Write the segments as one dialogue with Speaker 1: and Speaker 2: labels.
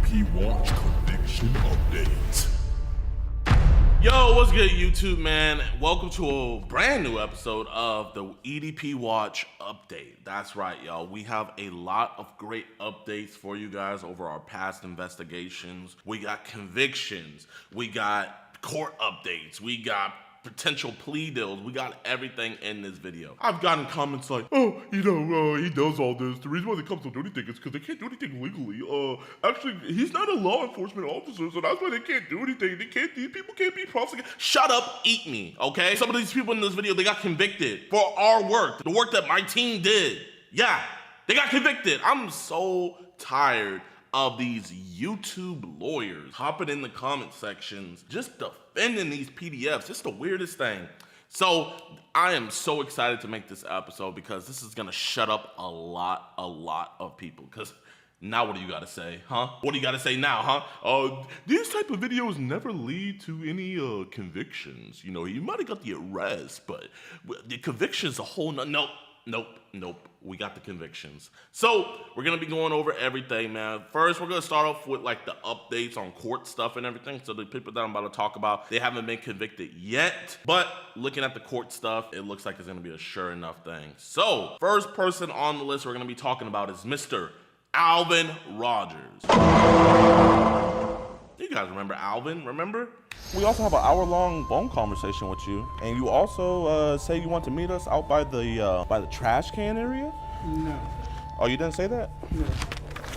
Speaker 1: EDP Watch conviction update.
Speaker 2: Yo, what's good, YouTube, man? Welcome to a brand new episode of the EDP Watch update. That's right, y'all. We have a lot of great updates for you guys over our past investigations. We got convictions. We got court updates. We got potential plea deals. We got everything in this video. I've gotten comments like, oh, he does all this. The reason why they come to do anything is because they can't do anything legally. Actually, he's not a law enforcement officer, so that's why they can't do anything. These people can't be prosecuted. Shut up, eat me, okay? Some of these people in this video, they got convicted for our work, the work that my team did. Yeah, they got convicted. I'm so tired of these YouTube lawyers hopping in the comment sections, just defending these PDFs. It's the weirdest thing. So I am so excited to make this episode because this is gonna shut up a lot of people. Because now what do you gotta say, huh? What do you gotta say now, huh? These type of videos never lead to any convictions. You know, you might have got the arrest, but the conviction's a whole Nope. We got the convictions. So we're gonna be going over everything, man. First, we're gonna start off with like the updates on court stuff and everything. So the people that I'm about to talk about, they haven't been convicted yet. But looking at the court stuff, it looks like it's gonna be a sure enough thing. So first person on the list we're gonna be talking about is Mr. Alvin Rogers. You guys remember Alvin, remember? We also have an hour-long phone conversation with you, and you also say you want to meet us out by the trash can area?
Speaker 3: No.
Speaker 2: Oh, you didn't say that?
Speaker 3: No.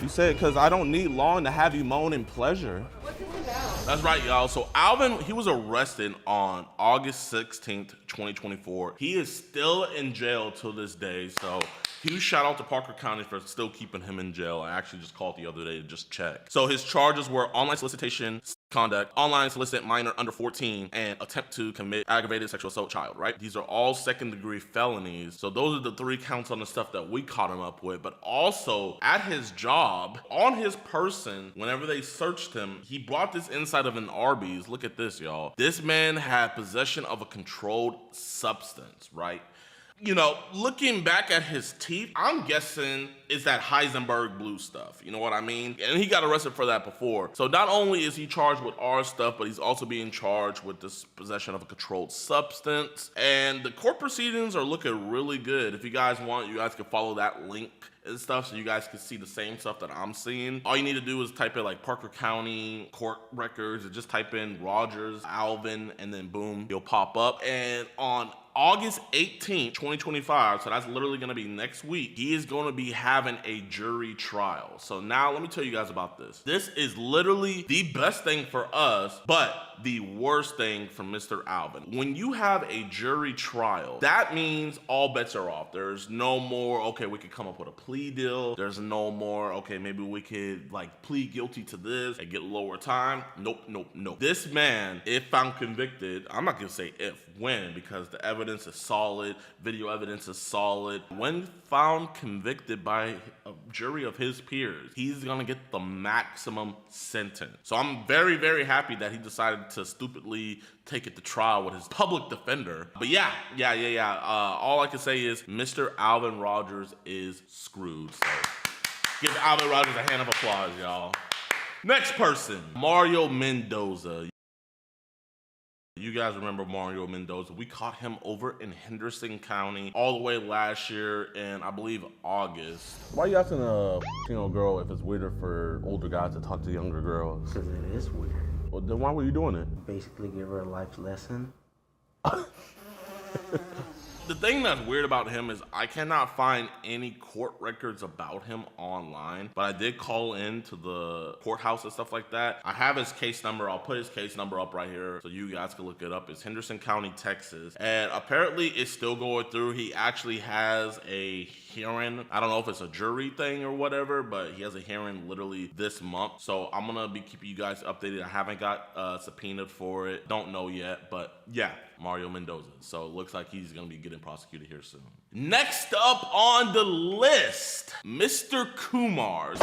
Speaker 2: You said, because I don't need long to have you moan in pleasure.
Speaker 3: What's this about?
Speaker 2: That's right, y'all. So Alvin, he was arrested on August 16th, 2024. He is still in jail till this day, so huge shout out to Parker County for still keeping him in jail. I actually just called the other day to just check. So his charges were online solicitation, conduct, online solicit minor under 14, and attempt to commit aggravated sexual assault child, right? These are all second-degree felonies. So those are the 3 counts on the stuff that we caught him up with. But also, at his job, on his person, whenever they searched him, he brought this inside of an Arby's. Look at this, y'all. This man had possession of a controlled substance, right? You know, looking back at his teeth, I'm guessing it's that Heisenberg blue stuff. You know what I mean? And he got arrested for that before. So not only is he charged with our stuff, but he's also being charged with this possession of a controlled substance. And the court proceedings are looking really good. If you guys want, you guys can follow that link and stuff so you guys can see the same stuff that I'm seeing. All you need to do is type in like Parker County court records and just type in Rogers, Alvin, and then boom, he'll pop up. And on August 18th, 2025, so that's literally gonna be next week, he is gonna be having a jury trial. So now let me tell you guys about this. This is literally the best thing for us, but the worst thing for Mr. Alvin. When you have a jury trial, that means all bets are off. There's no more, okay, we could come up with a plea deal. There's no more, okay, maybe we could like plead guilty to this and get lower time. Nope. This man, if found convicted, I'm not gonna say if, when, because the evidence is solid, video evidence is solid. When found convicted by a jury of his peers, he's gonna get the maximum sentence. So I'm very, very happy that he decided to stupidly take it to trial with his public defender. But yeah. All I can say is Mr. Alvin Rogers is screwed. So give Alvin Rogers a hand of applause, y'all. Next person, Mario Mendoza. You guys remember Mario Mendoza. We caught him over in Henderson County all the way last year in, I believe, August. Why are you asking a girl if it's weirder for older guys to talk to younger girls?
Speaker 4: Because it is weird.
Speaker 2: Well, then why were you doing it?
Speaker 4: Basically give her a life lesson.
Speaker 2: The thing that's weird about him is I cannot find any court records about him online, but I did call in to the courthouse and stuff like that. I have his case number. I'll put his case number up right here so you guys can look it up. It's Henderson County, Texas. And apparently it's still going through. He actually has a hearing. I don't know if it's a jury thing or whatever, but he has a hearing literally this month. So I'm gonna be keeping you guys updated. I haven't got subpoenaed for it. Don't know yet, but yeah, Mario Mendoza. So it looks like he's gonna be getting prosecuted here soon. Next up on the list, Mr. Kumars.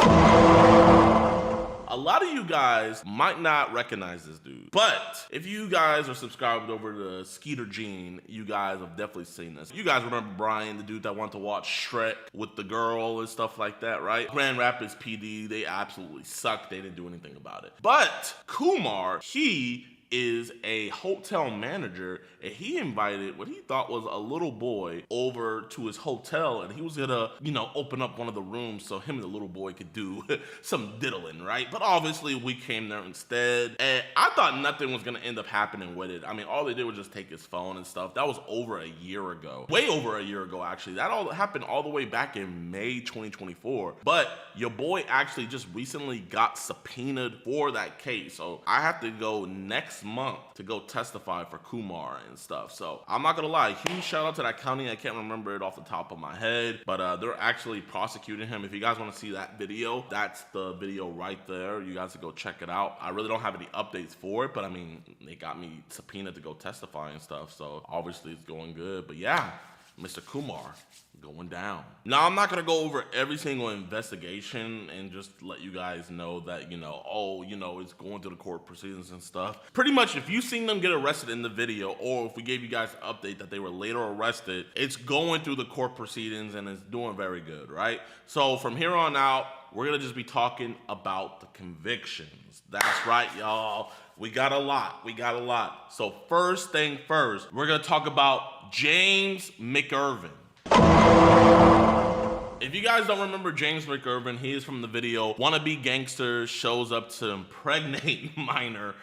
Speaker 2: A lot of you guys might not recognize this dude, but if you guys are subscribed over to Skeeter Gene, you guys have definitely seen this. You guys remember Brian, the dude that wanted to watch Shrek with the girl and stuff like that, right? Grand Rapids PD, they absolutely sucked. They didn't do anything about it. But Kumar, he is a hotel manager, and he invited what he thought was a little boy over to his hotel, and he was gonna, you know, open up one of the rooms so him and the little boy could do some diddling, right? But obviously we came there instead, and I thought nothing was gonna end up happening with it. I mean, all they did was just take his phone and stuff. That was over a year ago, way over a year ago actually. That all happened all the way back in May 2024, but your boy actually just recently got subpoenaed for that case, so I have to go next month to go testify for Kumar and stuff. So I'm not gonna lie, huge shout out to that county. I can't remember it off the top of my head, but they're actually prosecuting him. If you guys want to see that video, that's the video right there. You guys can go check it out. I really don't have any updates for it, but I mean, they got me subpoenaed to go testify and stuff, so obviously it's going good. But yeah, Mr. Kumar going down. Now, I'm not gonna go over every single investigation and just let you guys know that, you know, oh, you know, it's going through the court proceedings and stuff. Pretty much, if you've seen them get arrested in the video, or if we gave you guys an update that they were later arrested, it's going through the court proceedings and it's doing very good, right? So from here on out, we're gonna just be talking about the convictions. That's right, y'all. We got a lot. We got a lot. So first thing first, we're gonna talk about James McIrvin. If you guys don't remember James McIrvin, he is from the video Wannabe Gangster Shows Up to Impregnate Minor.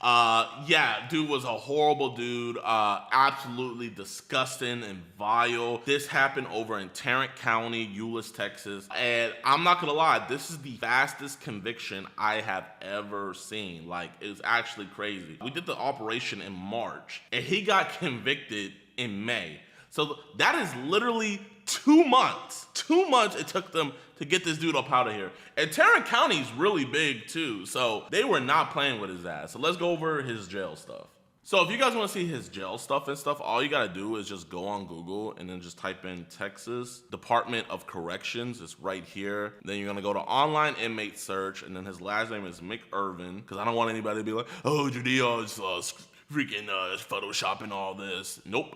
Speaker 2: Yeah, dude was a horrible dude, absolutely disgusting and vile. This happened over in Tarrant County, Euless, Texas. And I'm not gonna lie, this is the fastest conviction I have ever seen. Like, it's actually crazy. We did the operation in March, and he got convicted in May. So that is literally 2 months. 2 months it took them to get this dude up out of here. And Tarrant County is really big too, so they were not playing with his ass. So let's go over his jail stuff. So if you guys want to see his jail stuff and stuff, all you gotta do is just go on Google and then just type in Texas Department of Corrections. It's right here. Then you're gonna go to online inmate search, and then his last name is McIrvin, because I don't want anybody to be like, oh, JiDion's freaking photoshopping all this. Nope,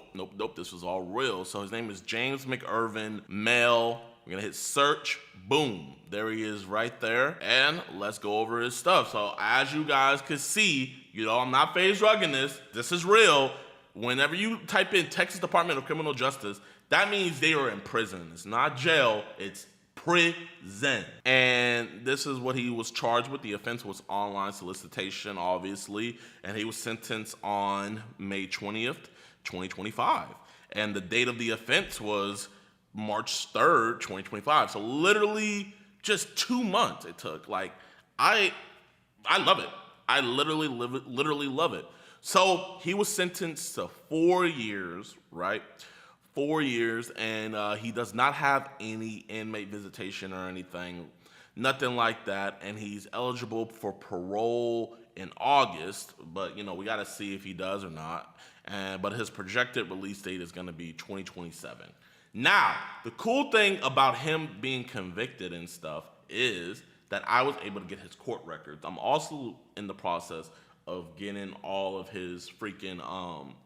Speaker 2: this was all real. So his name is James McIrvin, male. We're gonna hit search, boom, there he is right there. And let's go over his stuff. So as you guys can see, you know, I'm not phase drugging this is real. Whenever you type in Texas Department of Criminal Justice, that means they are in prison. It's not jail, it's prison. And this is what he was charged with. The offense was online solicitation, obviously, and he was sentenced on May 20th, 2025. And the date of the offense was March 3rd, 2025. So literally just 2 months it took. Like, I love it. I literally love it. So he was sentenced to 4 years, right? 4 years, and he does not have any inmate visitation or anything, nothing like that, and he's eligible for parole in August, but you know, we gotta see if he does or not. But his projected release date is gonna be 2027. Now, the cool thing about him being convicted and stuff is that I was able to get his court records. I'm also in the process of getting all of his freaking,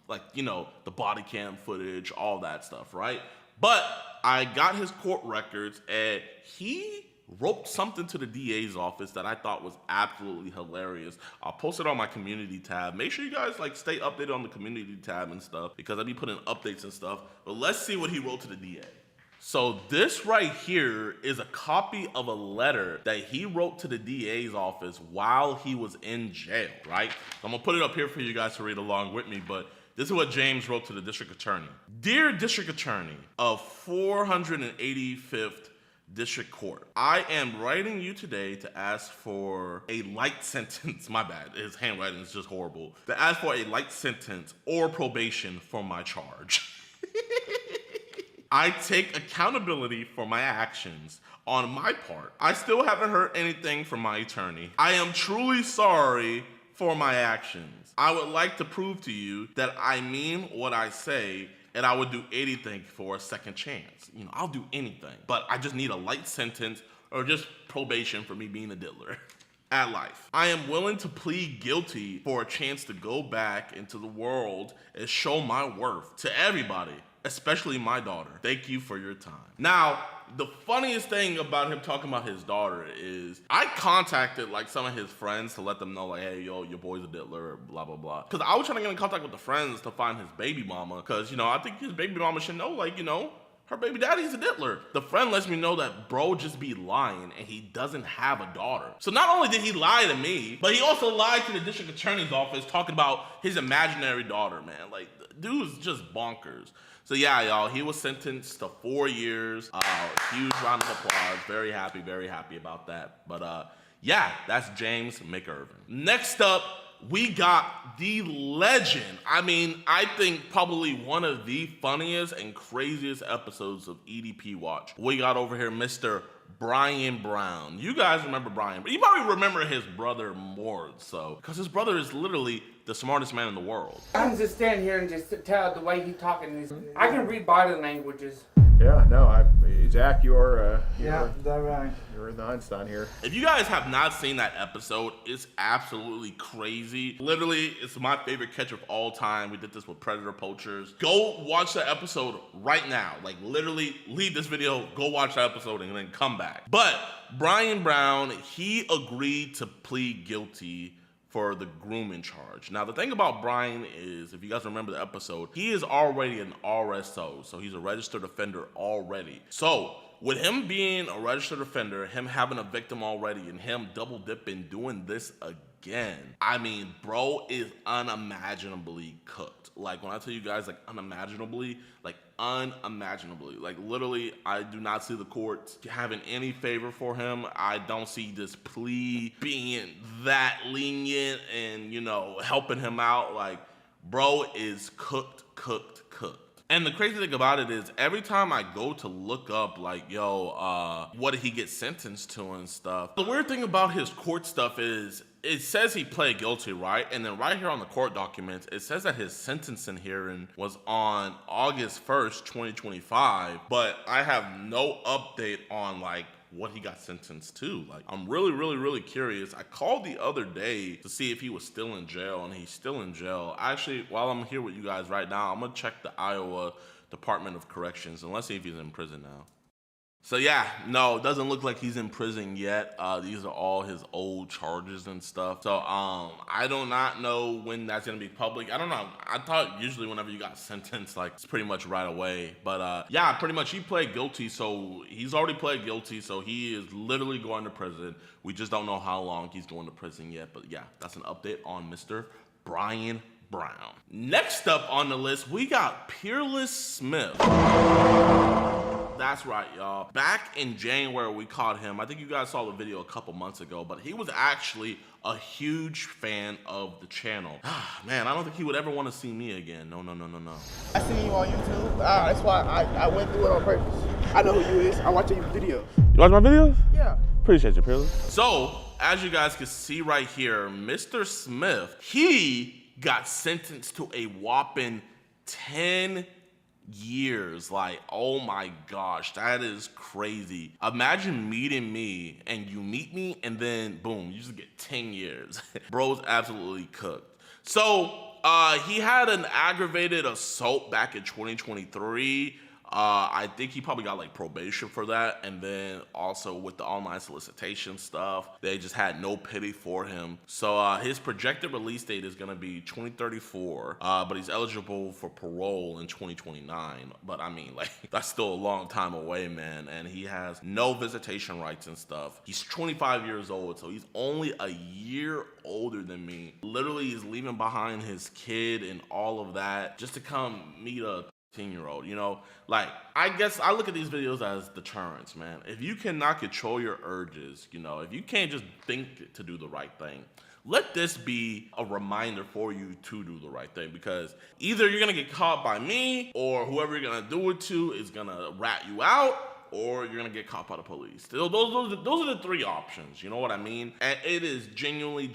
Speaker 2: like, you know, the body cam footage, all that stuff, right? But I got his court records, and he wrote something to the DA's office that I thought was absolutely hilarious. I'll post it on my community tab. Make sure you guys, like, stay updated on the community tab and stuff, because I'll be putting updates and stuff. But let's see what he wrote to the DA. So this right here is a copy of a letter that he wrote to the DA's office while he was in jail, right? I'm gonna put it up here for you guys to read along with me, but this is what James wrote to the district attorney. Dear District Attorney of 485th District Court, I am writing you today to ask for a light sentence. My bad, his handwriting is just horrible. To ask for a light sentence or probation for my charge. I take accountability for my actions on my part. I still haven't heard anything from my attorney. I am truly sorry for my actions. I would like to prove to you that I mean what I say, and I would do anything for a second chance. You know, I'll do anything, but I just need a light sentence or just probation for me being a diddler. at life. I am willing to plead guilty for a chance to go back into the world and show my worth to everybody, especially my daughter. Thank you for your time. Now, the funniest thing about him talking about his daughter is I contacted like some of his friends to let them know like, hey, yo, your boy's a diddler, blah, blah, blah. Because I was trying to get in contact with the friends to find his baby mama. Because, you know, I think his baby mama should know, like, you know, her baby daddy's a diddler. The friend lets me know that bro just be lying and he doesn't have a daughter. So not only did he lie to me, but he also lied to the district attorney's office talking about his imaginary daughter, man. Like, the dude's just bonkers. So yeah, y'all, he was sentenced to 4 years. Huge round of applause. Very happy about that. But yeah, that's James McIrvin. Next up, we got the legend. I mean, I think probably one of the funniest and craziest episodes of EDP Watch. We got over here Mr. Brian Brown. You guys remember Brian, but you probably remember his brother more so, because his brother is literally the smartest man in the world.
Speaker 3: I can just stand here and just tell the way he talking. I can read body languages.
Speaker 5: Yeah, no, Jack, you're
Speaker 3: That's right.
Speaker 5: you're the Einstein here.
Speaker 2: If you guys have not seen that episode, it's absolutely crazy. Literally, it's my favorite catch of all time. We did this with Predator Poachers. Go watch the episode right now. Like, literally, leave this video, go watch the episode, and then come back. But Brian Brown, he agreed to plead guilty for the grooming charge. Now, the thing about Brian is, if you guys remember the episode, he is already an RSO, so he's a registered offender already. So, with him being a registered offender, him having a victim already, and him double dipping, doing this again, I mean, bro is unimaginably cooked. Like, when I tell you guys, like, unimaginably, like, literally, I do not see the courts having any favor for him. I don't see this plea being that lenient and, you know, helping him out. Like, bro is cooked. And the crazy thing about it is, every time I go to look up, like, yo, what did he get sentenced to and stuff, the weird thing about his court stuff is, it says he pled guilty, right? And then right here on the court documents, it says that his sentencing hearing was on August 1st, 2025, but I have no update on, like, what he got sentenced to. Like, I'm really curious. I called the other day to see if he was still in jail, and he's still in jail. Actually, while I'm here with you guys right now, I'm gonna check the Iowa Department of Corrections, and let's see if he's in prison now. So yeah, no, it doesn't look like he's in prison yet. These are all his old charges and stuff. So I do not know when that's gonna be public. I don't know. I thought usually whenever you got sentenced, like, it's pretty much right away. But yeah, pretty much he pled guilty. So he's already pled guilty. So he is literally going to prison. We just don't know how long he's going to prison yet. But yeah, that's an update on Mr. Brian Brown. Next up on the list, we got Peerless Smith. That's right, y'all. Back in January, we caught him. I think you guys saw the video a couple months ago, but he was actually a huge fan of the channel. Man, I don't think he would ever want to see me again. No.
Speaker 6: I seen you on YouTube. That's why I went through it on purpose. I know who you is. I watch your videos.
Speaker 2: You watch my videos?
Speaker 6: Yeah.
Speaker 2: Appreciate you, Peerless. So, as you guys can see right here, Mr. Smith, he got sentenced to a whopping 10 years. Like, oh my gosh, that is crazy. Imagine meeting me and you meet me and then boom, you just get 10 years. Bro's absolutely cooked. So he had an aggravated assault back in 2023. I think he probably got like probation for that, and then also with the online solicitation stuff, they just had no pity for him. So his projected release date is gonna be 2034, but he's eligible for parole in 2029. But I mean, like, that's still a long time away, man, and he has no visitation rights and stuff. He's 25 years old, so he's only a year older than me. Literally, he's leaving behind his kid and all of that just to come meet a 10-year-old, you know? Like, I guess I look at these videos as deterrents, man. If you cannot control your urges, you know, if you can't just think to do the right thing, let this be a reminder for you to do the right thing, because either you're gonna get caught by me, or whoever you're gonna do it to is gonna rat you out, or you're gonna get caught by the police. Those are the three options, you know what I mean? And it is genuinely,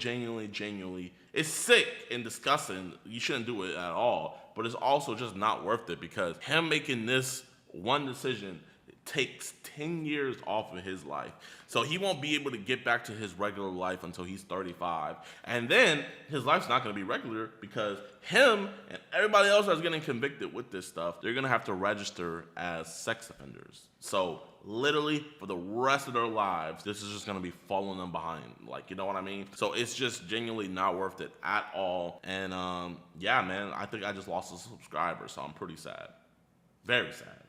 Speaker 2: it's sick and disgusting. You shouldn't do it at all, but it's also just not worth it, because him making this one decision takes 10 years off of his life. So he won't be able to get back to his regular life until he's 35. And then his life's not going to be regular because him and everybody else that's getting convicted with this stuff, they're going to have to register as sex offenders. So literally for the rest of their lives, this is just going to be following them behind. Like, you know what I mean? So it's just genuinely not worth it at all. And yeah, man, I think I just lost a subscriber, so I'm pretty sad. Very sad.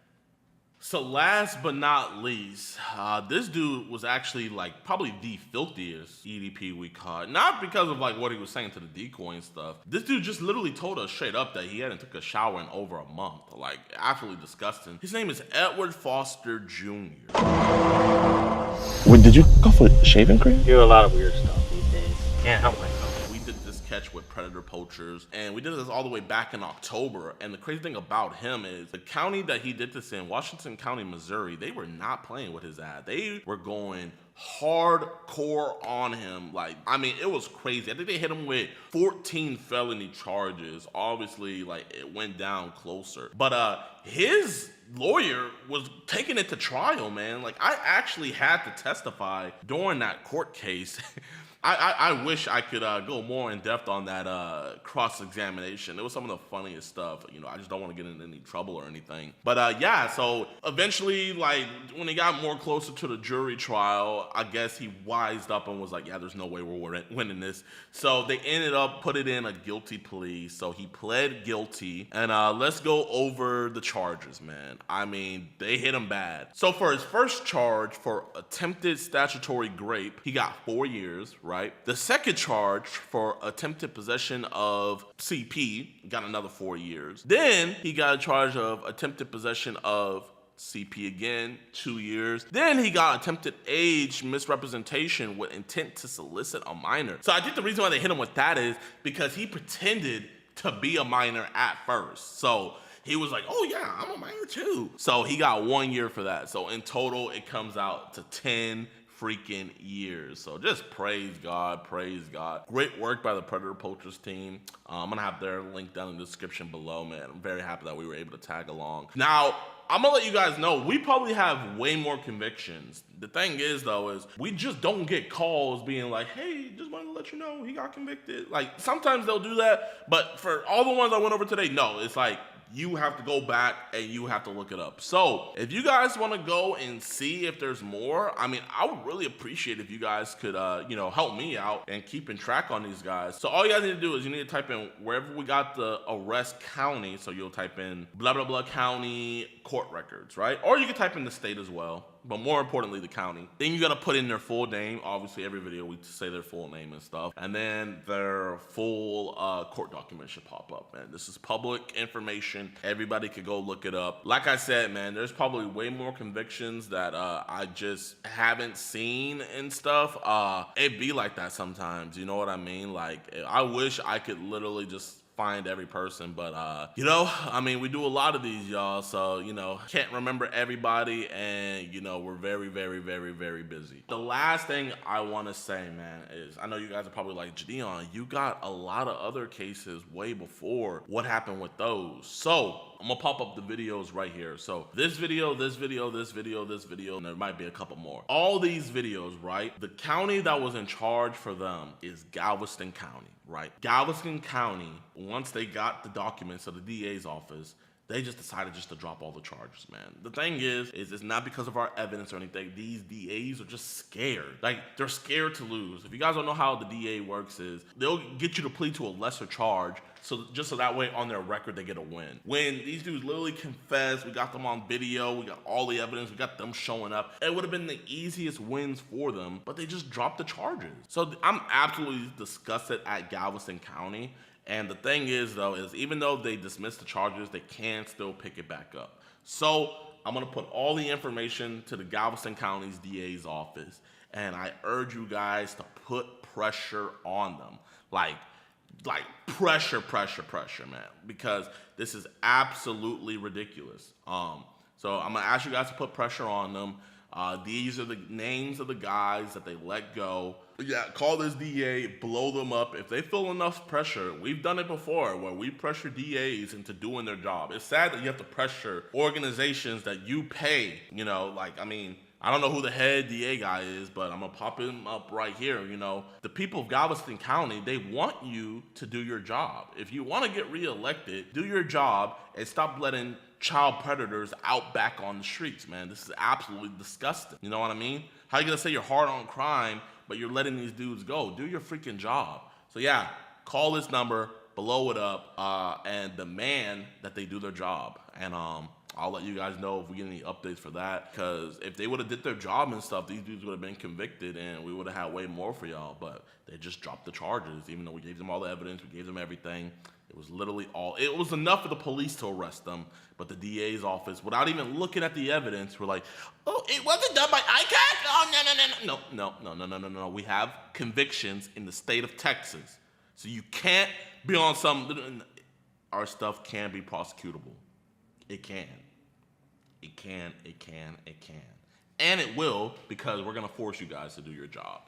Speaker 2: So last but not least, this dude was actually like probably the filthiest EDP we caught. Not because of like what he was saying to the decoy and stuff. This dude just literally told us straight up that he hadn't took a shower in over a month. Like, absolutely disgusting. His name is Edward Foster Jr.
Speaker 7: Wait, did you go for shaving cream?
Speaker 4: Do a lot of weird stuff these days. Can't help myself.
Speaker 2: We did this catch with predator poachers, and we did this all the way back in October. And the crazy thing about him is the county that he did this in, Washington County, Missouri, they were not playing with his ad. They were going hardcore on him. Like, I mean, it was crazy. I think they hit him with 14 felony charges. Obviously, like, it went down closer. But his lawyer was taking it to trial, man. Like, I actually had to testify during that court case. I wish I could go more in depth on that cross-examination. It was some of the funniest stuff. You know, I just don't want to get in any trouble or anything. But yeah, so eventually, like, when he got more closer to the jury trial, I guess he wised up and was like, yeah, there's no way we're winning this. So they ended up putting in a guilty plea. So he pled guilty. And let's go over the charges, man. I mean, they hit him bad. So for his first charge for attempted statutory grape, he got 4 years, right? The second charge for attempted possession of CP got another 4 years. Then he got a charge of attempted possession of CP again, 2 years. Then he got attempted age misrepresentation with intent to solicit a minor. So I think the reason why they hit him with that is because he pretended to be a minor at first. So he was like, oh yeah, I'm a minor too. So he got 1 year for that. So in total, it comes out to 10 freaking years. So just praise God, praise God. Great work by the Predator Poachers team. I'm gonna have their link down in the description below, man. I'm very happy that we were able to tag along. Now, I'm gonna let you guys know, we probably have way more convictions. The thing is though, is we just don't get calls being like, hey, just wanted to let you know he got convicted. Like, sometimes they'll do that, but for all the ones I went over today, no, it's like, you have to go back and you have to look it up. So if you guys want to go and see if there's more, I mean, I would really appreciate if you guys could, you know, help me out and keeping track on these guys. So all you guys need to do is you need to type in wherever we got the arrest county. So you'll type in blah, blah, blah county court records, right? Or you can type in the state as well, but more importantly, the county. Then you got to put in their full name. Obviously, every video we say their full name and stuff. And then their full court document should pop up, man. This is public information. Everybody could go look it up. Like I said, man, there's probably way more convictions that I just haven't seen and stuff. It be like that sometimes, you know what I mean? Like, I wish I could literally just find every person, but you know, I mean, we do a lot of these, y'all, so you know, can't remember everybody, and you know, we're very, very, very, very busy. The last thing I want to say, man, is I know you guys are probably like, JiDion, you got a lot of other cases way before. What happened with those? So I'm gonna pop up the videos right here. So this video, this video, this video, this video, and there might be a couple more. All these videos, right? The county that was in charge for them is Galveston County, right? Galveston County, once they got the documents of the DA's office, they just decided just to drop all the charges, man. The thing is it's not because of our evidence or anything. These DAs are just scared. Like, they're scared to lose. If you guys don't know how the DA works is, they'll get you to plead to a lesser charge, so just so that way on their record they get a win. When these dudes literally confess, we got them on video, we got all the evidence, we got them showing up, it would have been the easiest wins for them, but they just dropped the charges. So I'm absolutely disgusted at Galveston County. And the thing is, though, is even though they dismissed the charges, they can still pick it back up. So I'm going to put all the information to the Galveston County's DA's office. And I urge you guys to put pressure on them. Like pressure, man. Because this is absolutely ridiculous. So I'm going to ask you guys to put pressure on them. These are the names of the guys that they let go. Yeah, call this DA, blow them up. If they feel enough pressure, we've done it before where we pressure DAs into doing their job. It's sad that you have to pressure organizations that you pay, you know, like, I mean, I don't know who the head DA guy is, but I'm gonna pop him up right here. You know, the people of Galveston County, they want you to do your job. If you want to get reelected, do your job and stop letting child predators out back on the streets, man. This is absolutely disgusting. You know what I mean? How you gonna say you're hard on crime, but you're letting these dudes go? Do your freaking job. So yeah, call this number, blow it up, and demand that they do their job. And I'll let you guys know if we get any updates for that, because if they would have did their job and stuff, these dudes would have been convicted and we would have had way more for y'all, but they just dropped the charges, even though we gave them all the evidence, we gave them everything. It was literally it was enough for the police to arrest them, but the DA's office, without even looking at the evidence, were like, oh, it wasn't done by ICAC? Oh, no. We have convictions in the state of Texas, so you can't be on some, our stuff can be prosecutable. It can. It can. And it will, because we're gonna force you guys to do your job.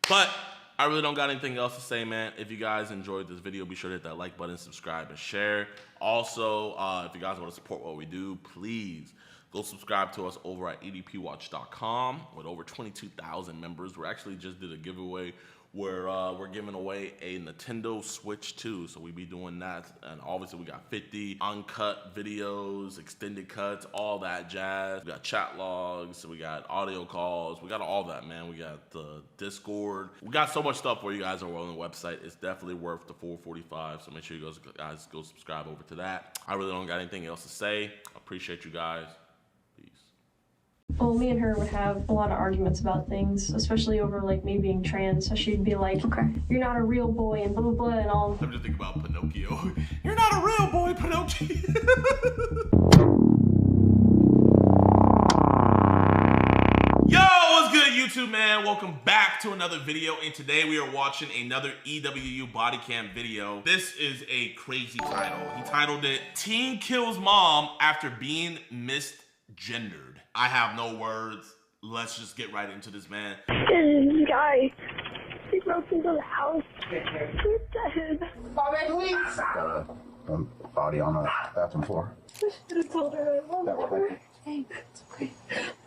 Speaker 2: But I really don't got anything else to say, man. If you guys enjoyed this video, be sure to hit that like button, subscribe, and share. Also, if you guys want to support what we do, please go subscribe to us over at EDPWatch.com with over 22,000 members. We actually just did a giveaway where we're giving away a Nintendo Switch 2, so we be doing that. And obviously we got 50 uncut videos, extended cuts, all that jazz. We got chat logs, so we got audio calls, we got all that, man. We got the Discord. We got so much stuff for you guys over on the website. It's definitely worth the $4.45, so make sure you guys go subscribe over to that. I really don't got anything else to say. I appreciate you guys.
Speaker 8: Well, me and her would have a lot of arguments about things, especially over like me being trans. So she'd be like, okay, you're not a real boy and blah blah blah and all.
Speaker 2: I'm just thinking about Pinocchio. You're not a real boy, Pinocchio. Yo, what's good, YouTube, man? Welcome back to another video, and today we are watching another EWU body cam video. This is a crazy title. He titled it, Teen Kills Mom After Being Misgendered. I have no words. Let's just get right into this, man.
Speaker 9: This guy, he broke into the house. He's dead.
Speaker 3: Bobby, please.
Speaker 10: Got a body on the bathroom floor.
Speaker 9: I should have told her I loved her. Hey, it's okay.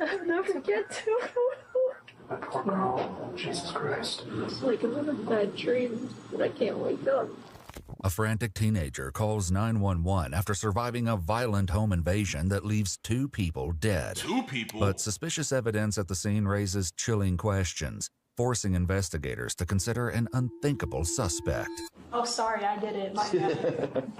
Speaker 9: I'll never get to her.
Speaker 10: That poor girl. Jesus Christ.
Speaker 9: It's like I'm in a bad dream, but I can't wake up.
Speaker 11: A frantic teenager calls 911 after surviving a violent home invasion that leaves 2 people dead.
Speaker 2: 2 people?
Speaker 11: But suspicious evidence at the scene raises chilling questions, forcing investigators to consider an unthinkable suspect.
Speaker 8: Oh, sorry, I did it. My bad.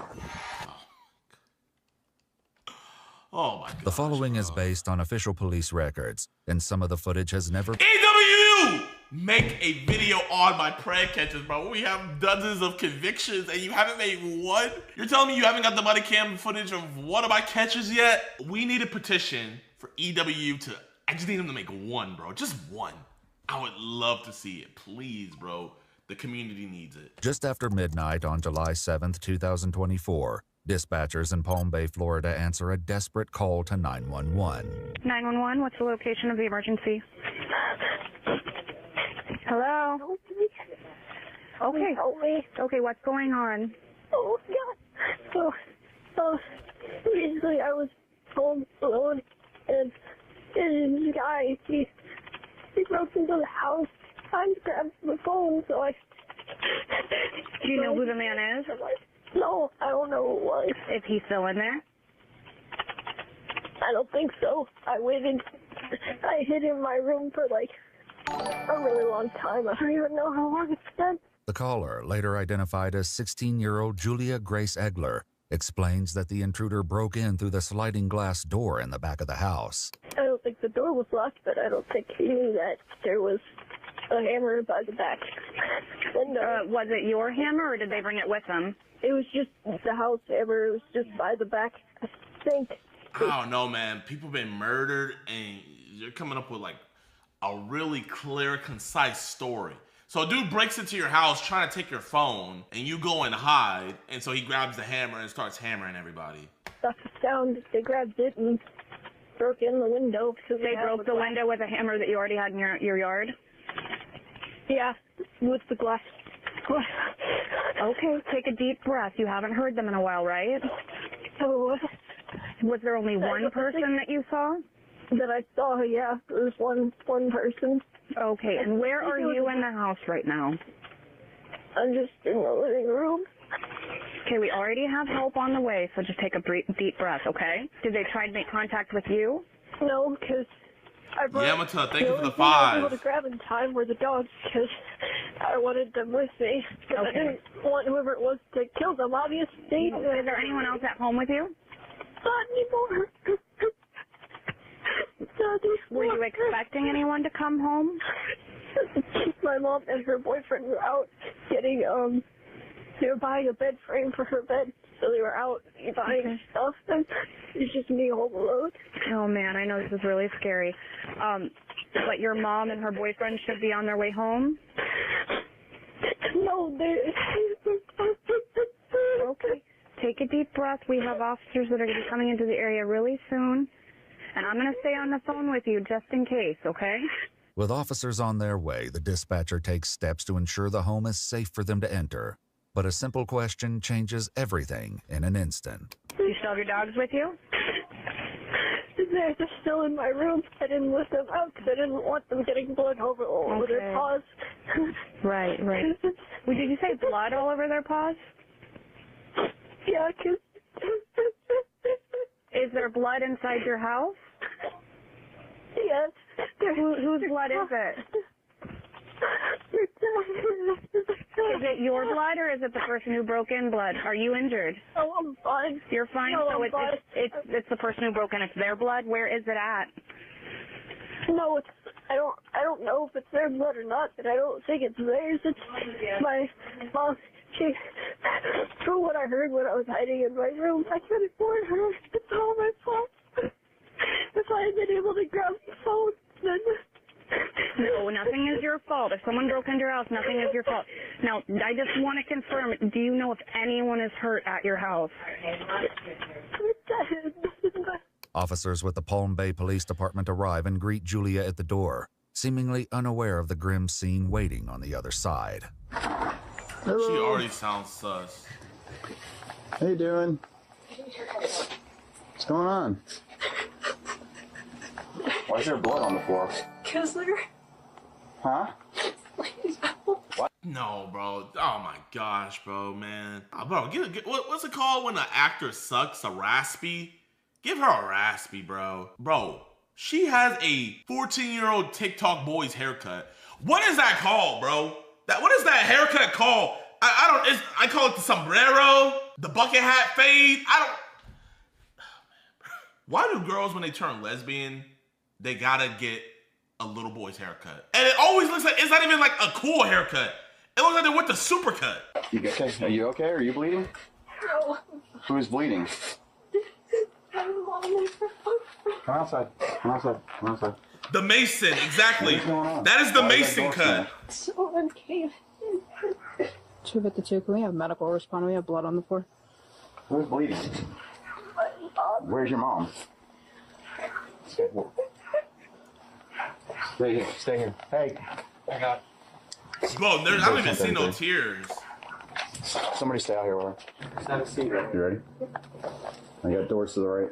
Speaker 2: Oh my God.
Speaker 11: The following is based on official police records, and some of the footage has never...
Speaker 2: EWU! Make a video on my prank catches, bro. We have dozens of convictions and you haven't made one? You're telling me you haven't got the body cam footage of one of my catches yet? We need a petition for EWU to... I just need them to make one, bro. Just one. I would love to see it. Please, bro. The community needs it.
Speaker 11: Just after midnight on July 7th, 2024, dispatchers in Palm Bay, Florida answer a desperate call to 911.
Speaker 12: 911, what's the location of the emergency? Hello? Okay.
Speaker 9: Help me.
Speaker 12: Okay, what's going on?
Speaker 9: Oh, God. So, basically, I was home alone, and this guy, he broke into the house. I grabbed the phone, so I...
Speaker 12: Do you know who the man is?
Speaker 9: No, I don't know who it was.
Speaker 12: Is he still in there?
Speaker 9: I don't think so. I waited. I hid in my room for like a really long time. I don't even know how long it's been.
Speaker 11: The caller, later identified as 16-year-old Julia Grace Egler, explains that the intruder broke in through the sliding glass door in the back of the house.
Speaker 9: I don't think the door was locked, but I don't think he knew that there was a hammer by the back window.
Speaker 12: Was it your hammer, or did they bring it with them?
Speaker 9: It was just the house hammer. It was just by the back, I think.
Speaker 2: I don't know, man. People been murdered, and you're coming up with like a really clear, concise story. So a dude breaks into your house trying to take your phone, and you go and hide, and so he grabs the hammer and starts hammering everybody.
Speaker 9: That's the sound. They grabbed it and broke in the window.
Speaker 12: They broke the window with a hammer that you already had in your yard?
Speaker 9: Yeah, with the glass.
Speaker 12: Okay, take a deep breath. You haven't heard them in a while, right?
Speaker 9: Oh,
Speaker 12: Was there only one person that you saw?
Speaker 9: that I saw, yeah, it was one person.
Speaker 12: Okay, and where are you in the house right now?
Speaker 9: I'm just in the living room.
Speaker 12: Okay, we already have help on the way, so just take a deep breath, okay? Did they try to make contact with you?
Speaker 9: No, because I brought
Speaker 2: Yamata, thank you for the
Speaker 9: only thing I was
Speaker 2: 5.
Speaker 9: able to grab in time were the dogs because I wanted them with me.
Speaker 12: Okay.
Speaker 9: I didn't want whoever it was to kill them, obviously.
Speaker 12: Is there anyone else at home with you?
Speaker 9: Not anymore.
Speaker 12: Were you expecting anyone to come home?
Speaker 9: My mom and her boyfriend were out getting, they were buying a bed frame for her bed, so they were out buying stuff, and it's just me home alone.
Speaker 12: Oh man, I know this is really scary. But your mom and her boyfriend should be on their way home?
Speaker 9: No, they...
Speaker 12: Okay. Take a deep breath. We have officers that are going to be coming into the area really soon. And I'm going to stay on the phone with you just in case, okay?
Speaker 11: With officers on their way, the dispatcher takes steps to ensure the home is safe for them to enter. But a simple question changes everything in an instant.
Speaker 12: You still have your dogs with you?
Speaker 9: They're just still in my room. I didn't let them out because I didn't want them getting blood all over their paws.
Speaker 12: Right. Well, did you say blood all over their paws?
Speaker 9: Yeah, because...
Speaker 12: Is there blood inside your house?
Speaker 9: Yes.
Speaker 12: Whose blood is it? Is it your blood or is it the person who broke in blood? Are you injured?
Speaker 9: Oh, I'm fine.
Speaker 12: You're fine?
Speaker 9: No,
Speaker 12: so
Speaker 9: I'm fine.
Speaker 12: it's the person who broke in. It's their blood? Where is it at?
Speaker 9: No, it's... I don't know if it's their blood or not, but I don't think it's theirs. It's my mom. She, from what I heard when I was hiding in my room, I couldn't warn her. It's all my fault. If I had been able to grab the phone, then...
Speaker 12: No, nothing is your fault. If someone broke into your house, nothing is your fault. Now, I just want to confirm, do you know if anyone is hurt at your house?
Speaker 11: Officers with the Palm Bay Police Department arrive and greet Julia at the door, seemingly unaware of the grim scene waiting on the other side.
Speaker 2: She already sounds sus.
Speaker 10: How you doing? What's going on? Why is there blood on the floor?
Speaker 8: Because they're...
Speaker 10: Huh?
Speaker 2: No, bro. Oh my gosh, bro, man. Bro, what's it called when an actor sucks? A raspy? Give her a raspy, bro. Bro, she has a 14-year-old TikTok boy's haircut. What is that called, bro? What is that haircut called? I call it the sombrero, the bucket hat fade. Why do girls, when they turn lesbian, they gotta get a little boy's haircut? And it always looks like, it's not even like a cool haircut. It looks like they went to supercut.
Speaker 10: You okay? Are you okay? Are you bleeding?
Speaker 9: No.
Speaker 10: Who's bleeding? Come outside. Come outside. Come outside.
Speaker 2: The Mason, exactly. That is the Mason cut.
Speaker 9: Someone came.
Speaker 13: 252, can we have medical respond? We have blood on the floor.
Speaker 10: Who's bleeding? Where's your mom? Stay here. Stay here. Hey. I got.
Speaker 2: Bro, I don't even see no tears.
Speaker 10: Somebody stay out here with her. Have a seat. You ready? I got doors to the right.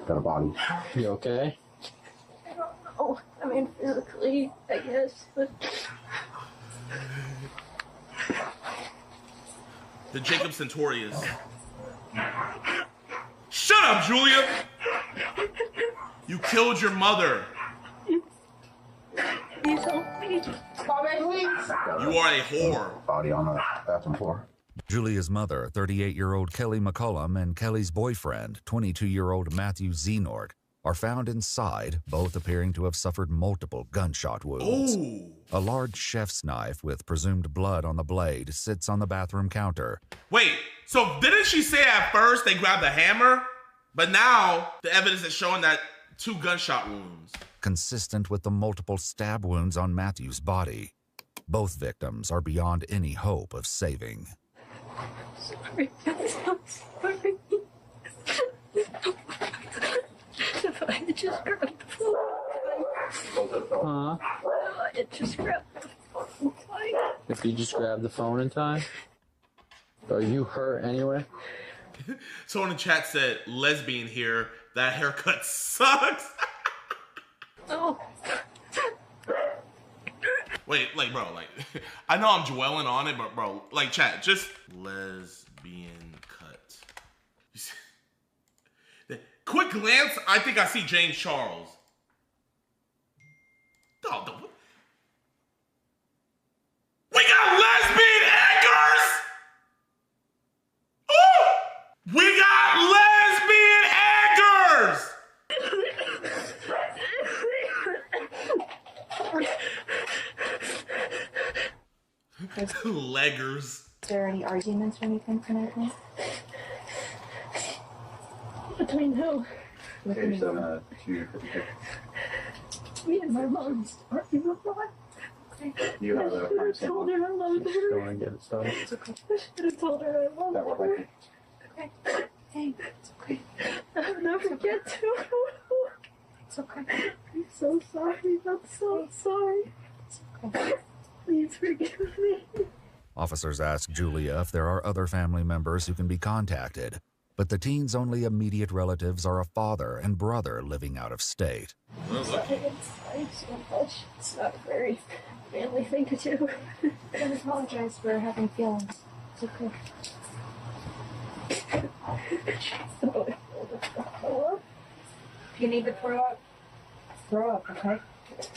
Speaker 10: Got a body. You okay?
Speaker 9: I don't know. I mean, physically, I guess, but...
Speaker 2: The Jacob Centurious. Shut up, Julia! You killed your mother.
Speaker 9: Please help me.
Speaker 2: You are a whore.
Speaker 10: Body on the bathroom floor.
Speaker 11: Julia's mother, 38-year-old Kelly McCollum, and Kelly's boyfriend, 22-year-old Matthew Zenort, are found inside, both appearing to have suffered multiple gunshot wounds.
Speaker 2: Ooh.
Speaker 11: A large chef's knife with presumed blood on the blade sits on the bathroom counter.
Speaker 2: Wait, so didn't she say at first they grabbed the hammer? But now the evidence is showing that 2 gunshot wounds.
Speaker 11: Consistent with the multiple stab wounds on Matthew's body. Both victims are beyond any hope of saving.
Speaker 9: Sorry. I'm so sorry. If I had just grabbed the phone.
Speaker 14: Huh?
Speaker 9: It just grabbed the phone.
Speaker 14: If you just grab the phone in time? Are you hurt anyway?
Speaker 2: Someone in chat said, lesbian here, that haircut sucks.
Speaker 9: Oh.
Speaker 2: Wait, like, bro, like, I know I'm dwelling on it, but, bro, like, chat, just lesbian cut. Quick glance, I think I see James Charles. Oh, we got lesbian anchors! Ooh! We got lesbian anchors! Leggers.
Speaker 15: Is there any arguments or anything tonight?
Speaker 9: Between who?
Speaker 10: Page 7, 2.
Speaker 9: Me and my mom arguing a lot.
Speaker 10: You have a
Speaker 9: I told her I loved her.
Speaker 14: Go and get it started.
Speaker 9: It's okay. I should have told her I loved her. Okay. Hey, it's okay. I'll never get to her. It's okay. I'm so sorry. I'm so sorry. It's okay. Please forgive me.
Speaker 11: Officers ask Julia if there are other family members who can be contacted, but the teen's only immediate relatives are a father and brother living out of state.
Speaker 9: I'm sorry so much. It's not a very manly thing to do.
Speaker 15: I don't apologize for having feelings. It's okay. If you need to throw up, okay?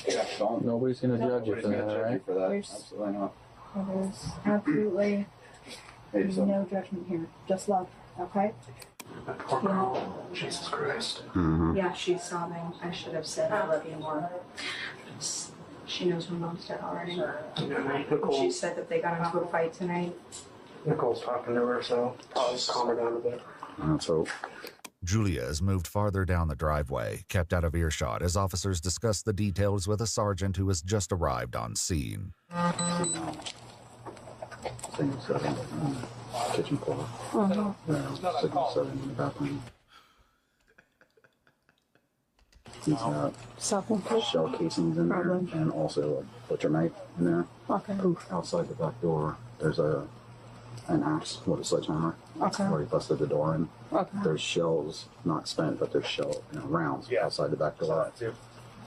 Speaker 10: Yeah, don't.
Speaker 14: Nobody's gonna judge you for that, right?
Speaker 10: Absolutely not.
Speaker 15: There's absolutely
Speaker 10: Page
Speaker 15: no judgment here. Just love, okay?
Speaker 1: Jesus Christ.
Speaker 15: Yeah, she's sobbing. I should have said I love you more. She knows her mom's dead already. She said that they got into a fight tonight.
Speaker 16: Nicole's talking to her, so I'll just calm her down a bit.
Speaker 10: Let's hope.
Speaker 11: Julia is moved farther down the driveway, kept out of earshot as officers discuss the details with a sergeant who has just arrived on scene.
Speaker 10: Kitchen floor. Signal setting in the bathroom. He's got shell casings in there and also a butcher knife in there.
Speaker 13: Okay.
Speaker 10: Outside the back door, there's an axe with a sledgehammer.
Speaker 13: Okay.
Speaker 10: Where he busted the door in.
Speaker 13: Okay.
Speaker 10: There's shells, not spent, but there's rounds outside the back door,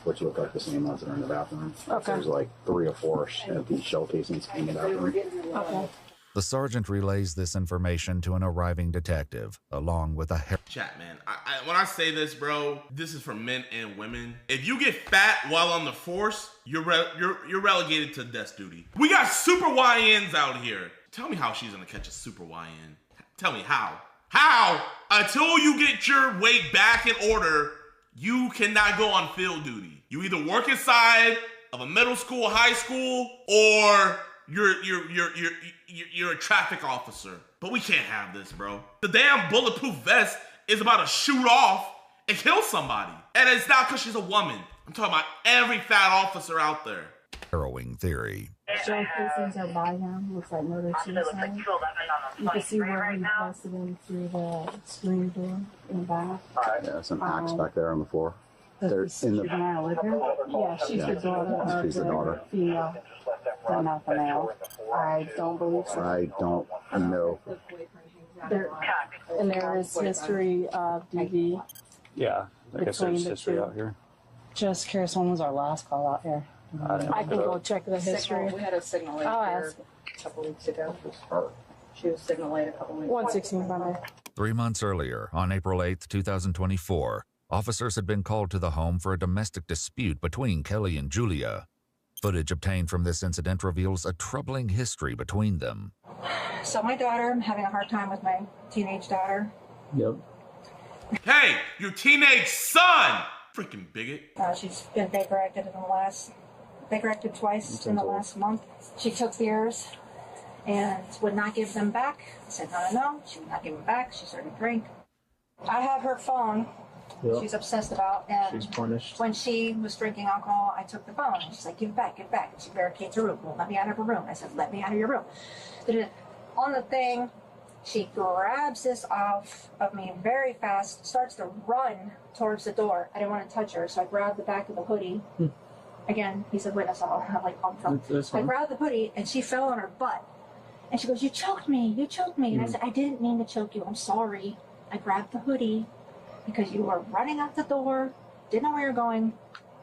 Speaker 10: which look like the same ones that are in the bathroom.
Speaker 13: Okay.
Speaker 10: There's like 3 or 4 empty shell casings in the bathroom.
Speaker 13: Okay.
Speaker 11: The sergeant relays this information to an arriving detective, along with a
Speaker 2: Chat, man. When I say this, bro, this is for men and women. If you get fat while on the force, you're relegated to desk duty. We got super YNs out here. Tell me how she's gonna catch a super YN. Tell me how. How? Until you get your weight back in order, you cannot go on field duty. You either work inside of a middle school, high school, or you're a traffic officer. But we can't have this, bro. The damn bulletproof vest is about to shoot off and kill somebody. And it's not because she's a woman. I'm talking about every fat officer out there.
Speaker 11: harrowing theory.
Speaker 13: Shell casings are by him. Looks like murder suicide. You can see where he busted in through the screen door in the back.
Speaker 10: Yeah, some axe back there on the floor. They're in the.
Speaker 13: Yeah, she's the daughter.
Speaker 10: She's the daughter.
Speaker 13: Female. They're not the male. I don't believe so.
Speaker 10: I don't know.
Speaker 13: And there is history of DV.
Speaker 14: Yeah, I guess there's history out here.
Speaker 13: Just curious, when was our last call out here? I can go check the history.
Speaker 17: We had a signal late
Speaker 13: I'll
Speaker 17: here
Speaker 13: ask.
Speaker 17: a couple weeks ago. She was signal late a couple weeks ago.
Speaker 13: 116 by there.
Speaker 11: 3 months earlier, on April 8, 2024, officers had been called to the home for a domestic dispute between Kelly and Julia. Footage obtained from this incident reveals a troubling history between them.
Speaker 15: So my daughter, I'm having a hard time with my teenage daughter.
Speaker 14: Yep.
Speaker 2: Hey, your teenage son! Freaking bigot.
Speaker 15: She's been Baker-acted twice in the last month. She took beers and would not give them back. I said, no. She would not give them back. She started to drink. I have her phone.
Speaker 14: Yep.
Speaker 15: She's obsessed about, and
Speaker 14: She's punished.
Speaker 15: when she was drinking alcohol, I took the phone, and she's like, give it back. And she barricades her room. Won't let me out of her room. I said, let me out of your room. On the thing, She grabs this off of me very fast, starts to run towards the door. I didn't want to touch her, so I grabbed the back of the hoodie. Again, he's a witness, so I'll have like on film. I grabbed the hoodie and she fell on her butt. And she goes, "You choked me, you choked me." And I said, "I didn't mean to choke you, I'm sorry. I grabbed the hoodie because you were running out the door, didn't know where you're going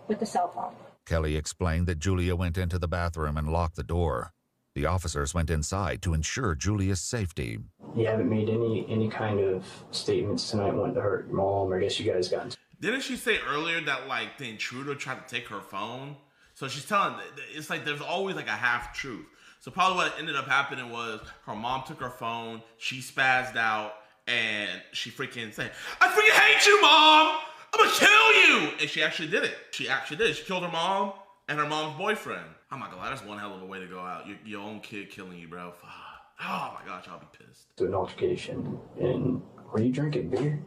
Speaker 15: with the cell phone."
Speaker 11: Kelly explained that Julia went into the bathroom and locked the door. The officers went inside to ensure Julia's safety.
Speaker 16: You haven't made any kind of statements tonight wanting to hurt your mom, or I guess you guys got.
Speaker 2: Didn't she say earlier that like the intruder tried to take her phone? So she's telling, it's like there's always like a half truth. So probably what ended up happening was her mom took her phone, she spazzed out, and she freaking said, "I freaking hate you, Mom! I'm gonna kill you!" And she actually did it. She actually did it. She killed her mom and her mom's boyfriend. I'm not gonna lie, that's one hell of a way to go out. Your own kid killing you, bro. Oh my gosh, I'll be pissed.
Speaker 16: To an altercation, and were you drinking beer?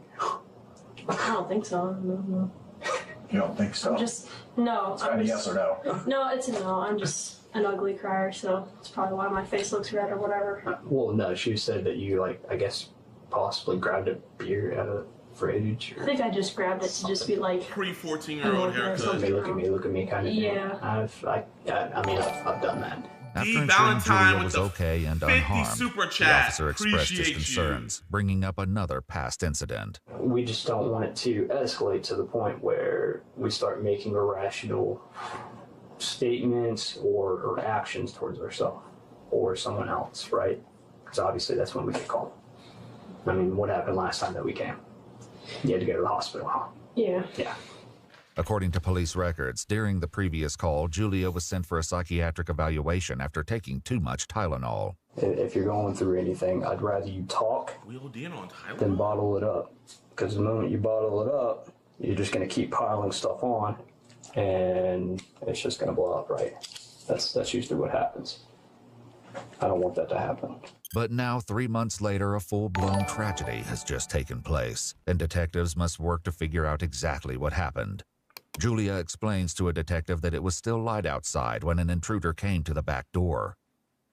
Speaker 8: I don't think so. No.
Speaker 10: You don't think so?
Speaker 8: I'm just, no.
Speaker 10: It's kind of yes or no.
Speaker 8: No, it's a no. I'm just an ugly crier, so that's probably why my face looks red or whatever.
Speaker 16: Well, no, she said that you, like, I guess, possibly grabbed a beer out of the fridge.
Speaker 8: I think I just grabbed it to just be like...
Speaker 2: Pre-14-year-old haircut.
Speaker 16: Look at me kind of thing.
Speaker 8: Yeah.
Speaker 16: I've done that.
Speaker 11: After ensuring Julia was okay and unharmed, the officer expressed his concerns, bringing up another past incident.
Speaker 16: We just don't want it to escalate to the point where we start making irrational statements or actions towards ourselves or someone else, right? Because obviously that's when we get called. I mean, what happened last time that we came? You had to go to the hospital, huh?
Speaker 8: Yeah.
Speaker 16: Yeah.
Speaker 11: According to police records, during the previous call, Julia was sent for a psychiatric evaluation after taking too much Tylenol.
Speaker 16: If you're going through anything, I'd rather you talk than bottle it up. Because the moment you bottle it up, you're just going to keep piling stuff on, and it's just going to blow up, right? That's usually what happens. I don't want that to happen.
Speaker 11: But now, 3 months later, a full-blown tragedy has just taken place, and detectives must work to figure out exactly what happened. Julia explains to a detective that it was still light outside when an intruder came to the back door.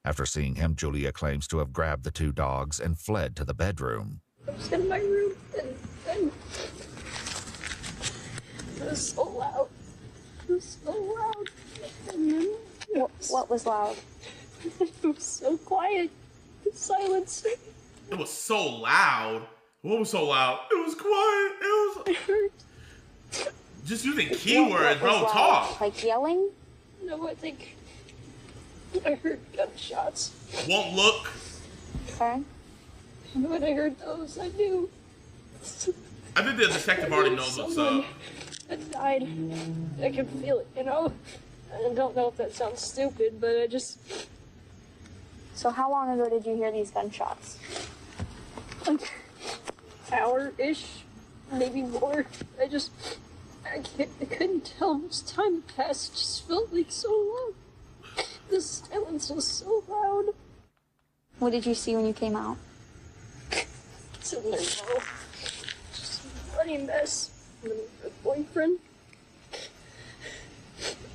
Speaker 11: After seeing him, Julia claims to have grabbed the two dogs and fled to the bedroom.
Speaker 9: I was in my room and it was so loud. It was so loud. And then
Speaker 15: What was loud?
Speaker 9: It was so quiet. Silence.
Speaker 2: It was so loud. What was so loud? It was quiet. It was.
Speaker 9: I heard.
Speaker 2: Just using keywords, bro. Talk.
Speaker 15: Like yelling?
Speaker 9: No, I think I heard gunshots.
Speaker 2: Won't look.
Speaker 15: Okay.
Speaker 9: And when I heard those, I knew.
Speaker 2: I think the detective already knows what's up.
Speaker 9: That died. I can feel it, you know? I don't know if that sounds stupid, but I just...
Speaker 15: So how long ago did you hear these gunshots?
Speaker 9: Like, hour-ish, maybe more. I couldn't tell how much time passed. It just felt like so long. The silence was so loud.
Speaker 15: What did you see when you came out?
Speaker 9: Sitting there, though. Just a bloody mess. And then her boyfriend.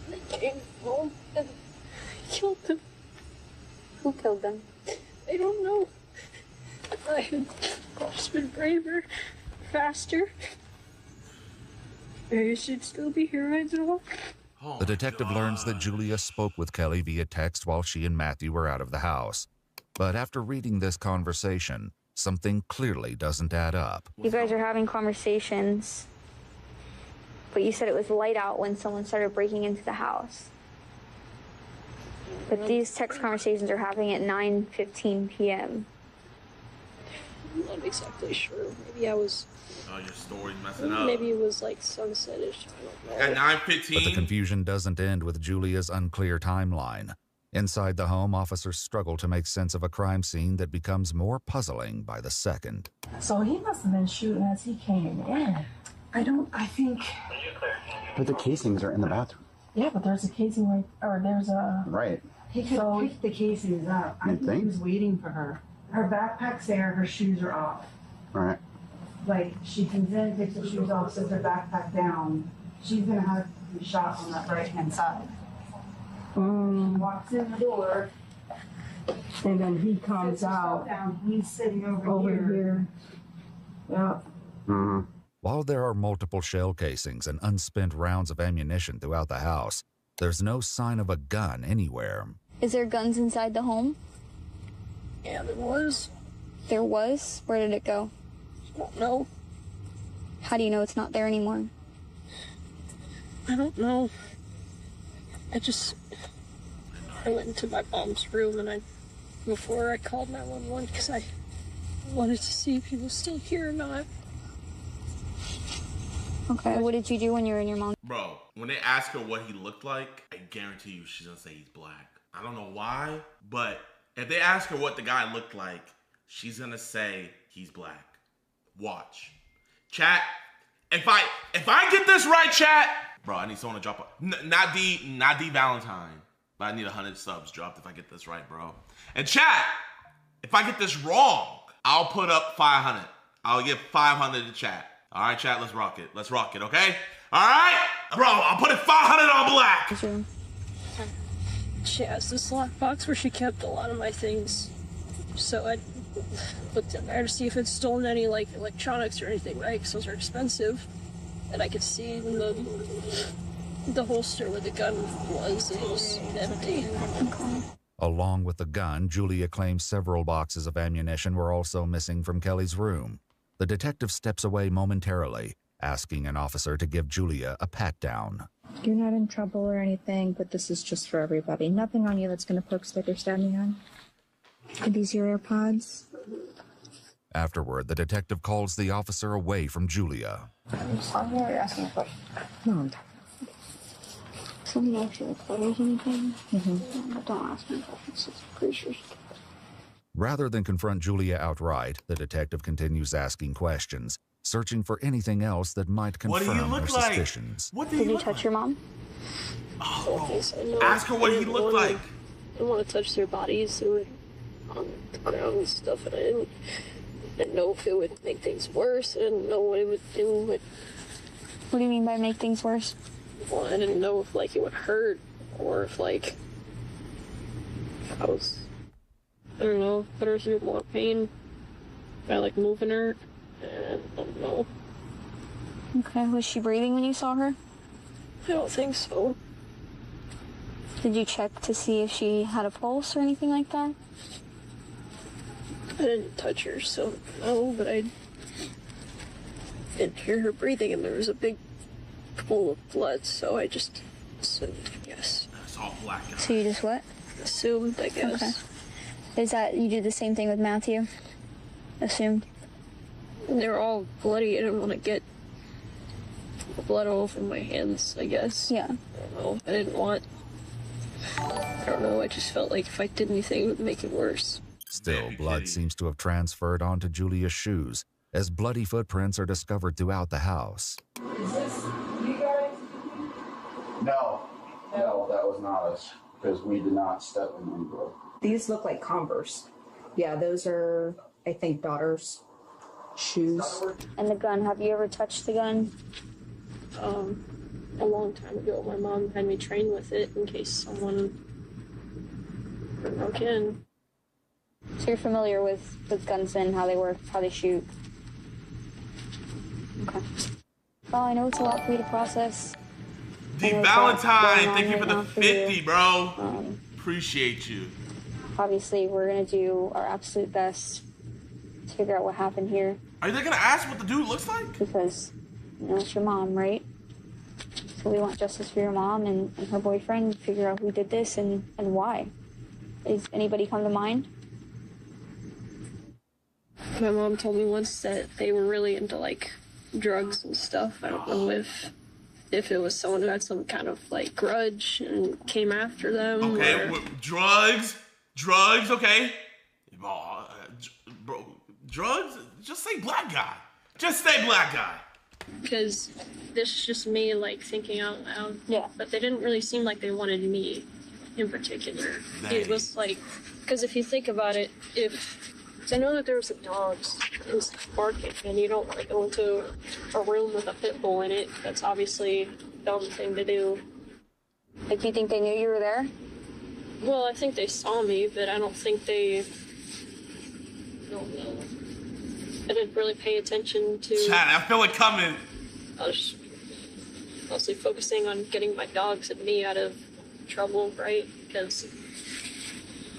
Speaker 9: They came home and killed them.
Speaker 15: Who killed them?
Speaker 9: I don't know. I had just been braver, faster. I should still be here right now.
Speaker 11: The detective learns that Julia spoke with Kelly via text while she and Matthew were out of the house. But after reading this conversation, something clearly doesn't add up.
Speaker 15: You guys are having conversations, but you said it was light out when someone started breaking into the house. But these text conversations are happening at 9:15 p.m.
Speaker 9: I'm not exactly sure. Maybe I was...
Speaker 2: Oh, your story's messing up.
Speaker 9: Maybe it was like sunsetish. I don't know.
Speaker 2: At 9:15?
Speaker 11: But the confusion doesn't end with Julia's unclear timeline. Inside the home, officers struggle to make sense of a crime scene that becomes more puzzling by the second.
Speaker 13: So he must have been shooting as he came in. I think...
Speaker 10: But the casings are in the bathroom.
Speaker 13: Yeah, but there's a casing right, or there's a...
Speaker 10: Right.
Speaker 13: He could have picked the casings up. I think he was waiting for her. Her backpack's there, her shoes are off.
Speaker 10: All right.
Speaker 13: Like, she comes in, takes her shoes off, sets her backpack down. She's gonna have to be shot on that right-hand side. She walks in the door, And then he comes out. He's sitting over here. Yeah.
Speaker 11: While there are multiple shell casings and unspent rounds of ammunition throughout the house, there's no sign of a gun anywhere.
Speaker 18: Is there guns inside the home?
Speaker 9: Yeah, there was.
Speaker 18: There was? Where did it go?
Speaker 9: I don't know.
Speaker 18: How do you know it's not there anymore?
Speaker 9: I don't know. I went into my mom's room and before I called 911 because I wanted to see if he was still here or not.
Speaker 18: Okay, what did you do when you were in your mom's?
Speaker 2: Bro, when they ask her what he looked like, I guarantee you she's gonna say he's black. I don't know why, but if they ask her what the guy looked like, she's gonna say he's black. Watch. Chat, if I get this right, chat, bro, I need someone to drop a, not D Valentine, but I need 100 subs dropped if I get this right, bro. And chat, if I get this wrong, I'll put up 500. I'll give 500 to chat. All right, chat, let's rock it. Let's rock it, okay? All right? Bro, I'll put it 500 on black.
Speaker 9: She has this lockbox where she kept a lot of my things. So I looked in there to see if it's stolen any, like, electronics or anything, right? Because those are expensive. And I could see in the holster where the gun was, it was empty.
Speaker 11: Along with the gun, Julia claims several boxes of ammunition were also missing from Kelly's room. The detective steps away momentarily, asking an officer to give Julia a pat-down.
Speaker 19: You're not in trouble or anything, but this is just for everybody. Nothing on you that's going to poke stick or stab me on. Are these your AirPods?
Speaker 11: Afterward, the detective calls the officer away from Julia.
Speaker 19: I'm here asking a question. No, I'm talking.
Speaker 18: Something actually requires anything? But don't ask me questions. It's pretty sure.
Speaker 11: Rather than confront Julia outright, the detective continues asking questions, searching for anything else that might confirm her suspicions.
Speaker 2: What do
Speaker 18: Did
Speaker 2: you
Speaker 18: you
Speaker 2: look
Speaker 18: touch
Speaker 2: like?
Speaker 18: your mom?
Speaker 2: Ask her what he looked like.
Speaker 9: I didn't want to touch their bodies. They were on the ground and stuff, and I didn't know if it would make things worse. I didn't know what it would do.
Speaker 18: What do you mean by make things worse?
Speaker 9: Well, I didn't know if, like, it would hurt, or if, like, I was, I don't know, put her through more pain by, like, moving her, and I don't know.
Speaker 18: Okay, was she breathing when you saw her?
Speaker 9: I don't think so.
Speaker 18: Did you check to see if she had a pulse or anything like that?
Speaker 9: I didn't touch her, so no, but I didn't hear her breathing, and there was a big pool of blood, so I just assumed, yes.
Speaker 2: It's all black guy.
Speaker 18: So you just what?
Speaker 9: Assumed, I guess.
Speaker 18: Okay. Is that, you did the same thing with Matthew? Assumed?
Speaker 9: And they were all bloody. I didn't want to get blood all over my hands, I guess.
Speaker 18: Yeah.
Speaker 9: I don't know. I didn't want, I don't know, I just felt like if I did anything, it would make it worse.
Speaker 11: Still, blood seems to have transferred onto Julia's shoes, as bloody footprints are discovered throughout the house.
Speaker 13: Is this you guys?
Speaker 10: No, that was not us, because we did not step in any blood.
Speaker 17: These look like Converse. Yeah, those are, I think, daughter's shoes.
Speaker 18: And the gun, have you ever touched the gun?
Speaker 9: A long time ago, my mom had me train with it in case someone broke in.
Speaker 18: So you're familiar with guns and how they work, how they shoot? Okay. Well, I know it's a lot for you to process.
Speaker 2: D Valentine, thank you for the 50, bro. Appreciate you.
Speaker 18: Obviously, we're gonna do our absolute best to figure out what happened here.
Speaker 2: Are they gonna ask what the dude looks like?
Speaker 18: Because, you know, it's your mom, right? So we want justice for your mom and her boyfriend, figure out who did this and why. Is anybody come to mind?
Speaker 9: My mom told me once that they were really into, like, drugs and stuff. I don't know if it was someone who had some kind of, like, grudge and came after them.
Speaker 2: Okay,
Speaker 9: or...
Speaker 2: drugs, okay. Bro, drugs, just say black guy. Just say black guy.
Speaker 9: Because this is just me, like, thinking out loud.
Speaker 18: Yeah.
Speaker 9: But they didn't really seem like they wanted me in particular. It was like, because if you think about it, I know that there were some dogs that was barking, and you don't like go into a room with a pit bull in it. That's obviously a dumb thing to do.
Speaker 18: Like, do you think they knew you were there?
Speaker 8: Well, I think they saw me, but I don't think they... I don't know. I didn't really pay attention to...
Speaker 2: Chat, I feel it coming.
Speaker 8: I was mostly focusing on getting my dogs and me out of trouble, right? Because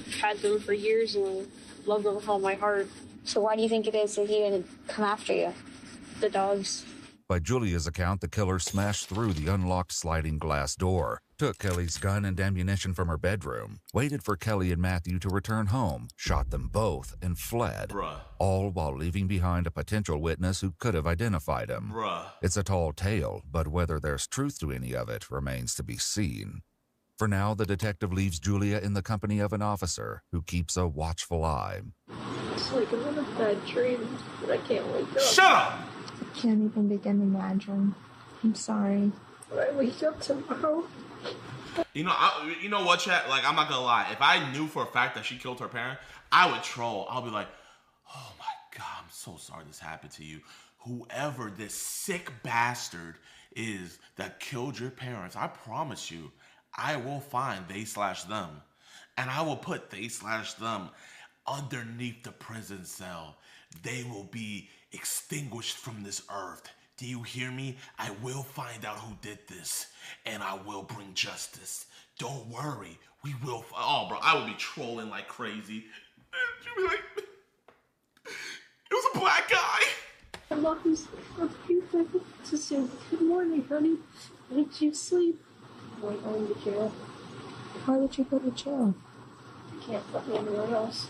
Speaker 8: I've had them for years and love them with all my heart.
Speaker 18: So why do you think it is that he didn't come after you?
Speaker 8: The dogs.
Speaker 11: By Julia's account, the killer smashed through the unlocked sliding glass door, took Kelly's gun and ammunition from her bedroom, waited for Kelly and Matthew to return home, shot them both, and fled.
Speaker 2: Bruh.
Speaker 11: All while leaving behind a potential witness who could have identified him.
Speaker 2: Bruh.
Speaker 11: It's a tall tale, but whether there's truth to any of it remains to be seen. For now, the detective leaves Julia in the company of an officer who keeps a watchful eye.
Speaker 8: It's like I'm in a bad dream, but I can't wake up.
Speaker 2: Shut up!
Speaker 19: I can't even begin to imagine. I'm sorry.
Speaker 8: When I wake up tomorrow...
Speaker 2: You know what, chat? Like, I'm not gonna lie. If I knew for a fact that she killed her parent, I would troll. I'll be like, oh my God, I'm so sorry this happened to you. Whoever this sick bastard is that killed your parents, I promise you, I will find they/them. And I will put they/them underneath the prison cell. They will be extinguished from this earth. Do you hear me? I will find out who did this, and I will bring justice. Don't worry, we will. Oh, bro, I would be trolling like crazy. She'd be like, it was a black guy.
Speaker 8: My mom's to say good morning, honey. Did you sleep? I went home to jail.
Speaker 19: Why would you go to jail?
Speaker 8: I can't put me anywhere else.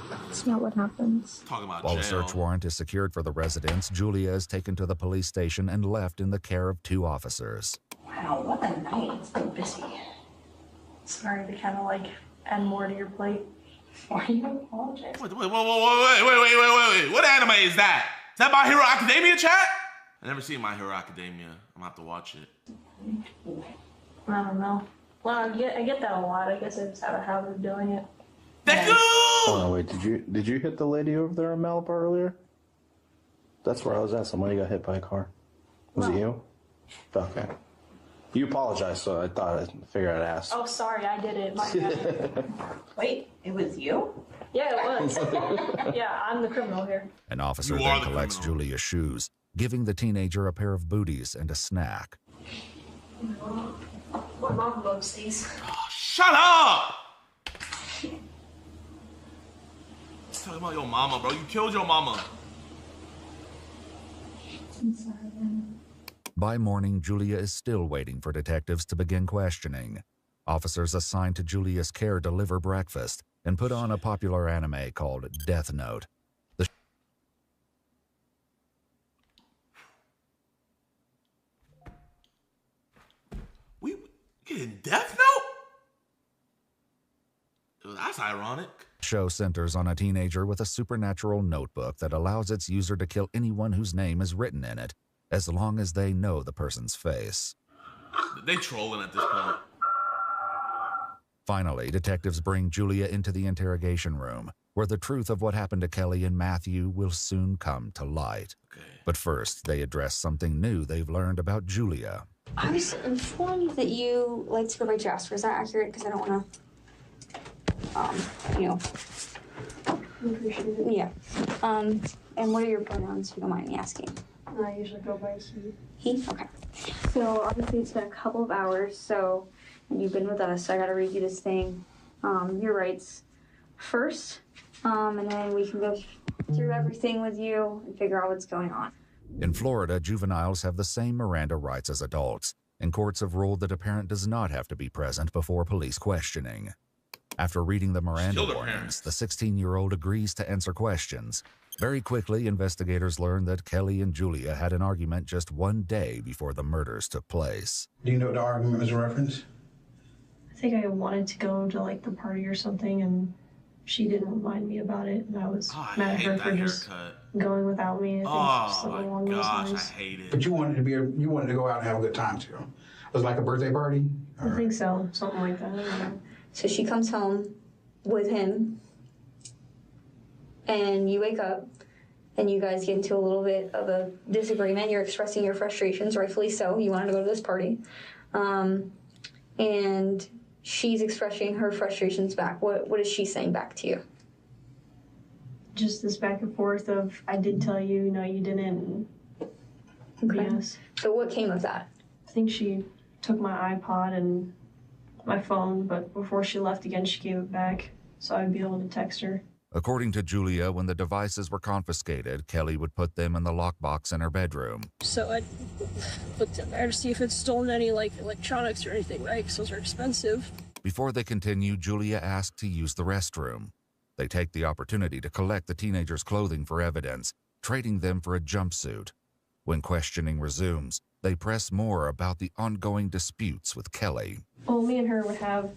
Speaker 19: That's not what happens.
Speaker 2: Talking about
Speaker 11: While
Speaker 2: jail.
Speaker 11: a search warrant is secured for the residence, Julia is taken to the police station and left in the care of 2 officers.
Speaker 12: Wow, what a night. It's been busy. Sorry to kind of like add more to your plate. Why do you apologize?
Speaker 2: Wait. What anime is that? Is that My Hero Academia, chat? I never seen My Hero Academia. I'm gonna have to watch it.
Speaker 12: I don't know. Well, I get that a lot. I guess I just have a habit of doing it.
Speaker 10: Oh, wait, did you hit the lady over there in Malibu earlier? That's where I was at. Somebody got hit by a car. Was it you? Okay. You apologized, so I figured I'd ask.
Speaker 12: Oh, sorry, I did it. My bad.
Speaker 17: Wait, it was you?
Speaker 12: Yeah, it was. Yeah, I'm the criminal here.
Speaker 11: An officer then collects Julia's shoes, giving the teenager a pair of booties and a snack.
Speaker 12: My mom loves these.
Speaker 2: Shut up! Talking about your mama, bro. You killed your mama.
Speaker 19: I'm sorry, man.
Speaker 11: By morning, Julia is still waiting for detectives to begin questioning. Officers assigned to Julia's care deliver breakfast and put on a popular anime called Death Note.
Speaker 2: We getting Death Note? That's ironic.
Speaker 11: The show centers on a teenager with a supernatural notebook that allows its user to kill anyone whose name is written in it, as long as they know the person's face.
Speaker 2: They trolling at this point.
Speaker 11: Finally, detectives bring Julia into the interrogation room, where the truth of what happened to Kelly and Matthew will soon come to light.
Speaker 2: Okay.
Speaker 11: But first, they address something new they've learned about Julia.
Speaker 18: I was informed that you like to go by Jasper. Is that accurate? Because I don't want to, Yeah. And what are your pronouns, if you don't mind me asking?
Speaker 8: I usually go by he.
Speaker 18: He? Okay. So obviously it's been a couple of hours, so you've been with us, so I gotta read you this thing. Your rights first, and then we can go through everything with you and figure out what's going on.
Speaker 11: In Florida, juveniles have the same Miranda rights as adults, and courts have ruled that a parent does not have to be present before police questioning. After reading the Miranda warnings, the 16-year-old agrees to answer questions. Very quickly, investigators learn that Kelly and Julia had an argument just one day before the murders took place.
Speaker 20: Do you know what the argument was a reference?
Speaker 8: I think I wanted to go to like the party or something, and she didn't remind me about it, and I was mad at her for just going without me. I think something along those lines.
Speaker 2: I hate it.
Speaker 20: But you wanted to go out and have a good time too. It was like a birthday party?
Speaker 8: I think so, something like that. I don't know.
Speaker 18: So she comes home with him, and you wake up, and you guys get into a little bit of a disagreement. You're expressing your frustrations, rightfully so. You wanted to go to this party. And she's expressing her frustrations back, what is she saying back to you?
Speaker 21: Just this back and forth of, I did tell you, no you didn't.
Speaker 18: Okay.
Speaker 21: Yes.
Speaker 18: So what came of that?
Speaker 21: I think she took my iPod and my phone, but before she left again, she gave it back so I'd be able to text her.
Speaker 11: According to Julia, when the devices were confiscated, Kelly would put them in the lockbox in her bedroom.
Speaker 8: So I looked in there to see if it's stolen any, like, electronics or anything, right? Because those are expensive.
Speaker 11: Before they continue, Julia asked to use the restroom. They take the opportunity to collect the teenagers' clothing for evidence, trading them for a jumpsuit. When questioning resumes, they press more about the ongoing disputes with Kelly.
Speaker 21: Well, me and her would have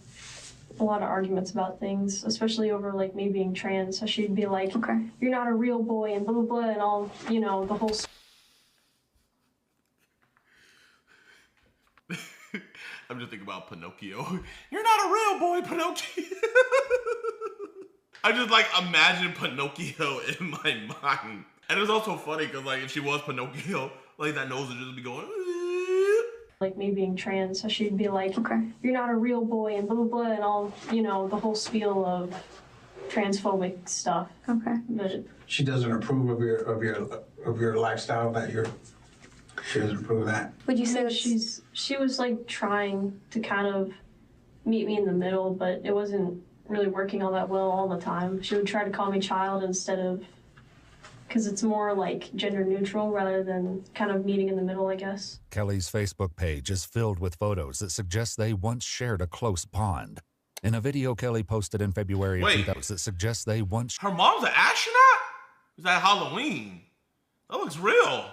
Speaker 21: a lot of arguments about things, especially over, like, me being trans. So she'd be like, okay, you're not a real boy and blah, blah, blah, and all, you know, the whole...
Speaker 2: I'm just thinking about Pinocchio. You're not a real boy, Pinocchio. I just, like, imagine Pinocchio in my mind. And it was also funny because, like, if she was Pinocchio, like, that nose would just be going...
Speaker 21: Like, me being trans, so she'd be like, okay, you're not a real boy and blah, blah, blah, and all, you know, the whole spiel of transphobic stuff.
Speaker 18: Okay.
Speaker 21: But
Speaker 20: She doesn't approve of your lifestyle, she doesn't approve of that.
Speaker 21: would you say that she was, like, trying to kind of meet me in the middle, but it wasn't really working all that well all the time. She would try to call me child instead of, because it's more like gender neutral rather than kind of meeting in the middle, I guess.
Speaker 11: Kelly's Facebook page is filled with photos that suggest they once shared a close bond. In a video Kelly posted in February of 2000 that suggests they once...
Speaker 2: Her mom's an astronaut? Is that Halloween? That looks real.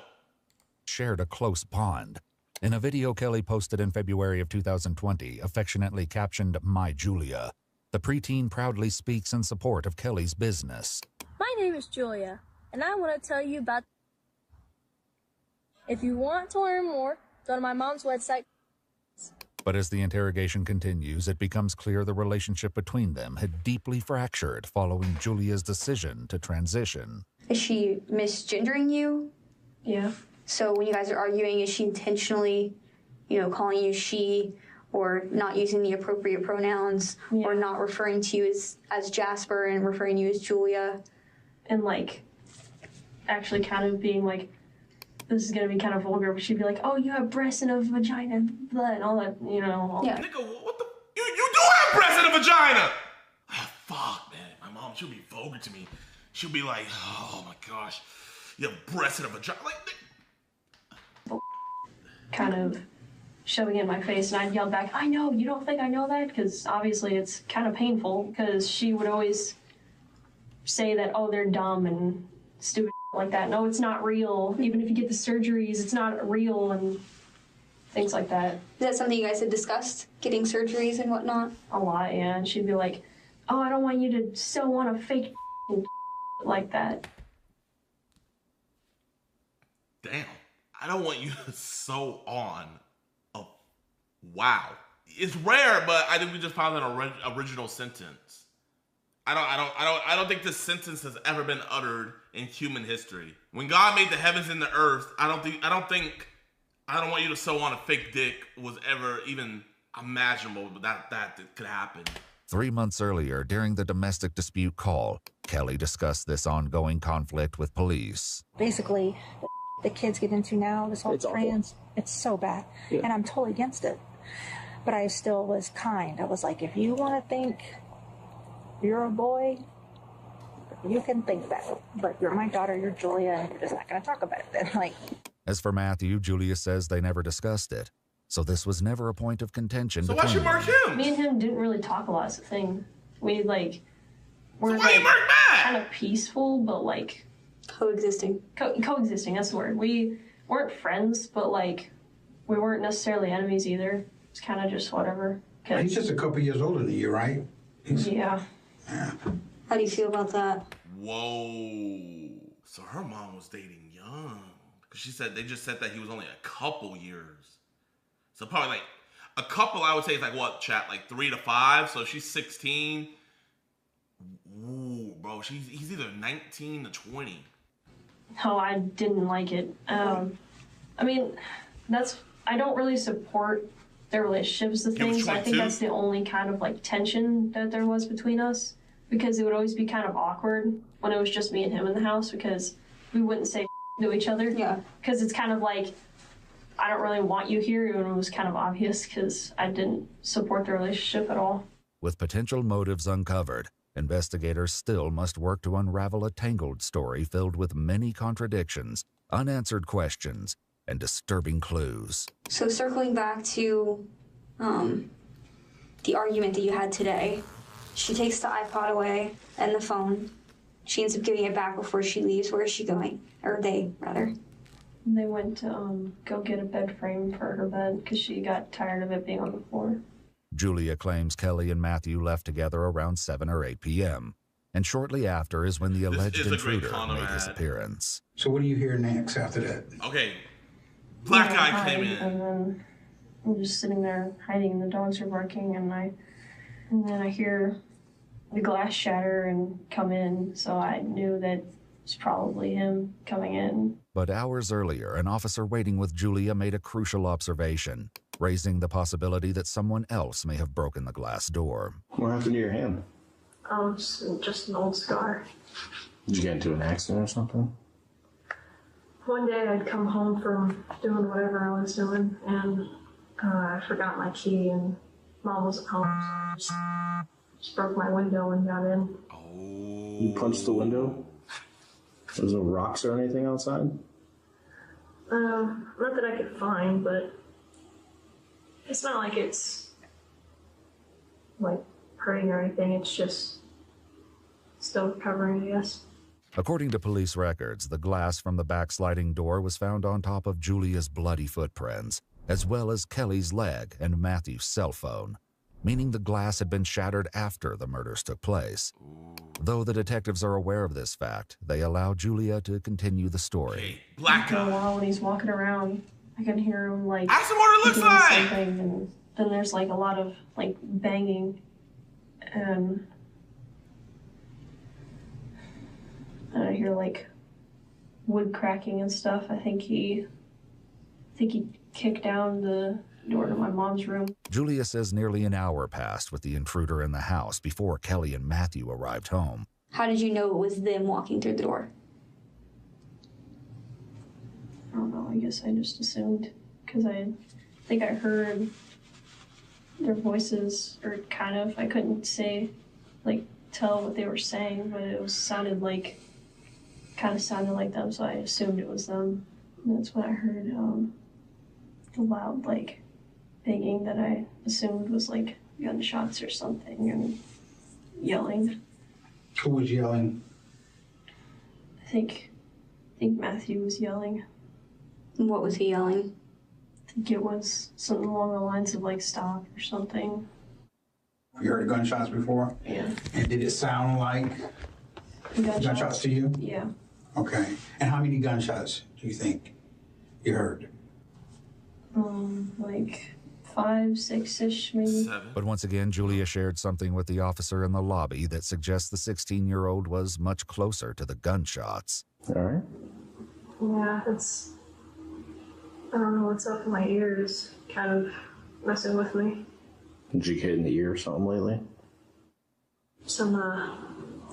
Speaker 11: ...shared a close bond. In a video Kelly posted in February of 2020, affectionately captioned, "My Julia," the preteen proudly speaks in support of Kelly's business.
Speaker 22: My name is Julia, and I want to tell you about... If you want to learn more, go to my mom's website.
Speaker 11: But as the interrogation continues, it becomes clear the relationship between them had deeply fractured following Julia's decision to transition.
Speaker 18: Is she misgendering you?
Speaker 21: Yeah.
Speaker 18: So when you guys are arguing, is she intentionally, you know, calling you she, or not using the appropriate pronouns, or not referring to you as Jasper and referring to you as Julia?
Speaker 21: And, like, actually kind of being like, this is going to be kind of vulgar, but she'd be like, oh, you have breasts and a vagina and blood and all that, you know.
Speaker 18: Yeah.
Speaker 2: Nigga, what the... You do have breasts and a vagina! Oh, fuck, man. My mom, she'll be vulgar to me. She'll be like, oh my gosh, you have breasts and a vagina. Like,
Speaker 21: kind of shoving it in my face, and I'd yell back, I know, you don't think I know that? Because obviously it's kind of painful, because she would always say that, oh, they're dumb and stupid like that. No, it's not real. Even if you get the surgeries, it's not real, and things like that.
Speaker 18: Is that something you guys had discussed, getting surgeries and whatnot?
Speaker 21: A lot, yeah. And she'd be like, oh, I don't want you to sew on a fake and like that.
Speaker 2: damn. I don't want you to sew on a wow. It's rare, but I think we just found an original sentence. I don't think this sentence has ever been uttered in human history. When God made the heavens and the earth, I don't want you to sew on a fake dick was ever even imaginable, but that could happen.
Speaker 11: 3 months earlier, during the domestic dispute call, Kelly discussed this ongoing conflict with police.
Speaker 19: Basically, the kids get into now, this whole trans, it's so bad. Yeah. And I'm totally against it. But I still was kind. I was like, if you want to think you're a boy, you can think that. But you're my daughter, you're Julia, and you're just not going to talk about it then. Like.
Speaker 11: As for Matthew, Julia says they never discussed it. So this was never a point of contention.
Speaker 2: So why should mark him?
Speaker 21: Me and him didn't really talk a lot. It's the thing. We we're kind of peaceful, but like
Speaker 18: coexisting.
Speaker 21: Coexisting. That's the word. We weren't friends, but like we weren't necessarily enemies either. It's kind of just whatever.
Speaker 20: He's just a couple years older than you, right?
Speaker 21: Yeah.
Speaker 18: How do you feel about that?
Speaker 2: Whoa. So her mom was dating young. Because they just said that he was only a couple years. So probably like a couple, I would say, is like what, chat? Like 3 to 5. So she's 16. Ooh, bro, he's either 19 to 20.
Speaker 21: No, I didn't like it. I mean, I don't really support their relationship is the thing. So I think that's the only kind of like tension that there was between us, because it would always be kind of awkward when it was just me and him in the house, because we wouldn't say to each other. Yeah. Because it's kind of like, I don't really want you here, and it was kind of obvious because I didn't support the relationship at all.
Speaker 11: With potential motives uncovered, investigators still must work to unravel a tangled story filled with many contradictions, unanswered questions, and disturbing clues.
Speaker 18: So circling back to the argument that you had today, she takes the iPod away and the phone. She ends up giving it back before she leaves. Where is she going? Or they, rather.
Speaker 21: They went to go get a bed frame for her bed because she got tired of it being on the floor.
Speaker 11: Julia claims Kelly and Matthew left together around 7 or 8 p.m. And shortly after is when the alleged intruder made his appearance.
Speaker 20: So what do you hear next after that?
Speaker 2: Okay. Black guy came in.
Speaker 21: And then I'm just sitting there hiding, and the dogs are barking, and then I hear the glass shatter and come in, so I knew that it's probably him coming in.
Speaker 11: But hours earlier, an officer waiting with Julia made a crucial observation, raising the possibility that someone else may have broken the glass door.
Speaker 10: What happened to your hand?
Speaker 21: Just an old scar.
Speaker 10: Did you get into an accident or something?
Speaker 21: One day I'd come home from doing whatever I was doing, and I forgot my key, and Mom wasn't home, so I just broke my window and got in.
Speaker 10: You punched the window? There's no rocks or anything outside?
Speaker 21: Not that I could find, but it's not like it's like hurting or anything. It's just still recovering, I guess.
Speaker 11: According to police records, the glass from the back sliding door was found on top of Julia's bloody footprints, as well as Kelly's leg and Matthew's cell phone, meaning the glass had been shattered after the murders took place. Though the detectives are aware of this fact, they allow Julia to continue the story.
Speaker 2: Black
Speaker 21: guy. After a while, when he's walking around, I can hear him like
Speaker 2: ask him what it looks like.
Speaker 21: Something, and then there's like a lot of like banging, and I hear like wood cracking and stuff. I think he kicked down the door to my mom's room.
Speaker 11: Julia says nearly an hour passed with the intruder in the house before Kelly and Matthew arrived home.
Speaker 18: How did you know it was them walking through the door?
Speaker 21: I don't know, I guess I just assumed, because I think I heard their voices, or kind of, I couldn't say, like, tell what they were saying, but it sounded like them, so I assumed it was them. And that's when I heard the loud, like, banging that I assumed was, like, gunshots or something, and yelling.
Speaker 20: Who was yelling?
Speaker 21: I think Matthew was yelling.
Speaker 18: What was he yelling?
Speaker 21: I think it was something along the lines of, like, stop or something.
Speaker 20: You heard gunshots before?
Speaker 21: Yeah.
Speaker 20: And did it sound like gunshots to you?
Speaker 21: Yeah.
Speaker 20: Okay. And how many gunshots do you think you heard?
Speaker 21: Like 5, 6-ish, maybe.
Speaker 2: 7.
Speaker 11: But once again, Julia shared something with the officer in the lobby that suggests the 16-year-old was much closer to the gunshots.
Speaker 10: All right.
Speaker 21: Yeah, I don't know what's up in my ears, kind of messing with me.
Speaker 10: Did you get in the ear or something lately?
Speaker 21: Some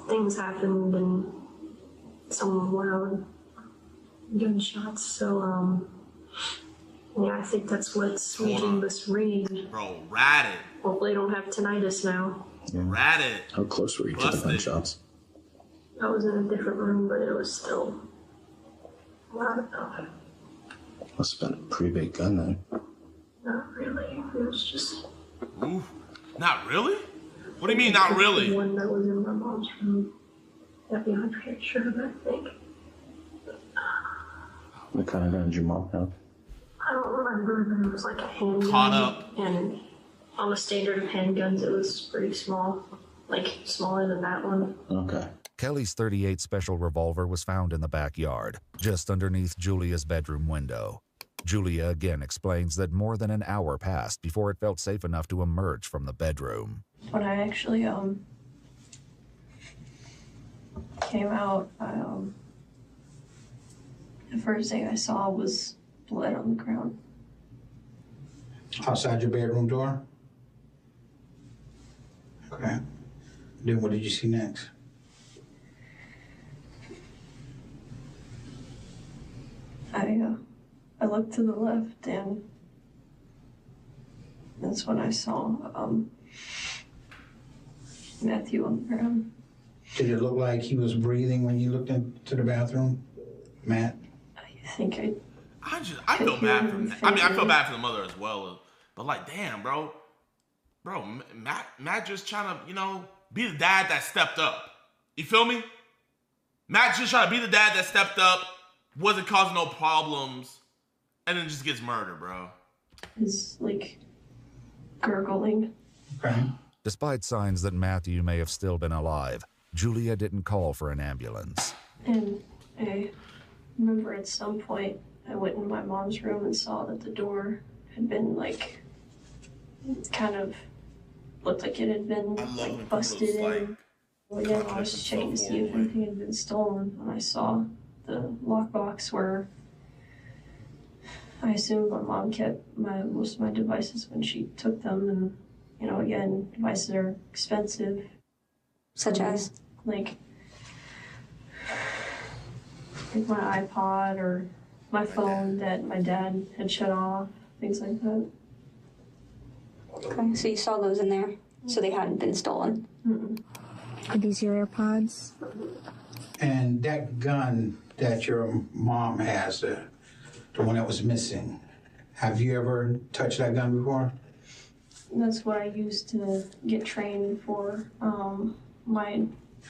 Speaker 21: things happened and some loud gunshots, so yeah, I think that's what's making this ringing.
Speaker 2: Bro, rat it.
Speaker 21: Hopefully I don't have tinnitus now.
Speaker 10: Yeah.
Speaker 2: Rat it.
Speaker 10: How close were you to the gunshots?
Speaker 21: I was in a different room, but it was still loud enough.
Speaker 10: Must have been a pretty big gun then.
Speaker 21: Not really. It was just...
Speaker 2: Ooh, not really? What do you mean, not really?
Speaker 21: The one that was in my mom's room. That'd be 100% sure, but I think.
Speaker 10: What kind of gun did your mom have?
Speaker 21: I don't remember, but it was like a handgun.
Speaker 2: Caught up.
Speaker 21: And on the standard of handguns, it was pretty small. Like, smaller than that one.
Speaker 10: Okay.
Speaker 11: Kelly's .38 special revolver was found in the backyard, just underneath Julia's bedroom window. Julia again explains that more than an hour passed before it felt safe enough to emerge from the bedroom.
Speaker 21: When I actually came out, the first thing I saw was blood on the ground.
Speaker 20: Outside your bedroom door? Okay. Then what did you see next?
Speaker 21: I looked to the left, and that's when I saw Matthew on the ground.
Speaker 20: Did it look like he was breathing when you looked into the bathroom, Matt?
Speaker 21: I think
Speaker 2: I feel bad for. I mean, I feel bad for the mother as well. But like, damn, bro, Matt just trying to, you know, be the dad that stepped up. You feel me? Matt just trying to be the dad that stepped up, wasn't causing no problems, and then just gets murdered, bro.
Speaker 21: Is like gurgling.
Speaker 20: Okay.
Speaker 11: Despite signs that Matthew may have still been alive, Julia didn't call for an ambulance.
Speaker 21: And I remember at some point I went in my mom's room and saw that the door had been like, it kind of looked like it had been like busted in. Well, again, I was checking to see if anything had been stolen, and I saw the lockbox where I assumed my mom kept most of my devices when she took them, and you know, again, devices are expensive.
Speaker 18: Such as?
Speaker 21: Like my iPod or my phone that my dad had shut off, things like that.
Speaker 18: Okay, so you saw those in there, so they hadn't been stolen.
Speaker 13: Are these your AirPods?
Speaker 20: And that gun that your mom has, the one that was missing, have you ever touched that gun before?
Speaker 21: That's what I used to get trained for my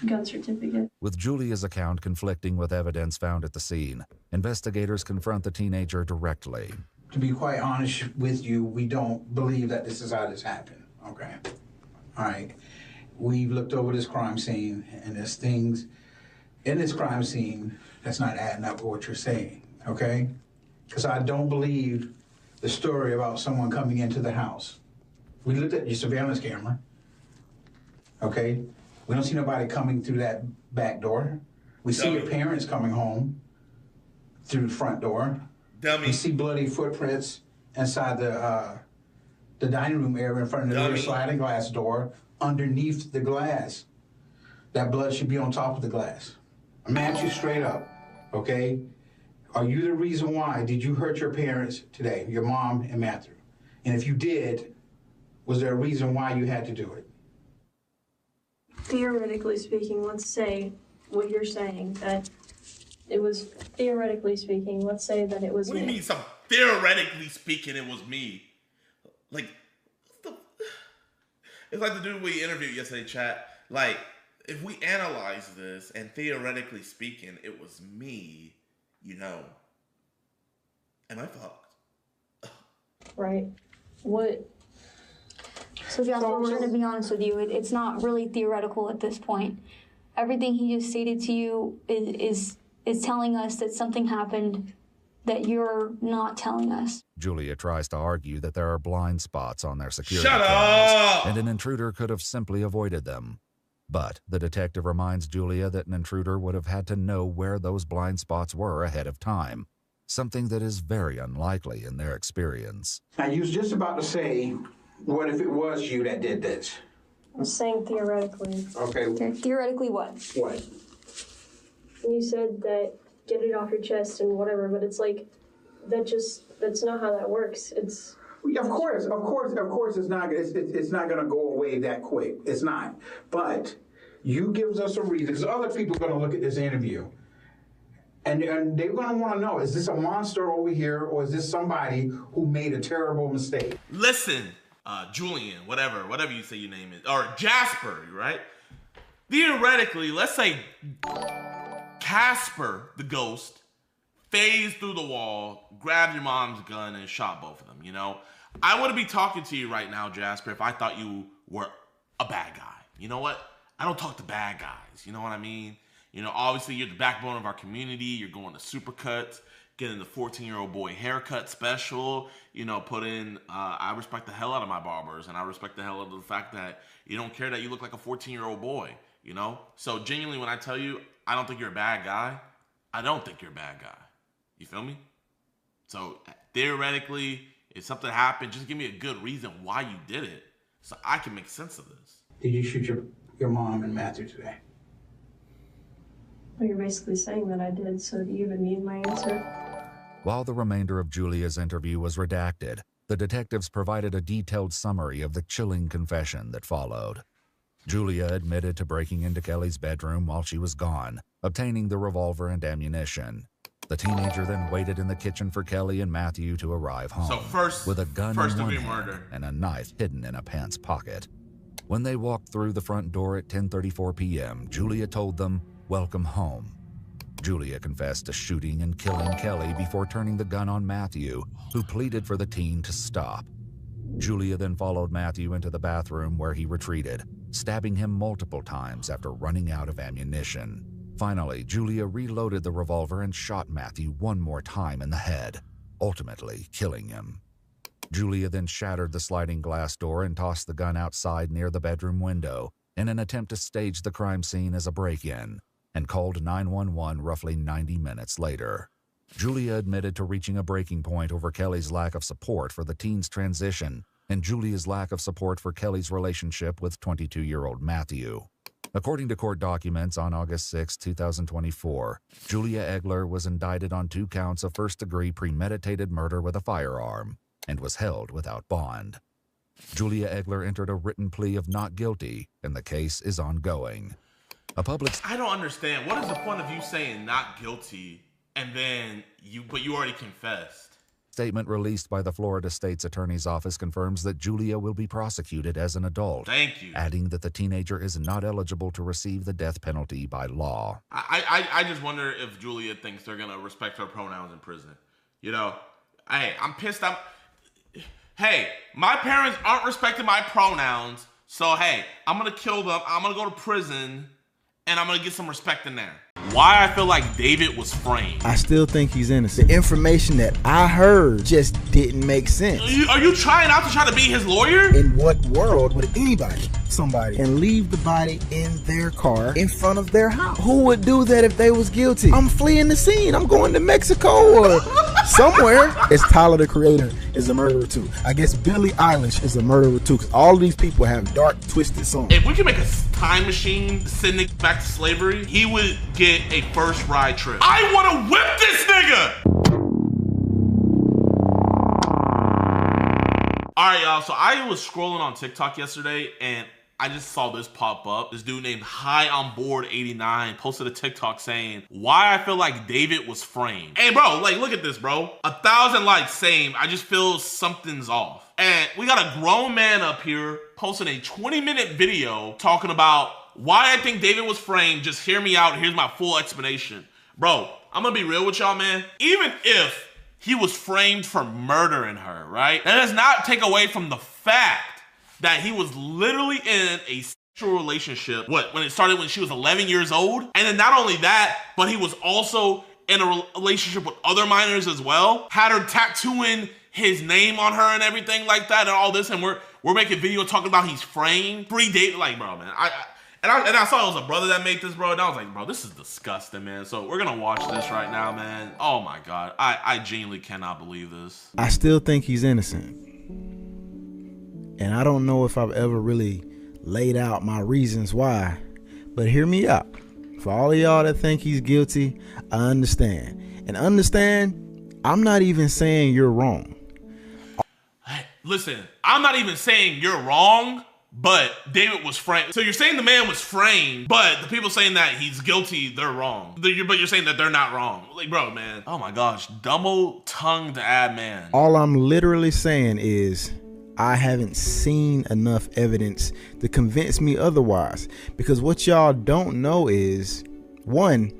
Speaker 21: gun certificate.
Speaker 11: With Julia's account conflicting with evidence found at the scene, investigators confront the teenager directly.
Speaker 20: To be quite honest with you, we don't believe that this is how this happened, okay? All right. We've looked over this crime scene, and there's things in this crime scene that's not adding up with what you're saying, okay? Because I don't believe the story about someone coming into the house. We looked at your surveillance camera, okay? We don't see nobody coming through that back door. We see your parents coming home through the front door.
Speaker 2: Dummy.
Speaker 20: We see bloody footprints inside the dining room area in front of the rear sliding glass door underneath the glass. That blood should be on top of the glass. I'm asking you straight up, okay? Are you the reason why? Did you hurt your parents today, your mom and Matthew? And if you did, was there a reason why you had to do it?
Speaker 21: Theoretically speaking, let's say what you're saying, that it was, theoretically speaking, let's say that it was
Speaker 2: What do you
Speaker 21: me.
Speaker 2: mean, theoretically speaking, it was me? Like, it's like the dude we interviewed yesterday, chat. Like, if we analyze this, and theoretically speaking, it was me, you know, am I fucked?
Speaker 21: Right. What?
Speaker 18: So Jasper, we're going to be honest with you. It's not really theoretical at this point. Everything he just stated to you is telling us that something happened that you're not telling us.
Speaker 11: Julia tries to argue that there are blind spots on their security
Speaker 2: Shut
Speaker 11: cameras,
Speaker 2: up!
Speaker 11: and an intruder could have simply avoided them. But the detective reminds Julia that an intruder would have had to know where those blind spots were ahead of time, something that is very unlikely in their experience.
Speaker 20: Now, you was just about to say, what if it was you that did this?
Speaker 21: I'm saying theoretically.
Speaker 20: Okay.
Speaker 18: Theoretically what?
Speaker 20: What?
Speaker 21: You said that get it off your chest and whatever, but it's like, that's not how that works. It's...
Speaker 20: Of course, it's not going to go away that quick. It's not. But you gives us a reason, because other people are going to look at this interview, and they're going to want to know, is this a monster over here, or is this somebody who made a terrible mistake?
Speaker 2: Listen, Julian, whatever you say your name is, or Jasper, right? Theoretically, let's say Casper, the ghost, phased through the wall, grabbed your mom's gun, and shot both of them, you know? I wouldn't be talking to you right now, Jasper, if I thought you were a bad guy. You know what? I don't talk to bad guys, you know what I mean? You know, obviously, you're the backbone of our community. You're going to Supercuts, getting the 14-year-old boy haircut special. You know, I respect the hell out of my barbers, and I respect the hell out of the fact that you don't care that you look like a 14-year-old boy, you know? So, genuinely, when I tell you, I don't think you're a bad guy, I don't think you're a bad guy. You feel me? So, theoretically, If something happened, just give me a good reason why you did it so I can make sense of this.
Speaker 20: Did you shoot your mom and Matthew today?
Speaker 21: Well, you're basically saying that I did, so do you even need my answer?
Speaker 11: While the remainder of Julia's interview was redacted, the detectives provided a detailed summary of the chilling confession that followed. Julia admitted to breaking into Kelly's bedroom while she was gone, obtaining the revolver and ammunition. The teenager then waited in the kitchen for Kelly and Matthew to arrive home, with a gun in one hand and a knife hidden in a pants pocket. When they walked through the front door at 10:34 p.m., Julia told them, "Welcome home." Julia confessed to shooting and killing Kelly before turning the gun on Matthew, who pleaded for the teen to stop. Julia then followed Matthew into the bathroom where he retreated, stabbing him multiple times after running out of ammunition. Finally, Julia reloaded the revolver and shot Matthew one more time in the head, ultimately killing him. Julia then shattered the sliding glass door and tossed the gun outside near the bedroom window in an attempt to stage the crime scene as a break-in, and called 911 roughly 90 minutes later. Julia admitted to reaching a breaking point over Kelly's lack of support for the teen's transition and Julia's lack of support for Kelly's relationship with 22-year-old Matthew. According to court documents on August 6, 2024, Julia Egler was indicted on 2 counts of first-degree premeditated murder with a firearm and was held without bond. Julia Egler entered a written plea of not guilty, and the case is ongoing.
Speaker 2: I don't understand. What is the point of you saying not guilty and then you already confessed?
Speaker 11: Statement released by the Florida State's Attorney's Office confirms that Julia will be prosecuted as an adult.
Speaker 2: Thank you.
Speaker 11: Adding that the teenager is not eligible to receive the death penalty by law.
Speaker 2: I just wonder if Julia thinks they're gonna respect her pronouns in prison. You know, hey, I'm pissed. Hey, my parents aren't respecting my pronouns, so hey, I'm gonna kill them. I'm gonna go to prison, and I'm gonna get some respect in there. Why I feel like David was framed.
Speaker 5: I still think he's innocent. The information that I heard just didn't make sense.
Speaker 2: Are you trying out to try to be his lawyer?
Speaker 5: In what world would somebody, and leave the body in their car in front of their house? Who would do that if they was guilty? I'm fleeing the scene. I'm going to Mexico or somewhere. It's Tyler, the Creator, is a murderer too. I guess Billie Eilish is a murderer too, because all of these people have dark, twisted songs.
Speaker 2: If we could make a time machine sending back to slavery, he would get a first ride trip. I want to whip this nigga! All right, y'all, so I was scrolling on TikTok yesterday and I just saw this pop up. This dude named High on Board 89 posted a TikTok saying, "Why I feel like David was framed." Hey, bro, like, look at this, bro. 1,000 likes, same. I just feel something's off. And we got a grown man up here posting a 20-minute video talking about why I think David was framed. Just hear me out. Here's my full explanation. Bro, I'm gonna be real with y'all, man. Even if he was framed for murdering her, right? That does not take away from the fact that he was literally in a sexual relationship, when it started when she was 11 years old. And then not only that, but he was also in a relationship with other minors as well. Had her tattooing his name on her and everything like that and all this. And we're making video talking about he's framed. Pre-date, like, bro, man. I saw it was a brother that made this, bro. And I was like, bro, this is disgusting, man. So we're going to watch this right now, man. Oh, my God. I genuinely cannot believe this.
Speaker 5: I still think he's innocent. And I don't know if I've ever really laid out my reasons why, but hear me out. For all of y'all that think he's guilty, I understand. And understand, I'm not even saying you're wrong.
Speaker 2: Hey, listen, I'm not even saying you're wrong, but David was framed. So you're saying the man was framed, but the people saying that he's guilty, they're wrong. But you're saying that they're not wrong. Like, bro, man. Oh my gosh, double-tongued ad man.
Speaker 5: All I'm literally saying is, I haven't seen enough evidence to convince me otherwise. Because what y'all don't know is, one,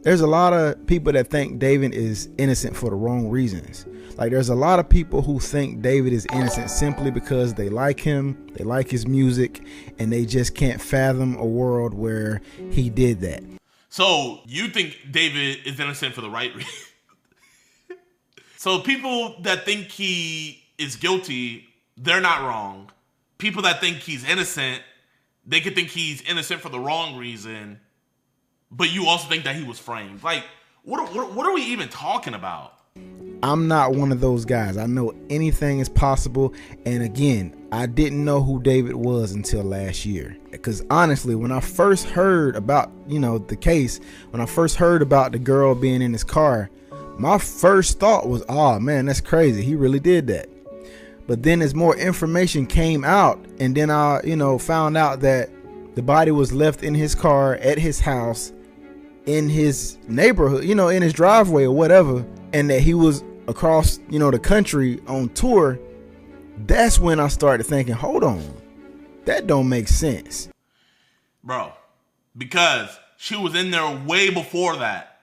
Speaker 5: there's a lot of people that think David is innocent for the wrong reasons. Like, there's a lot of people who think David is innocent simply because they like him, they like his music, and they just can't fathom a world where he did that.
Speaker 2: So you think David is innocent for the right reason? So people that think he is guilty, they're not wrong. People that think he's innocent, they could think he's innocent for the wrong reason, but you also think that he was framed. Like, what are we even talking about?
Speaker 5: I'm not one of those guys. I know anything is possible. And again, I didn't know who David was until last year. Because honestly, when I first heard about, the case, when I first heard about the girl being in his car, my first thought was, oh man, that's crazy. He really did that. But then as more information came out, and then I, found out that the body was left in his car at his house, in his neighborhood, in his driveway or whatever, and that he was across, the country on tour, that's when I started thinking, hold on, that don't make sense.
Speaker 2: Bro, because she was in there way before that.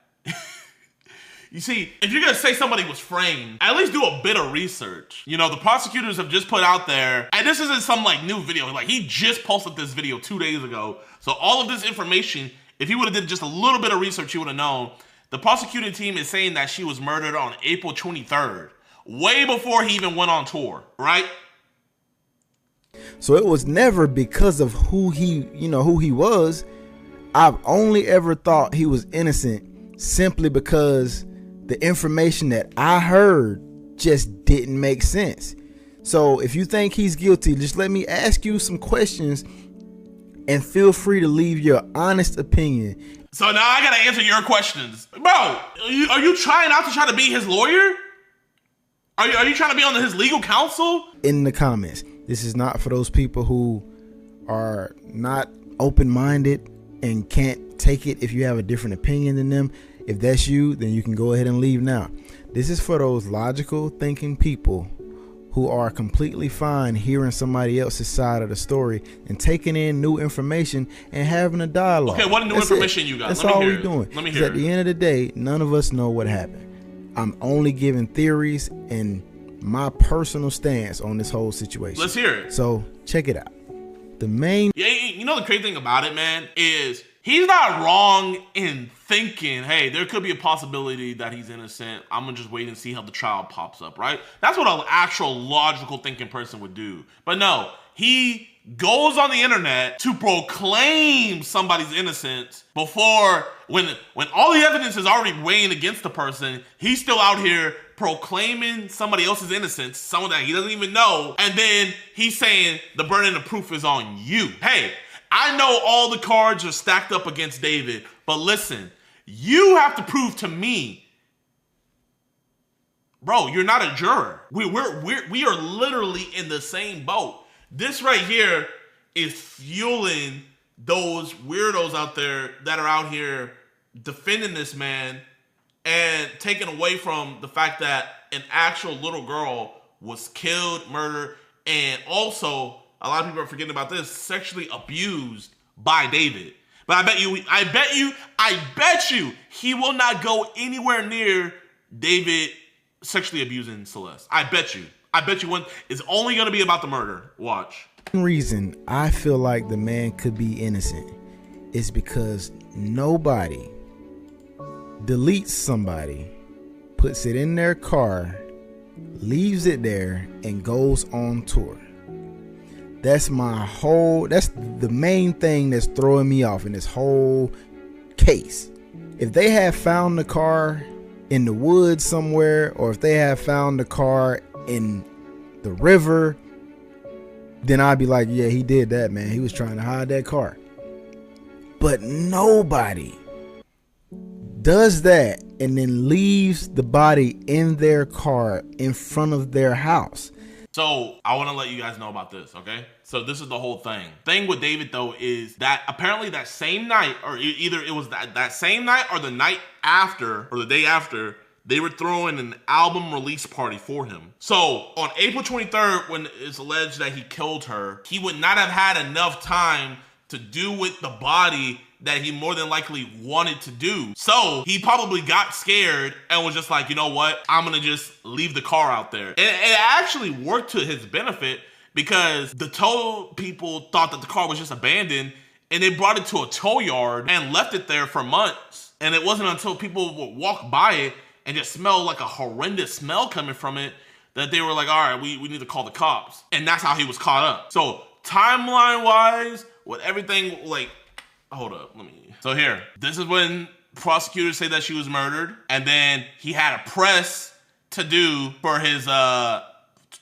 Speaker 2: You see, if you're going to say somebody was framed, at least do a bit of research. The prosecutors have just put out there, and this isn't some new video. He just posted this video 2 days ago. So all of this information, if he would have did just a little bit of research, he would have known. The prosecuting team is saying that she was murdered on April 23rd, way before he even went on tour, right?
Speaker 5: So it was never because of who he was. I've only ever thought he was innocent simply because the information that I heard just didn't make sense. So if you think he's guilty, just let me ask you some questions and feel free to leave your honest opinion.
Speaker 2: So now I gotta answer your questions. Bro, are you trying not to try to be his lawyer? Are you trying to be on his legal counsel?
Speaker 5: In the comments. This is not for those people who are not open-minded and can't take it if you have a different opinion than them. If that's you, then you can go ahead and leave now. This is for those logical thinking people who are completely fine hearing somebody else's side of the story and taking in new information and having a dialogue.
Speaker 2: Okay, what new information you got?
Speaker 5: That's all we're doing.
Speaker 2: Let me hear it.
Speaker 5: At the end of the day, none of us know what happened. I'm only giving theories and my personal stance on this whole situation.
Speaker 2: Let's hear it.
Speaker 5: So check it out. The main...
Speaker 2: Yeah, the crazy thing about it, man, is he's not wrong in thinking, hey, there could be a possibility that he's innocent. I'm gonna just wait and see how the trial pops up, right? That's what an actual logical thinking person would do. But no, he goes on the internet to proclaim somebody's innocence before, when all the evidence is already weighing against the person, he's still out here proclaiming somebody else's innocence, someone that he doesn't even know, and then he's saying the burden of proof is on you. Hey, I know all the cards are stacked up against David, but listen, you have to prove to me, bro, you're not a juror. We are literally in the same boat. This right here is fueling those weirdos out there that are out here defending this man and taking away from the fact that an actual little girl was killed, murdered, and also, a lot of people are forgetting about this, sexually abused by David. But I bet you he will not go anywhere near David sexually abusing Celeste. I bet you one is only going to be about the murder. Watch.
Speaker 5: The reason I feel like the man could be innocent is because nobody deletes somebody, puts it in their car, leaves it there, and goes on tour. That's the main thing that's throwing me off in this whole case. If they have found the car in the woods somewhere, or if they have found the car in the river, then I'd be like, yeah, he did that, man. He was trying to hide that car. But nobody does that and then leaves the body in their car in front of their house.
Speaker 2: So I want to let you guys know about this, okay? So this is the whole thing. Thing with David, though, is that apparently that same night, or either it was that same night or the night after, or the day after, they were throwing an album release party for him. So on April 23rd, when it's alleged that he killed her, he would not have had enough time to do with the body that he more than likely wanted to do. So he probably got scared and was just like, you know what? I'm gonna just leave the car out there. And it actually worked to his benefit because the tow people thought that the car was just abandoned and they brought it to a tow yard and left it there for months. And it wasn't until people would walk by it and just smell like a horrendous smell coming from it that they were like, all right, we need to call the cops. And that's how he was caught up. So timeline wise, with everything, like, hold up, so here, this is when prosecutors say that she was murdered, and then he had a press to do for his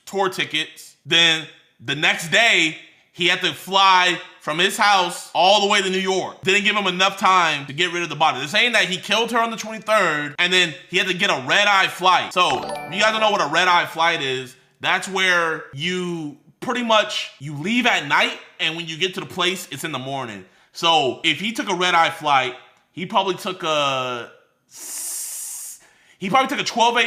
Speaker 2: tour tickets. Then the next day, he had to fly from his house all the way to New York. Didn't give him enough time to get rid of the body. They're saying that he killed her on the 23rd, and then he had to get a red-eye flight. So, if you guys don't know what a red-eye flight is, that's where you pretty much, you leave at night, and when you get to the place, it's in the morning. So, if he took a red-eye flight, he probably took a 12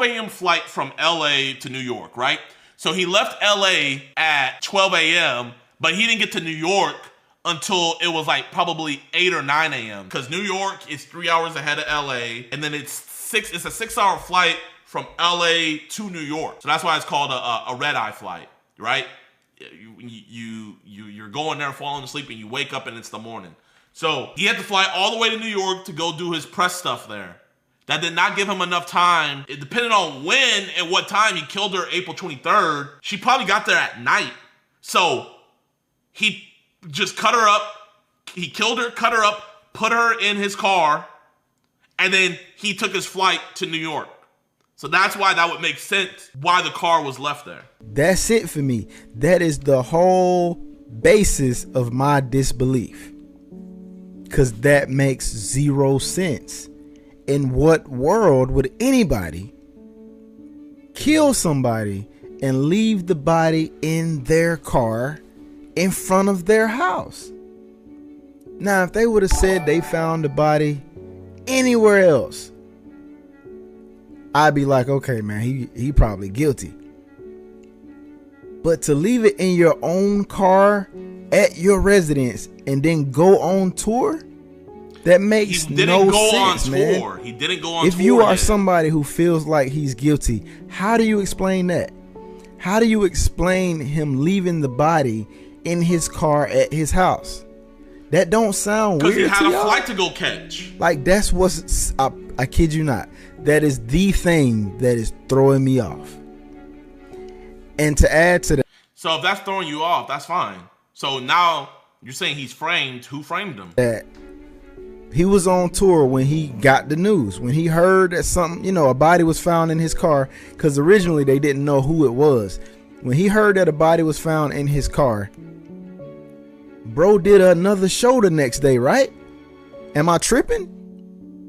Speaker 2: a.m. flight from LA to New York, right? So he left LA at 12 a.m., but he didn't get to New York until it was like probably 8 or 9 a.m. Because New York is 3 hours ahead of LA, and then it's a 6-hour flight from LA to New York. So that's why it's called a red-eye flight, right? You're going there, falling asleep, and you wake up and it's the morning. So he had to fly all the way to New York to go do his press stuff there. That did not give him enough time. It depended on when and what time he killed her, April 23rd. She probably got there at night. So he just cut her up. He killed her, cut her up, put her in his car, and then he took his flight to New York. So that's why that would make sense why the car was left there.
Speaker 5: That's it for me. That is the whole basis of my disbelief. Because that makes zero sense. In what world would anybody kill somebody and leave the body in their car in front of their house? Now, if they would have said they found the body anywhere else, I'd be like, okay, man, he probably guilty. But to leave it in your own car at your residence and then go on tour? That makes no sense, man.
Speaker 2: He didn't go on tour.
Speaker 5: If you are somebody who feels like he's guilty, how do you explain that? How do you explain him leaving the body in his car at his house? That don't sound weird to y'all.
Speaker 2: Because he had a flight to go catch.
Speaker 5: Like, that's what's, I kid you not. That is the thing that is throwing me off. And to add to that.
Speaker 2: So if that's throwing you off, that's fine. So now you're saying he's framed. Who framed him?
Speaker 5: That he was on tour when he got the news, when he heard that something, a body was found in his car, because originally they didn't know who it was. When he heard that a body was found in his car, bro did another show the next day, right? Am I tripping?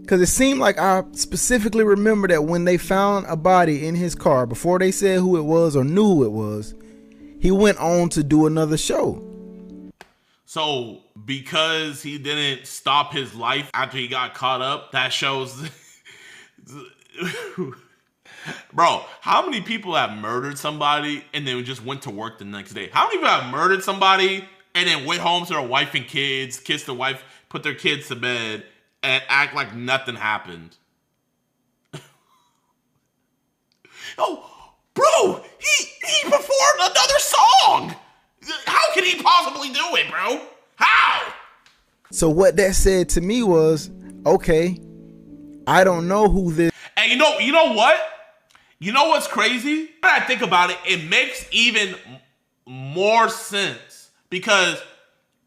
Speaker 5: Because it seemed like I specifically remember that when they found a body in his car, before they said who it was or knew who it was, he went on to do another show.
Speaker 2: So because he didn't stop his life after he got caught up, that shows. Bro, how many people have murdered somebody and then just went to work the next day? How many people have murdered somebody and then went home to their wife and kids, kissed their wife, put their kids to bed, and act like nothing happened? Oh, bro, he performed another song. How can he possibly do it, bro? How?
Speaker 5: So what that said to me was, okay, I don't know who this.
Speaker 2: And you know what? You know what's crazy? When I think about it, it makes even more sense because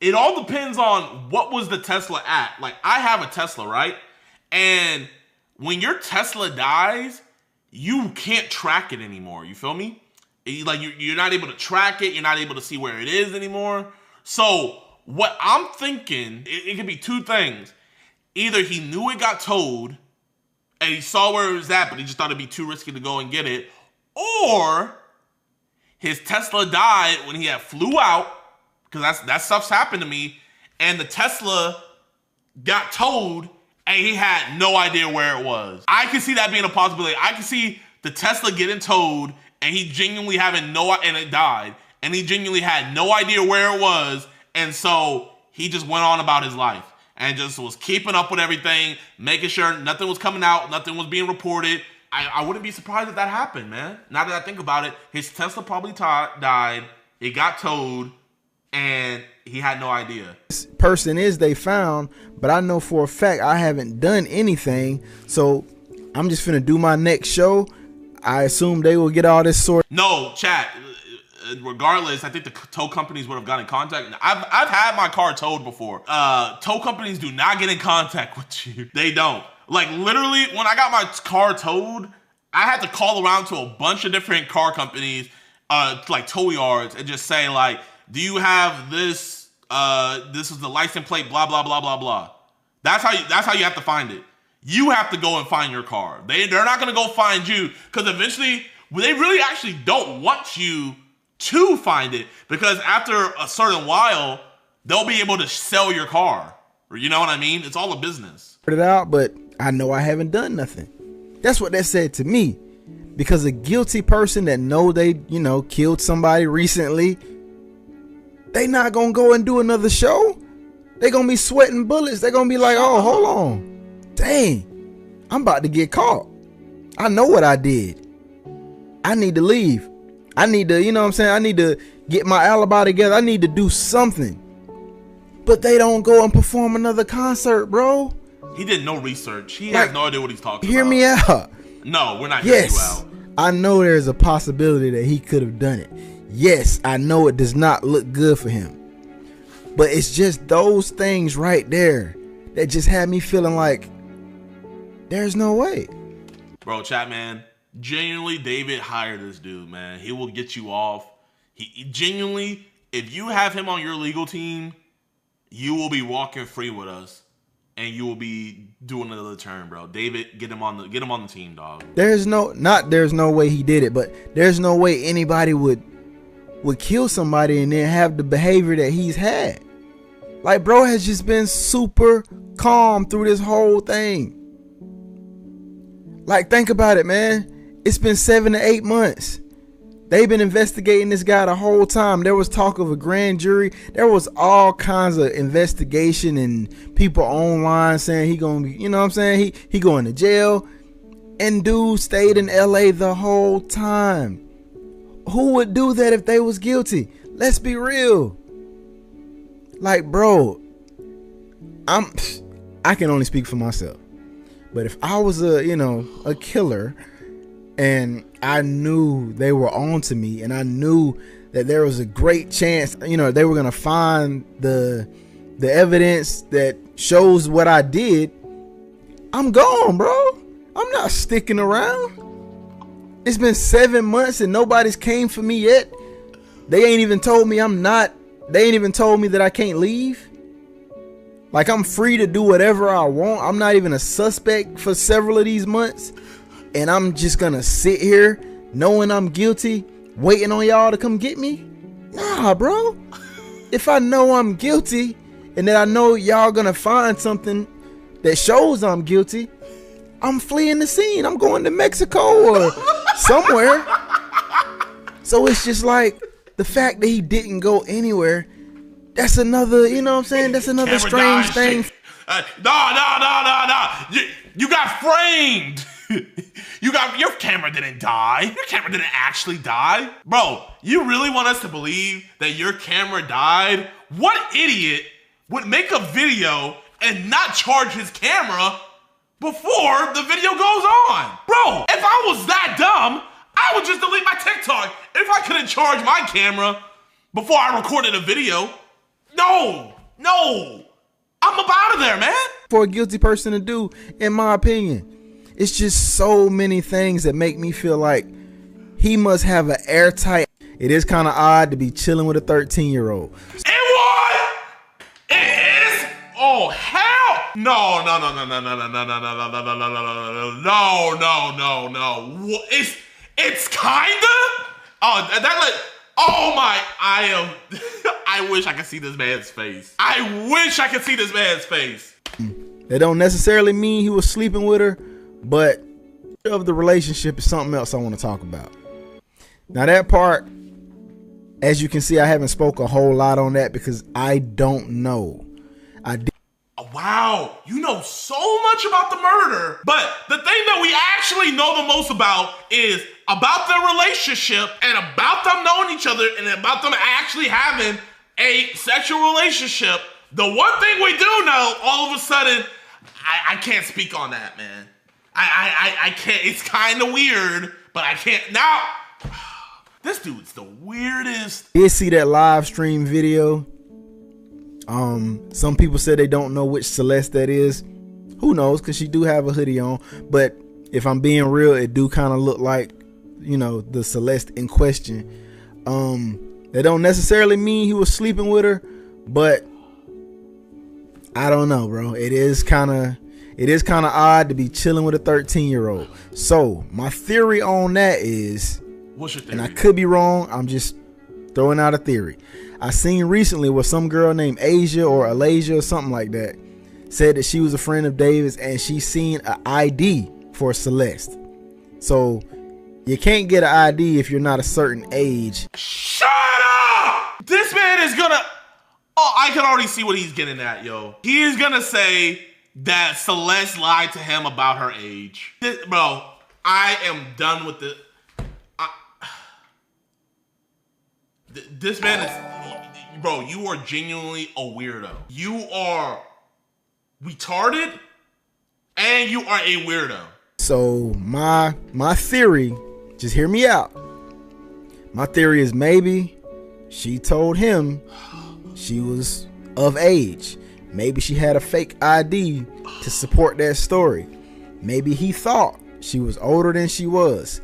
Speaker 2: it all depends on what was the Tesla at. Like, I have a Tesla, right? And when your Tesla dies, you can't track it anymore. You feel me? Like, you're not able to track it. You're not able to see where it is anymore. So what I'm thinking, it could be two things. Either he knew it got towed and he saw where it was at, but he just thought it'd be too risky to go and get it. Or his Tesla died when he had flew out, because that stuff's happened to me, and the Tesla got towed and he had no idea where it was. I can see that being a possibility. I can see the Tesla getting towed and he genuinely having and it died, and he genuinely had no idea where it was, and so he just went on about his life and just was keeping up with everything, making sure nothing was coming out, nothing was being reported. I wouldn't be surprised if that happened, man. Now that I think about it, his Tesla probably died, it got towed, and he had no idea.
Speaker 5: This person is they found, but I know for a fact I haven't done anything, so I'm just finna do my next show. I assume they will get all this sorted.
Speaker 2: No, chat. Regardless, I think the tow companies would have gotten in contact. I've had my car towed before. Tow companies do not get in contact with you. They don't. Like, literally, when I got my car towed, I had to call around to a bunch of different car companies, like tow yards, and just say like, do you have this? This is the license plate, blah, blah, blah, blah, blah. That's how you have to find it. You have to go and find your car. They're not going to go find you, because eventually they really actually don't want you to find it, because after a certain while, they'll be able to sell your car. You know what I mean? It's all a business.
Speaker 5: It out, but I know I haven't done nothing. That's what they said to me, because a guilty person that know they, killed somebody recently, they not gonna go and do another show. They gonna be sweating bullets. They gonna be like, oh, hold on, dang, I'm about to get caught. I know what I did. I need to leave. I need to, I need to get my alibi together. I need to do something. But they don't go and perform another concert, bro.
Speaker 2: He did no research. He has no idea what he's talking about.
Speaker 5: Hear me out.
Speaker 2: No, we're not hearing you out.
Speaker 5: I know there's a possibility that he could have done it. Yes, I know it does not look good for him. But it's just those things right there that just had me feeling like there's no way.
Speaker 2: Bro, chat, man, genuinely, David hired this dude, man. He will get you off. He genuinely, if you have him on your legal team, you will be walking free with us. And you will be doing another turn, bro. David, get him on the team, dog.
Speaker 5: There's no way he did it, but there's no way anybody would kill somebody and then have the behavior that he's had. Like, bro has just been super calm through this whole thing. Like, think about it, man. It's been 7 to 8 months. They've been investigating this guy the whole time. There was talk of a grand jury. There was all kinds of investigation and people online saying he gonna be, he going to jail. And dude stayed in LA the whole time. Who would do that if they was guilty? Let's be real. Like, bro, I can only speak for myself. But if I was a killer and I knew they were on to me and I knew that there was a great chance, they were going to find the evidence that shows what I did, I'm gone, bro. I'm not sticking around. It's been 7 months and nobody's came for me yet. They ain't even told me they ain't even told me that I can't leave. Like, I'm free to do whatever I want. I'm not even a suspect for several of these months. And I'm just gonna sit here knowing I'm guilty, waiting on y'all to come get me? Nah, bro. If I know I'm guilty and that I know y'all gonna find something that shows I'm guilty, I'm fleeing the scene. I'm going to Mexico or somewhere. So it's just like the fact that he didn't go anywhere, that's another, that's another strange thing.
Speaker 2: No. You got framed. Your camera didn't die. Your camera didn't actually die. Bro, you really want us to believe that your camera died? What idiot would make a video and not charge his camera before the video goes on? Bro, if I was that dumb, I would just delete my TikTok if I couldn't charge my camera before I recorded a video. No. I'm up out of there, man.
Speaker 5: For a guilty person to do, in my opinion. It's just so many things that make me feel like he must have an airtight. It is kind of odd to be chilling with a 13-year-old.
Speaker 2: And what? It is? Oh, hell. No. It's kinda? Oh my, I wish I could see this man's face. I wish I could see this man's face.
Speaker 5: That don't necessarily mean he was sleeping with her, but of the relationship is something else I want to talk about. Now that part, as you can see, I haven't spoke a whole lot on that because I don't know.
Speaker 2: Wow, you know so much about the murder, but the thing that we actually know the most about is about their relationship and about them knowing each other and about them actually having a sexual relationship. The one thing we do know, all of a sudden, I can't speak on that, man. I can't. It's kind of weird, but I can't. Now, this dude's the weirdest.
Speaker 5: You see that live stream video? Some people said they don't know which Celeste that is. Who knows? Because she do have a hoodie on. But if I'm being real, it do kind of look like, you know, the Celeste in question. That don't necessarily mean he was sleeping with her, but I don't know, bro. It is kind of odd to be chilling with a 13-year-old. So my theory on that is,
Speaker 2: what's your theory?
Speaker 5: And I could be wrong, I'm just throwing out a theory. I seen recently where some girl named Asia or Alasia or something like that said that she was a friend of David's and she seen an ID for Celeste. So you can't get an ID if you're not a certain age.
Speaker 2: Shut up! This man is gonna... Oh, I can already see what he's getting at, yo. He is gonna say that Celeste lied to him about her age. Bro, I am done with it. This man is... Bro, you are genuinely a weirdo. You are retarded and you are a weirdo.
Speaker 5: So my theory, just hear me out. My theory is maybe she told him she was of age. Maybe she had a fake ID to support that story. Maybe he thought she was older than she was.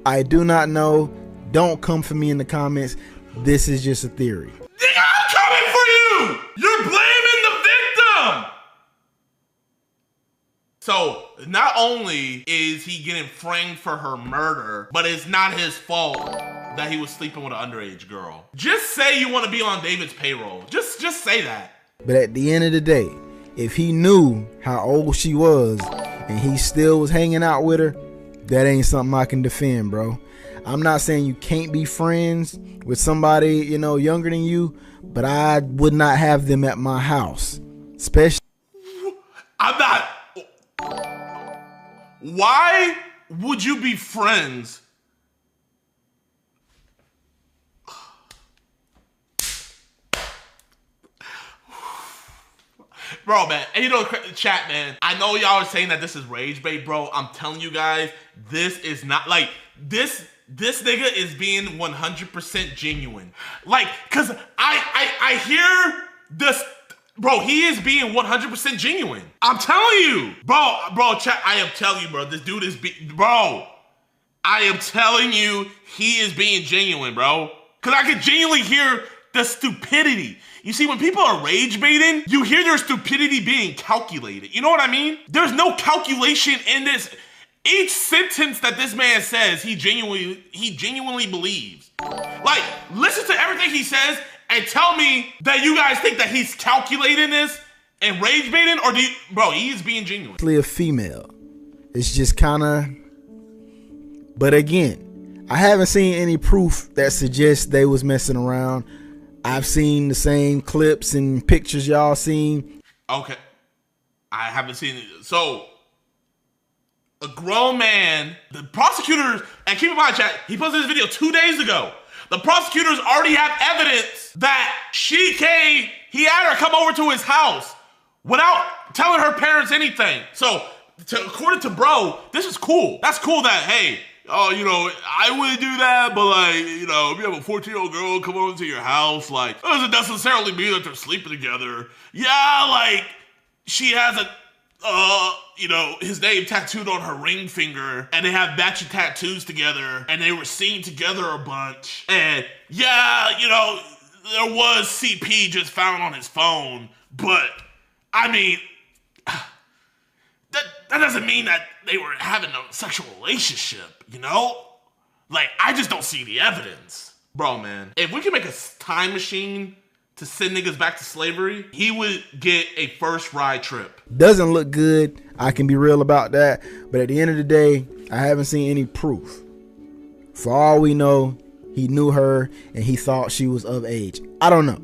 Speaker 5: I do not know. Don't come for me in the comments. This is just a theory.
Speaker 2: Nigga, I'm coming for you! You're blaming the victim! So, not only is he getting framed for her murder, but it's not his fault that he was sleeping with an underage girl. Just say you want to be on David's payroll. Just say that.
Speaker 5: But at the end of the day, if he knew how old she was and he still was hanging out with her, that ain't something I can defend, bro. I'm not saying you can't be friends with somebody, you know, younger than you, but I would not have them at my house. Especially...
Speaker 2: I'm not... Why would you be friends? Bro, man, and you know, chat, man, I know y'all are saying that this is rage bait, bro. I'm telling you guys, this is not, like, this nigga is being 100% genuine. Like, cause I hear this, bro, he is being 100% genuine. I'm telling you, bro, chat, I am telling you, bro, this dude is, bro, I am telling you, he is being genuine, bro. Cause I can genuinely hear the stupidity. You see, when people are rage baiting, you hear their stupidity being calculated. You know what I mean? There's no calculation in this. Each sentence that this man says, he genuinely believes. Like, listen to everything he says and tell me that you guys think that he's calculating this and rage baiting, or do you, bro, he is being genuine.
Speaker 5: A female. It's just kind of, but again, I haven't seen any proof that suggests they was messing around. I've seen the same clips and pictures y'all seen.
Speaker 2: Okay. I haven't seen it. So, a grown man, the prosecutors, and keep in mind, chat, he posted this video 2 days ago. The prosecutors already have evidence that he had her come over to his house without telling her parents anything. So, according to bro, this is cool. That's cool that, hey, oh, you know, I wouldn't do that, but like, you know, if you have a 14-year-old girl come over to your house, like, it doesn't necessarily mean that they're sleeping together. Yeah, like, she has a, you know, his name tattooed on her ring finger, and they have matching tattoos together, and they were seen together a bunch. And yeah, you know, there was CP just found on his phone, but I mean, that doesn't mean that they were having a sexual relationship, you know? Like, I just don't see the evidence. Bro, man, if we could make a time machine to send niggas back to slavery, he would get a first ride trip.
Speaker 5: Doesn't look good. I can be real about that. But at the end of the day, I haven't seen any proof. For all we know, he knew her and he thought she was of age. I don't know.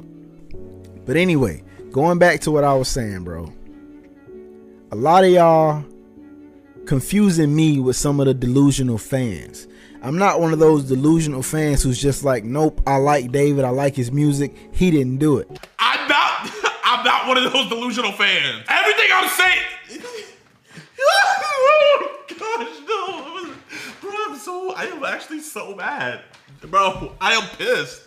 Speaker 5: But anyway, going back to what I was saying, bro. A lot of y'all confusing me with some of the delusional fans. I'm not one of those delusional fans who's just like, nope, I like David, I like his music. He didn't do it.
Speaker 2: I'm not one of those delusional fans. Everything I'm saying. Oh gosh, no. Bro, I am actually so mad. Bro, I am pissed.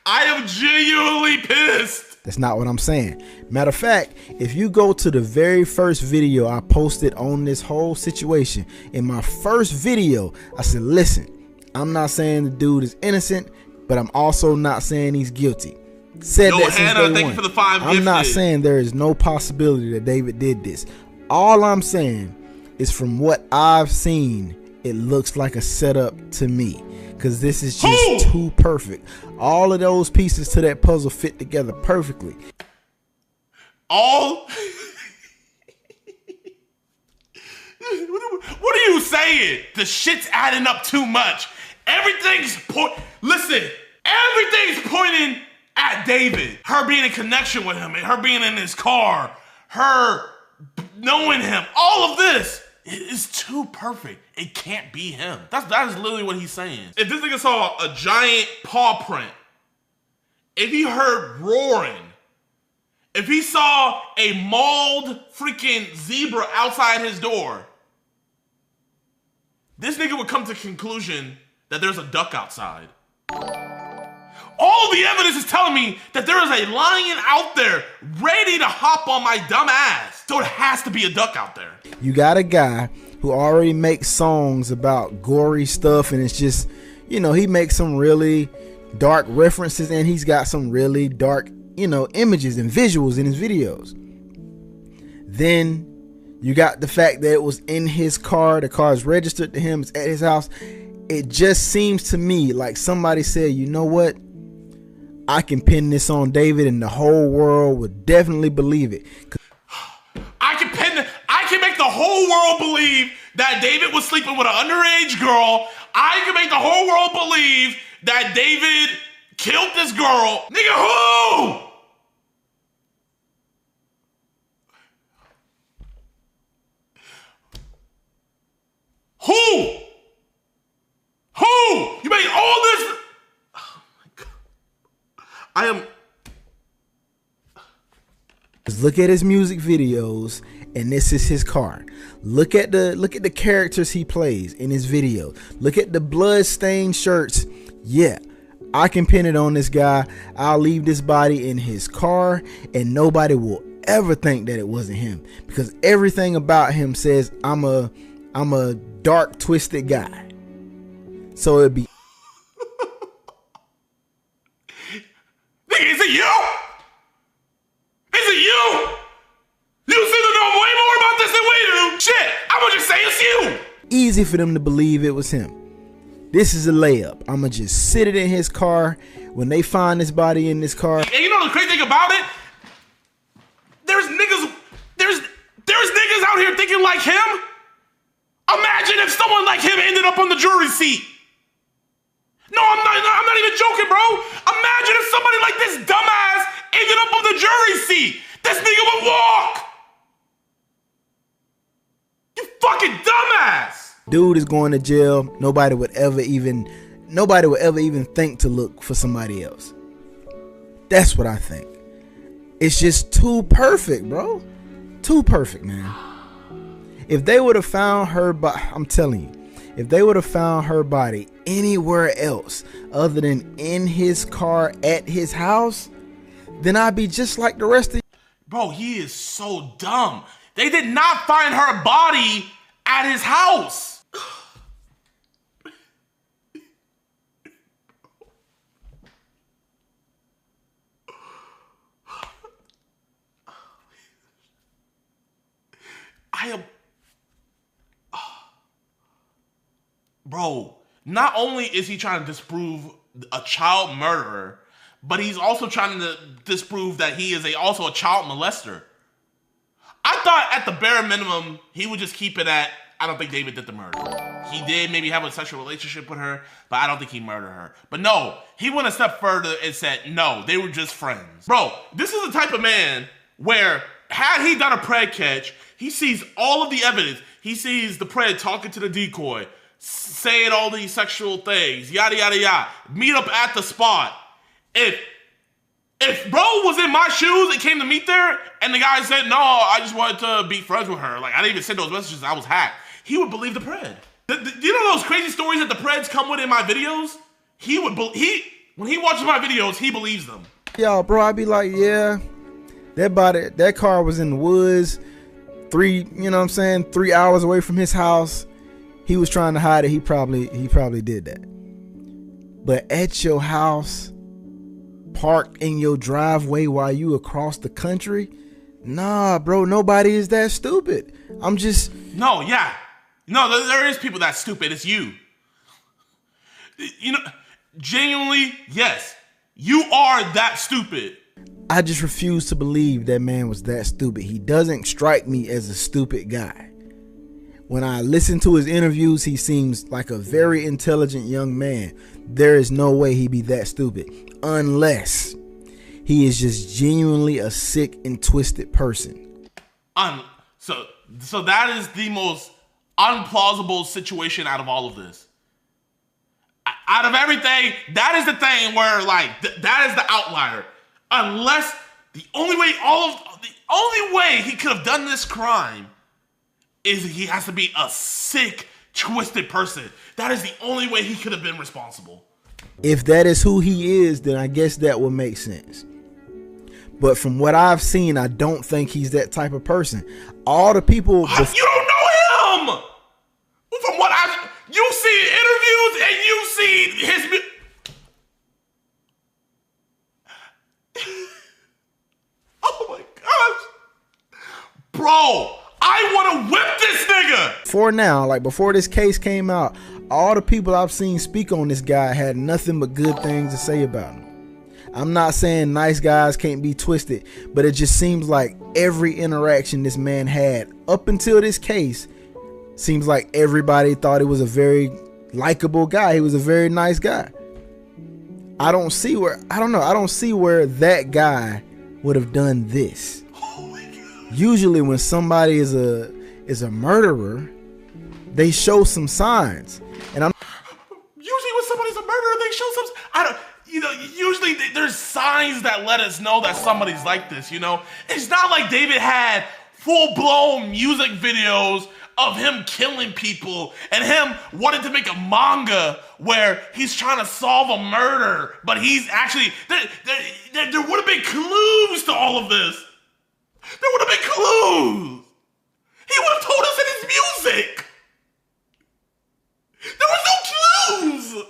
Speaker 2: I am genuinely pissed.
Speaker 5: That's not what I'm saying. Matter of fact, if you go to the very first video I posted on this whole situation, in my first video, I said, listen, I'm not saying the dude is innocent, but I'm also not saying he's guilty. Said that since day one.
Speaker 2: For the 5
Speaker 5: I'm not saying there is no possibility that David did this. All I'm saying is from what I've seen, it looks like a setup to me. Because this is just too perfect. All of those pieces to that puzzle fit together perfectly.
Speaker 2: All? What are you saying? The shit's adding up too much. Everything's everything's pointing at David. Her being in connection with him, and her being in his car, her knowing him. All of this is too perfect. It can't be him. That is literally what he's saying. If this nigga saw a giant paw print, if he heard roaring, if he saw a mauled freaking zebra outside his door, this nigga would come to the conclusion that there's a duck outside. All the evidence is telling me that there is a lion out there ready to hop on my dumb ass. So it has to be a duck out there.
Speaker 5: You got a guy who already makes songs about gory stuff, and it's just, you know, he makes some really dark references, and he's got some really dark, you know, images and visuals in his videos. Then you got the fact that it was in his car, the car is registered to him, it's at his house. It just seems to me like somebody said, you know what? I can pin this on David and the whole world would definitely believe it.
Speaker 2: I can make the whole world believe that David was sleeping with an underage girl. I can make the whole world believe that David killed this girl. Nigga, who? Who? You made all this? Oh my God. I am.
Speaker 5: Look at his music videos, and this is his car. Look at the characters he plays in his video. Look at the blood-stained shirts. Yeah, I can pin it on this guy. I'll leave this body in his car, and nobody will ever think that it wasn't him, because everything about him says I'm a dark, twisted guy. So it'd be.
Speaker 2: Nigga, is it you? Is it you? You seem to know way more about this than we do. Shit, I'm gonna just say it's you.
Speaker 5: Easy for them to believe it was him. This is a layup. I'm gonna just sit it in his car. When they find this body in this car.
Speaker 2: And you know the crazy thing about it? There's niggas out here thinking like him. Imagine if someone like him ended up on the jury seat. No, I'm not even joking, bro. Imagine if somebody like this dumbass ended up on the jury seat. This nigga would walk. You fucking dumbass.
Speaker 5: Dude is going to jail. Nobody would ever even think to look for somebody else. That's what I think. It's just too perfect, bro. Too perfect, man. If they would have found her body, I'm telling you, if they would have found her body anywhere else other than in his car at his house, then I'd be just like the rest of you.
Speaker 2: Bro, he is so dumb. They did not find her body at his house. Bro, not only is he trying to disprove a child murderer, but he's also trying to disprove that he is also a child molester. I thought at the bare minimum, he would just keep it at, I don't think David did the murder. He did maybe have a sexual relationship with her, but I don't think he murdered her. But no, he went a step further and said, no, they were just friends. Bro, this is the type of man where, had he done a pred catch, he sees all of the evidence. He sees the pred talking to the decoy, saying all these sexual things, yada, yada, yada. Meet up at the spot. If bro was in my shoes and came to meet there, and the guy said, no, I just wanted to be friends with her, like I didn't even send those messages, I was hacked, he would believe the pred. You know those crazy stories that the preds come with in my videos? When he watches my videos, he believes them.
Speaker 5: Y'all, bro, I'd be like, yeah, that car was in the woods, 3 hours away from his house. He was trying to hide it. He probably did that. But at your house, parked in your driveway while you across the country, nah, bro, nobody is that stupid.
Speaker 2: No, there is people that stupid. It's you. You know, genuinely, yes, you are that stupid.
Speaker 5: I just refuse to believe that man was that stupid. He doesn't strike me as a stupid guy. When I listen to his interviews, he seems like a very intelligent young man. There is no way he'd be that stupid unless he is just genuinely a sick and twisted person.
Speaker 2: So that is the most unplausible situation out of all of this. Out of everything, that is the thing where that is the outlier. Unless the only way he could have done this crime is he has to be a sick, twisted person. That is the only way he could have been responsible.
Speaker 5: If that is who he is, then I guess that would make sense. But from what I've seen, I don't think he's that type of person. All the people...
Speaker 2: You don't know him! From what you've seen interviews and you've seen his... Oh my gosh. Bro, I want to whip this nigga.
Speaker 5: Before this case came out, all the people I've seen speak on this guy had nothing but good things to say about him. I'm not saying nice guys can't be twisted, but it just seems like every interaction this man had up until this case seems like everybody thought he was a very likable guy. He was a very nice guy. I don't see where that guy would have done this. Usually when somebody is a murderer, they show some signs. And
Speaker 2: usually when somebody's a murderer, they show some usually there's signs that let us know that somebody's like this, you know? It's not like David had full-blown music videos of him killing people and him wanting to make a manga where he's trying to solve a murder, but he's actually... There would have been clues to all of this. There would have been clues. He would have told us in his music. There was no clues.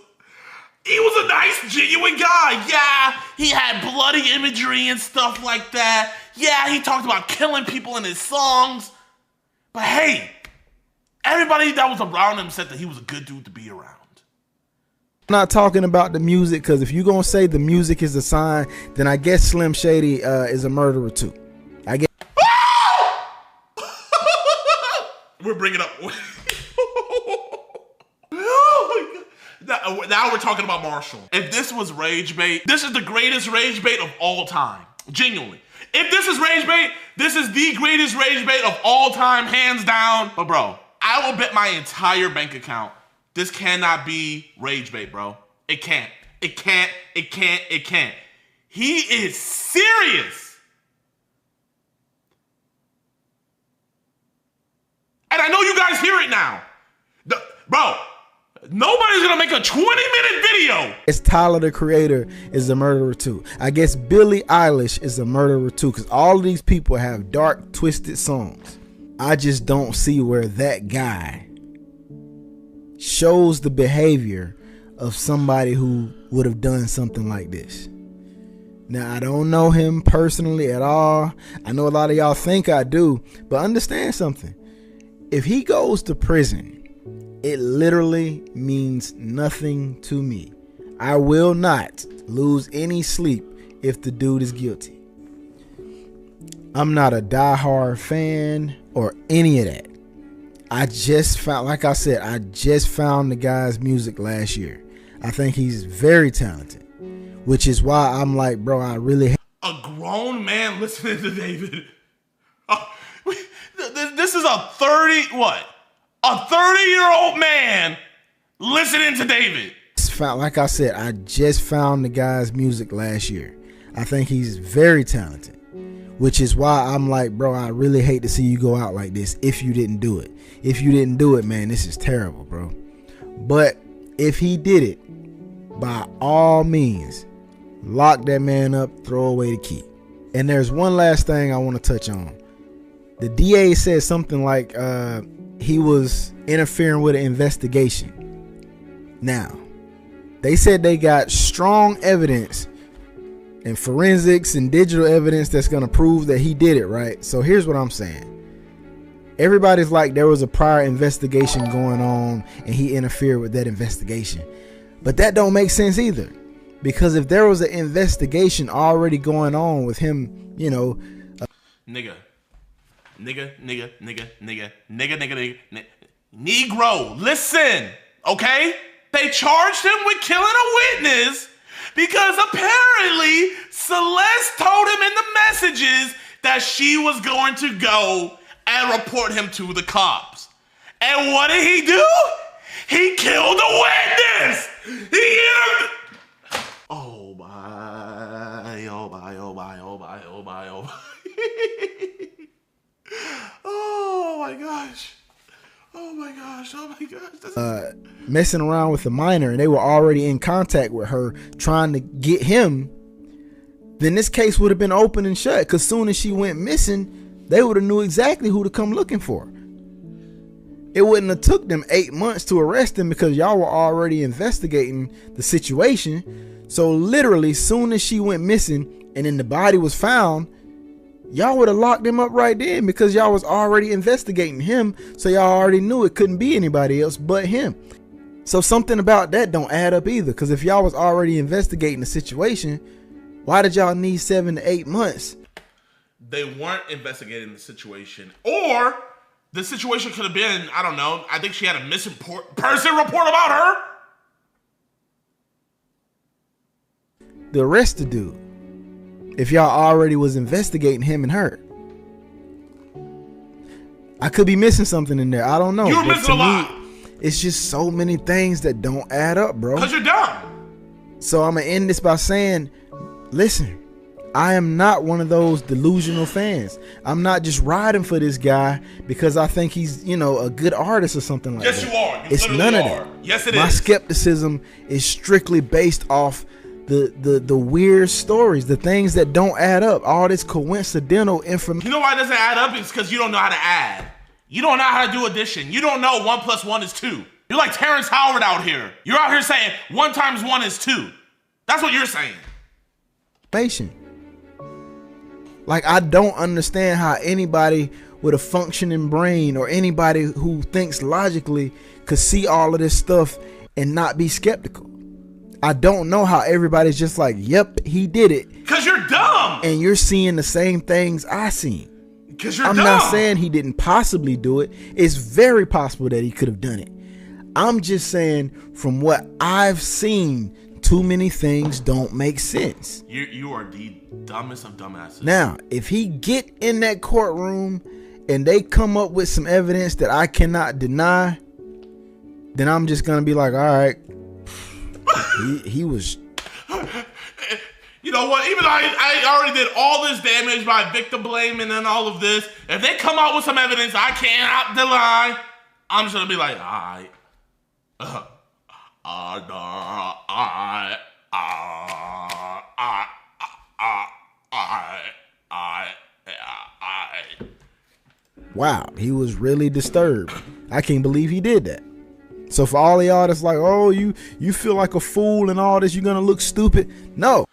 Speaker 2: He was a nice, genuine guy. Yeah, he had bloody imagery and stuff like that. Yeah, he talked about killing people in his songs. But hey, everybody that was around him said that he was a good dude to be around.
Speaker 5: I'm not talking about the music, because if you're going to say the music is a sign, then I guess Slim Shady is a murderer too. I guess.
Speaker 2: We're bringing up... Now we're talking about Marshall. If this was rage bait, this is the greatest rage bait of all time. Genuinely. If this is rage bait, this is the greatest rage bait of all time, hands down. But bro, I will bet my entire bank account this cannot be rage bait, bro. It can't. It can't. It can't. It can't. He is serious. And I know you guys hear it now. Bro, nobody's gonna make a 20-minute video.
Speaker 5: It's Tyler, the Creator, is a murderer too. I guess Billie Eilish is a murderer too, because all of these people have dark, twisted songs. I just don't see where that guy shows the behavior of somebody who would have done something like this. Now, I don't know him personally at all. I know a lot of y'all think I do, but understand something. If he goes to prison, it literally means nothing to me. I will not lose any sleep if the dude is guilty. I'm not a diehard fan or any of that. I just found the guy's music last year. I think he's very talented, which is why I'm like, bro, I really hate
Speaker 2: a grown man listening to David. This is a 30-year-old man listening to David.
Speaker 5: Like I said, I just found the guy's music last year. I think he's very talented, which is why I'm like, bro, I really hate to see you go out like this if you didn't do it. If you didn't do it, man, this is terrible, bro. But if he did it, by all means, lock that man up, throw away the key. And there's one last thing I want to touch on. The DA said something like he was interfering with an investigation. Now, they said they got strong evidence and forensics and digital evidence that's going to prove that he did it, right? So here's what I'm saying. Everybody's like there was a prior investigation going on and he interfered with that investigation. But that don't make sense either. Because if there was an investigation already going on with him, you know.
Speaker 2: Nigga, Negro, listen, okay? They charged him with killing a witness because apparently Celeste told him in the messages that she was going to go and report him to the cops. And what did he do? He killed a witness! Oh my, oh my, oh my, oh my, oh my, oh my. Oh my gosh. Oh my gosh, oh my gosh.
Speaker 5: Messing around with a minor, and they were already in contact with her trying to get him, then this case would have been open and shut, because soon as she went missing, they would have knew exactly who to come looking for. It wouldn't have took them 8 months to arrest him because y'all were already investigating the situation. So literally, soon as she went missing and then the body was found, y'all would have locked him up right then because y'all was already investigating him. So y'all already knew it couldn't be anybody else but him. So something about that don't add up either, because if y'all was already investigating the situation, why did y'all need 7 to 8 months?
Speaker 2: They weren't investigating the situation, or the situation could have been, I don't know, I think she had a missing person report about her.
Speaker 5: The arrest the dude. If y'all already was investigating him and her. I could be missing something in there. I don't know.
Speaker 2: You're missing a lot.
Speaker 5: It's just so many things that don't add up, bro.
Speaker 2: Because you're dumb.
Speaker 5: So I'm going to end this by saying, listen, I am not one of those delusional fans. I'm not just riding for this guy because I think he's, you know, a good artist or something like that.
Speaker 2: Yes, you are.
Speaker 5: It's none of that.
Speaker 2: Yes, it
Speaker 5: My
Speaker 2: is.
Speaker 5: skepticism is strictly based off the weird stories, the things that don't add up, all this coincidental information.
Speaker 2: You know why it doesn't add up? It's because you don't know how to add. You don't know how to do addition. You don't know 1 + 1 is 2. You're like Terrence Howard out here. You're out here saying 1 × 1 is 2. That's what you're saying.
Speaker 5: Like, I don't understand how anybody with a functioning brain or anybody who thinks logically could see all of this stuff and not be skeptical. I don't know how everybody's just like, yep, he did it.
Speaker 2: Because you're dumb.
Speaker 5: And you're seeing the same things I seen.
Speaker 2: Because you're
Speaker 5: I'm
Speaker 2: dumb.
Speaker 5: not saying he didn't possibly do it. It's very possible that he could have done it. I'm just saying from what I've seen, too many things don't make sense.
Speaker 2: You are the dumbest of dumbasses.
Speaker 5: Now, if he get in that courtroom and they come up with some evidence that I cannot deny, then I'm just gonna be like, all right, he was.
Speaker 2: You know what? Even though I already did all this damage by victim blaming and all of this, if they come out with some evidence I cannot deny, I'm just gonna be like, all right.
Speaker 5: Wow, he was really disturbed. I can't believe he did that. So for all of y'all that's like, oh, you feel like a fool and all this, you're gonna look stupid. No.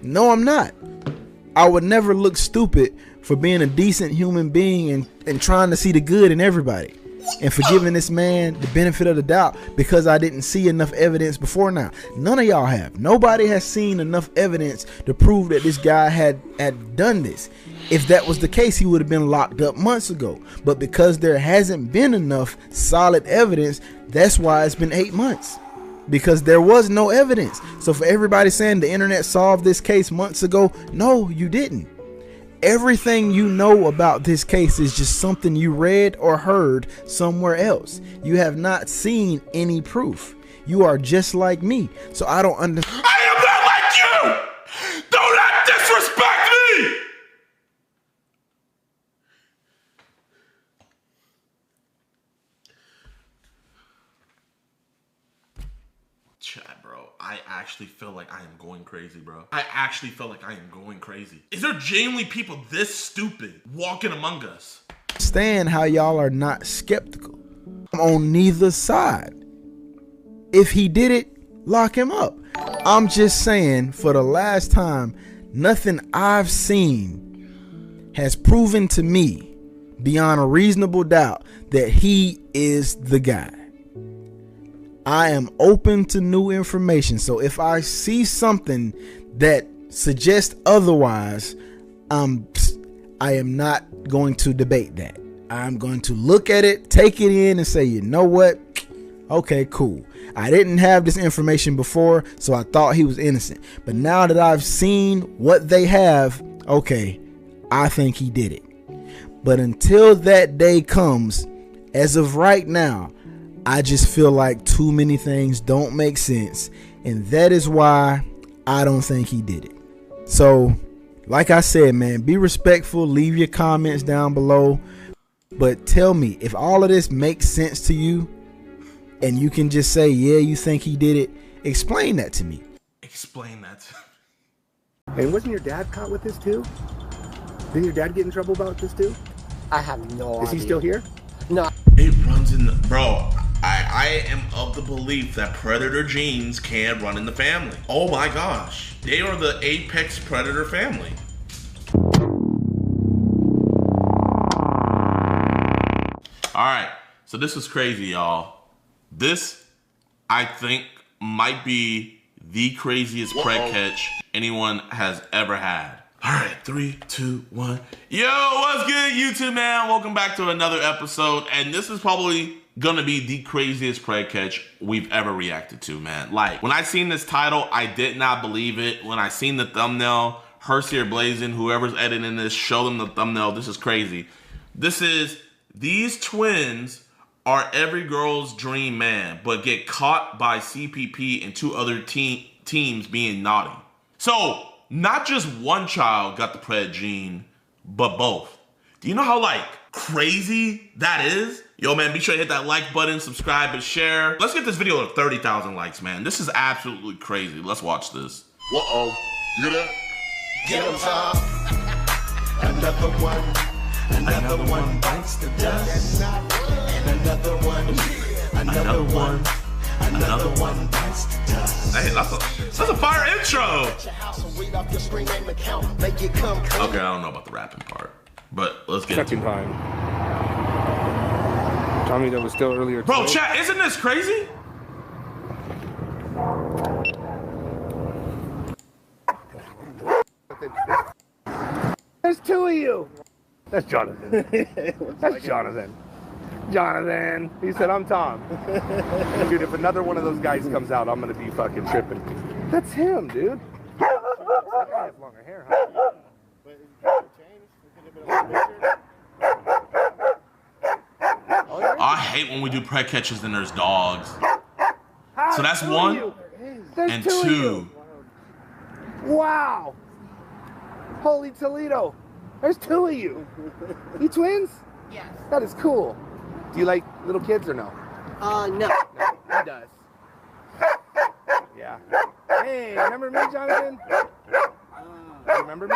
Speaker 5: No, I'm not. I would never look stupid for being a decent human being and trying to see the good in everybody and for giving this man the benefit of the doubt because I didn't see enough evidence before now. None of y'all have. Nobody has seen enough evidence to prove that this guy had done this. If that was the case, he would have been locked up months ago. But because there hasn't been enough solid evidence, that's why it's been 8 months. Because there was no evidence. So for everybody saying the internet solved this case months ago, no, you didn't. Everything you know about this case is just something you read or heard somewhere else. You have not seen any proof. You are just like me. So I don't understand.
Speaker 2: I am not like you! Do not disrespect me! actually feel like I am going crazy, bro. I actually feel like I am going crazy. Is there genuinely people this stupid walking among us?
Speaker 5: Understand how y'all are not skeptical. I'm on neither side. If he did it, lock him up. I'm just saying, for the last time, nothing I've seen has proven to me beyond a reasonable doubt that he is the guy. I am open to new information, so if I see something that suggests otherwise, I am not going to debate that. I'm going to look at it, take it in, and say, you know what? Okay, cool. I didn't have this information before, so I thought he was innocent. But now that I've seen what they have, okay, I think he did it. But until that day comes, as of right now, I just feel like too many things don't make sense. And that is why I don't think he did it. So, like I said, man, be respectful. Leave your comments down below. But tell me, if all of this makes sense to you, and you can just say, yeah, you think he did it, explain that to me.
Speaker 2: Explain that to
Speaker 6: me. And wasn't your dad caught with this too? Didn't your dad get in trouble about this too?
Speaker 7: I have no idea.
Speaker 6: Is he still here?
Speaker 7: No.
Speaker 2: It runs in the... Bro, I am of the belief that predator genes can run in the family. Oh my gosh. They are the apex predator family. Alright, so this is crazy, y'all. This, I think, might be the craziest preg catch anyone has ever had. All right, 3, 2, 1. Yo, what's good, YouTube, man? Welcome back to another episode. And this is probably gonna be the craziest preg catch we've ever reacted to, man. Like, when I seen this title, I did not believe it. When I seen the thumbnail, Hearst here blazing, whoever's editing this, show them the thumbnail. This is crazy. This is, these twins are every girl's dream man, but get caught by CPP and 2 other teams being naughty. So, not just one child got the pred gene, but both. Do you know how, like, crazy that is? Yo, man, be sure to hit that like button, subscribe, and share. Let's get this video to 30,000 likes, man. This is absolutely crazy. Let's watch this.
Speaker 1: Uh-oh. You hear that? Get him, Tom. Another one. Another one bites the dust. And another one bites the dust.
Speaker 2: Hey, that's a fire intro. Okay, I don't know about the rapping part, but let's get
Speaker 6: second time. Tommy, that was still earlier.
Speaker 2: Bro, chat, isn't this crazy?
Speaker 6: There's 2 of you. That's Jonathan. That's Jonathan. Jonathan. He said, I'm Tom. Dude, if another one of those guys comes out, I'm going to be fucking tripping. That's him, dude. That guy has longer hair, huh?
Speaker 2: I hate when we do preg catches and there's dogs. So that's 1 and 2.
Speaker 6: Wow. Holy Toledo. There's 2 of you. You twins?
Speaker 7: Yes.
Speaker 6: That is cool. Do you like little kids or no?
Speaker 7: No.
Speaker 6: No, he does. Yeah. Hey, remember me, Jonathan? Remember me?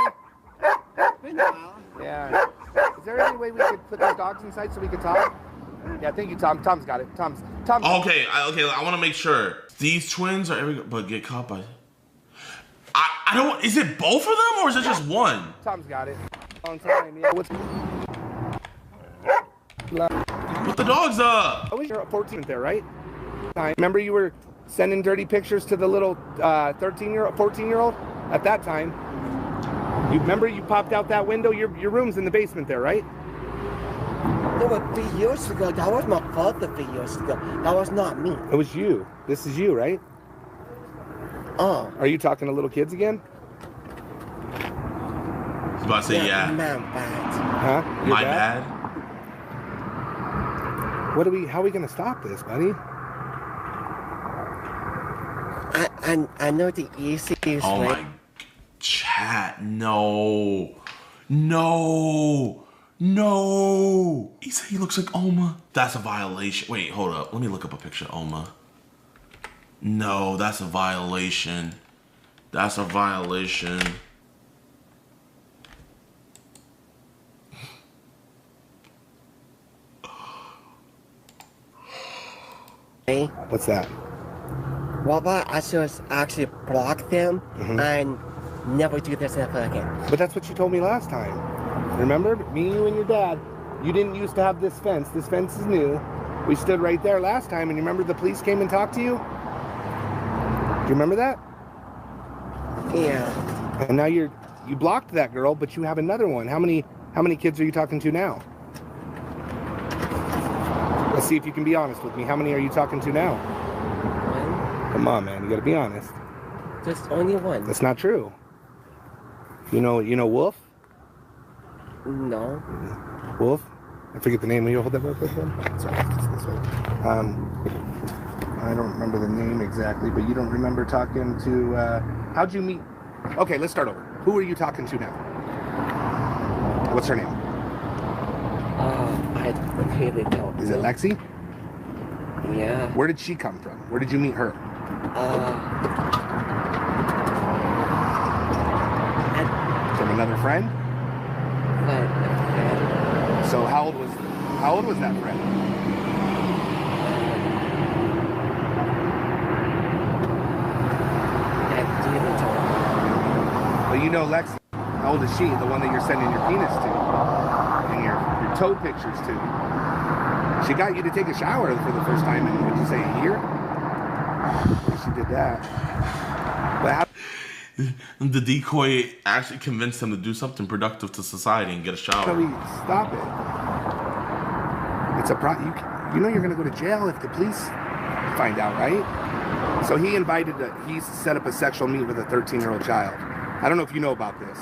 Speaker 7: Been a while.
Speaker 6: Yeah. Is there any way we could put those dogs inside so we could talk? Yeah, thank you, Tom. Tom's got it. Tom's.
Speaker 2: Okay, I want to make sure. These twins are but get caught by... I don't... Is it both of them or is it just one?
Speaker 6: Tom's got it. On time, yeah.
Speaker 2: Put the dogs up.
Speaker 6: I was your 14th there, right? Remember you were sending dirty pictures to the little 14-year-old at that time. You remember you popped out that window? Your room's in the basement there, right?
Speaker 7: That was 3 years ago. That was my father 3 years ago. That was not me.
Speaker 6: It was you. This is you, right?
Speaker 7: Oh.
Speaker 6: Are you talking to little kids again?
Speaker 2: I was about to say, yeah.
Speaker 6: Huh?
Speaker 2: My bad.
Speaker 6: How are we gonna stop this, buddy?
Speaker 7: I know the easiest way.
Speaker 2: Oh my... Chat, no. No. No. He said he looks like Omma. That's a violation. Wait, hold up. Let me look up a picture of Omma. No, that's a violation. That's a violation.
Speaker 7: Hey,
Speaker 6: What's that?
Speaker 7: what about I should actually block them and never do this ever again?
Speaker 6: But that's what you told me last time. Remember? Me, you, and your dad. You didn't used to have this fence. This fence is new. We stood right there last time, and you remember the police came and talked to you? Do you remember that?
Speaker 7: Yeah.
Speaker 6: And now you blocked that girl, but you have another one. How many kids are you talking to now? Let's see if you can be honest with me. How many are you talking to now?
Speaker 7: One.
Speaker 6: Come on, man. You gotta be honest.
Speaker 7: Just only one.
Speaker 6: That's not true. You know Wolf?
Speaker 7: No.
Speaker 6: Wolf? I forget the name. Will you hold that real quick then? Sorry, it's this way. I don't remember the name exactly, but you don't remember talking to, how'd you meet? Okay, let's start over. Who are you talking to now? What's her name?
Speaker 7: I really don't.
Speaker 6: Is it Lexi?
Speaker 7: Yeah.
Speaker 6: Where did she come from? Where did you meet her? From another friend? So how old was that friend? Well, you know Lexi. How old is she? The one that you're sending your penis to and your toe pictures to. She got you to take a shower for the first time in, would you say, a year? She did that. But how
Speaker 2: the decoy actually convinced him to do something productive to society and get a shower.
Speaker 6: Stop it. It's a you know you're gonna go to jail if the police find out, right? So he set up a sexual meet with a 13-year-old child. I don't know if you know about this.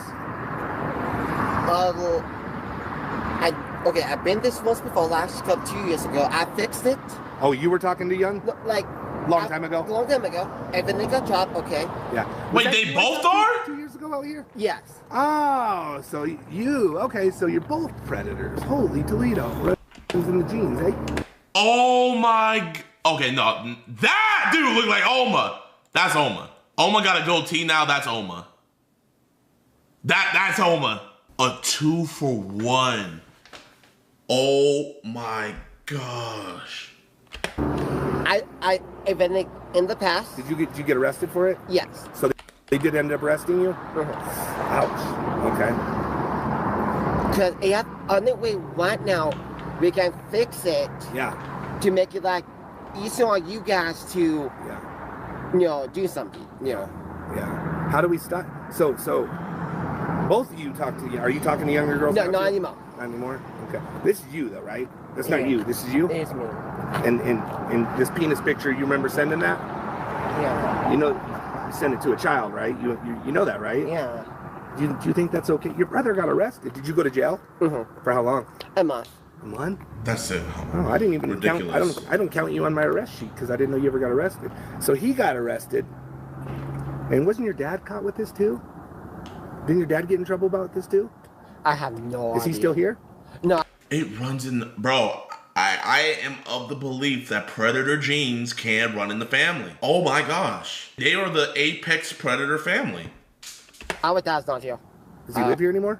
Speaker 7: Okay, I've been this once before, last club 2 years ago. I fixed it.
Speaker 6: Oh, you were talking to Young?
Speaker 7: No, like
Speaker 6: long time ago.
Speaker 7: Long time ago. And then they got dropped. Okay.
Speaker 6: Yeah.
Speaker 2: Wait, they both are?
Speaker 6: 2 years ago out here?
Speaker 7: Yes.
Speaker 6: Oh, so so you're both predators. Holy Toledo. Redskins in the jeans, eh?
Speaker 2: Oh my. Okay, no, that dude look like Omma. That's Omma. Omma got a goatee now. That's Omma. That's Omma. A 2-for-1. Oh my gosh.
Speaker 7: Even in the past.
Speaker 6: Did you get arrested for it?
Speaker 7: Yes.
Speaker 6: So they did end up arresting you? Ouch. Okay.
Speaker 7: Because only way right now we can fix it.
Speaker 6: Yeah.
Speaker 7: To make it like easier on you guys to, do something.
Speaker 6: Yeah. How do we stop? So both of you are you talking to younger girls?
Speaker 7: No, not anymore.
Speaker 6: Not anymore? Okay. This is you though, right? That's not you. This is you?
Speaker 7: It's me.
Speaker 6: And this penis picture, you remember sending that?
Speaker 7: Yeah.
Speaker 6: You send it to a child, right? You know that, right?
Speaker 7: Yeah.
Speaker 6: Do you think that's okay? Your brother got arrested. Did you go to jail?
Speaker 7: Mm-hmm.
Speaker 6: For how long?
Speaker 7: A month.
Speaker 6: A month?
Speaker 2: That's it.
Speaker 6: Oh, I didn't even
Speaker 2: Ridiculous.
Speaker 6: count. I don't count you on my arrest sheet because I didn't know you ever got arrested. So he got arrested. And wasn't your dad caught with this too? Didn't your dad get in trouble about this too?
Speaker 7: I have no idea.
Speaker 6: Is he still here?
Speaker 7: No.
Speaker 2: It runs in, bro. I am of the belief that predator genes can run in the family. Oh my gosh. They are the apex predator family.
Speaker 7: Our dad's not here.
Speaker 6: Does he live here anymore?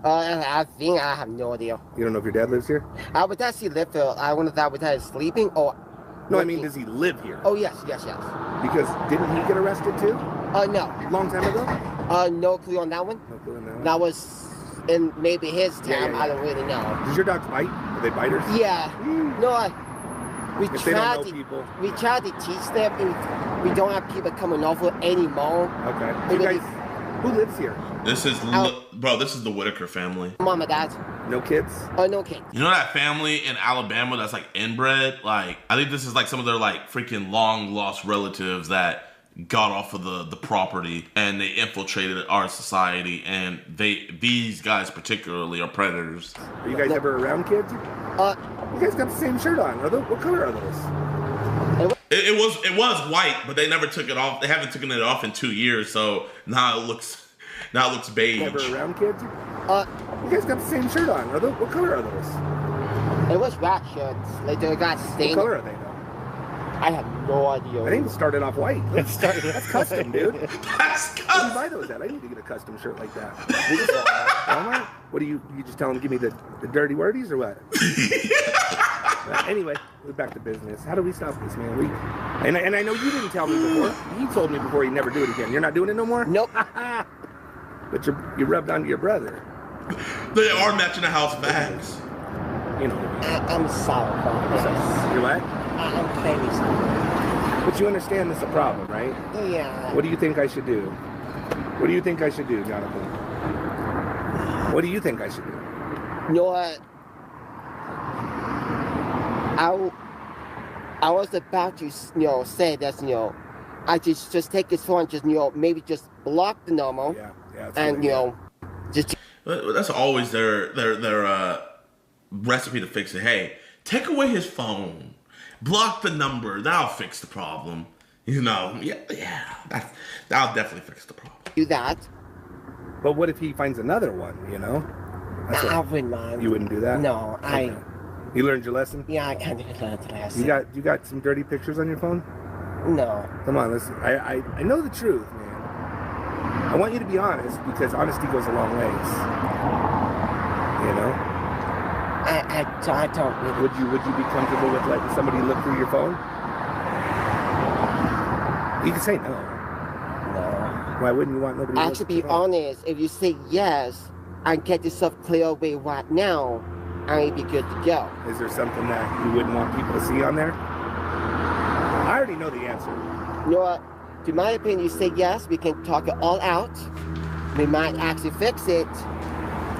Speaker 7: I think I have no idea.
Speaker 6: You don't know if your dad lives here?
Speaker 7: Our dad still lives here. I wonder if our dad is sleeping or...
Speaker 6: No, I mean, does he live here?
Speaker 7: Oh, yes.
Speaker 6: Because didn't he get arrested too?
Speaker 7: No.
Speaker 6: Long time ago?
Speaker 7: No clue on that one.
Speaker 6: No clue on that one?
Speaker 7: That was in maybe his time.
Speaker 6: Yeah.
Speaker 7: I don't really know.
Speaker 6: Does your dogs bite? Are they biters?
Speaker 7: Yeah. No, we
Speaker 6: If they
Speaker 7: try
Speaker 6: don't know people.
Speaker 7: We try to teach them. And we don't have people coming over anymore.
Speaker 6: Okay. You guys, who lives here?
Speaker 2: This is, bro, this is the Whitaker family.
Speaker 7: Mom and dad.
Speaker 6: No kids?
Speaker 7: No kids.
Speaker 2: You know that family in Alabama that's like inbred? Like, I think this is like some of their like freaking long lost relatives that got off of the property and they infiltrated our society, and these guys particularly are predators.
Speaker 6: Are you guys ever around kids? You guys got the same shirt on. What color are those?
Speaker 2: It was white, but they never took it off. They haven't taken it off in 2 years, so now it looks beige.
Speaker 6: Never around kids? You guys got the same shirt on. What color are those?
Speaker 7: It was black shirts. Like they got stained.
Speaker 6: What color are they though?
Speaker 7: I have no idea.
Speaker 6: I think it started off white.
Speaker 7: It started
Speaker 6: That's custom, dude.
Speaker 2: That's custom.
Speaker 6: Where do you buy those at? I need to get a custom shirt like that. Walmart? What do you just tell them, give me the dirty wordies or what? Anyway, we're back to business. How do we stop this, man? And I know you didn't tell me before. You told me before you never do it again. You're not doing it no more?
Speaker 7: Nope.
Speaker 6: But you rubbed onto your brother.
Speaker 2: They are matching the house bags.
Speaker 6: You know.
Speaker 7: I'm sorry about this.
Speaker 6: You're what?
Speaker 7: I'm very sorry.
Speaker 6: But you understand this is a problem, right?
Speaker 7: Yeah.
Speaker 6: What do you think I should do? What do you think I should do, Jonathan? What do you think I should do?
Speaker 7: You know what? I was about to, say that, I just take his phone, just, maybe just block the number.
Speaker 6: Yeah.
Speaker 7: And, just.
Speaker 2: That's always their recipe to fix it. Hey, take away his phone, block the number. That'll fix the problem. Yeah. That'll definitely fix the problem.
Speaker 7: Do that.
Speaker 6: But what if he finds another one?
Speaker 7: I wouldn't mind.
Speaker 6: You wouldn't do that?
Speaker 7: No,
Speaker 6: okay. You learned your lesson?
Speaker 7: Yeah, I kind of learned the lesson.
Speaker 6: You got some dirty pictures on your phone?
Speaker 7: No.
Speaker 6: Come on, listen. I know the truth, man. I want you to be honest because honesty goes a long ways.
Speaker 7: I don't really.
Speaker 6: Would you be comfortable with letting somebody look through your phone? You can say no.
Speaker 7: No.
Speaker 6: Why wouldn't you want nobody to look?
Speaker 7: To be honest, if you say yes, and get yourself clear away right now, I'll be good to go.
Speaker 6: Is there something that you wouldn't want people to see on there? I already know the answer.
Speaker 7: You know what? To my opinion, you say yes, we can talk it all out. We might actually fix it,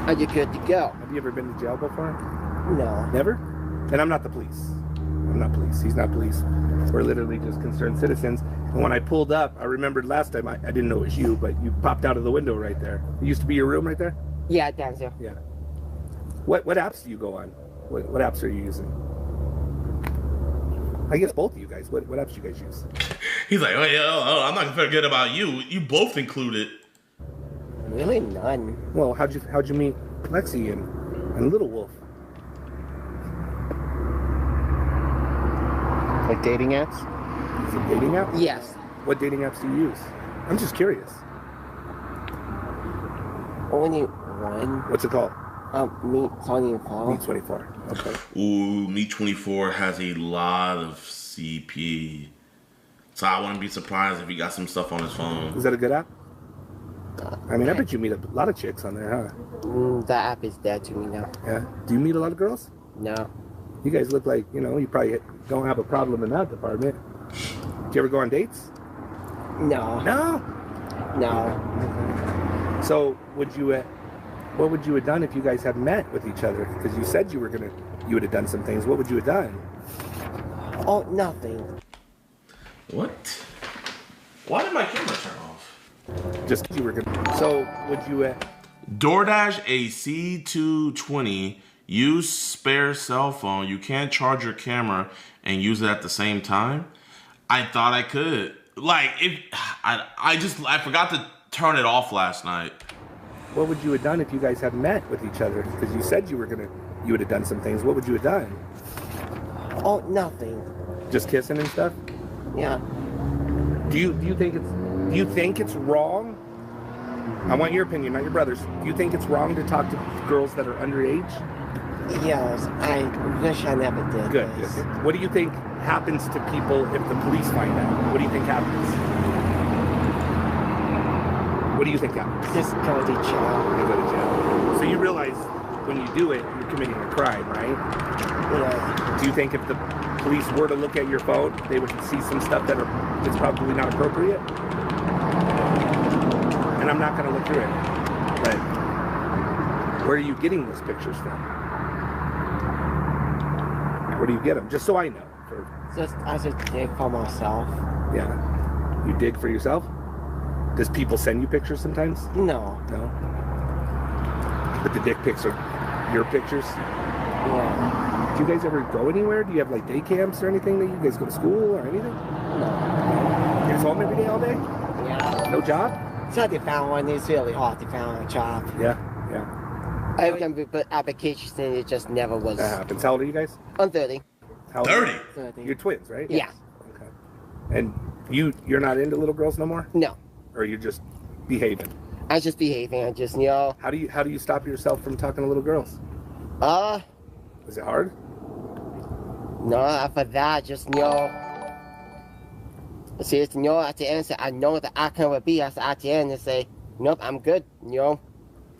Speaker 7: and you're good to go.
Speaker 6: Have you ever been to jail before?
Speaker 7: No.
Speaker 6: Never? And I'm not the police. I'm not police. He's not police. We're literally just concerned citizens. And when I pulled up, I remembered last time, I didn't know it was you, but you popped out of the window right there. It used to be your room right there?
Speaker 7: Yeah, that's it.
Speaker 6: Yeah. What apps do you go on? What apps are you using? I guess both of you guys. What apps do you guys use?
Speaker 2: He's like, oh, I'm not gonna forget about you. You both included.
Speaker 7: Really, none.
Speaker 6: Well, how'd you meet Lexi and Little Wolf?
Speaker 7: Like dating apps?
Speaker 6: Is it dating app?
Speaker 7: Yes.
Speaker 6: What dating apps do you use? I'm just curious.
Speaker 7: Only one.
Speaker 6: What's it called?
Speaker 7: Meet24.
Speaker 6: Meet24. Okay.
Speaker 2: Ooh, Meet24 has a lot of CP. So I wouldn't be surprised if he got some stuff on his phone.
Speaker 6: Is that a good app? I mean, I bet you meet a lot of chicks on there, huh?
Speaker 7: That app is dead to me now.
Speaker 6: Yeah. Do you meet a lot of girls?
Speaker 7: No.
Speaker 6: You guys look like, you probably don't have a problem in that department. Do you ever go on dates?
Speaker 7: No.
Speaker 6: No?
Speaker 7: No.
Speaker 6: So, what would you have done if you guys had met with each other? Because you said you would have done some things. What would you have done?
Speaker 7: Oh, nothing.
Speaker 2: What? Why did my camera turn off?
Speaker 6: Just you were gonna. So, would you
Speaker 2: DoorDash a C220, use spare cell phone. You can't charge your camera and use it at the same time. I thought I could. Like, if I forgot to turn it off last night.
Speaker 6: What would you have done if you guys had met with each other? Because you said you would have done some things. What would you have done?
Speaker 7: Oh, nothing.
Speaker 6: Just kissing and stuff?
Speaker 7: Yeah.
Speaker 6: Do you think it's wrong? I want your opinion, not your brother's. Do you think it's wrong to talk to girls that are underage?
Speaker 7: Yes, I wish I never did.
Speaker 6: Good. What do you think happens to people if the police find out? What do you think happens? What do you think happens?
Speaker 7: Just go to jail.
Speaker 6: You go to jail. So you realize when you do it, you're committing a crime, right?
Speaker 7: Yeah.
Speaker 6: Do you think if the police were to look at your phone, they would see some stuff that's probably not appropriate? And I'm not going to look through it. But where are you getting those pictures from? Where do you get them? Just so I know.
Speaker 7: I just dig for myself.
Speaker 6: Yeah. You dig for yourself? Does people send you pictures sometimes?
Speaker 7: No.
Speaker 6: No? But the dick pics are your pictures?
Speaker 7: Yeah.
Speaker 6: Do you guys ever go anywhere? Do you have like day camps or anything that you guys go to school or anything?
Speaker 7: No.
Speaker 6: You're home every day all day?
Speaker 7: Yeah.
Speaker 6: No job?
Speaker 7: It's hard to find one. It's really hard to find a job.
Speaker 6: Yeah.
Speaker 7: Every time we put applications in, it just never was.
Speaker 6: That happens. How old are you guys?
Speaker 7: I'm 30.
Speaker 6: How old
Speaker 2: 30?
Speaker 7: 30.
Speaker 6: You're twins, right?
Speaker 7: Yeah.
Speaker 6: And you're not into little girls no more?
Speaker 7: No.
Speaker 6: Or you're just behaving?
Speaker 7: I'm just behaving. I just, you know.
Speaker 6: How do you stop yourself from talking to little girls?
Speaker 7: Is
Speaker 6: it hard?
Speaker 7: No, after that, just, you know. See, it's, you know, at the end, say, I know the outcome will be. At the end, and say, nope, I'm good, you know.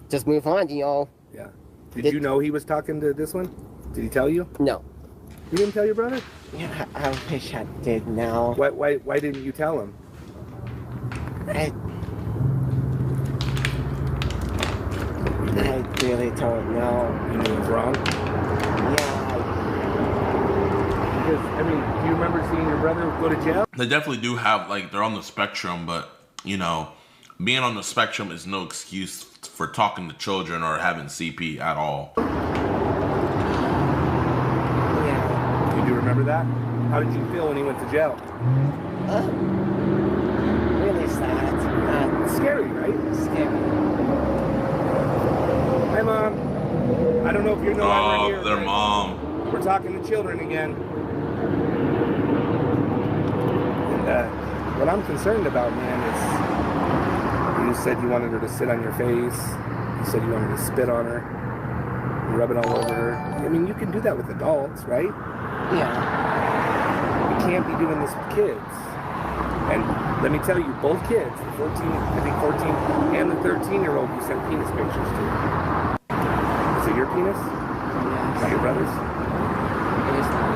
Speaker 7: Just move on, you know.
Speaker 6: Yeah. Did you know he was talking to this one? Did he tell you?
Speaker 7: No.
Speaker 6: You didn't tell your brother?
Speaker 7: Yeah, I wish I did now.
Speaker 6: Why didn't you tell him?
Speaker 7: I really don't know.
Speaker 6: You knew it was wrong?
Speaker 7: Yeah.
Speaker 6: Because, I mean, do you remember seeing your brother go to jail?
Speaker 2: They definitely do have, like, they're on the spectrum, but, you know, being on the spectrum is no excuse for talking to children or having CP at all.
Speaker 7: Yeah.
Speaker 6: You do remember that? How did you feel when he went to jail?
Speaker 7: Really sad.
Speaker 6: It's scary, right?
Speaker 7: Scary.
Speaker 6: Hi, Mom. I don't know if you're no longer here.
Speaker 2: Their mom.
Speaker 6: We're talking to children again. And what I'm concerned about, man, is you said you wanted her to sit on your face. You said you wanted to spit on her. And rub it all over her. I mean, you can do that with adults, right?
Speaker 7: Yeah.
Speaker 6: You can't be doing this with kids. And let me tell you, both kids, the 14 and the 13-year-old you sent penis pictures to. Is it your penis?
Speaker 7: Yes.
Speaker 6: Not your brother's?
Speaker 7: It is not.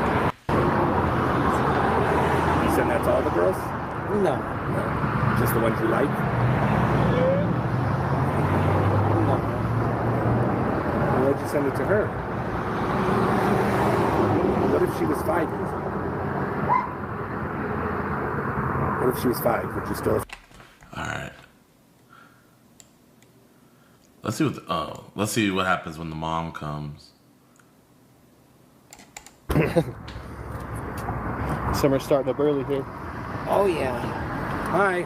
Speaker 6: You send that to all the girls?
Speaker 7: No.
Speaker 6: No. Just the ones you like?
Speaker 7: No.
Speaker 6: Why'd you send it to her? What if she was 5 years old? What if she was 5? Would you still?
Speaker 2: All right. Let's see what happens when the mom comes.
Speaker 3: Summer's starting up early here.
Speaker 7: Oh yeah.
Speaker 6: Hi.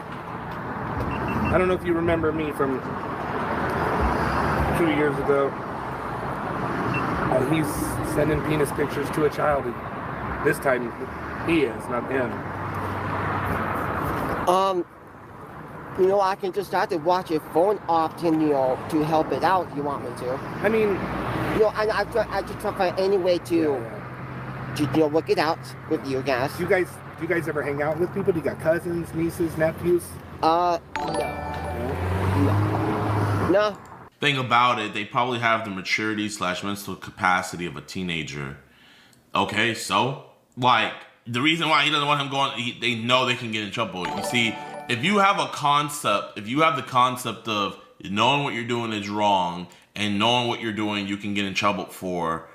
Speaker 6: I don't know if you remember me from 2 years ago. He's sending penis pictures to a child. This time, he is, not him.
Speaker 7: You know, I can just start to watch your phone often, you know, to help it out if you want me to.
Speaker 6: I mean,
Speaker 7: you know, I just try to find any way to, you know, work it out with you guys.
Speaker 6: Do you guys ever hang out with people? Do you got cousins, nieces, nephews?
Speaker 7: No.
Speaker 2: Thing about it, they probably have the maturity / mental capacity of a teenager. Okay, so, like, the reason why he doesn't want him going, they know they can get in trouble. You see, if you have the concept of knowing what you're doing is wrong and knowing what you're doing you can get in trouble for,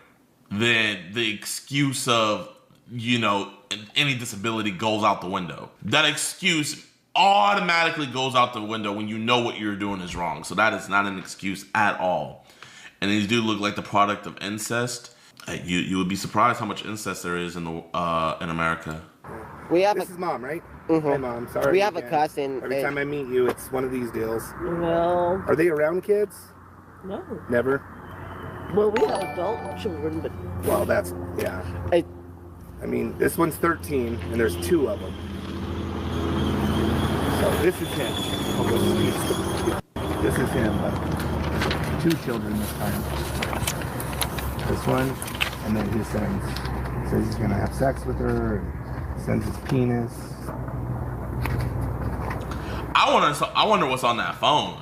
Speaker 2: then the excuse of, you know, any disability goes out the window. That excuse automatically goes out the window when you know what you're doing is wrong. So that is not an excuse at all. And these do look like the product of incest. You would be surprised how much incest there is in America.
Speaker 6: This is Mom, right?
Speaker 7: Mm-hmm.
Speaker 6: Hi, Mom. Sorry.
Speaker 7: We have a cousin.
Speaker 6: Every time I meet you, it's one of these deals.
Speaker 4: Well,
Speaker 6: Are they around kids?
Speaker 4: no.
Speaker 6: Never?
Speaker 4: Well, we have adult children, but
Speaker 6: Well, that's, yeah. I mean, this one's 13, and there's 2 of them. So this is him. This is him, but 2 children this time. This one, and then he says he's gonna have sex with her, and sends his penis.
Speaker 2: I wonder what's on that phone.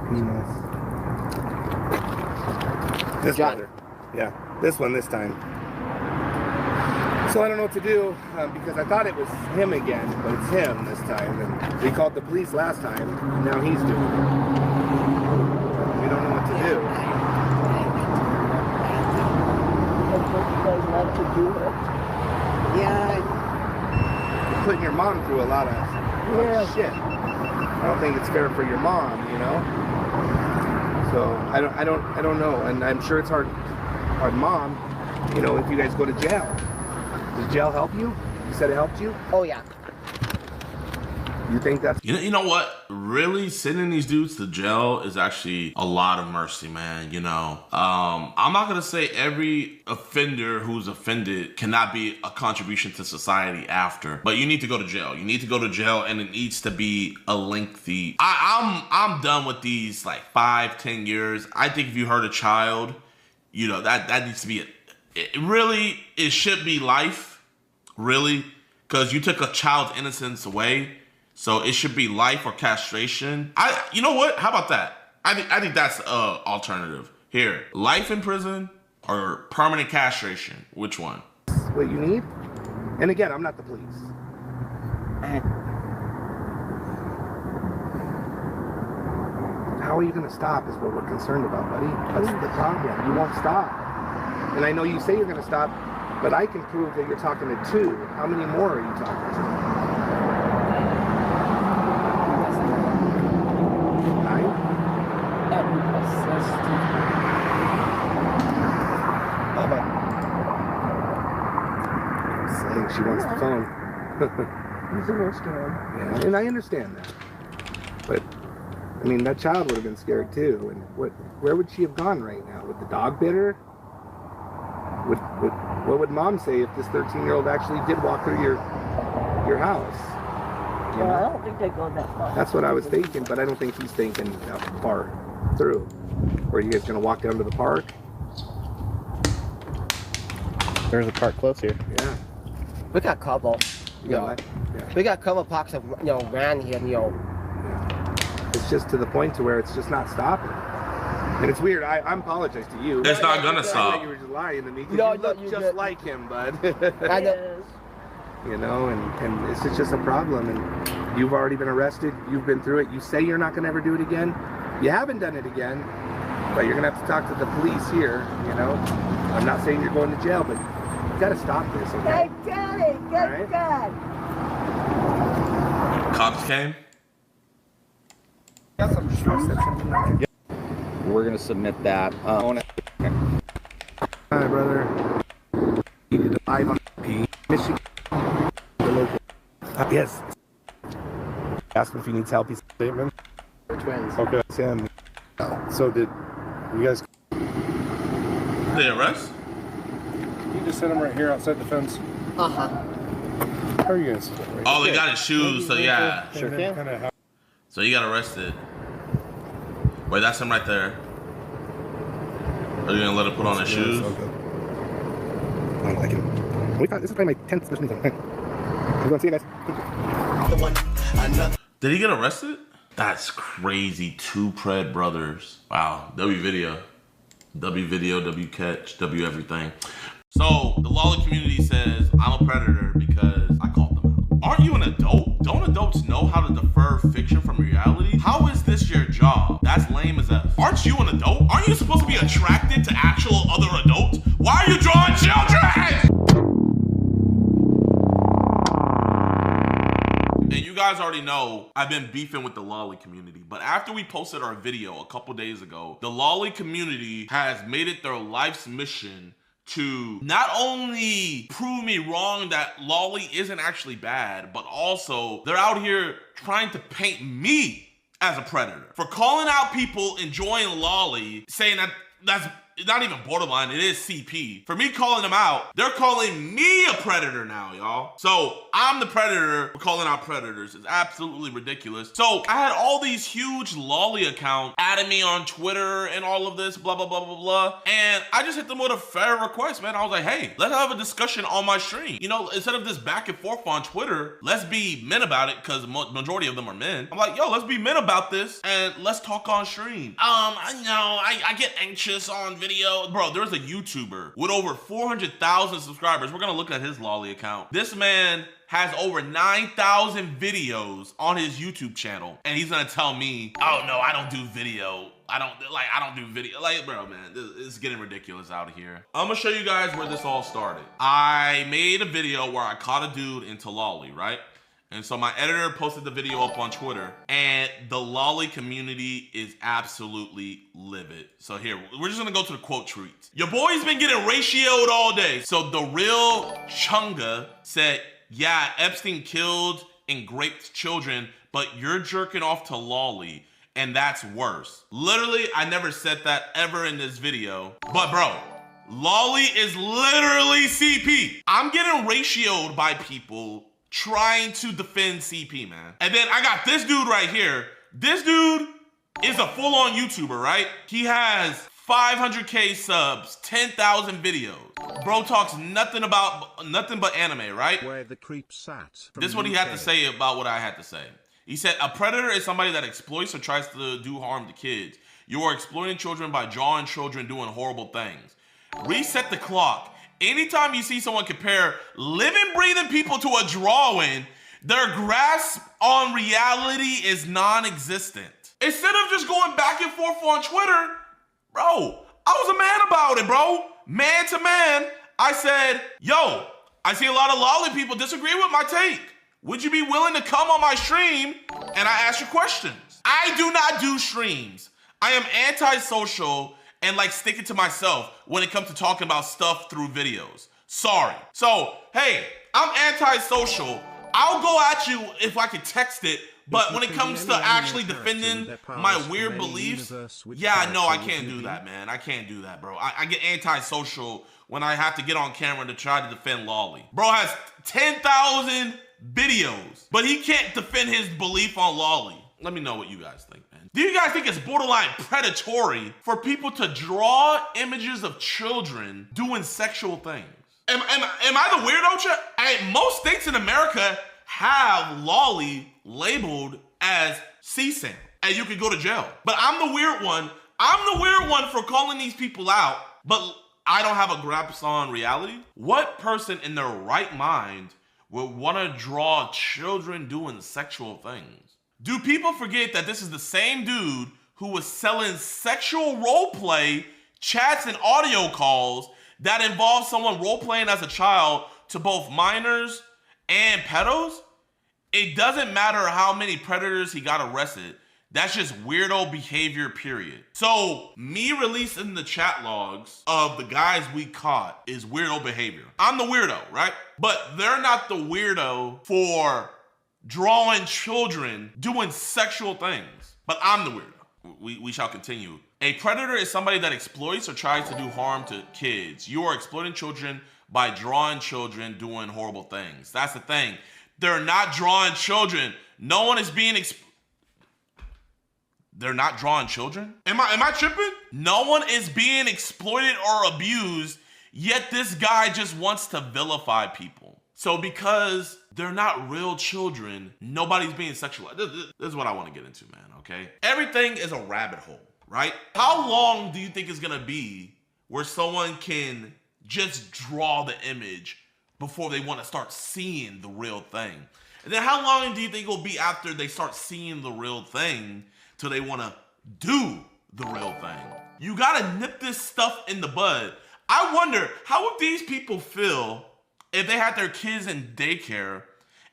Speaker 6: Penis. This brother. Yeah, this one this time. So I don't know what to do because I thought it was him again, but it's him this time. And we called the police last time, and now he's doing it. We don't know what to do.
Speaker 7: Yeah.
Speaker 6: You're putting your mom through a lot of shit. I don't think it's fair for your mom, you know. So I don't know, and I'm sure it's hard on Mom, you know, if you guys go to jail. Does jail help you? You said it helped you?
Speaker 7: Oh yeah.
Speaker 6: You think that's...
Speaker 2: You know what? Really sending these dudes to jail is actually a lot of mercy, man. You know, I'm not gonna say every offender who's offended cannot be a contribution to society after, but you need to go to jail. You need to go to jail, and it needs to be a lengthy. I'm done with these like 5-10 years. I think if you hurt a child, you know, that needs to be it should be life, really, because you took a child's innocence away. So it should be life or castration. You know what? How about that? I think that's alternative. Here, life in prison or permanent castration. Which one?
Speaker 6: What you need? And again, I'm not the police. How are you going to stop is what we're concerned about, buddy. That's the problem. You won't stop. And I know you say you're going to stop, but I can prove that you're talking to 2. How many more are you talking to? She wants the phone.
Speaker 4: He's a little scared.
Speaker 6: Yeah, and I understand that. But, I mean, that child would have been scared too. And where would she have gone right now? Would the dog bit her? What would mom say if this 13-year-old actually did walk through your house?
Speaker 4: Well, I don't think they go that far.
Speaker 6: That's what I was thinking, but I don't think he's thinking that far through. Or are you guys going to walk down to the park?
Speaker 3: There's a park close here.
Speaker 6: Yeah.
Speaker 7: We got couple.
Speaker 6: Yeah.
Speaker 7: We got couple parks of around here,
Speaker 6: It's just to the point to where it's just not stopping. And it's weird. I apologize to you.
Speaker 2: It's not gonna stop.
Speaker 6: You were just lying to me.
Speaker 7: No,
Speaker 6: you look just like him, bud.
Speaker 7: I know.
Speaker 6: You know, and it's just a problem. And you've already been arrested. You've been through it. You say you're not gonna ever do it again. You haven't done it again, but you're gonna have to talk to the police here. You know, I'm not saying you're going to jail, but you gotta stop this. Okay?
Speaker 4: Hey, Daddy, good God.
Speaker 2: Cops came.
Speaker 14: We're gonna submit that.
Speaker 6: Hi, brother. Live on P. Michigan. The local. Yes. Ask him if he needs help. He's statement.
Speaker 3: We're twins.
Speaker 6: Okay. Sam. So did you guys?
Speaker 2: They arrest?
Speaker 3: You just set him right here outside the fence. How are you guys?
Speaker 2: Oh, they got his shoes, so yeah.
Speaker 3: Sure can.
Speaker 2: So he got arrested. Wait, that's him right there. Are you gonna let him put on his shoes?
Speaker 6: I like him. This is probably my 10th special meeting. We're gonna see you guys.
Speaker 2: Did he get arrested? That's crazy. 2 Pred brothers. Wow. W video, W catch, W everything. So the lolly community says I'm a predator because I called them out. Aren't you an adult? Don't adults know how to defer fiction from reality? How is this your job? That's lame as F. Aren't you an adult? Aren't you supposed to be attracted to actual other adults? Why are you drawing children? And you guys already know I've been beefing with the lolly community, but after we posted our video a couple days ago, the lolly community has made it their life's mission to not only prove me wrong that lolly isn't actually bad, but also they're out here trying to paint me as a predator for calling out people enjoying lolly, saying that that's not even borderline, it is CP. For me calling them out, they're calling me a predator now, y'all. So I'm the predator for calling out predators. It's absolutely ridiculous. So I had all these huge lolly accounts adding me on Twitter and all of this, blah, blah, blah, blah, blah. And I just hit them with a fair request, man. I was like, hey, let's have a discussion on my stream. You know, instead of this back and forth on Twitter, let's be men about it, because majority of them are men. I'm like, yo, let's be men about this and let's talk on stream. I get anxious on video. Bro, there's a YouTuber with over 400,000 subscribers. We're gonna look at his lolly account. This man has over 9,000 videos on his YouTube channel, and he's gonna tell me, oh no, I don't do video. I don't do video. Like, bro, man, it's getting ridiculous out here. I'm gonna show you guys where this all started. I made a video where I caught a dude into lolly, right? And so my editor posted the video up on Twitter, and the lolly community is absolutely livid. So here, we're just gonna go to the quote tweets. Your boy's been getting ratioed all day. So the real Chunga said, yeah, Epstein killed and raped children but you're jerking off to Lolly, and that's worse. Literally, I never said that ever in this video. But bro, Lolly is literally CP. I'm getting ratioed by people trying to defend CP, man. And then I got this dude right here. This dude is a full-on YouTuber, right? He has 500K subs, 10,000 videos. Bro talks nothing but anime, right?
Speaker 14: Where the creep sat.
Speaker 2: This is what he had to say about what I had to say. He said, a predator is somebody that exploits or tries to do harm to kids. You are exploiting children by drawing children doing horrible things. Reset the clock. Anytime you see someone compare living, breathing people to a drawing, their grasp on reality is non-existent. Instead of just going back and forth on Twitter, bro, I was a man about it, bro. Man to man, I said, yo, I see a lot of lolly people disagree with my take. Would you be willing to come on my stream and I ask you questions? I do not do streams. I am anti-social and like sticking to myself when it comes to talking about stuff through videos. Sorry. So, hey, I'm anti-social. I'll go at you if I can text it, but when it comes to actually defending my weird beliefs, yeah, no, I can't do that, man. I can't do that, bro. I get anti-social when I have to get on camera to try to defend Lolly. Bro has 10,000 videos, but he can't defend his belief on Lolly. Let me know what you guys think, man. Do you guys think it's borderline predatory for people to draw images of children doing sexual things? Am I the weirdo, chat? Most states in America have Lolly labeled as CSAM, and you could go to jail. But I'm the weird one. I'm the weird one for calling these people out, but I don't have a grasp on reality. What person in their right mind would want to draw children doing sexual things? Do people forget that this is the same dude who was selling sexual roleplay chats and audio calls that involve someone role-playing as a child to both minors and pedos? It doesn't matter how many predators he got arrested. That's just weirdo behavior, period. So me releasing the chat logs of the guys we caught is weirdo behavior. I'm the weirdo, right? But they're not the weirdo for drawing children doing sexual things. But I'm the weirdo. We shall continue. A predator is somebody that exploits or tries to do harm to kids. You are exploiting children by drawing children doing horrible things. That's the thing. They're not drawing children. No one is being They're not drawing children? Am I tripping? No one is being exploited or abused, yet this guy just wants to vilify people. So because they're not real children, nobody's being sexualized. This is what I want to get into, man, okay? Everything is a rabbit hole, right? How long do you think it's gonna be where someone can just draw the image before they want to start seeing the real thing? And then how long do you think it will be after they start seeing the real thing till they want to do the real thing? You got to nip this stuff in the bud. I wonder, how would these people feel if they had their kids in daycare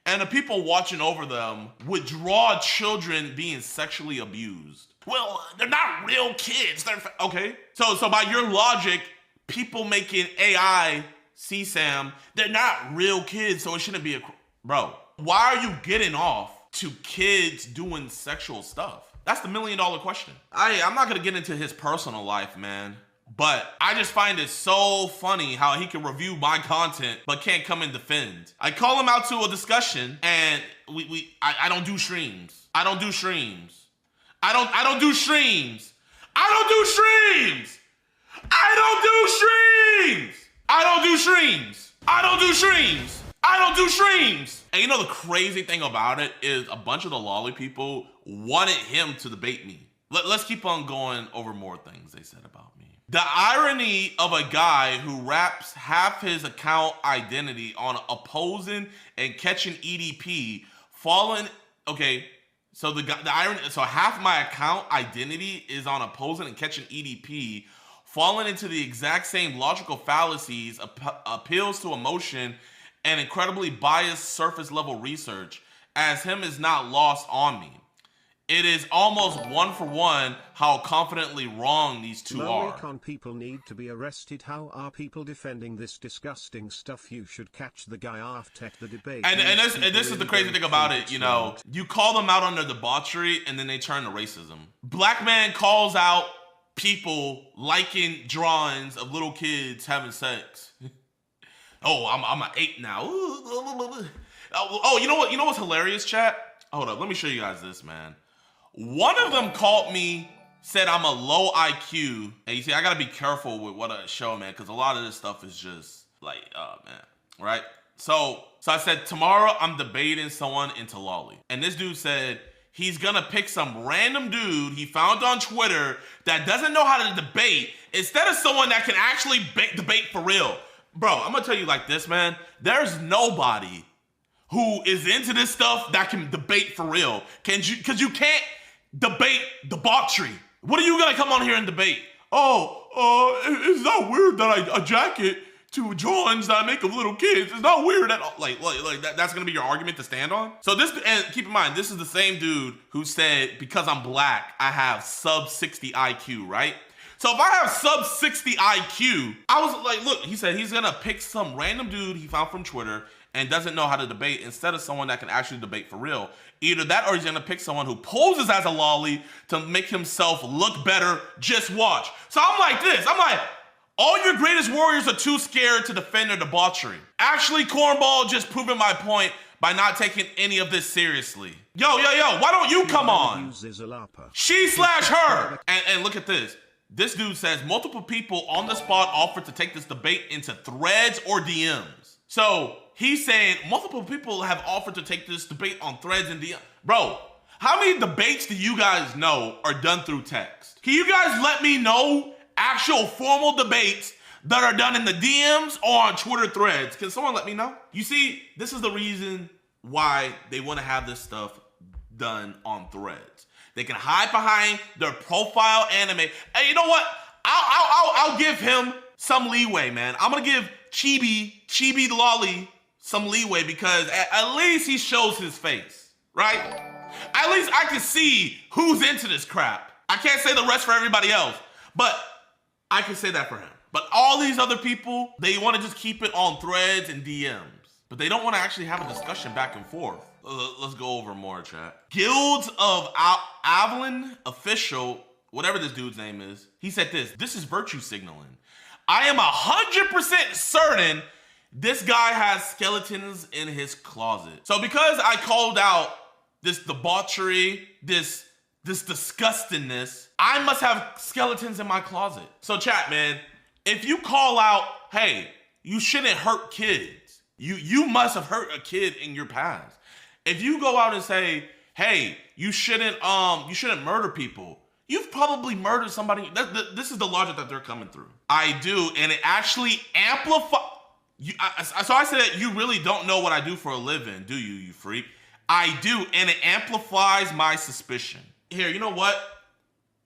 Speaker 2: and the people watching over them would draw children being sexually abused? Well, they're not real kids. Okay. So by your logic, people making AI CSAM, they're not real kids, so it shouldn't be bro, why are you getting off to kids doing sexual stuff? That's the $1 million question. I'm not gonna get into his personal life, man, but I just find it so funny how he can review my content but can't come and defend. I call him out to a discussion and I don't do streams. I don't do streams. I don't do streams. I don't do streams. I don't do streams. I don't do streams. I don't do streams. I don't do streams. And you know the crazy thing about it is a bunch of the lolly people wanted him to debate me. Let's keep on going over more things they said about me. The irony of a guy who wraps half his account identity on opposing and catching EDP, so the irony, so half my account identity is on opposing and catching EDP, falling into the exact same logical fallacies, appeals to emotion, and incredibly biased surface level research as him is not lost on me. it is almost 1-for-1 how confidently wrong these two are.
Speaker 14: Lolicon people need to be arrested. How are people defending this disgusting stuff? You should catch the guy after the debate.
Speaker 2: And this is the crazy thing about it, you know, you call them out on their debauchery and then they turn to racism. Black man calls out people liking drawings of little kids having sex. Oh, I'm an 8 now. Oh, you know what's hilarious, chat? Hold up, let me show you guys this, man. One of them called me, said I'm a low IQ. And you see, I gotta be careful with what I show, man, because a lot of this stuff is just like, oh man, right? So I said, tomorrow I'm debating someone into lolly. And this dude said he's gonna pick some random dude he found on Twitter that doesn't know how to debate instead of someone that can actually debate for real. Bro, I'm gonna tell you like this, man. There's nobody who is into this stuff that can debate for real. Because you can't debate debauchery. What are you gonna come on here and debate? It's not weird that I jacket to drawings that I make of little kids. It's not weird at all. Like that's gonna be your argument to stand on? So this, and keep in mind, this is the same dude who said, because I'm black, I have sub 60 IQ, right? So if I have sub 60 IQ, I was like, look, he said he's gonna pick some random dude he found from Twitter and doesn't know how to debate instead of someone that can actually debate for real. Either that or he's gonna pick someone who poses as a lolly to make himself look better. Just watch. So I'm like this, I'm like, all your greatest warriors are too scared to defend their debauchery. Actually, Cornball just proving my point by not taking any of this seriously. Yo, why don't you come on? She/her. And look at this. This dude says multiple people on the spot offered to take this debate into threads or DMs. So he's saying multiple people have offered to take this debate on threads and DMs. Bro, how many debates do you guys know are done through text? Can you guys let me know actual formal debates that are done in the DMs or on Twitter threads? Can someone let me know? You see, this is the reason why they want to have this stuff done on threads. They can hide behind their profile anime. Hey, you know what? I'll give him some leeway, man. I'm gonna give Chibi Lolly some leeway because at least he shows his face, right? At least I can see who's into this crap. I can't say the rest for everybody else, but I can say that for him. But all these other people, they want to just keep it on threads and DMs, but they don't want to actually have a discussion back and forth. Let's go over more, chat. Guilds of Avalon official, whatever this dude's name is, he said this is virtue signaling. I am 100% certain this guy has skeletons in his closet. So because I called out this debauchery, this disgustingness, I must have skeletons in my closet. So chat, man, if you call out, hey, you shouldn't hurt kids, you must have hurt a kid in your past. If you go out and say, hey, you shouldn't murder people, you've probably murdered somebody. This is the logic that they're coming through. I do, and it actually amplifies. So I said, you really don't know what I do for a living, do you, you freak? I do, and it amplifies my suspicion. Here, you know what?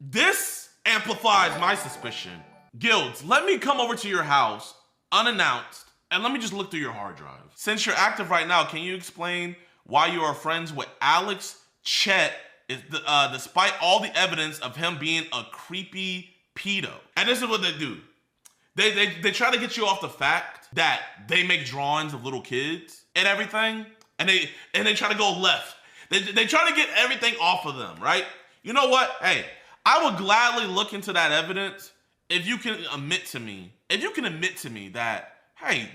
Speaker 2: This amplifies my suspicion. Guilds, let me come over to your house unannounced, and let me just look through your hard drive. Since you're active right now, can you explain why you are friends with Alex Chet, despite all the evidence of him being a creepy pedo? And this is what they do. They try to get you off the fact that they make drawings of little kids and everything, and they try to go left. They try to get everything off of them, right? You know what? Hey, I would gladly look into that evidence if you can admit to me that, hey,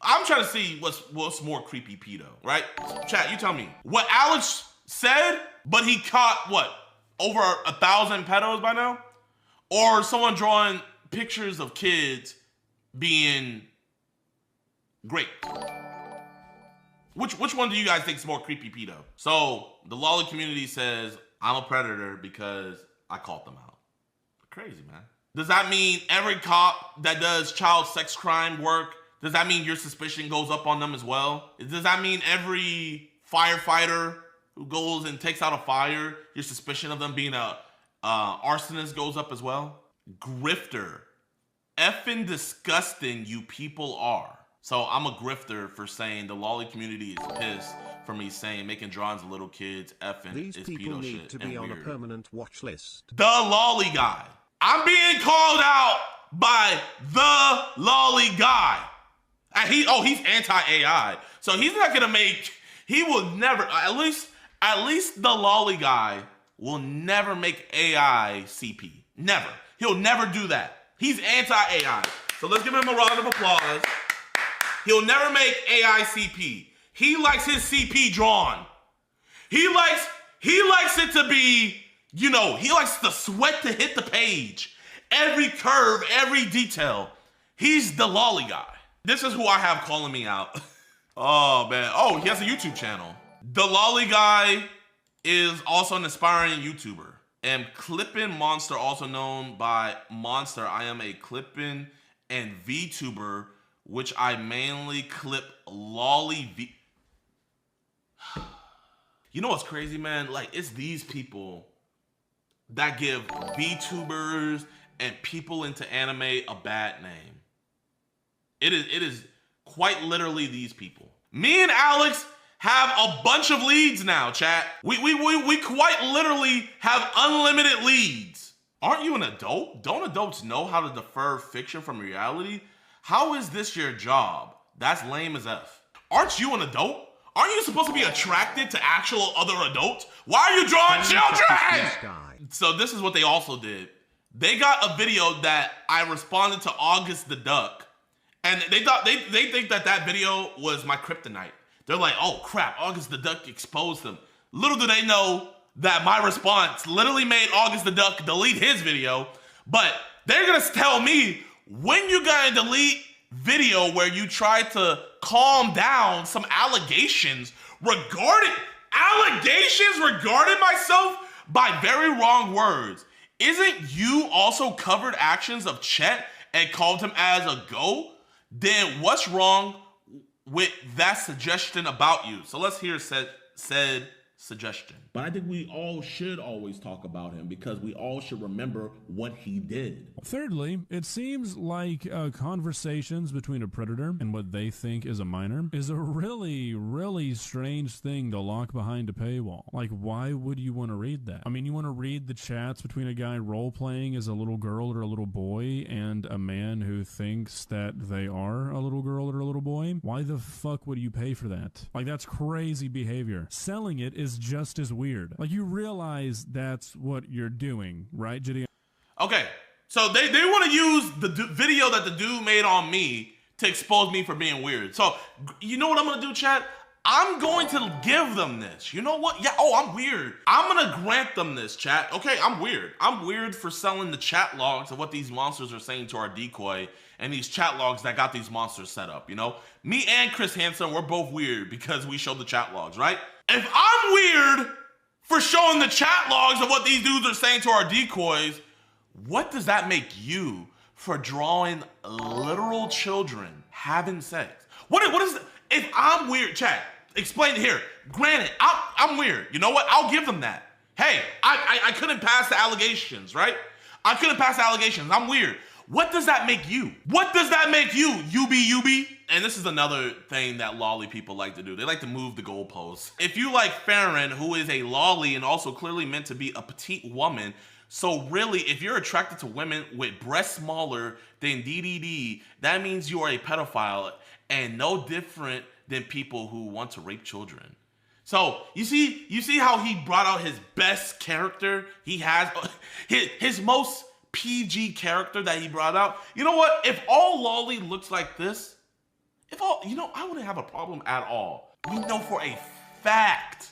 Speaker 2: I'm trying to see what's more creepy pedo, right? Chat, you tell me. What Alex said, but he caught, what, over 1,000 pedos by now? Or someone drawing pictures of kids being great? Which one do you guys think is more creepy pedo? So the lolly community says, I'm a predator because I called them out. Crazy, man. Does that mean every cop that does child sex crime work, does that mean your suspicion goes up on them as well? Does that mean every firefighter who goes and takes out a fire, your suspicion of them being a arsonist goes up as well? Grifter. Effing disgusting you people are. So I'm a grifter for saying the lolly community is pissed for me saying making drawings of little kids effing
Speaker 14: These
Speaker 2: is
Speaker 14: people
Speaker 2: pedo
Speaker 14: need
Speaker 2: shit
Speaker 14: to
Speaker 2: and
Speaker 14: be on a
Speaker 2: weird.
Speaker 14: permanent watch list.
Speaker 2: The lolly guy. I'm being called out by the lolly guy. And he's anti-AI. So he's not gonna make, he will never, at least the lolly guy will never make AI CP. Never. He'll never do that. He's anti-AI. So let's give him a round of applause. He'll never make AI CP. He likes his CP drawn. He likes it to be, you know, he likes the sweat to hit the page. Every curve, every detail. He's the lolly guy. This is who I have calling me out. Oh, man. Oh, he has a YouTube channel. The lolly guy is also an aspiring YouTuber. And Clippin' Monster, also known by Monster. I am a Clippin' and VTuber, which I mainly clip lolly V. You know what's crazy, man? Like, it's these people that give VTubers and people into anime a bad name. It is quite literally these people. Me and Alex have a bunch of leads now, chat. We quite literally have unlimited leads. Aren't you an adult? Don't adults know how to defer fiction from reality? How is this your job? That's lame as F. Aren't you an adult? Aren't you supposed to be attracted to actual other adults? Why are you drawing children? So this is what they also did. They got a video that I responded to August the Duck, and they think that video was my kryptonite. They're like, oh crap, August the Duck exposed them. Little do they know that my response literally made August the Duck delete his video, but they're gonna tell me, when you gonna delete video where you try to calm down some allegations regarding myself by very wrong words? Isn't you also covered actions of Chet and called him as a GO? Then what's wrong with that suggestion about you? So let's hear said suggestion.
Speaker 15: But I think we all should always talk about him because we all should remember what he did.
Speaker 16: Thirdly, it seems like conversations between a predator and what they think is a minor is a really, really strange thing to lock behind a paywall. Like, why would you want to read that? I mean, you want to read the chats between a guy role-playing as a little girl or a little boy and a man who thinks that they are a little girl or a little boy? Why the fuck would you pay for that? Like, that's crazy behavior. Selling it is just as weird. Like, you realize that's what you're doing, right, JiDion?
Speaker 2: Okay, so they want to use the video that the dude made on me to expose me for being weird. So, you know what I'm going to do, chat? I'm going to give them this. You know what? Yeah, oh, I'm weird. I'm going to grant them this, chat. Okay, I'm weird. I'm weird for selling the chat logs of what these monsters are saying to our decoy and these chat logs that got these monsters set up, you know? Me and Chris Hansen, we're both weird because we showed the chat logs, right? If I'm weird for showing the chat logs of what these dudes are saying to our decoys, what does that make you for drawing literal children having sex? What is if I'm weird, chat, explain it here. Granted, I'm weird. You know what? I'll give them that. Hey, I couldn't pass the allegations, right? I couldn't pass the allegations. I'm weird. What does that make you? What does that make you? You be? And this is another thing that lolly people like to do. They like to move the goalposts. If you like Farron, who is a lolly and also clearly meant to be a petite woman, so really, if you're attracted to women with breasts smaller than DDD, that means you are a pedophile and no different than people who want to rape children. So you see how he brought out his best character? He has his most PG character that he brought out. You know what? If all lolly looks like this, I wouldn't have a problem at all. We know for a fact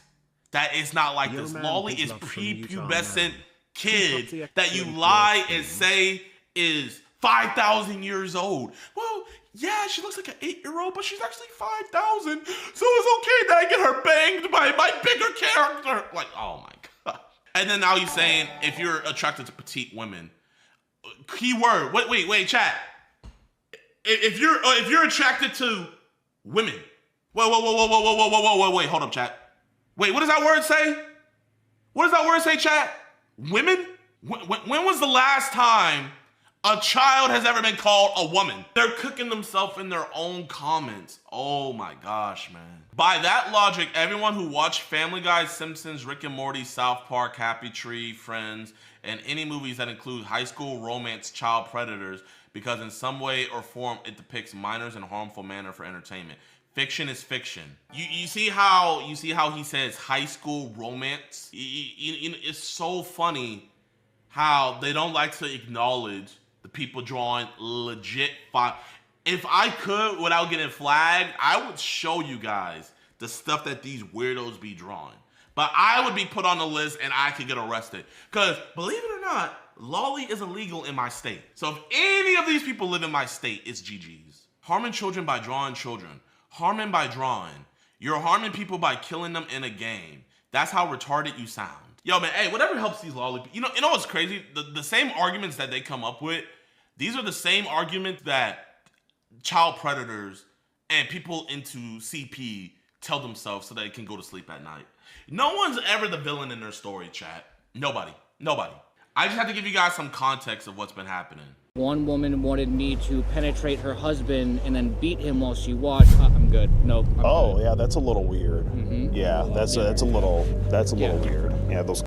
Speaker 2: that it's not like this. Lolly is prepubescent kid that you lie and say is 5,000 years old. Well, yeah, she looks like an 8-year-old, but she's actually 5,000. So it's okay that I get her banged by my bigger character. Like, oh my God. And then now he's saying if you're attracted to petite women, keyword. Wait, chat. If you're attracted to women, wait, hold up, chat. Wait, what does that word say? What does that word say, chat? Women? When was the last time a child has ever been called a woman. They're cooking themselves in their own comments. Oh my gosh, man. By that logic, everyone who watched Family Guy, Simpsons, Rick and Morty, South Park, Happy Tree, Friends, and any movies that include high school romance child predators, because in some way or form it depicts minors in a harmful manner for entertainment. Fiction is fiction. You see how he says high school romance? It's so funny how they don't like to acknowledge the people drawing legit fire. If I could, without getting flagged, I would show you guys the stuff that these weirdos be drawing. But I would be put on the list and I could get arrested. Because, believe it or not, lolly is illegal in my state. So if any of these people live in my state, it's GG's. Harming children by drawing children. Harming by drawing. You're harming people by killing them in a game. That's how retarded you sound. Yo, man, hey, whatever helps these lolly people. You know what's crazy? The same arguments that they come up with, these are the same arguments that child predators and people into CP tell themselves so they can go to sleep at night. No one's ever the villain in their story, chat. Nobody. I just have to give you guys some context of what's been happening.
Speaker 9: One woman wanted me to penetrate her husband and then beat him while she watched. I'm good. Nope. I'm good.
Speaker 17: Yeah, that's a little weird. Yeah, that's a little weird. Yeah, those.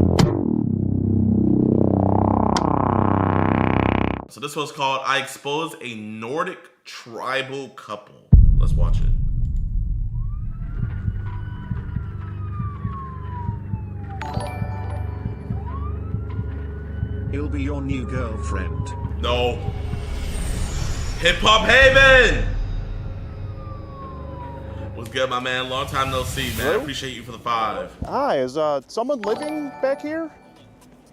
Speaker 2: So this was called I Exposed a Nordic Tribal Couple. Let's watch it.
Speaker 14: He'll be your new girlfriend.
Speaker 2: No. Hip Hop Haven! What's good, my man? Long time no see, man.
Speaker 17: Hello?
Speaker 2: Appreciate you for the 5.
Speaker 17: Hi, is someone living back here?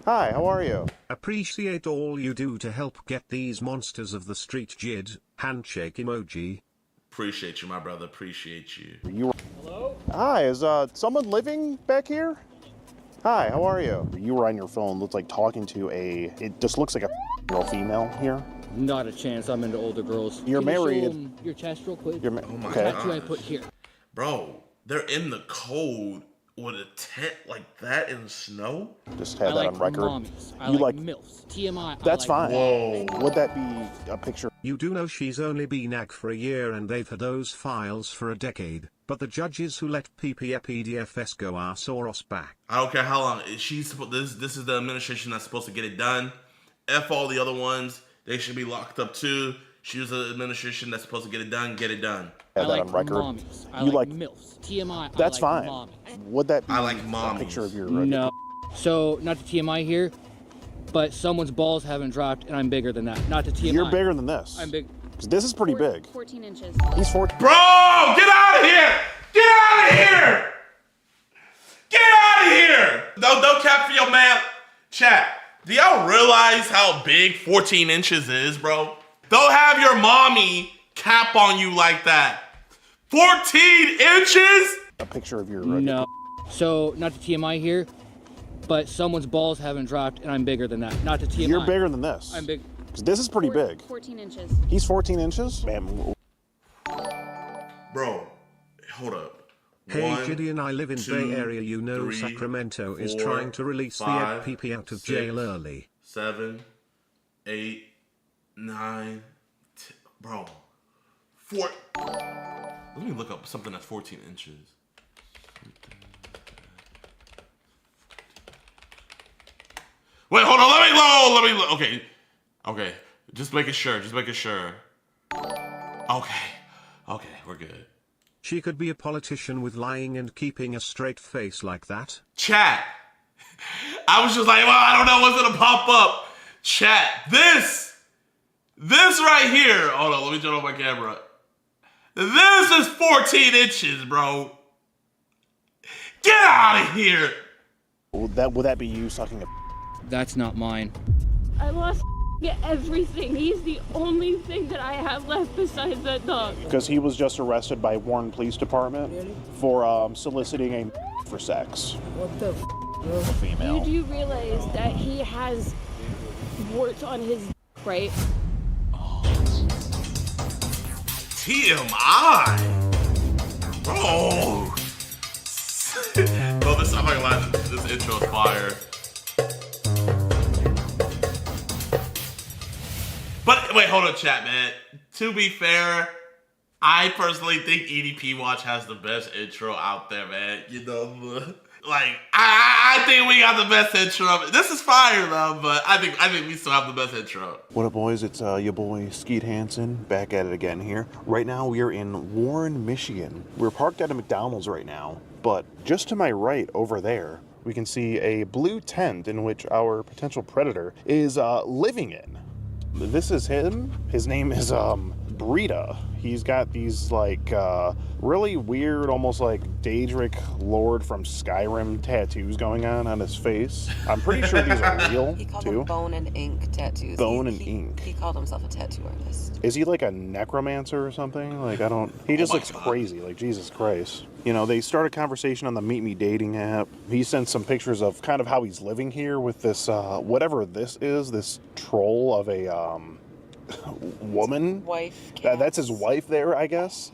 Speaker 17: Hi, how are you?
Speaker 14: Appreciate all you do to help get these monsters of the street Jid. Handshake emoji.
Speaker 2: Appreciate you, my brother. Appreciate you.
Speaker 17: Hello? Hi, is someone living back here? Hi, how are you? You were on your phone, looks like talking to it just looks like a girl female here.
Speaker 9: Not a chance. I'm into older girls.
Speaker 17: You're
Speaker 9: Can you
Speaker 17: married.
Speaker 9: show 'em your chest real quick.
Speaker 2: Oh my
Speaker 9: Tattoo I
Speaker 2: gosh.
Speaker 9: put here.
Speaker 2: Bro, they're in the cold with a tent like that in the snow?
Speaker 17: Just have
Speaker 9: I
Speaker 17: that
Speaker 9: like
Speaker 17: on record.
Speaker 9: mommies. I
Speaker 17: You
Speaker 9: like
Speaker 17: like
Speaker 9: MILFs. TMI.
Speaker 17: That's
Speaker 9: I
Speaker 17: fine.
Speaker 9: like
Speaker 2: Whoa.
Speaker 17: Would that be a picture?
Speaker 14: You do know she's only been ag for a year and they've had those files for a decade. But the judges who let PPFEDFS go are Soros back.
Speaker 2: I don't care how long. She's this is the administration that's supposed to get it done. F all the other ones. They should be locked up too. She's the administration that's supposed to get it done. Get it done.
Speaker 17: Have
Speaker 9: I
Speaker 17: that
Speaker 9: like
Speaker 17: on record.
Speaker 9: mommies. I
Speaker 17: You
Speaker 9: like
Speaker 17: like
Speaker 9: MILFs. TMI.
Speaker 17: That's
Speaker 9: I like
Speaker 17: fine.
Speaker 9: mommies.
Speaker 17: Would that be
Speaker 2: I like
Speaker 17: a
Speaker 2: mommies.
Speaker 17: picture of your
Speaker 9: No. So, not to TMI here, but someone's balls haven't dropped and I'm bigger than that. Not to TMI.
Speaker 17: You're bigger than this.
Speaker 9: I'm big.
Speaker 17: 'Cause this is pretty big.
Speaker 22: 14 inches.
Speaker 17: He's 14.
Speaker 2: Bro, get out of here! Get out of here! Get out of here! Don't cap for your man. Chat, do y'all realize how big 14 inches is, bro? Don't have your mommy cap on you like that. 14 inches?
Speaker 17: A picture of your
Speaker 9: No. So, not to TMI here, but someone's balls haven't dropped and I'm bigger than that. Not to TMI.
Speaker 17: You're bigger than this.
Speaker 9: I'm big.
Speaker 17: 'Cause this is pretty big.
Speaker 22: 14 inches.
Speaker 17: He's 14 inches? Man,
Speaker 2: Bro, hold up.
Speaker 14: Hey
Speaker 2: 1,
Speaker 14: JiDion, I live in
Speaker 2: 2,
Speaker 14: Bay Area. You know
Speaker 2: 3,
Speaker 14: Sacramento is
Speaker 2: 4,
Speaker 14: trying to release
Speaker 2: 5,
Speaker 14: the EDP out of
Speaker 2: 6,
Speaker 14: jail early.
Speaker 2: 7, 8, 9, 10, bro. 4. Let me look up something that's 14 inches. Wait, hold on. Let me. Okay. Just making sure. Okay, we're good.
Speaker 14: She could be a politician with lying and keeping a straight face like that.
Speaker 2: Chat. I was just like, well, I don't know what's gonna pop up. Chat. This right here. Hold on, let me turn off my camera. This is 14 inches, bro. Get out of here.
Speaker 17: would that be you sucking a?
Speaker 9: That's not mine.
Speaker 22: I lost everything. He's the only thing that I have left besides that dog.
Speaker 17: Because he was just arrested by Warren Police Department for soliciting a for sex.
Speaker 22: What the
Speaker 17: A female.
Speaker 22: You do realize that he has warts on his right?
Speaker 2: TMI. Bro. Bro, I'm not gonna lie, this intro is fire. wait, hold on, chat, man. To be fair, I personally think EDP Watch has the best intro out there, man. You know, like I think we got the best intro. This is fire though, but I think we still have the best intro.
Speaker 17: What up, boys? It's your boy Skeet Hansen back at it again here. Right now we are in Warren, Michigan. We're parked at a McDonald's right now, but just to my right over there, we can see a blue tent in which our potential predator is living in. This is him. His name is Brita. He's got these like really weird, almost like Daedric Lord from Skyrim tattoos going on his face. I'm pretty sure these are real
Speaker 8: He called
Speaker 17: too.
Speaker 8: them bone and ink tattoos.
Speaker 17: Bone and ink.
Speaker 8: He called himself a tattoo artist.
Speaker 17: Is he like a necromancer or something? Like, I don't... He just looks crazy. Like, Jesus Christ. You know, they start a conversation on the Meet Me dating app. He sent some pictures of kind of how he's living here with this, whatever this is, this troll of a, woman.
Speaker 8: Wife.
Speaker 17: That's his wife there, I guess.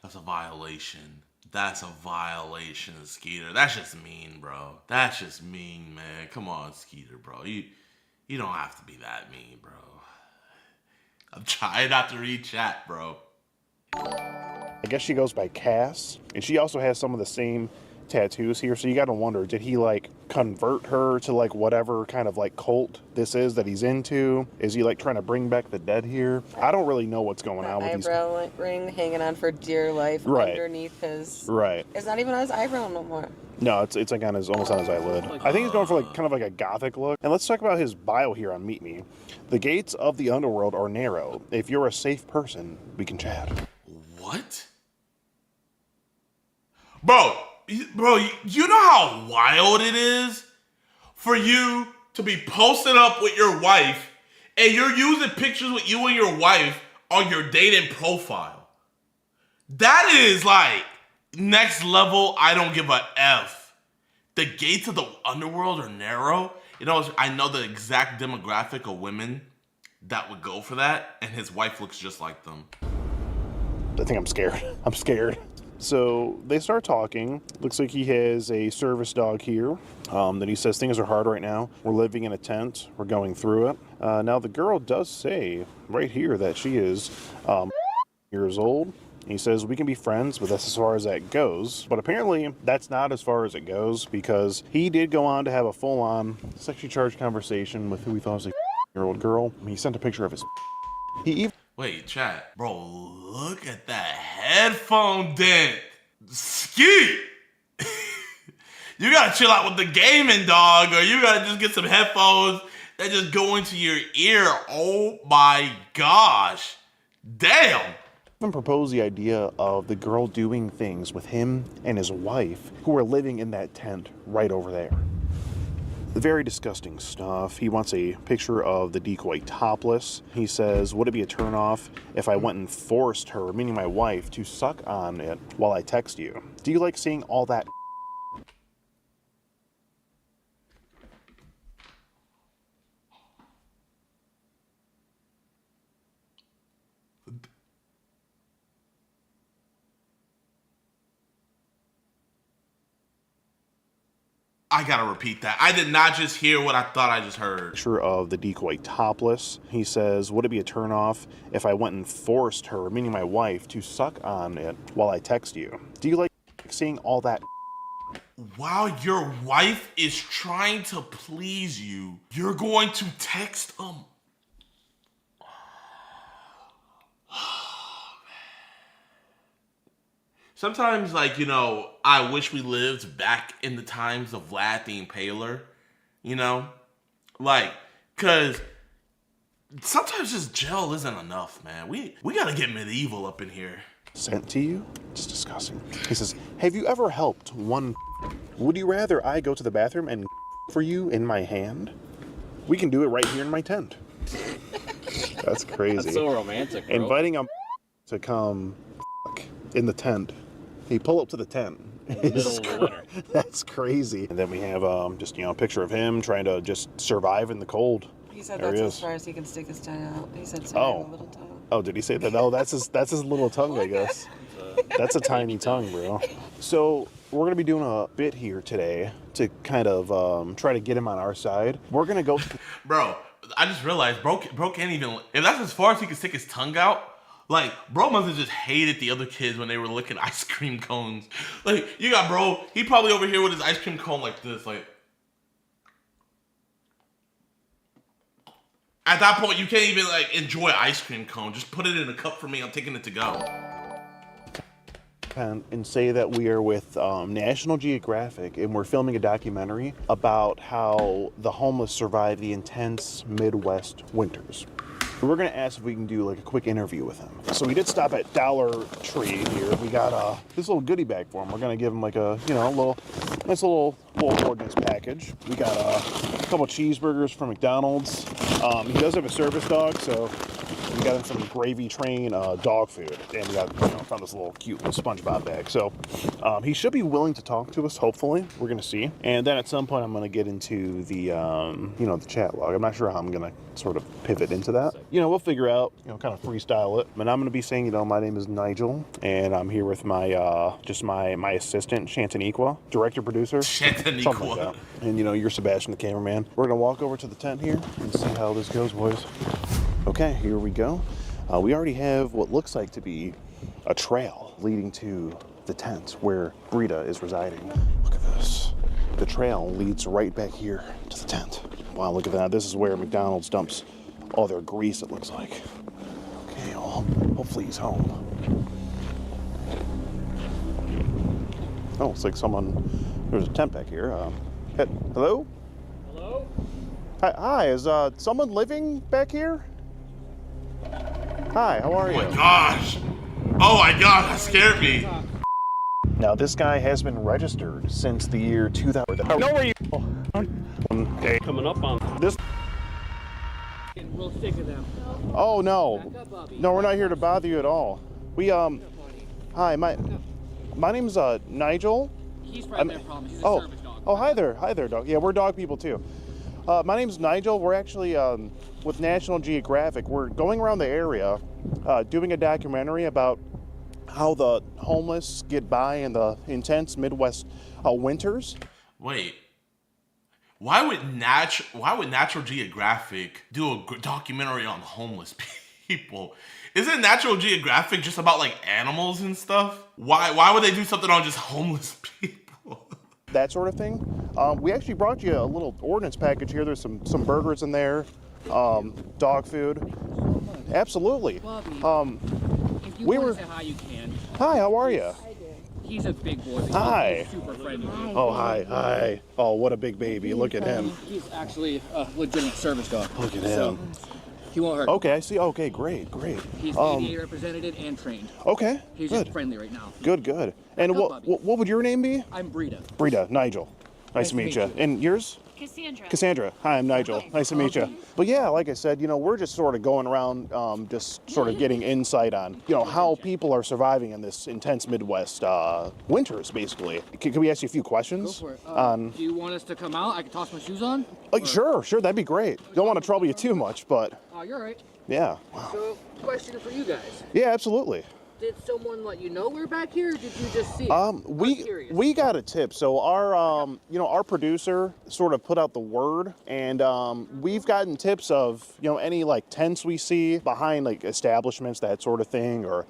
Speaker 2: That's a violation. That's a violation, Skeeter. That's just mean, bro. That's just mean, man. Come on, Skeeter, bro. You don't have to be that mean, bro. I'm trying not to read chat, bro.
Speaker 17: I guess she goes by Cass, and she also has some of the same tattoos here, so you gotta wonder, did he like convert her to like whatever kind of like cult this is that he's into? Is he like trying to bring back the dead here? I don't really know what's going on with these.
Speaker 8: Eyebrow ring hanging on for dear life underneath his.
Speaker 17: Right.
Speaker 8: It's not even on his eyebrow no more.
Speaker 17: No, it's like on his, almost on his eyelid. I think he's going for like kind of like a gothic look. And let's talk about his bio here on Meet Me. The gates of the underworld are narrow. If you're a safe person, we can chat.
Speaker 2: What? Bro, you know how wild it is for you to be posted up with your wife and you're using pictures with you and your wife on your dating profile. That is like next level. I don't give a F. The gates of the underworld are narrow. You know, I know the exact demographic of women that would go for that, and his wife looks just like them.
Speaker 17: I think I'm scared. I'm scared. So they start talking. Looks like he has a service dog here. Then he says things are hard right now. We're living in a tent. We're going through it. Now the girl does say right here that she is years old. He says we can be friends, but that's as far as that goes. But apparently that's not as far as it goes, because he did go on to have a full-on sexually charged conversation with who he thought was a year-old girl. He sent a picture of his. He even.
Speaker 2: Wait, chat. Bro, look at that headphone dent. Skeet! You gotta chill out with the gaming, dog, or you gotta just get some headphones that just go into your ear. Oh my gosh. Damn!
Speaker 17: Even proposed the idea of the girl doing things with him and his wife, who are living in that tent right over there. Very disgusting stuff. He wants a picture of the decoy topless. He says, would it be a turnoff if I went and forced her, meaning my wife, to suck on it while I text you? Do you like seeing all that?
Speaker 2: I gotta repeat that. I did not just hear what I thought I just heard.
Speaker 17: Picture of the decoy topless. He says, would it be a turnoff if I went and forced her, meaning my wife, to suck on it while I text you? Do you like seeing all that?
Speaker 2: While your wife is trying to please you, you're going to text them. Sometimes, like, you know, I wish we lived back in the times of Vlad the Impaler, you know? Like, because sometimes just gel isn't enough, man. We gotta get medieval up in here.
Speaker 17: Sent to you? It's disgusting. He says, have you ever helped one? Would you rather I go to the bathroom and for you in my hand? We can do it right here in my tent. That's crazy.
Speaker 9: That's so romantic, bro.
Speaker 17: Inviting him to come in the tent. He pull up to the tent.
Speaker 9: Middle of the winter.
Speaker 17: That's crazy. And then we have just, you know, a picture of him trying to just survive in the cold.
Speaker 8: He said
Speaker 17: there
Speaker 8: that's
Speaker 17: he
Speaker 8: as
Speaker 17: is.
Speaker 8: far as he can stick his tongue out. He said sorry, little tongue.
Speaker 17: Oh, did he say that? No, that's his little tongue, I guess. That's a tiny tongue, bro. So we're gonna be doing a bit here today to kind of try to get him on our side. We're gonna go.
Speaker 2: Bro, I just realized bro can't even, if that's as far as he can stick his tongue out, like, bro must have just hated the other kids when they were licking ice cream cones. Like, you got bro, he probably over here with his ice cream cone like this, like. At that point, you can't even, like, enjoy ice cream cone. Just put it in a cup for me. I'm taking it to go.
Speaker 17: And say that we are with National Geographic, and we're filming a documentary about how the homeless survive the intense Midwest winters. We're gonna ask if we can do like a quick interview with him. So we did stop at Dollar Tree here. We got this little goodie bag for him. We're gonna give him like a, you know, nice little ordinance package. We got a couple cheeseburgers from McDonald's. He does have a service dog, so we got him some Gravy Train dog food, and we got, found this little cute little SpongeBob bag. So he should be willing to talk to us. Hopefully, we're gonna see. And then at some point, I'm gonna get into the the chat log. I'm not sure how I'm gonna sort of pivot into that. We'll figure out, kind of freestyle it. And I'm gonna be saying, my name is Nigel, and I'm here with my just my assistant Shantaniqua, director producer, something like that. And you're Sebastian, the cameraman. We're gonna walk over to the tent here and see how this goes, boys. Okay, here we go. We already have what looks like to be a trail leading to the tent where Brita is residing. Look at this. The trail leads right back here to the tent. Wow, look at that. This is where McDonald's dumps all their grease, it looks like. Okay, well, hopefully he's home. Oh, it's like there's a tent back here. Hello?
Speaker 9: Hello?
Speaker 17: Hi, is someone living back here? Hi, how are you?
Speaker 2: Oh my gosh! Oh my god, that scared me.
Speaker 17: Now, this guy has been registered since the year 2000. I know where you. Okay. Coming up on this.
Speaker 9: Getting real sick of them.
Speaker 17: Oh no, no, we're not here to bother you at all. We hi, my name's Nigel.
Speaker 9: He's right there, promise. He's a service dog.
Speaker 17: Oh, hi there, dog. Yeah, we're dog people too. My name's Nigel. We're actually with National Geographic. We're going around the area doing a documentary about how the homeless get by in the intense Midwest winters.
Speaker 2: Wait, why would Natural Geographic do a documentary on homeless people? Isn't Natural Geographic just about like animals and stuff? Why would they do something on just homeless people?
Speaker 17: That sort of thing. We actually brought you a little ordinance package here. There's some burgers in there, dog food. Absolutely.
Speaker 9: Bobby, if you want to say hi, you can.
Speaker 17: Hi, how are you?
Speaker 9: He's a big boy.
Speaker 17: Hi.
Speaker 9: He's super friendly.
Speaker 17: Oh, hi. Oh, what a big baby. Look at him.
Speaker 9: He's actually a legitimate service dog.
Speaker 17: Look at him.
Speaker 9: So, he won't hurt.
Speaker 17: Okay, I see. Okay, great.
Speaker 9: He's ADA represented and trained.
Speaker 17: Okay,
Speaker 9: He's
Speaker 17: good.
Speaker 9: just friendly right now.
Speaker 17: Good. And what would your name be?
Speaker 9: I'm Brita.
Speaker 17: Brita, Nigel. Nice to meet you. And yours? Cassandra. Hi, I'm Nigel. Nice to meet you. But yeah, like I said, we're just sort of going around, just sort of getting insight on, how people are surviving in this intense Midwest winters, basically. Can we ask you a few questions?
Speaker 9: Go for it. Do you want us to come out? I can toss my shoes on?
Speaker 17: Sure, that'd be great. Don't want to trouble you too much, but.
Speaker 9: Oh, you're right.
Speaker 17: Yeah.
Speaker 9: Wow. So, question for you guys.
Speaker 17: Yeah, absolutely.
Speaker 9: Did someone let you know we're back here, or did you just see it?
Speaker 17: We got a tip. So our producer sort of put out the word, and we've gotten tips of any like tents we see behind like establishments, that sort of thing, or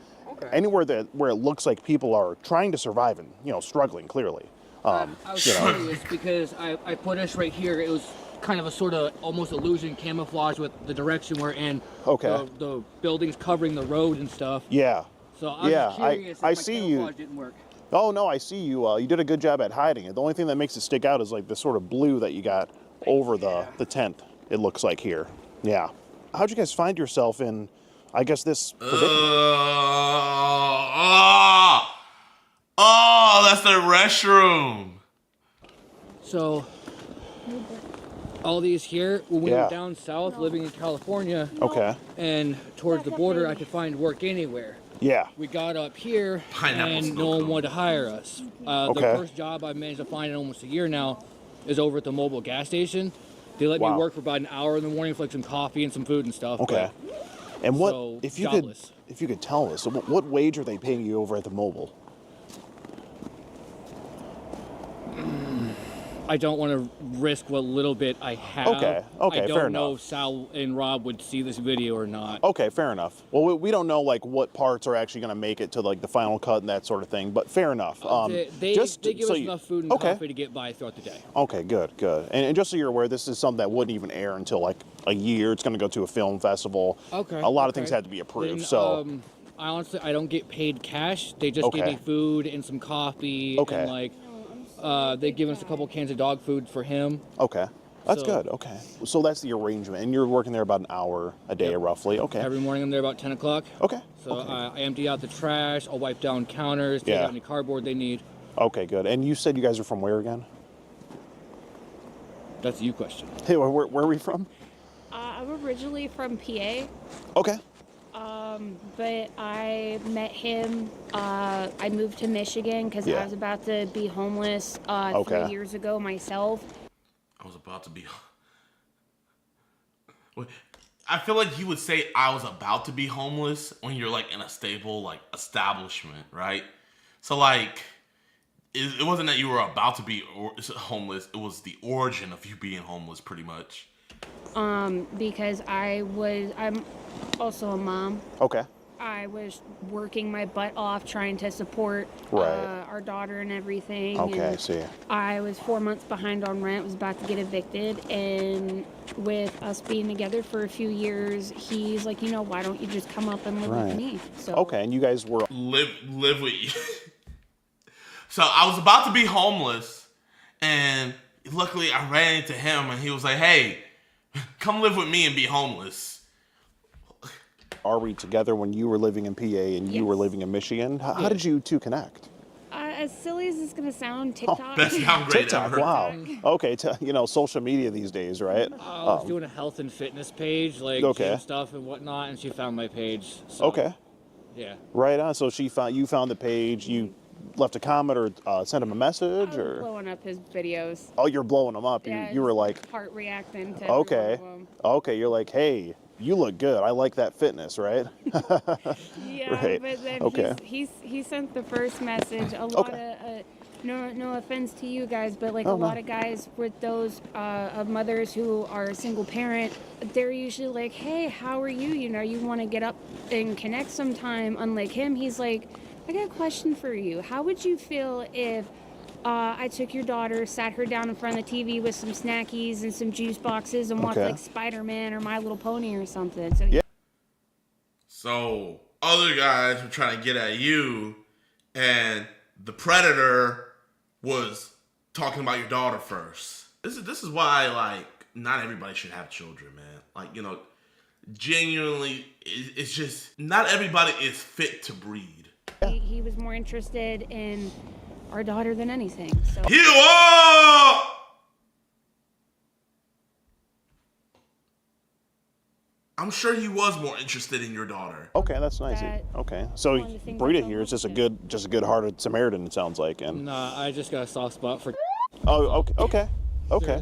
Speaker 17: anywhere where it looks like people are trying to survive and struggling clearly.
Speaker 9: I was curious because I put us right here. It was kind of a sort of almost illusion camouflage with the direction we're in.
Speaker 17: Okay.
Speaker 9: The buildings covering the road and stuff.
Speaker 17: Yeah.
Speaker 9: So I was curious if
Speaker 17: I
Speaker 9: my
Speaker 17: see
Speaker 9: camouflage
Speaker 17: you.
Speaker 9: didn't work.
Speaker 17: Oh no, I see you. You did a good job at hiding it. The only thing that makes it stick out is like the sort of blue that you got over the tent. It looks like here. Yeah. How'd you guys find yourself in? I guess this.
Speaker 2: That's the restroom.
Speaker 9: So, all these here, when we were down south living in California, and towards the border, I could find work anywhere.
Speaker 17: Yeah.
Speaker 9: We got up here, and no one wanted to hire us. The first job I managed to find in almost a year now is over at the mobile gas station. They let me work for about an hour in the morning for like some coffee and some food and stuff.
Speaker 17: Okay. And what
Speaker 9: so,
Speaker 17: if you
Speaker 9: jobless.
Speaker 17: could tell us what wage are they paying you over at the mobile?
Speaker 9: I don't want to risk what little bit I have.
Speaker 17: Okay,
Speaker 9: I don't
Speaker 17: fair
Speaker 9: know
Speaker 17: enough.
Speaker 9: if Sal and Rob would see this video or not.
Speaker 17: Okay, fair enough. Well, we don't know like what parts are actually going to make it to like the final cut and that sort of thing, but fair enough.
Speaker 9: They give us enough food and coffee to get by throughout the day.
Speaker 17: Okay, good. And just so you're aware, this is something that wouldn't even air until like a year. It's going to go to a film festival.
Speaker 9: Okay.
Speaker 17: A lot of things had to be approved. So
Speaker 9: I honestly, I don't get paid cash. They just give me food and some coffee.
Speaker 17: Okay.
Speaker 9: And like, they've given us a couple cans of dog food for him.
Speaker 17: Okay. That's
Speaker 9: So-
Speaker 17: good. Okay. So that's the arrangement. And you're working there about an hour a day, roughly. Okay.
Speaker 9: Every morning I'm there about 10 o'clock.
Speaker 17: Okay.
Speaker 9: So I empty out the trash. I'll wipe down counters, take out any cardboard they need.
Speaker 17: Okay, good. And you said you guys are from where again?
Speaker 9: That's a you question.
Speaker 17: Hey, where are we from?
Speaker 22: I'm originally from PA.
Speaker 17: Okay.
Speaker 22: But I met him. I moved to Michigan because I was about to be homeless 3 years ago myself.
Speaker 2: I was about to be. I feel like you would say I was about to be homeless when you're like in a stable like establishment, right? So like, it wasn't that you were about to be homeless. It was the origin of you being homeless, pretty much.
Speaker 22: Because I'm also a mom.
Speaker 17: Okay.
Speaker 22: I was working my butt off trying to support our daughter and everything.
Speaker 17: Okay,
Speaker 22: and
Speaker 17: I see.
Speaker 22: I was 4 months behind on rent, was about to get evicted, and with us being together for a few years, he's like, you know, why don't you just come up and live with me? So
Speaker 17: Okay, and you guys were
Speaker 2: live with you. So I was about to be homeless, and luckily I ran into him, and he was like, "Hey, come live with me and be homeless."
Speaker 17: Are we together when you were living in PA and you were living in Michigan? How did you two connect?
Speaker 22: as silly as it's gonna sound, TikTok.
Speaker 2: Best downgrade
Speaker 17: TikTok,
Speaker 2: ever.
Speaker 17: wow. Okay, you know, social media these days, right?
Speaker 9: I was doing a health and fitness page, like gym stuff and whatnot, and she found my page. So,
Speaker 17: okay.
Speaker 9: Yeah.
Speaker 17: Right on. So you found the page. You left a comment or sent him a message,
Speaker 22: I was
Speaker 17: or
Speaker 22: blowing up his videos.
Speaker 17: oh, you're blowing them up.
Speaker 22: Yeah,
Speaker 17: You were like,
Speaker 22: heart reacting to
Speaker 17: okay,
Speaker 22: every one of them.
Speaker 17: okay. You're like, hey, you look good. I like that fitness, right?
Speaker 22: Yeah,
Speaker 17: right.
Speaker 22: but then
Speaker 17: Okay.
Speaker 22: he sent the first message. A lot of no offense to you guys, but like a lot of guys with those of mothers who are a single parent, they're usually like, hey, how are you? You know, you want to get up and connect sometime. Unlike him, he's like, I got a question for you. How would you feel if I took your daughter, sat her down in front of the TV with some snackies and some juice boxes and watched like Spider-Man or My Little Pony or something? So yeah.
Speaker 2: So other guys were trying to get at you, and the predator was talking about your daughter first. This is why, like, not everybody should have children, man. Like, you know, genuinely, it's just not everybody is fit to breed.
Speaker 22: He was more interested in our daughter than anything. So
Speaker 2: You are! I'm sure he was more interested in your daughter.
Speaker 17: Okay, that's nice. Okay, so Brita here is just a good-hearted Samaritan. It sounds like, and
Speaker 9: Nah, I just got a soft spot for.
Speaker 17: oh, okay.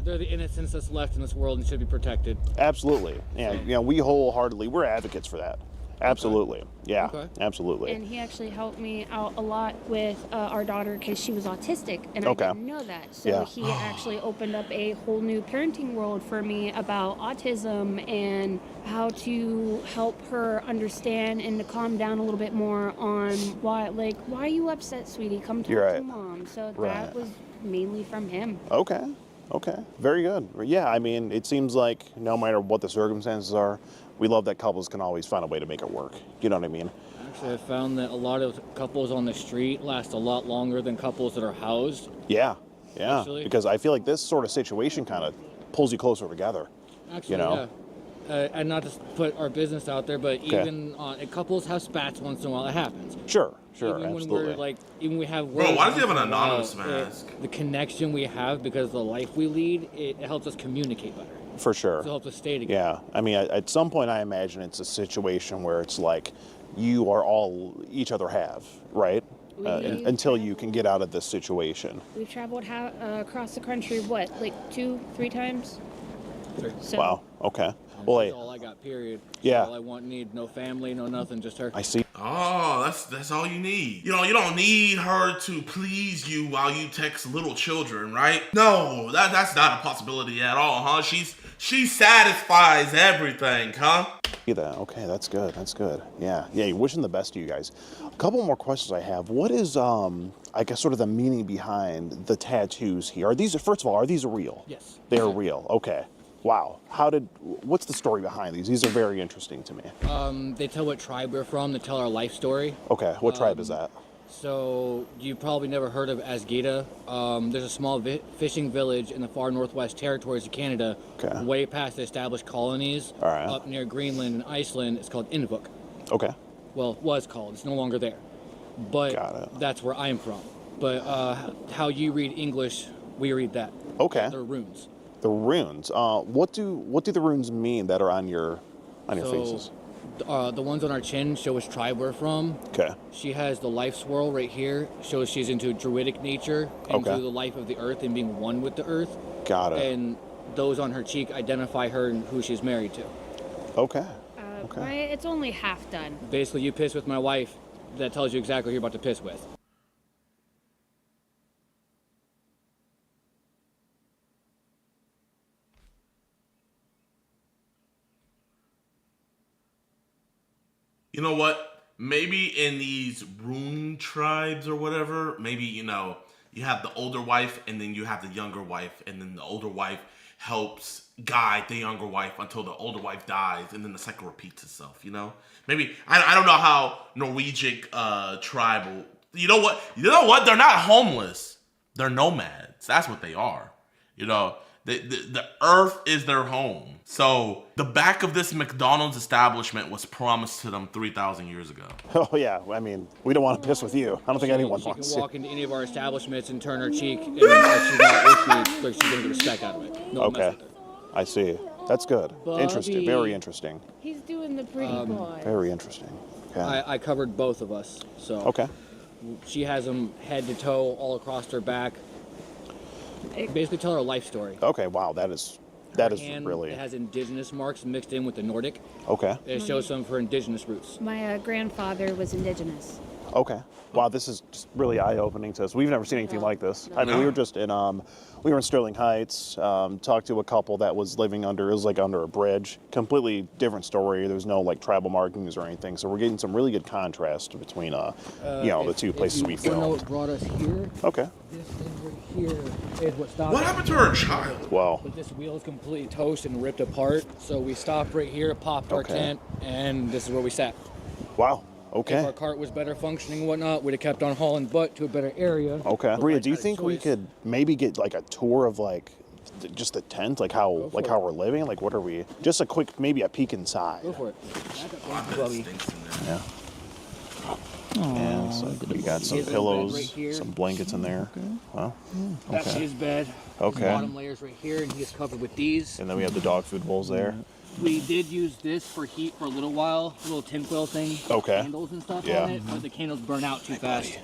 Speaker 9: They're the innocents that's left in this world and should be protected.
Speaker 17: Absolutely. Yeah, you know, we wholeheartedly, we're advocates for that. Absolutely. Yeah, absolutely.
Speaker 22: And he actually helped me out a lot with our daughter because she was autistic, and I didn't know that. So he actually opened up a whole new parenting world for me about autism and how to help her understand and to calm down a little bit more on why are you upset, sweetie? Come talk to mom. So that was mainly from him.
Speaker 17: Okay, very good. Yeah, I mean, it seems like no matter what the circumstances are, we love that couples can always find a way to make it work. You know what I mean?
Speaker 9: Actually, I found that a lot of couples on the street last a lot longer than couples that are housed.
Speaker 17: Yeah,
Speaker 9: Actually.
Speaker 17: because I feel like this sort of situation kind of pulls you closer together.
Speaker 9: Actually,
Speaker 17: you know?
Speaker 9: yeah. And not to put our business out there, but even couples have spats once in a while. It happens.
Speaker 17: Sure,
Speaker 9: even
Speaker 17: absolutely.
Speaker 9: when we're like, even we have.
Speaker 2: Bro, why does he have an
Speaker 9: once in a while,
Speaker 2: anonymous mask?
Speaker 9: The connection we have because of the life we lead, it helps us communicate better.
Speaker 17: For sure.
Speaker 9: So help us stay together.
Speaker 17: Yeah, I mean, at some point, I imagine it's a situation where it's like you are all each other have, right? Until you can get out of this situation.
Speaker 22: We've traveled across the country, like 2-3 times? So,
Speaker 17: Wow. Okay.
Speaker 9: And
Speaker 17: Well,
Speaker 9: she's
Speaker 17: hey.
Speaker 9: all I got. Period.
Speaker 17: Yeah.
Speaker 9: All I want, need, no family, no nothing, just her.
Speaker 17: I see.
Speaker 2: Oh, that's all you need. You know, you don't need her to please you while you text little children, right? No, that's not a possibility at all, huh? She satisfies everything, huh?
Speaker 17: See that? Okay, that's good. That's good. Yeah. Wishing the best to you guys. A couple more questions I have. What is I guess sort of the meaning behind the tattoos here? Are these, first of all, are these real?
Speaker 9: Yes.
Speaker 17: They're real. Okay. Wow. What's the story behind these? These are very interesting to me.
Speaker 9: They tell what tribe we're from. They tell our life story.
Speaker 17: Okay. What tribe is that?
Speaker 9: So you probably never heard of Asgida. There's a small fishing village in the far northwest territories of Canada, way past the established colonies, up near Greenland and Iceland. It's called Inuvik.
Speaker 17: Okay.
Speaker 9: Well, it was called. It's no longer there. But that's where I'm from. But how you read English, we read that.
Speaker 17: Okay.
Speaker 9: They're runes.
Speaker 17: The runes. What do the runes mean that are on your faces?
Speaker 9: The ones on our chin show which tribe we're from.
Speaker 17: Okay.
Speaker 9: She has the life swirl right here. Shows she's into druidic nature, into the life of the earth and being one with the earth.
Speaker 17: Got it.
Speaker 9: And those on her cheek identify her and who she's married to.
Speaker 17: Okay.
Speaker 22: It's only half done.
Speaker 9: Basically, you piss with my wife, that tells you exactly who you're about to piss with.
Speaker 2: You know what? Maybe in these rune tribes or whatever, maybe, you know, you have the older wife and then you have the younger wife, and then the older wife helps guide the younger wife until the older wife dies, and then the cycle repeats itself, you know? Maybe, I don't know how Norwegian tribal, you know what? They're not homeless. They're nomads. That's what they are. You know, the earth is their home. So the back of this McDonald's establishment was promised to them 3,000 years ago.
Speaker 17: Oh yeah, I mean, we don't want to piss with you. I don't think anyone wants
Speaker 9: She
Speaker 17: to.
Speaker 9: can walk into any of our establishments and turn her cheek, and if she's not with me, like she's gonna get a speck out of it. No one messes with her.
Speaker 17: I see. That's good. Interesting.
Speaker 22: Bobby.
Speaker 17: Very interesting.
Speaker 22: He's doing the pretty boy.
Speaker 17: Very interesting. Okay.
Speaker 9: I covered both of us, so.
Speaker 17: Okay.
Speaker 9: She has them head to toe, all across her back. Basically, tell her a life story.
Speaker 17: Okay. Wow. That is really.
Speaker 9: It has indigenous marks mixed in with the Nordic.
Speaker 17: Okay.
Speaker 9: It shows some of her indigenous roots.
Speaker 22: My grandfather was indigenous.
Speaker 17: Okay. Wow, this is just really eye-opening to us. We've never seen anything like this. I mean, we were just in Sterling Heights, talked to a couple that was living under a bridge. Completely different story. There's no like tribal markings or anything. So we're getting some really good contrast between the two places we filmed.
Speaker 9: You know what brought us here?
Speaker 17: Okay.
Speaker 9: This thing right here is what stopped
Speaker 2: What
Speaker 9: us.
Speaker 2: happened to her child?
Speaker 17: Wow.
Speaker 9: But this wheel is completely toasted and ripped apart. So we stopped right here, popped our tent, and this is where we sat.
Speaker 17: Wow. Okay.
Speaker 9: If our cart was better functioning and whatnot, we'd have kept on hauling butt to a better area.
Speaker 17: Okay. Bria, do you think we could maybe get like a tour of like just the tent, like how we're living? Like what are we? Just a quick, maybe a peek inside.
Speaker 9: Go for it.
Speaker 17: Yeah. And so we got some pillows, some blankets in there. Wow.
Speaker 9: That's
Speaker 17: Okay.
Speaker 9: his bed.
Speaker 17: Okay.
Speaker 9: His bottom layer's right here, and he's covered with these.
Speaker 17: And then we have the dog food bowls there.
Speaker 9: We did use this for heat for a little while, a little tinfoil thing.
Speaker 17: Okay.
Speaker 9: Candles and stuff
Speaker 17: Yeah.
Speaker 9: on it, but the candles burn out too fast.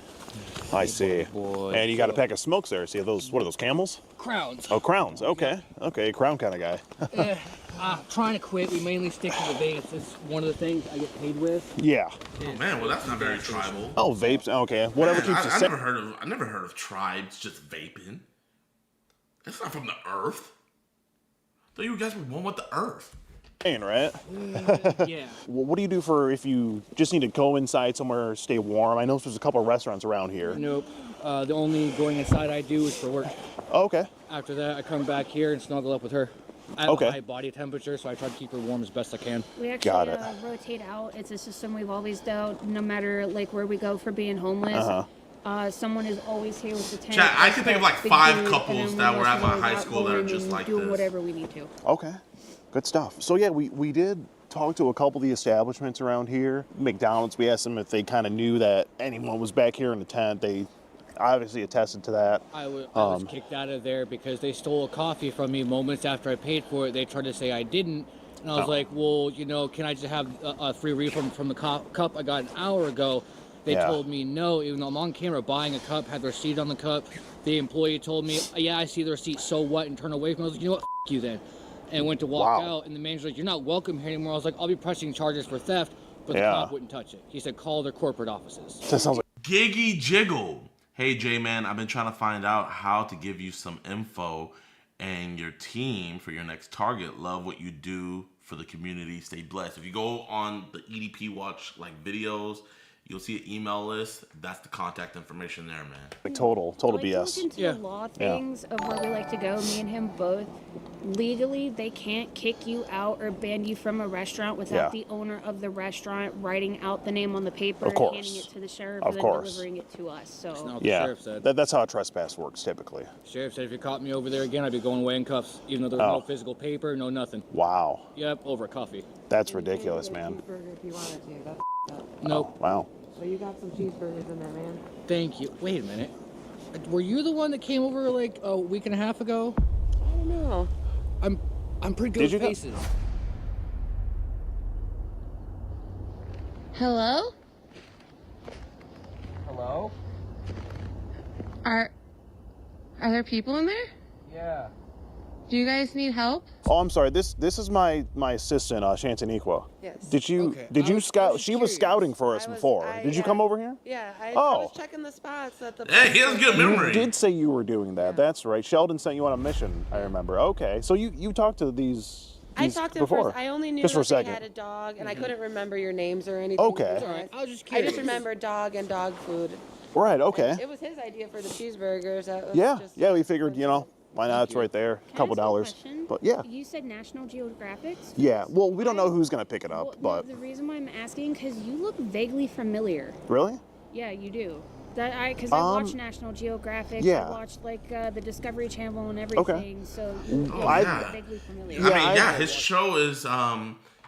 Speaker 17: I see. And you got a pack of smokes there. See those? What are those? Camels?
Speaker 9: Crowns.
Speaker 17: Oh, crowns. Okay. Okay. Crown kind of guy.
Speaker 9: Trying to quit. We mainly stick to the vapes. It's one of the things I get paid with.
Speaker 17: Yeah.
Speaker 2: Oh man, well that's not very tribal.
Speaker 17: Oh, vapes. Okay. Whatever
Speaker 2: Man,
Speaker 17: keeps you
Speaker 2: I
Speaker 17: safe.
Speaker 2: never heard of tribes just vaping. That's not from the earth. I thought you guys were one with the earth.
Speaker 17: Right?
Speaker 9: Yeah.
Speaker 17: Well, what do you do for if you just need to go inside somewhere, stay warm? I know there's a couple of restaurants around here.
Speaker 9: Nope. The only going inside I do is for work.
Speaker 17: Oh, okay.
Speaker 9: After that, I come back here and snuggle up with her. I have a high body temperature, so I try to keep her warm as best I can.
Speaker 22: We actually rotate out. It's a system we've always done, no matter like where we go for being homeless. Someone is always here with the tent.
Speaker 2: Chat, I can think of like 5 couples that were at my high school that are just like
Speaker 22: doing
Speaker 2: this.
Speaker 22: whatever we need to.
Speaker 17: Okay. Good stuff. So yeah, we did talk to a couple of the establishments around here. McDonald's, we asked them if they kind of knew that anyone was back here in the tent. They obviously attested to that.
Speaker 9: I was kicked out of there because they stole a coffee from me moments after I paid for it. They tried to say I didn't. And I was like, well, you know, can I just have a free refund from the cup I got an hour ago? They told me no, even though I'm on camera buying a cup, had the receipt on the cup. The employee told me, yeah, I see the receipt, so what, and turn away from me. I was like, you know what, f*** you then. and went to walk out, and the manager's like, "You're not welcome here anymore." I was like, "I'll be pressing charges for theft," but the cop wouldn't touch it. He said, "Call their corporate offices."
Speaker 17: That sounds like
Speaker 2: Giggy Jiggle. Hey, J-Man, I've been trying to find out how to give you some info and your team for your next target. Love what you do for the community. Stay blessed. If you go on the EDP Watch videos, you'll see an email list. That's the contact information there, man.
Speaker 17: Like total BS.
Speaker 22: To look into the law things of where we like to go. Me and him both. Legally, they can't kick you out or ban you from a restaurant without the owner of the restaurant writing out the name on the paper and handing it to the sheriff and then delivering it to us. So
Speaker 17: that's how a trespass works typically.
Speaker 9: Sheriff said if you caught me over there again, I'd be going away in cuffs, even though there was no physical paper, no nothing.
Speaker 17: Wow.
Speaker 9: Yep, over coffee.
Speaker 17: That's ridiculous, man.
Speaker 12: If you wanted to, that's
Speaker 9: Nope.
Speaker 17: Wow.
Speaker 12: So you got some cheeseburgers in there, man.
Speaker 9: Thank you. Wait a minute. Were you the one that came over like a week and a half ago?
Speaker 12: I don't know.
Speaker 9: I'm pretty good with faces.
Speaker 22: Hello?
Speaker 12: Hello?
Speaker 22: Are there people in there?
Speaker 12: Yeah.
Speaker 22: Do you guys need help?
Speaker 17: Oh, I'm sorry. This is my assistant, Shantaniqua.
Speaker 12: Yes.
Speaker 17: Did you scout? She was scouting for us before. Did you come over here?
Speaker 12: Yeah, I was checking the spots at the.
Speaker 2: Hey, he has good memory.
Speaker 17: You did say you were doing that. That's right. Sheldon sent you on a mission. I remember. Okay, so you talked to these.
Speaker 12: I talked to him
Speaker 17: before.
Speaker 12: first. I only knew
Speaker 17: just for a
Speaker 12: that they
Speaker 17: second.
Speaker 12: had a dog, and I couldn't remember your names or anything.
Speaker 17: Okay.
Speaker 12: All right.
Speaker 9: I was just
Speaker 12: I
Speaker 9: curious.
Speaker 12: just remember dog and dog food.
Speaker 17: Right. Okay.
Speaker 12: And it was his idea for the cheeseburgers. That was just
Speaker 17: We figured, why not? It's right there. A couple dollars. But yeah.
Speaker 22: You said National Geographic?
Speaker 17: Yeah. Well, we don't know who's gonna pick it up, but.
Speaker 22: The reason why I'm asking, because you look vaguely familiar.
Speaker 17: Really?
Speaker 22: Yeah, you do. Because I watch National Geographic.
Speaker 17: Yeah.
Speaker 22: I watch the Discovery Channel and everything. So you look vaguely familiar.
Speaker 2: His show is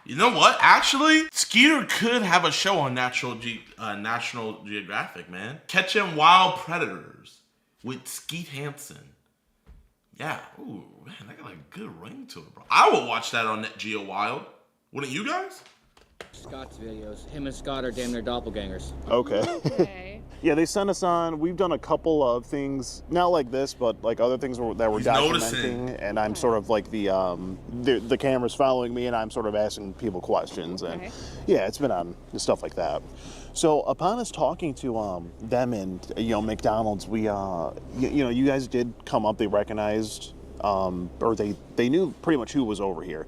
Speaker 2: you know what? Actually, Skeeter could have a show on National Geographic, man. Catching Wild Predators with Skeet Hansen. Yeah, ooh, man, that got a good ring to it, bro. I would watch that on Net Geo Wild. Wouldn't you guys?
Speaker 9: Scott's videos. Him and Scott are damn near doppelgangers.
Speaker 17: Okay. Yeah, they sent us on. We've done a couple of things, not like this, but like other things that we're documenting, and I'm sort of like the camera's following me, and I'm sort of asking people questions, and it's been on stuff like that. So upon us talking to them and McDonald's, we you guys did come up. They recognized or they knew pretty much who was over here.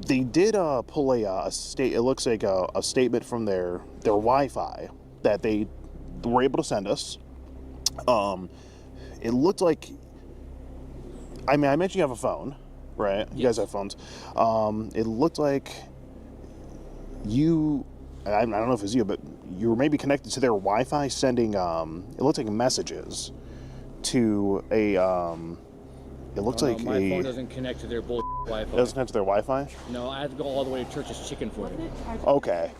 Speaker 17: They did pull a state. It looks like a statement from their Wi-Fi that they were able to send us. It looked like. I mentioned you have a phone, right? You guys have phones. It looked like you. I don't know if it was you, but you were maybe connected to their Wi-Fi, sending. It looked like messages to a. It looks like
Speaker 9: my phone doesn't connect to their Wi-Fi.
Speaker 17: It doesn't connect to their Wi-Fi?
Speaker 9: No, I have to go all the way to Church's Chicken for it.
Speaker 17: Okay.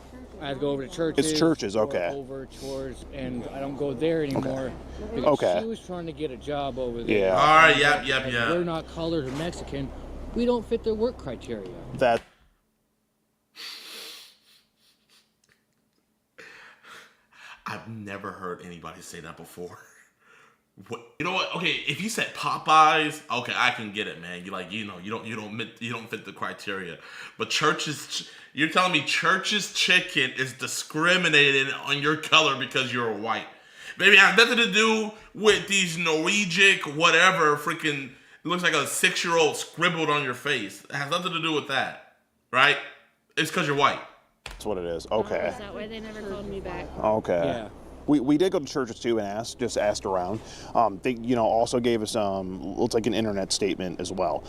Speaker 9: I have to go over to Church's.
Speaker 17: It's Church's, okay.
Speaker 9: Over towards, and I don't go there anymore.
Speaker 17: Okay.
Speaker 9: Because she was trying to get a job over there.
Speaker 17: Yeah.
Speaker 2: All right, yep.
Speaker 9: We're not colored or Mexican. We don't fit their work criteria.
Speaker 17: That.
Speaker 2: I've never heard anybody say that before. What, you know what? Okay, if you said Popeyes, okay, I can get it, man. You don't fit the criteria. But you're telling me Church's Chicken is discriminating on your color because you're white. Baby, it has nothing to do with these Norwegian whatever freaking. It looks like a 6-year-old scribbled on your face. It has nothing to do with that, right? It's because you're white.
Speaker 17: That's what it is. Okay.
Speaker 22: Is that why they never called me back?
Speaker 17: Okay.
Speaker 9: Yeah.
Speaker 17: We did go to Church's too and asked around. They also gave us looks like an internet statement as well.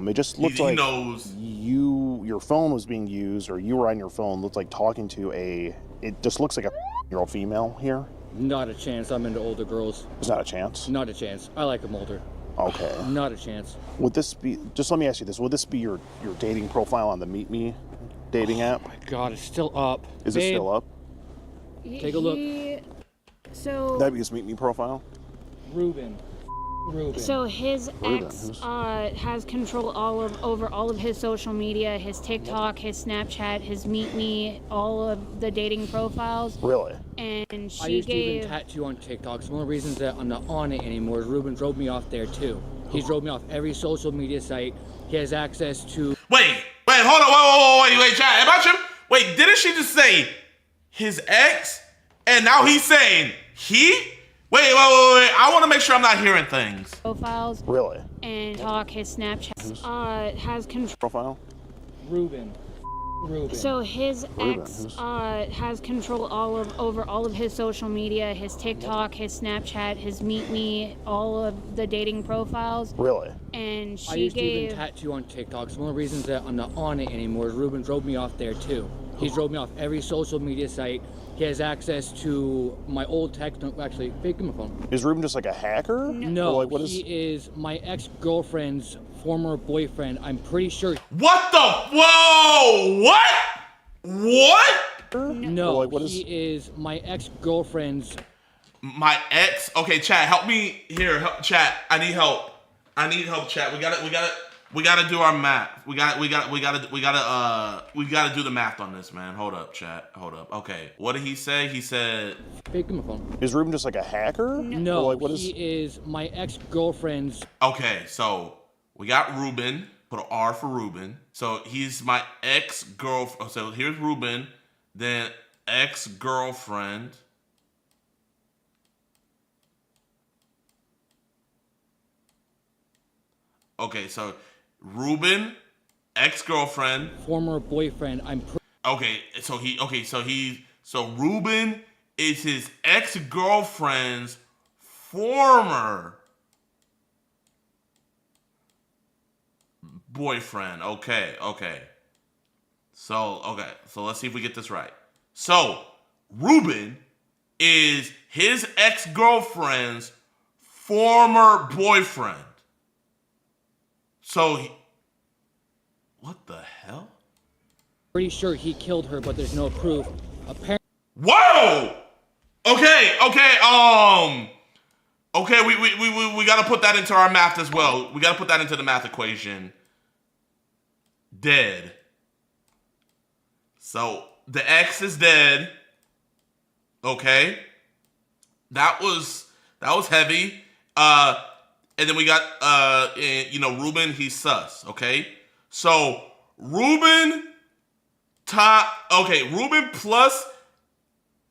Speaker 17: It just looked like your phone was being used, or you were on your phone. Looked like talking to it just looks like a year-old female here.
Speaker 9: Not a chance. I'm into older girls.
Speaker 17: There's not a chance.
Speaker 9: Not a chance. I like them older.
Speaker 17: Okay.
Speaker 9: Not a chance.
Speaker 17: Would this be? Just let me ask you this: would this be your dating profile on the Meet Me dating app?
Speaker 9: Oh my God, it's still up.
Speaker 17: Is it still up?
Speaker 9: Take a look.
Speaker 22: So
Speaker 17: That'd be his Meet Me profile.
Speaker 9: Ruben.
Speaker 22: So his ex has control over all of his social media, his TikTok, his Snapchat, his Meet Me, all of the dating profiles.
Speaker 17: Really?
Speaker 22: And she
Speaker 9: I used to even tattoo on TikTok. So one of the reasons that I'm not on it anymore is Ruben drove me off there too. He's dropped me off every social media site. He has access to.
Speaker 2: Wait, hold on, wait, chat. About you? Wait, didn't she just say his ex? And now he's saying he? Wait. I want to make sure I'm not hearing things.
Speaker 22: Profiles.
Speaker 17: Really?
Speaker 22: And talk his Snapchat. Has control.
Speaker 17: Profile?
Speaker 9: Ruben.
Speaker 22: So his ex has control over all of his social media, his TikTok, his Snapchat, his Meet Me, all of the dating profiles.
Speaker 17: Really?
Speaker 22: And
Speaker 9: I
Speaker 22: she
Speaker 9: used to even
Speaker 22: gave.
Speaker 9: tattoo on TikTok. So one of the reasons that I'm not on it anymore is Ruben drove me off there too. He's drove me off every social media site. He has access to my old text. No, actually, fake my phone.
Speaker 17: Is Ruben just like a hacker?
Speaker 9: No,
Speaker 17: Or like, what
Speaker 9: he is my ex-girlfriend's former boyfriend. I'm pretty sure.
Speaker 2: What the? Whoa! What? What?
Speaker 9: No,
Speaker 17: Or like, what is...
Speaker 9: he is my ex-girlfriend's.
Speaker 2: My ex? Okay, chat, help me here. Chat, I need help. Chat. We gotta do our math. We gotta do the math on this, man. Hold up, chat. Hold up. Okay. What did he say? He said.
Speaker 9: Fake my phone.
Speaker 17: Is Ruben just like a hacker?
Speaker 9: No,
Speaker 17: Or like, what is...
Speaker 9: he is my ex-girlfriend's.
Speaker 2: Okay, so we got Ruben. Put an R for Ruben. So he's my ex-girlfriend. So here's Ruben, then ex-girlfriend. Okay, so Ruben, ex-girlfriend,
Speaker 9: former boyfriend.
Speaker 2: So Ruben is his ex-girlfriend's former boyfriend. Okay. So let's see if we get this right. So Ruben is his ex-girlfriend's former boyfriend. So what the hell?
Speaker 9: Pretty sure he killed her, but there's no proof. Apparently.
Speaker 2: Whoa! Okay, we gotta put that into our math as well. We gotta put that into the math equation. Dead. So the ex is dead. Okay. That was heavy. And then we got Ruben, he's sus, okay? So Ruben plus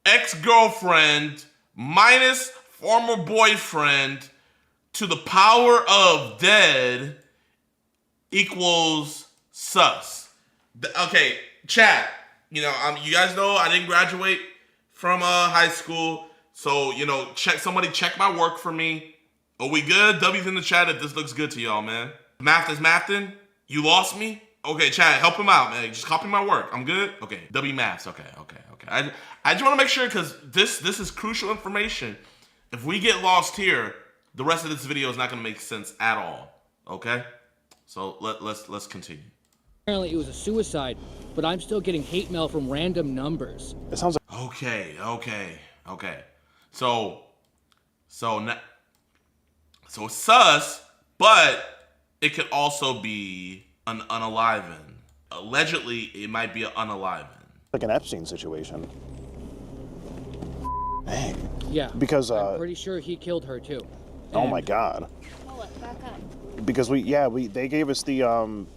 Speaker 2: ex-girlfriend minus former boyfriend to the power of dead equals sus. Okay, chat. You guys know I didn't graduate from high school, so somebody check my work for me. Are we good? W's in the chat if this looks good to y'all, man. Math is mathing. You lost me? Okay, chat, help him out, man. Just copy my work. I'm good? Okay, W maths. Okay. I just want to make sure because this is crucial information. If we get lost here, the rest of this video is not going to make sense at all. Okay? So let's continue.
Speaker 9: Apparently it was a suicide, but I'm still getting hate mail from random numbers.
Speaker 17: It sounds like...
Speaker 2: Okay. So it's sus, but it could also be an unalivened. Allegedly, it might be an unalivened.
Speaker 17: Like an Epstein situation. Dang.
Speaker 9: Yeah.
Speaker 17: Because
Speaker 9: I'm pretty sure he killed her too.
Speaker 17: Oh my God.
Speaker 22: Back up.
Speaker 17: Because they gave us the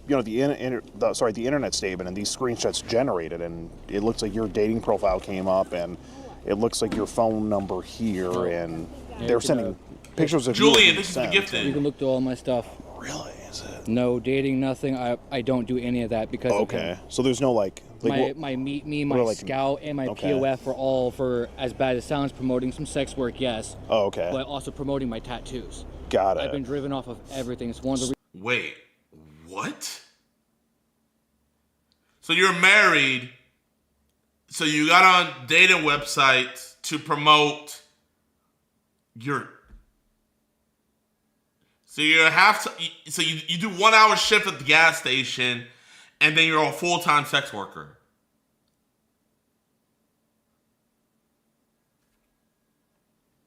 Speaker 17: the internet statement, and these screenshots generated, and it looks like your dating profile came up, and it looks like your phone number here, and they're sending pictures of
Speaker 2: Julian, this is the gifted.
Speaker 9: You can look through all my stuff.
Speaker 17: Really? Is it?
Speaker 9: No dating, nothing. I don't do any of that because of him.
Speaker 17: So there's no
Speaker 9: my Meet Me, my Scout, and my POF are all for, as bad as it sounds, promoting some sex work, yes.
Speaker 17: Oh, okay.
Speaker 9: But also promoting my tattoos.
Speaker 17: Got it.
Speaker 9: I've been driven off of everything. It's one of the
Speaker 2: Wait, what? So you're married, so you got on dating websites to promote your... So you you do 1 hour shift at the gas station, and then you're a full-time sex worker.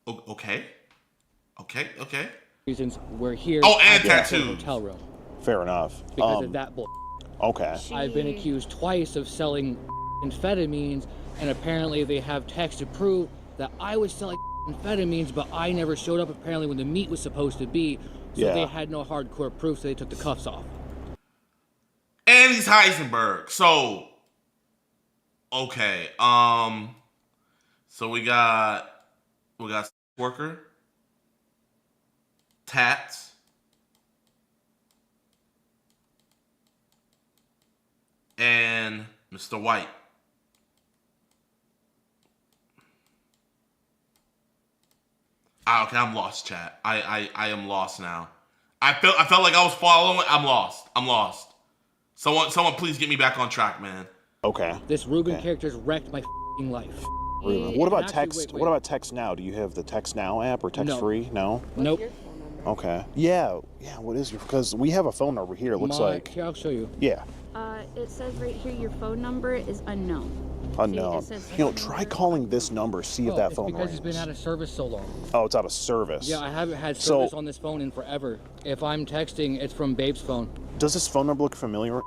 Speaker 2: Okay.
Speaker 9: reasons we're here.
Speaker 2: Oh, and
Speaker 9: at the
Speaker 2: tattoos.
Speaker 9: hotel room.
Speaker 17: Fair enough.
Speaker 9: Because of that bull.
Speaker 17: Okay.
Speaker 9: I've been accused twice of selling amphetamines, and apparently they have text to prove that I was selling amphetamines, but I never showed up apparently when the meet was supposed to be. So they had no hardcore proof, so they took the cuffs off.
Speaker 2: And he's Heisenberg. So, okay. So we got worker, Tats, and Mr. White. Okay, I'm lost, chat. I am lost now. I felt like I was following. I'm lost. Someone please get me back on track, man.
Speaker 17: Okay.
Speaker 9: This Ruben character's wrecked my f***ing life.
Speaker 17: Ruben. What about text? What about text now? Do you have the text now app or text free? No.
Speaker 9: Nope.
Speaker 17: Okay. Yeah. What is your? Because we have a phone number here. It looks like.
Speaker 9: Here, I'll show you.
Speaker 17: Yeah.
Speaker 22: It says right here your phone number is unknown.
Speaker 17: Unknown. Try calling this number. See if that phone
Speaker 9: because
Speaker 17: rings.
Speaker 9: it's been out of service so long.
Speaker 17: Oh, it's out of service.
Speaker 9: Yeah, I haven't had service on this phone in forever. If I'm texting, it's from Babe's phone.
Speaker 17: Does this phone number look familiar?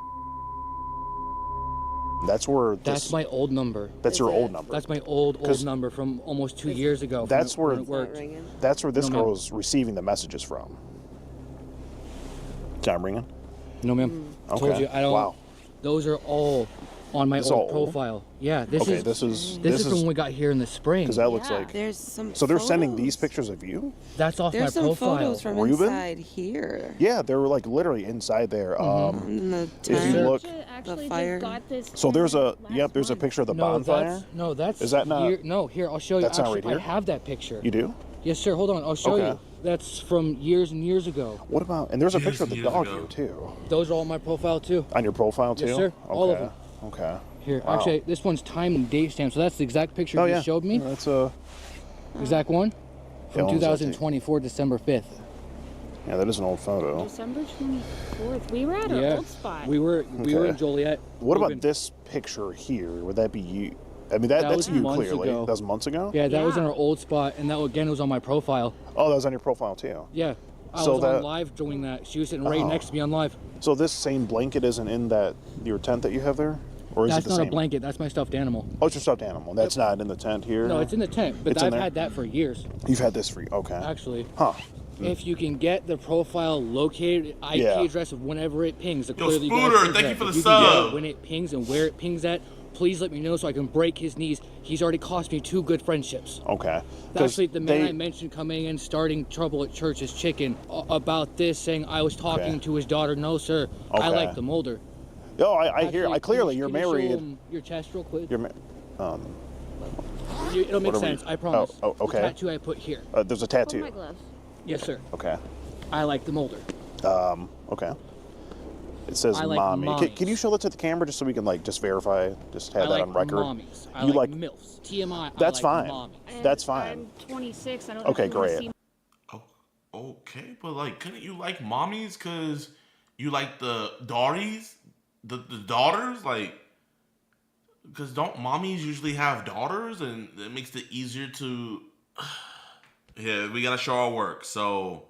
Speaker 17: That's where.
Speaker 9: That's my old number.
Speaker 17: That's your old number.
Speaker 9: That's my old number from almost 2 years ago.
Speaker 17: That's where.
Speaker 9: It worked.
Speaker 17: That's where this girl is receiving the messages from. Is that ringing?
Speaker 9: No, ma'am.
Speaker 17: Okay.
Speaker 9: Told you I don't.
Speaker 17: Wow.
Speaker 9: Those are all on my old profile. Yeah, this is from when we got here in the spring.
Speaker 17: Because that looks like.
Speaker 12: There's some.
Speaker 17: So they're sending these pictures of you?
Speaker 9: That's off
Speaker 12: There's
Speaker 9: my profile.
Speaker 12: some photos from
Speaker 17: Ruben?
Speaker 12: inside here.
Speaker 17: Yeah, they were like literally inside there.
Speaker 12: In the
Speaker 17: If you look.
Speaker 12: the fire.
Speaker 17: So there's a there's a picture of the bonfire.
Speaker 9: That's
Speaker 17: Is that not?
Speaker 9: Here, I'll show you.
Speaker 17: That's not right here?
Speaker 9: I have that picture.
Speaker 17: You do?
Speaker 9: Yes, sir. Hold on, I'll show you. That's from years and years ago.
Speaker 17: What about? And there's a picture of the dog here too.
Speaker 9: Those are all on my profile too.
Speaker 17: On your profile too?
Speaker 9: Yes, sir.
Speaker 17: Okay.
Speaker 9: All of them.
Speaker 17: Okay.
Speaker 9: Here,
Speaker 17: Wow.
Speaker 9: actually, this one's time and date stamp, so that's the exact picture you showed me.
Speaker 17: That's a
Speaker 9: exact one from
Speaker 17: when was that
Speaker 9: 2024, December 5th.
Speaker 17: Yeah, that is an old photo.
Speaker 22: December 24th. We were at our old spot.
Speaker 9: We were in Joliet.
Speaker 17: What about this picture here? Would that be you? I mean, that's you clearly.
Speaker 9: Ago.
Speaker 17: That was months ago?
Speaker 9: Yeah, that was in our old spot, and that again was on my profile.
Speaker 17: Oh, that was on your profile too?
Speaker 9: Yeah. I was on live doing that. She was sitting right next to me on live.
Speaker 17: So this same blanket isn't in your tent that you have there? Or is
Speaker 9: That's
Speaker 17: it the
Speaker 9: not
Speaker 17: same?
Speaker 9: a blanket. That's my stuffed animal.
Speaker 17: Oh, it's your stuffed animal. That's not in the tent here?
Speaker 9: No, it's in the tent, but
Speaker 17: It's in
Speaker 9: I've
Speaker 17: there?
Speaker 9: had that for years.
Speaker 17: You've had this for okay.
Speaker 9: Actually.
Speaker 17: Huh.
Speaker 9: If you can get the profile located, IP address of whenever it pings, the clearly
Speaker 2: Spooter, thank you for the
Speaker 9: If you
Speaker 2: sub.
Speaker 9: can get when it pings and where it pings at, please let me know so I can break his knees. He's already cost me 2 good friendships.
Speaker 17: Okay.
Speaker 9: Actually, the man I mentioned coming in, starting trouble at church is Chicken about this, saying I was talking to his daughter. No, sir. I like the Molder.
Speaker 17: Oh, I hear. I clearly you're
Speaker 9: Can you show
Speaker 17: married.
Speaker 9: him your chest real quick.
Speaker 17: You're
Speaker 9: It'll make
Speaker 17: what are we-
Speaker 9: sense. I promise.
Speaker 17: Oh, okay.
Speaker 9: The tattoo I put here.
Speaker 17: There's a tattoo.
Speaker 22: my gloves.
Speaker 9: Yes, sir.
Speaker 17: Okay.
Speaker 9: I like the Molder.
Speaker 17: Okay. It says
Speaker 9: I like
Speaker 17: mommy.
Speaker 9: mommies.
Speaker 17: Can you show that to the camera just so we can just verify, just have
Speaker 9: I
Speaker 17: that
Speaker 9: like
Speaker 17: on record?
Speaker 9: mommies. I
Speaker 17: You
Speaker 9: like MILFs. TMI.
Speaker 17: That's
Speaker 9: I like
Speaker 17: fine.
Speaker 9: Mommies.
Speaker 17: That's fine.
Speaker 22: I'm 26. I don't
Speaker 17: Okay,
Speaker 22: know if you wanna
Speaker 17: great.
Speaker 22: see
Speaker 2: Okay, but couldn't you like mommies because you like the daughters? The daughters? Because don't mommies usually have daughters and it makes it easier to. Yeah, we gotta show our work. So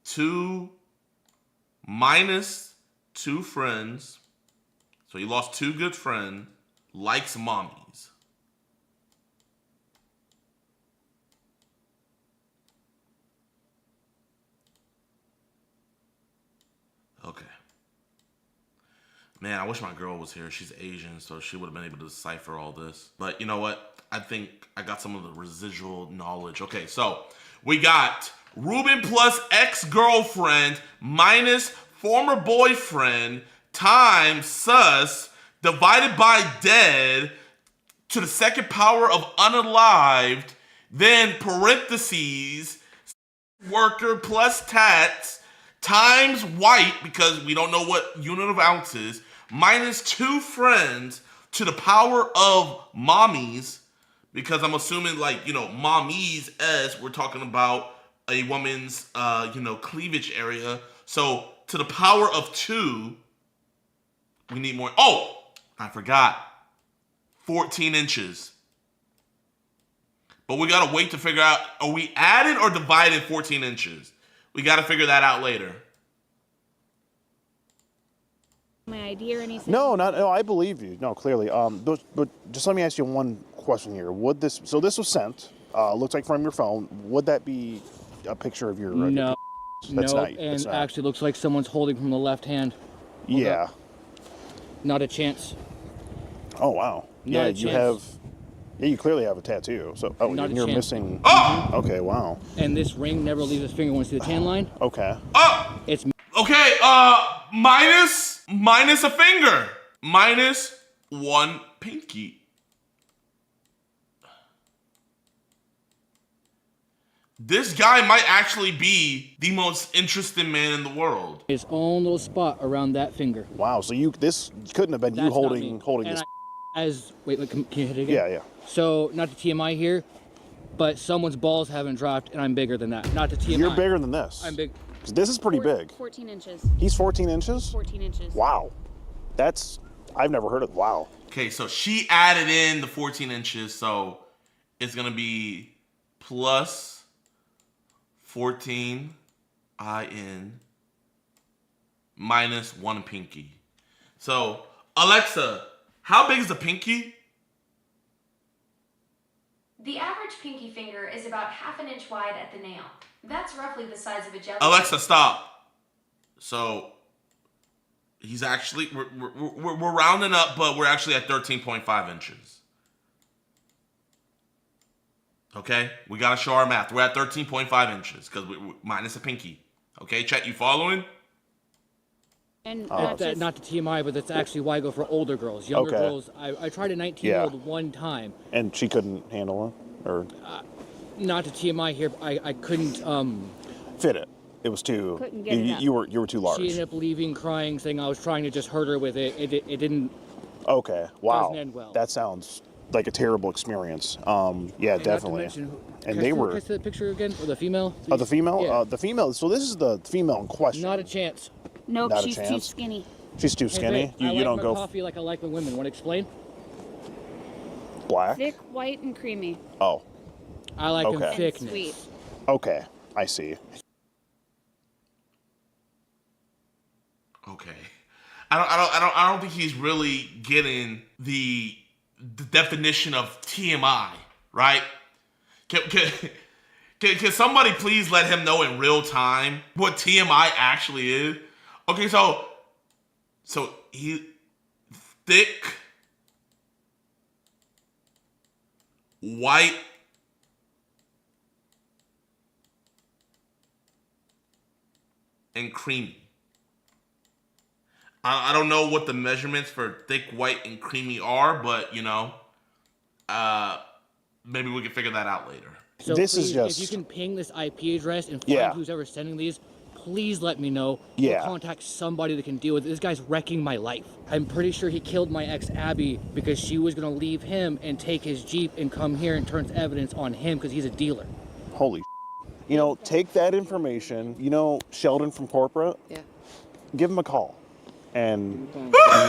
Speaker 2: 2 minus 2 friends. So you lost 2 good friends. Likes mommies. Okay. Man, I wish my girl was here. She's Asian, so she would have been able to decipher all this. But you know what? I think I got some of the residual knowledge. Okay, so we got Ruben plus ex-girlfriend minus former boyfriend times sus divided by dead to the second power of unalived, then parentheses worker plus tats times white, because we don't know what unit of ounces, minus 2 friends to the power of mommies, because I'm assuming mommies as we're talking about a woman's cleavage area. So to the power of 2, we need more. Oh, I forgot. 14 inches. But we gotta wait to figure out, are we adding or dividing 14 inches? We got to figure that out later.
Speaker 22: my ID or anything.
Speaker 17: No, I believe you. No, clearly. But just let me ask you one question here. Would this? So this was sent. Looks like from your phone. Would that be a picture of your?
Speaker 9: No.
Speaker 5: That's
Speaker 9: nope,
Speaker 5: not.
Speaker 9: and
Speaker 5: That's not.
Speaker 9: actually looks like someone's holding from the left hand.
Speaker 5: Yeah.
Speaker 9: Not a chance.
Speaker 5: Oh wow. Yeah, you have. Yeah, you clearly have a tattoo. So, oh,
Speaker 9: Not
Speaker 5: and
Speaker 9: a
Speaker 5: you're
Speaker 9: chance.
Speaker 5: missing.
Speaker 2: Oh!
Speaker 5: Okay, wow.
Speaker 9: And this ring never leaves his finger. Want to see the tan line?
Speaker 5: Okay.
Speaker 2: Oh!
Speaker 9: It's
Speaker 2: okay. Minus a finger. Minus one pinky. This guy might actually be the most interesting man in the world.
Speaker 9: his own little spot around that finger.
Speaker 5: Wow. So this couldn't have been you
Speaker 9: That's not
Speaker 5: holding
Speaker 9: me.
Speaker 5: this.
Speaker 9: Wait, can you hit it again?
Speaker 5: Yeah.
Speaker 9: So not the TMI here, but someone's balls haven't dropped, and I'm bigger than that. Not the TMI.
Speaker 5: You're bigger than this.
Speaker 9: I'm big.
Speaker 5: 'Cause this is pretty big.
Speaker 22: 14 inches.
Speaker 5: He's 14 inches.
Speaker 22: 14 inches.
Speaker 5: Wow. I've never heard of. Wow.
Speaker 2: Okay, so she added in the 14 inches, so it's gonna be plus 14 IN minus one pinky. So Alexa, how big is the pinky?
Speaker 10: The average pinky finger is about ½ an inch wide at the nail. That's roughly the size of a jelly.
Speaker 2: Alexa, stop. So he's actually we're rounding up, but we're actually at 13.5 inches. Okay, we gotta show our math. We're at 13.5 inches because we minus a pinky. Okay, Chet, you following?
Speaker 22: And
Speaker 9: Not the TMI, but that's actually why I go for older girls. Younger
Speaker 5: Okay.
Speaker 9: girls, I tried a 19-year-old one time.
Speaker 5: And she couldn't handle it, or
Speaker 9: Not the TMI here, but I couldn't
Speaker 5: fit it. It was too.
Speaker 22: Couldn't get it up.
Speaker 5: You were too large.
Speaker 9: She ended up leaving, crying, saying I was trying to just hurt her with it. It didn't.
Speaker 5: Okay. Wow.
Speaker 9: Doesn't end well.
Speaker 5: That sounds like a terrible experience. Yeah,
Speaker 9: And not to
Speaker 5: definitely.
Speaker 9: mention,
Speaker 5: And
Speaker 9: can
Speaker 5: they
Speaker 9: I
Speaker 5: were.
Speaker 9: Can I see the picture again? Or the female?
Speaker 5: Oh, the female.
Speaker 9: Yeah.
Speaker 5: The female. So this is the female in question.
Speaker 9: Not a chance.
Speaker 22: Nope,
Speaker 5: Not a
Speaker 22: she's too
Speaker 5: chance.
Speaker 22: skinny.
Speaker 5: She's too
Speaker 9: Hey,
Speaker 5: skinny.
Speaker 9: babe,
Speaker 5: You
Speaker 9: I like
Speaker 5: don't
Speaker 9: my
Speaker 5: go
Speaker 9: coffee like I like my women. Want to explain?
Speaker 5: black.
Speaker 22: Thick, white, and creamy.
Speaker 5: Oh.
Speaker 9: I like them
Speaker 5: Okay.
Speaker 9: thick.
Speaker 22: Sweet.
Speaker 5: Okay. I see.
Speaker 2: Okay. I don't think he's really getting the definition of TMI, right? Can somebody please let him know in real time what TMI actually is? Okay, so he thick, white, and creamy. I don't know what the measurements for thick, white, and creamy are, but maybe we can figure that out later.
Speaker 9: So
Speaker 5: This is
Speaker 9: please,
Speaker 5: just-
Speaker 9: if you can ping this IP address and find
Speaker 5: Yeah.
Speaker 9: who's ever sending these, please let me know.
Speaker 5: Yeah.
Speaker 9: Or contact somebody that can deal with it. This guy's wrecking my life. I'm pretty sure he killed my ex Abby because she was gonna leave him and take his Jeep and come here and turns evidence on him because he's a dealer.
Speaker 5: Holy. Take that information. Sheldon from corporate.
Speaker 12: Yeah.
Speaker 5: Give him a call, and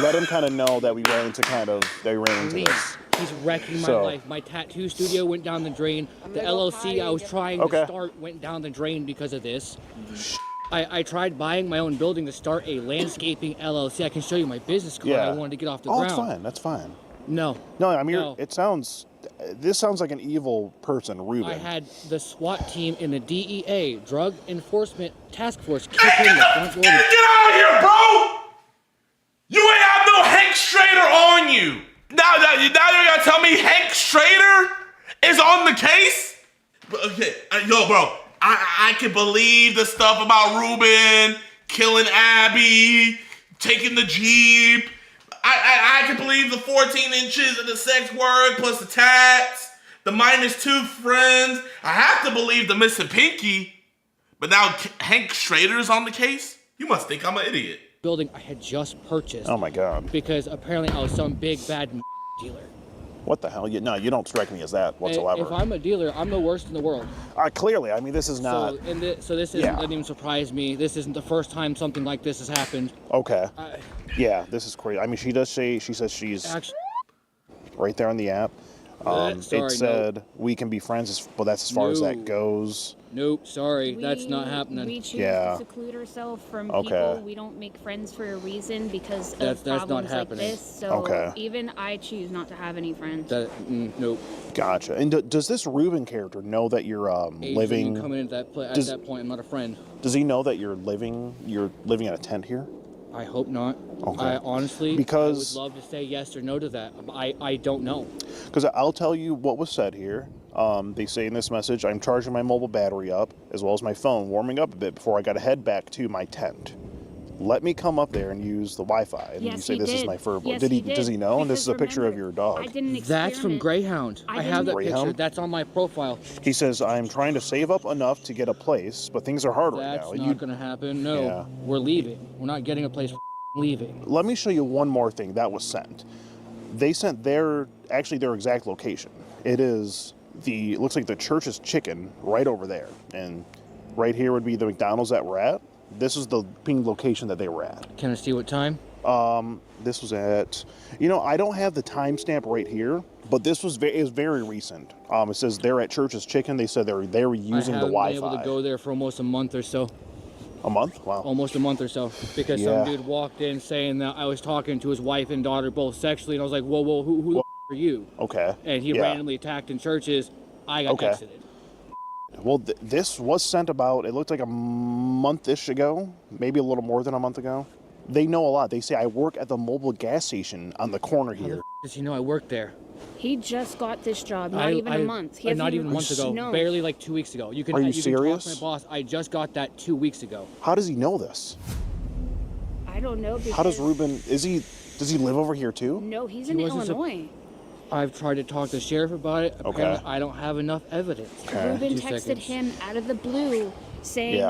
Speaker 5: let him kind of know that we ran into
Speaker 9: Please.
Speaker 5: this.
Speaker 9: He's wrecking my
Speaker 5: So-
Speaker 9: life. My tattoo studio went down the drain. The
Speaker 12: gonna go
Speaker 9: LLC
Speaker 12: potty
Speaker 9: I was
Speaker 12: and
Speaker 9: trying
Speaker 5: Okay.
Speaker 9: to start went down the drain because of this. I tried buying my own building to start a landscaping LLC. I can show you my business card.
Speaker 5: Yeah.
Speaker 9: I wanted to get off the
Speaker 5: Oh,
Speaker 9: ground.
Speaker 5: it's fine. That's fine.
Speaker 9: No.
Speaker 5: No, I mean,
Speaker 9: No.
Speaker 5: this sounds like an evil person, Ruben.
Speaker 9: I had the SWAT team in the DEA, Drug Enforcement Task Force, kick in the front door.
Speaker 2: Get out of here, bro! You ain't have no Hank Strader on you. Now you're gonna tell me Hank Strader is on the case? Okay, yo, bro, I can believe the stuff about Ruben killing Abby, taking the Jeep. I can believe the 14 inches of the sex work plus the tats, the -2 friends. I have to believe the missing pinky. But now Hank Strader's on the case? You must think I'm an idiot.
Speaker 9: Building I had just purchased.
Speaker 5: Oh my God.
Speaker 9: Because apparently I was some big bad dealer.
Speaker 5: What the hell? No, you don't strike me as that whatsoever.
Speaker 9: If I'm a dealer, I'm the worst in the world.
Speaker 5: Clearly, I mean, this is not.
Speaker 9: So this doesn't even surprise me. This isn't the first time something like this has happened.
Speaker 5: Okay. Yeah, this is crazy. I mean, she says she's
Speaker 9: Actually,
Speaker 5: right there on the app.
Speaker 9: Sorry,
Speaker 17: it said we can be friends, but that's as far as that goes.
Speaker 9: Nope, sorry, that's not happening.
Speaker 22: We choose to seclude ourselves from people. We don't make friends for a reason because of problems like this. So even I choose not to have any friends.
Speaker 9: Nope.
Speaker 17: Gotcha. And does this Ruben character know that you're living?
Speaker 9: Coming in at that point, I'm not a friend.
Speaker 17: Does he know that you're living in a tent here?
Speaker 9: I hope not.
Speaker 17: Okay.
Speaker 9: I honestly,
Speaker 17: because
Speaker 9: I would love to say yes or no to that. I don't know.
Speaker 17: Because I'll tell you what was said here. They say in this message, I'm charging my mobile battery up, as well as my phone, warming up a bit before I got to head back to my tent. Let me come up there and use the Wi-Fi. And you say this is my fur.
Speaker 22: Yes,
Speaker 17: does he know? And this is a picture of your dog.
Speaker 9: That's from Greyhound. I have that picture. That's on my profile.
Speaker 17: He says, I'm trying to save up enough to get a place, but things are hard right now.
Speaker 9: That's not going to happen. No, we're leaving. We're not getting a place. Leaving.
Speaker 17: Let me show you one more thing that was sent. They sent their exact location. It looks like the Church's Chicken right over there. And right here would be the McDonald's that we're at. This is the ping location that they were at.
Speaker 9: Can I see what time?
Speaker 17: This was at, I don't have the timestamp right here, but this was very recent. It says they're at Church's Chicken. They said they were using the Wi-Fi.
Speaker 9: I haven't been able to go there for almost a month or so.
Speaker 17: A month? Wow.
Speaker 9: Almost a month or so. Because some dude walked in saying that I was talking to his wife and daughter both sexually, and I was like, whoa, who the are you?
Speaker 17: Okay.
Speaker 9: And he randomly attacked in churches. I got exited.
Speaker 17: Well, this was sent about, it looked like a month-ish ago, maybe a little more than a month ago. They know a lot. They say I work at the mobile gas station on the corner here.
Speaker 9: Does he know I work there?
Speaker 22: He just got this job, not even a month.
Speaker 9: Not even a month ago. No. Barely like 2 weeks ago.
Speaker 17: Are you serious?
Speaker 9: Can talk to my boss. I just got that 2 weeks ago.
Speaker 17: How does he know this?
Speaker 22: I don't know.
Speaker 17: How does Ruben, does he live over here too?
Speaker 22: No, he's in Illinois.
Speaker 9: I've tried to talk to the sheriff about it. Apparently, I don't have enough evidence.
Speaker 22: Ruben texted him out of the blue saying,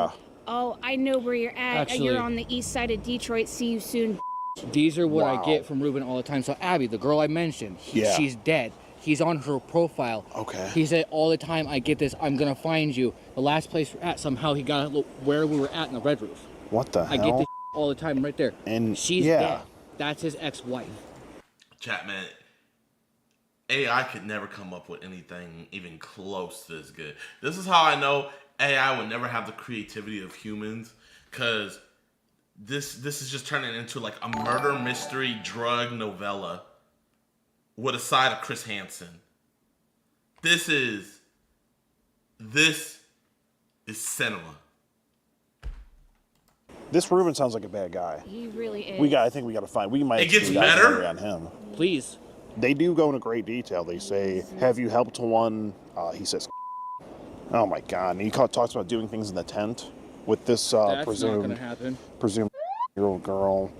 Speaker 22: oh, I know where you're at.
Speaker 9: Actually,
Speaker 22: you're on the east side of Detroit. See you soon.
Speaker 9: These are what I get from Ruben all the time. So Abby, the girl I mentioned, she's dead. He's on her profile.
Speaker 17: Okay.
Speaker 9: He said all the time, I get this, I'm going to find you. The last place we're at, somehow he got where we were at in the Red Roof.
Speaker 17: What the hell?
Speaker 9: I get this all the time right there.
Speaker 17: And
Speaker 9: she's dead. That's his ex-wife.
Speaker 2: Chat, man. AI could never come up with anything even close to this good. This is how I know AI would never have the creativity of humans, because this is just turning into like a murder mystery drug novella with a side of Chris Hansen. This is cinema.
Speaker 17: This Ruben sounds like a bad guy.
Speaker 22: He really is.
Speaker 17: I think we got to find. We might.
Speaker 2: It gets better
Speaker 17: on him.
Speaker 9: Please.
Speaker 17: They do go into great detail. They say, "Have you helped one?" He says, "Oh my God!" And he talks about doing things in the tent with this
Speaker 9: That's not going to happen.
Speaker 17: presumed year-old girl.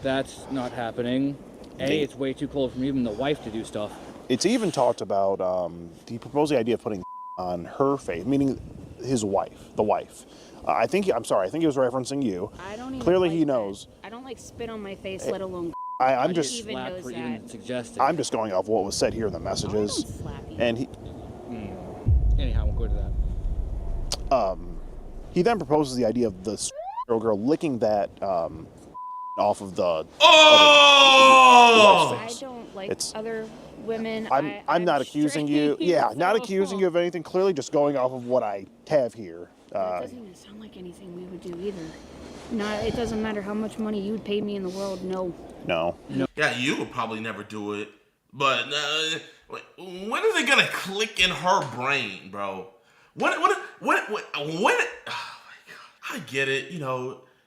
Speaker 9: That's not happening. It's way too cold for even the wife to do stuff.
Speaker 17: It's even talked about. He proposed the idea of putting on her face, meaning his wife, the wife. I think he was referencing you.
Speaker 22: I don't even
Speaker 17: Clearly,
Speaker 22: like
Speaker 17: he
Speaker 22: that.
Speaker 17: knows.
Speaker 22: I don't like spit on my face, let alone.
Speaker 17: I'm just.
Speaker 22: Even knows that.
Speaker 17: I'm just going off what was said here in the messages, and he.
Speaker 9: Anyhow, we'll go to that.
Speaker 17: He then proposes the idea of the girl licking that off of the.
Speaker 2: Oh!
Speaker 22: I don't like other women.
Speaker 17: I'm not accusing you. Yeah, not accusing you of anything. Clearly, just going off of what I have here.
Speaker 22: That doesn't even sound like anything we would do either. No, it doesn't matter how much money you'd pay me in the world. No.
Speaker 2: Yeah, you would probably never do it. But when is it gonna click in her brain, bro? When? Oh my God! I get it.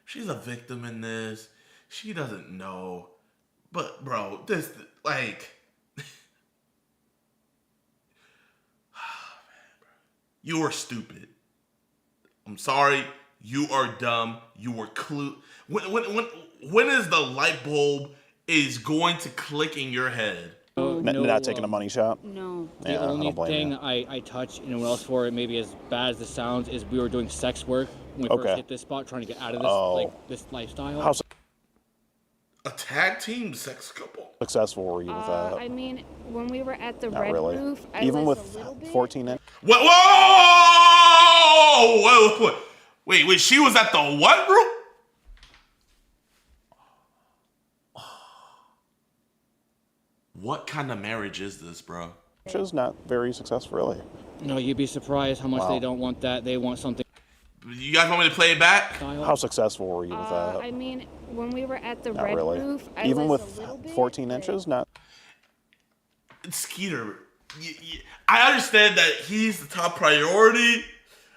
Speaker 2: She's a victim in this. She doesn't know. But bro, this you are stupid. I'm sorry. You are dumb. You were When is the light bulb is going to click in your head?
Speaker 17: Not taking a money shot?
Speaker 22: No.
Speaker 9: The only thing I touch anyone else for it, maybe as bad as this sounds, is we were doing sex work when we first hit this spot, trying to get out of this this lifestyle.
Speaker 17: How
Speaker 2: a tag team sex couple?
Speaker 17: Successful were you with that?
Speaker 22: I mean, when we were at the
Speaker 17: Not
Speaker 22: Red
Speaker 17: really.
Speaker 22: Roof,
Speaker 17: Even
Speaker 22: was
Speaker 17: with
Speaker 22: a little bit.
Speaker 17: 14 in.
Speaker 2: Whoa! Wait, she was at the what roof? What kind of marriage is this, bro?
Speaker 17: inches, not very successful, really.
Speaker 9: No, you'd be surprised how much they don't want that. They want something.
Speaker 2: You guys want me to play it back?
Speaker 17: How successful were you with that?
Speaker 22: I mean, when we were at the
Speaker 17: Not
Speaker 22: Red
Speaker 17: really.
Speaker 22: Roof, I
Speaker 17: Even
Speaker 22: was
Speaker 17: with
Speaker 22: a little bit,
Speaker 17: 14 inches, not.
Speaker 2: Skeeter, I understand that he's the top priority,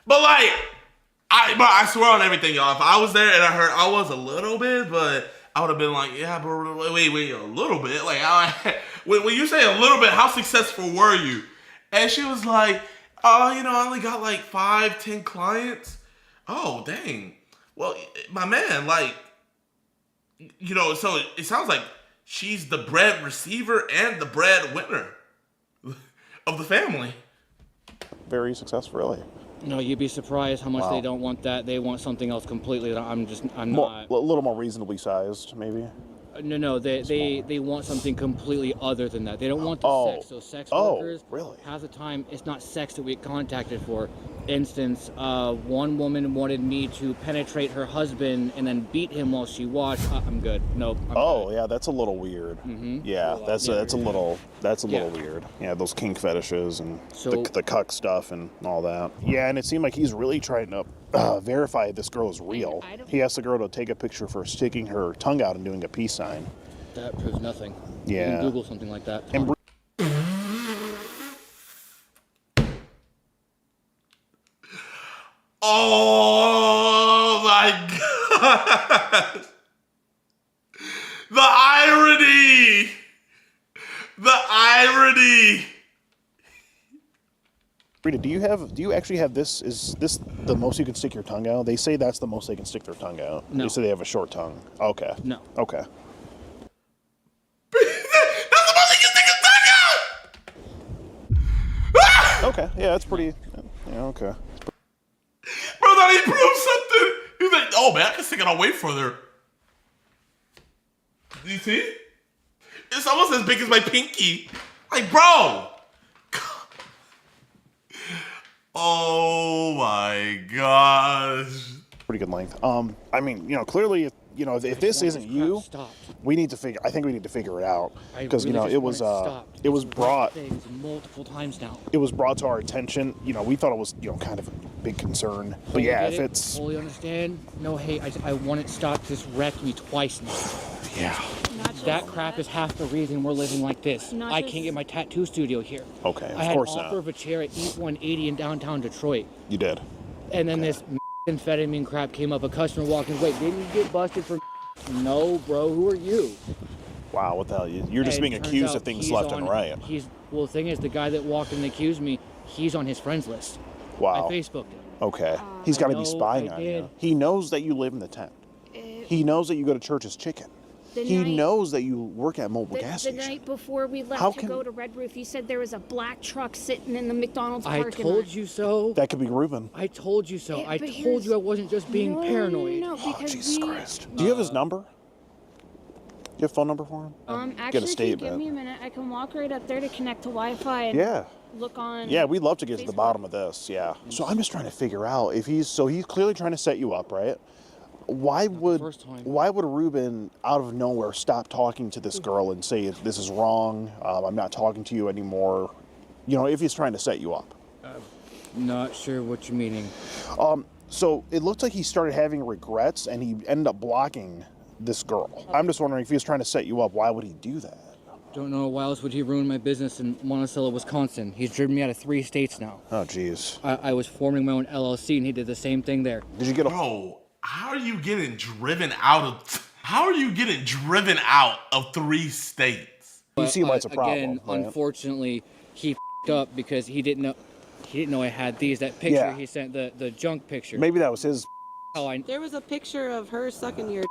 Speaker 2: but like, I swear on everything, y'all. If I was there and I heard I was a little bit, but I would have been like, yeah, but wait, a little bit. Like, when you say a little bit, how successful were you? And she was like, oh, you know, I only got like 5-10 clients. Oh, dang. Well, my man, like, you know, so it sounds like she's the bread receiver and the bread winner of the family.
Speaker 17: Very successful, really.
Speaker 9: No, you'd be surprised how much they don't want that. They want something else completely. I'm not.
Speaker 17: A little more reasonably sized, maybe.
Speaker 9: No, they want something completely other than that. They don't want the sex. So sex workers,
Speaker 17: really?
Speaker 9: Half the time, it's not sex that we get contacted for. Instance, one woman wanted me to penetrate her husband and then beat him while she watched. I'm good. Nope. I'm good.
Speaker 17: Yeah, that's a little weird. Yeah, that's a little weird. Yeah, those kink fetishes and the cuck stuff and all that. Yeah, and it seemed like he's really trying to verify this girl is real. He asked the girl to take a picture for sticking her tongue out and doing a peace sign.
Speaker 9: That proves nothing.
Speaker 17: Yeah.
Speaker 9: You can Google something like that.
Speaker 17: And
Speaker 2: oh my God! The irony! The irony!
Speaker 17: Rita, do you actually have this? Is this the most you can stick your tongue out? They say that's the most they can stick their tongue out.
Speaker 9: No.
Speaker 17: They say they have a short tongue. Okay.
Speaker 9: No.
Speaker 17: Okay.
Speaker 2: That's the most he can stick his tongue out!
Speaker 17: Okay. Yeah, that's pretty. Yeah. Okay.
Speaker 2: Bro thought he proved something. He's like, oh man, I can stick it out way further. Do you see? It's almost as big as my pinky. Like, bro. Oh my gosh.
Speaker 17: Pretty good length. I mean, you know, clearly, you know, if this isn't you, we need to figure. I think we need to figure it out because you know it was brought
Speaker 9: things multiple times now.
Speaker 17: It was brought to our attention. You know, we thought it was kind of a big concern. But yeah, if it's
Speaker 9: fully understand, no hate. I want it stopped. This wrecked me twice now.
Speaker 17: Yeah.
Speaker 9: That crap is half the reason we're living like this. I can't get my tattoo studio here.
Speaker 17: Okay,
Speaker 9: I had an offer of a chair at East 180 in downtown Detroit.
Speaker 17: You did.
Speaker 9: And then this amphetamine crap came up. A customer walked in. Wait, didn't you get busted for? No, bro. Who are you?
Speaker 17: Wow, what the hell? You're just being accused of things left and right.
Speaker 9: Well, the thing is, the guy that walked in and accused me, he's on his friends list.
Speaker 17: Wow.
Speaker 9: I Facebooked him.
Speaker 17: Okay. He's got to be spying on you. He knows that you live in the tent. He knows that you go to Church's Chicken. He knows that you work at mobile gas station.
Speaker 22: The night before we left to go to Red Roof, you said there was a black truck sitting in the McDonald's parking lot.
Speaker 9: I told you so.
Speaker 17: That could be Ruben.
Speaker 9: I told you so. I told you I wasn't just being paranoid.
Speaker 22: No, because
Speaker 17: Jesus Christ. Do you have his number? Do you have a phone number for him?
Speaker 22: Actually,
Speaker 17: Get a
Speaker 22: if you
Speaker 17: statement.
Speaker 22: give me a minute, I can walk right up there to connect to Wi-Fi and look on.
Speaker 17: Yeah, we'd love to get to the bottom of this. Yeah. So I'm just trying to figure out if he's clearly trying to set you up, right? Why would Ruben out of nowhere stop talking to this girl and say this is wrong? I'm not talking to you anymore. You know, if he's trying to set you up.
Speaker 9: Not sure what you're meaning.
Speaker 17: So it looked like he started having regrets and he ended up blocking this girl. I'm just wondering if he was trying to set you up. Why would he do that?
Speaker 9: Don't know why else would he ruin my business in Monticello, Wisconsin. He's driven me out of 3 states now.
Speaker 17: Oh, jeez.
Speaker 9: I was forming my own LLC and he did the same thing there.
Speaker 17: Did you get a...
Speaker 2: Bro, how are you getting driven out of 3 states?
Speaker 17: You see why it's a problem.
Speaker 9: Again,
Speaker 17: right?
Speaker 9: Unfortunately, he f***ed up because he didn't know I had these. That picture he sent, the junk picture.
Speaker 17: Maybe that was his.
Speaker 12: There was a picture of her sucking your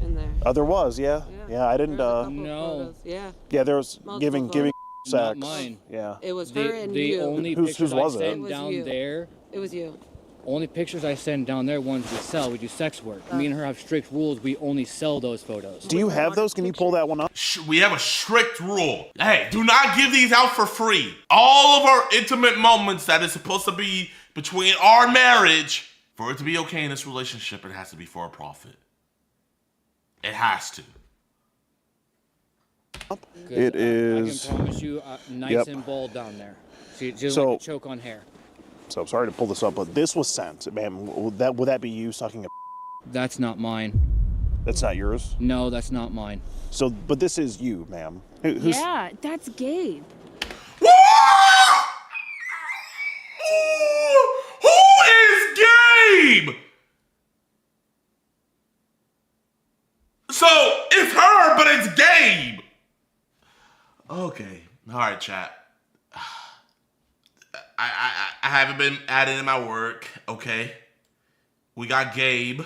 Speaker 12: in there.
Speaker 17: Oh, there was, yeah. I didn't.
Speaker 12: No. Yeah.
Speaker 17: Yeah, there was giving sex.
Speaker 9: Not mine.
Speaker 17: Yeah.
Speaker 12: It was her and
Speaker 9: the
Speaker 12: you.
Speaker 9: Only
Speaker 17: whose
Speaker 9: pictures
Speaker 17: was
Speaker 9: I
Speaker 17: it?
Speaker 9: send down there.
Speaker 12: It was you.
Speaker 9: Only pictures I send down there, ones we sell. We do sex work. Me and her have strict rules. We only sell those photos.
Speaker 17: Do you have those? Can you pull that one up?
Speaker 2: We have a strict rule. Hey, do not give these out for free. All of our intimate moments that is supposed to be between our marriage, for it to be okay in this relationship, it has to be for a profit. It has to.
Speaker 17: It is.
Speaker 9: I can promise you, nice and bold down there. She doesn't like to choke on hair.
Speaker 17: So I'm sorry to pull this up, but this was sent, ma'am. Would that be you sucking a?
Speaker 9: That's not mine.
Speaker 17: That's not yours?
Speaker 9: No, that's not mine.
Speaker 17: So, but this is you, ma'am.
Speaker 22: Yeah, that's Gabe.
Speaker 2: Who is Gabe? So it's her, but it's Gabe. Okay. All right, chat. I haven't been adding in my work. Okay. We got Gabe.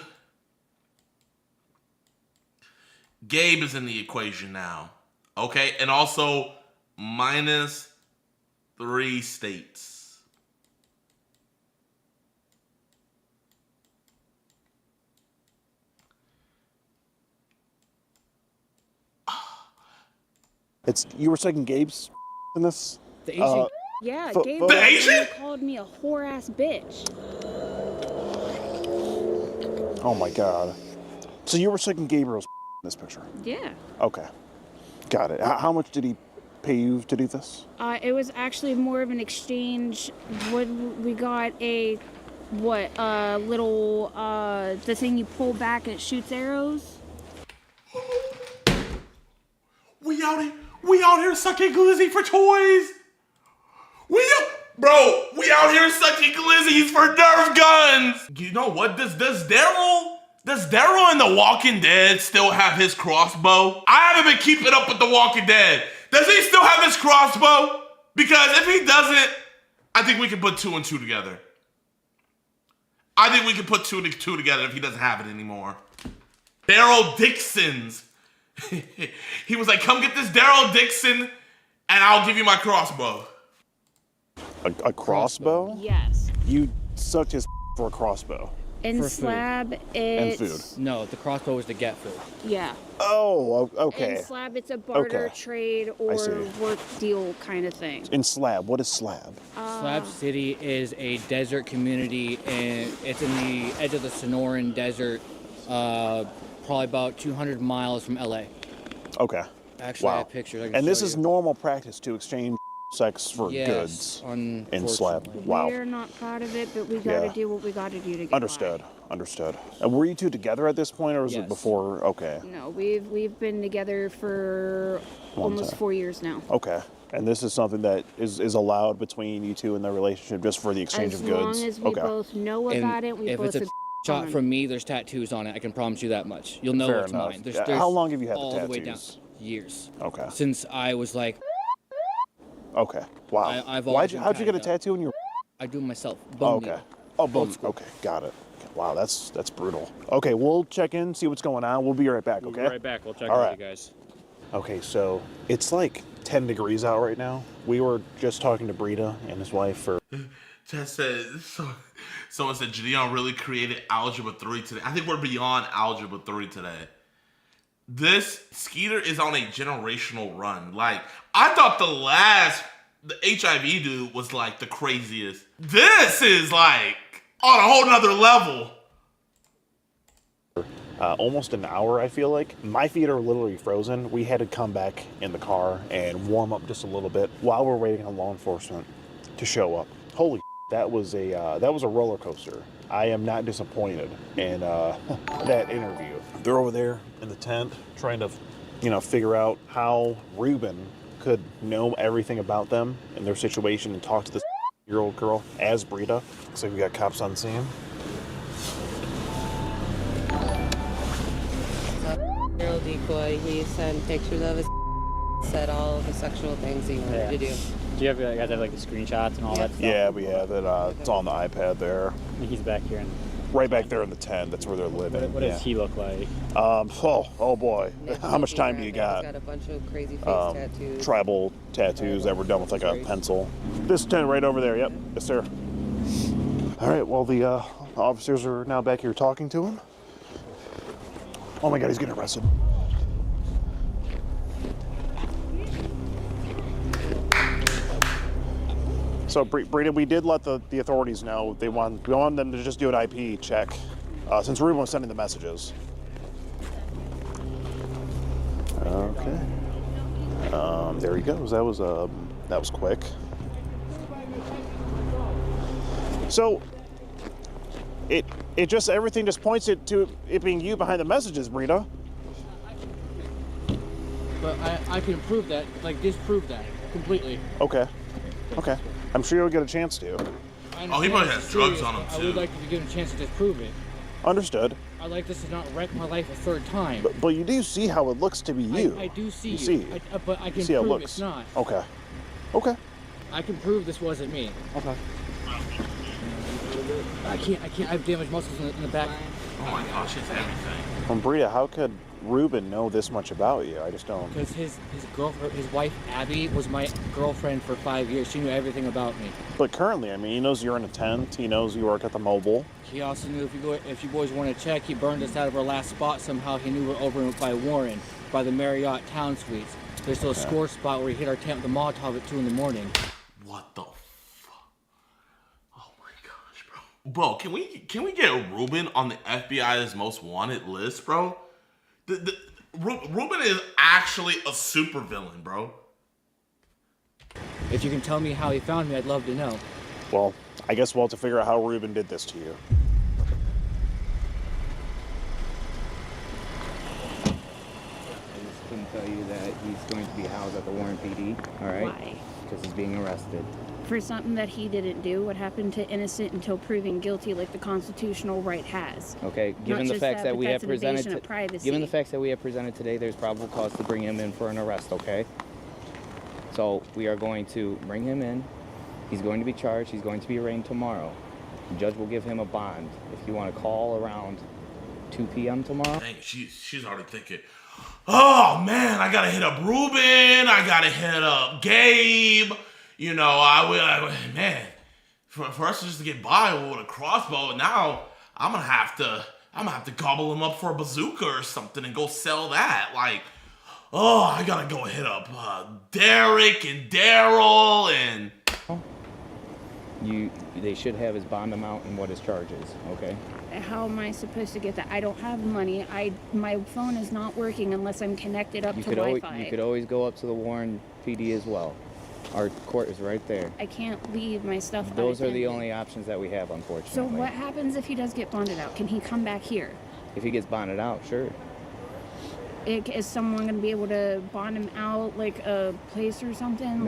Speaker 2: Gabe is in the equation now. Okay. And also -3 states.
Speaker 17: You were sucking Gabe's in this?
Speaker 22: The Asian. Yeah, Gabe
Speaker 2: the Asian?
Speaker 22: called me a whore ass bitch.
Speaker 17: Oh my god. So you were sucking Gabriel's in this picture?
Speaker 22: Yeah.
Speaker 17: Okay. Got it. How much did he pay you to do this?
Speaker 22: It was actually more of an exchange. We got a little the thing you pull back and it shoots arrows.
Speaker 2: We out here sucking glizzy for toys. We out here sucking glizzies for Nerf guns. You know what? Does Daryl in The Walking Dead still have his crossbow? I haven't been keeping up with The Walking Dead. Does he still have his crossbow? Because if he doesn't, I think we can put 2 and 2 together. I think we can put 2 and 2 together if he doesn't have it anymore. Daryl Dixon's. He was like, come get this Daryl Dixon and I'll give you my crossbow.
Speaker 17: A crossbow?
Speaker 22: Yes.
Speaker 17: You sucked his for a crossbow?
Speaker 22: In Slab, it's...
Speaker 17: And food?
Speaker 9: No, the crossbow was to get food.
Speaker 22: Yeah.
Speaker 17: Oh, okay.
Speaker 22: In Slab, it's a barter, trade, or work deal kind of thing.
Speaker 17: In Slab, what is Slab?
Speaker 9: Slab City is a desert community, and it's in the edge of the Sonoran Desert, probably about 200 miles from LA.
Speaker 17: Okay.
Speaker 9: Actually, I have pictures.
Speaker 17: And this is normal practice to exchange sex for goods in Slab. Wow.
Speaker 22: We're not proud of it, but we got to do what we got to do to get
Speaker 17: Understood. And were you two together at this point, or was it before? Okay.
Speaker 22: No, we've been together for almost 4 years now.
Speaker 17: Okay. And this is something that is allowed between you two in the relationship just for the exchange of goods?
Speaker 22: As long as we both know about it, we both...
Speaker 9: If it's a shot from me, there's tattoos on it. I can promise you that much. You'll know it's mine. There's
Speaker 17: How long have you had the
Speaker 9: all
Speaker 17: tattoos?
Speaker 9: the way down. Years.
Speaker 17: Okay.
Speaker 9: Since I was like...
Speaker 17: Okay. Wow. How'd you get a tattoo in your...
Speaker 9: I do it myself.
Speaker 17: Okay. Oh, bone. Okay, got it. Wow, that's brutal. Okay, we'll check in, see what's going on. We'll be right back, okay?
Speaker 9: We'll be right back. We'll check in with you guys.
Speaker 17: Okay, so it's like 10 degrees out right now. We were just talking to Brita and his wife for...
Speaker 2: Just said, someone said JiDion really created Algebra 3 today. I think we're beyond Algebra 3 today. This Skeeter is on a generational run. Like, I thought the HIV dude was like the craziest. This is like on a whole nother level.
Speaker 17: Almost an hour, I feel like. My feet are literally frozen. We had to come back in the car and warm up just a little bit while we're waiting on law enforcement to show up. Holy that was a roller coaster. I am not disappointed in that interview. They're over there in the tent trying to, figure out how Ruben could know everything about them and their situation and talk to this year-old girl as Brita. Looks like we got cops on scene.
Speaker 12: Real decoy. He sent pictures of his said all of the sexual things he wanted to do.
Speaker 13: Do you guys have like the screenshots and all that stuff?
Speaker 17: Yeah, we have it. It's on the iPad there.
Speaker 13: He's back here.
Speaker 17: Right back there in the tent. That's where they're living.
Speaker 13: What does he look like?
Speaker 17: Oh boy. How much time do you got?
Speaker 12: He's got a bunch of crazy face tattoos.
Speaker 17: Tribal tattoos that were done with like a pencil. This tent right over there. Yep. Yes, sir. All right. Well, the officers are now back here talking to him. Oh my God, he's getting arrested. So, Brita, we did let the authorities know we want them to just do an IP check since Ruben was sending the messages. Okay. There he goes. That was quick. So everything just points it to it being you behind the messages, Brita.
Speaker 9: But I can prove that, like disprove that completely.
Speaker 17: Okay. I'm sure you'll get a chance to.
Speaker 2: Oh, he probably has drugs on him too.
Speaker 9: I would like to be given a chance to disprove it.
Speaker 17: Understood.
Speaker 9: I'd like this to not wreck my life a third time.
Speaker 17: But you do see how it looks to be you.
Speaker 9: I do see you.
Speaker 17: See.
Speaker 9: But I can
Speaker 17: see how it
Speaker 9: prove
Speaker 17: looks.
Speaker 9: it's not.
Speaker 17: Okay.
Speaker 9: I can prove this wasn't me.
Speaker 17: Okay.
Speaker 9: I can't. I have damaged muscles in the back.
Speaker 2: Oh my gosh, it's everything.
Speaker 17: From Brita, how could Ruben know this much about you? I just don't.
Speaker 9: Because his girlfriend, his wife Abby, was my girlfriend for 5 years. She knew everything about me.
Speaker 17: But currently, I mean, he knows you're in a tent. He knows you work at the mobile.
Speaker 9: He also knew if you boys want to check, he burned us out of our last spot somehow. He knew we're over by Warren, by the Marriott Town Suites. There's still a score spot where he hit our tent with the Molotov at 2 in the morning. What the?
Speaker 2: Bro, can we get Ruben on the FBI's most wanted list, bro? Ruben is actually a supervillain, bro.
Speaker 9: If you can tell me how he found me, I'd love to know.
Speaker 17: Well, I guess we'll have to figure out how Ruben did this to you.
Speaker 18: I just can tell you that he's going to be housed at the Warren PD, all right?
Speaker 21: Why?
Speaker 18: Because he's being arrested.
Speaker 21: For something that he didn't do, what happened to innocent until proven guilty, like the constitutional right has.
Speaker 18: Okay, given the facts that we have presented,
Speaker 21: given
Speaker 18: the facts that we have presented today, there's probable cause to bring him in for an arrest. Okay. So we are going to bring him in. He's going to be charged. He's going to be arraigned tomorrow. The judge will give him a bond. If you want to call around 2 p.m. tomorrow.
Speaker 2: Dang, she's already thinking, oh man, I gotta hit up Ruben. I gotta hit up Gabe. You know, man, for us just to get by with a crossbow, now I'm gonna have to gobble him up for a bazooka or something and go sell that. Like, oh, I gotta go hit up Derek and Daryl and.
Speaker 18: They should have his bond amount and what his charge is. Okay.
Speaker 21: How am I supposed to get that? I don't have money. My phone is not working unless I'm connected up to Wi-Fi.
Speaker 18: You could always go up to the Warren PD as well. Our court is right there.
Speaker 21: I can't leave my stuff.
Speaker 18: Those are the only options that we have, unfortunately.
Speaker 21: So what happens if he does get bonded out? Can he come back here?
Speaker 18: If he gets bonded out, sure.
Speaker 21: Is someone going to be able to bond him out, like a place or something?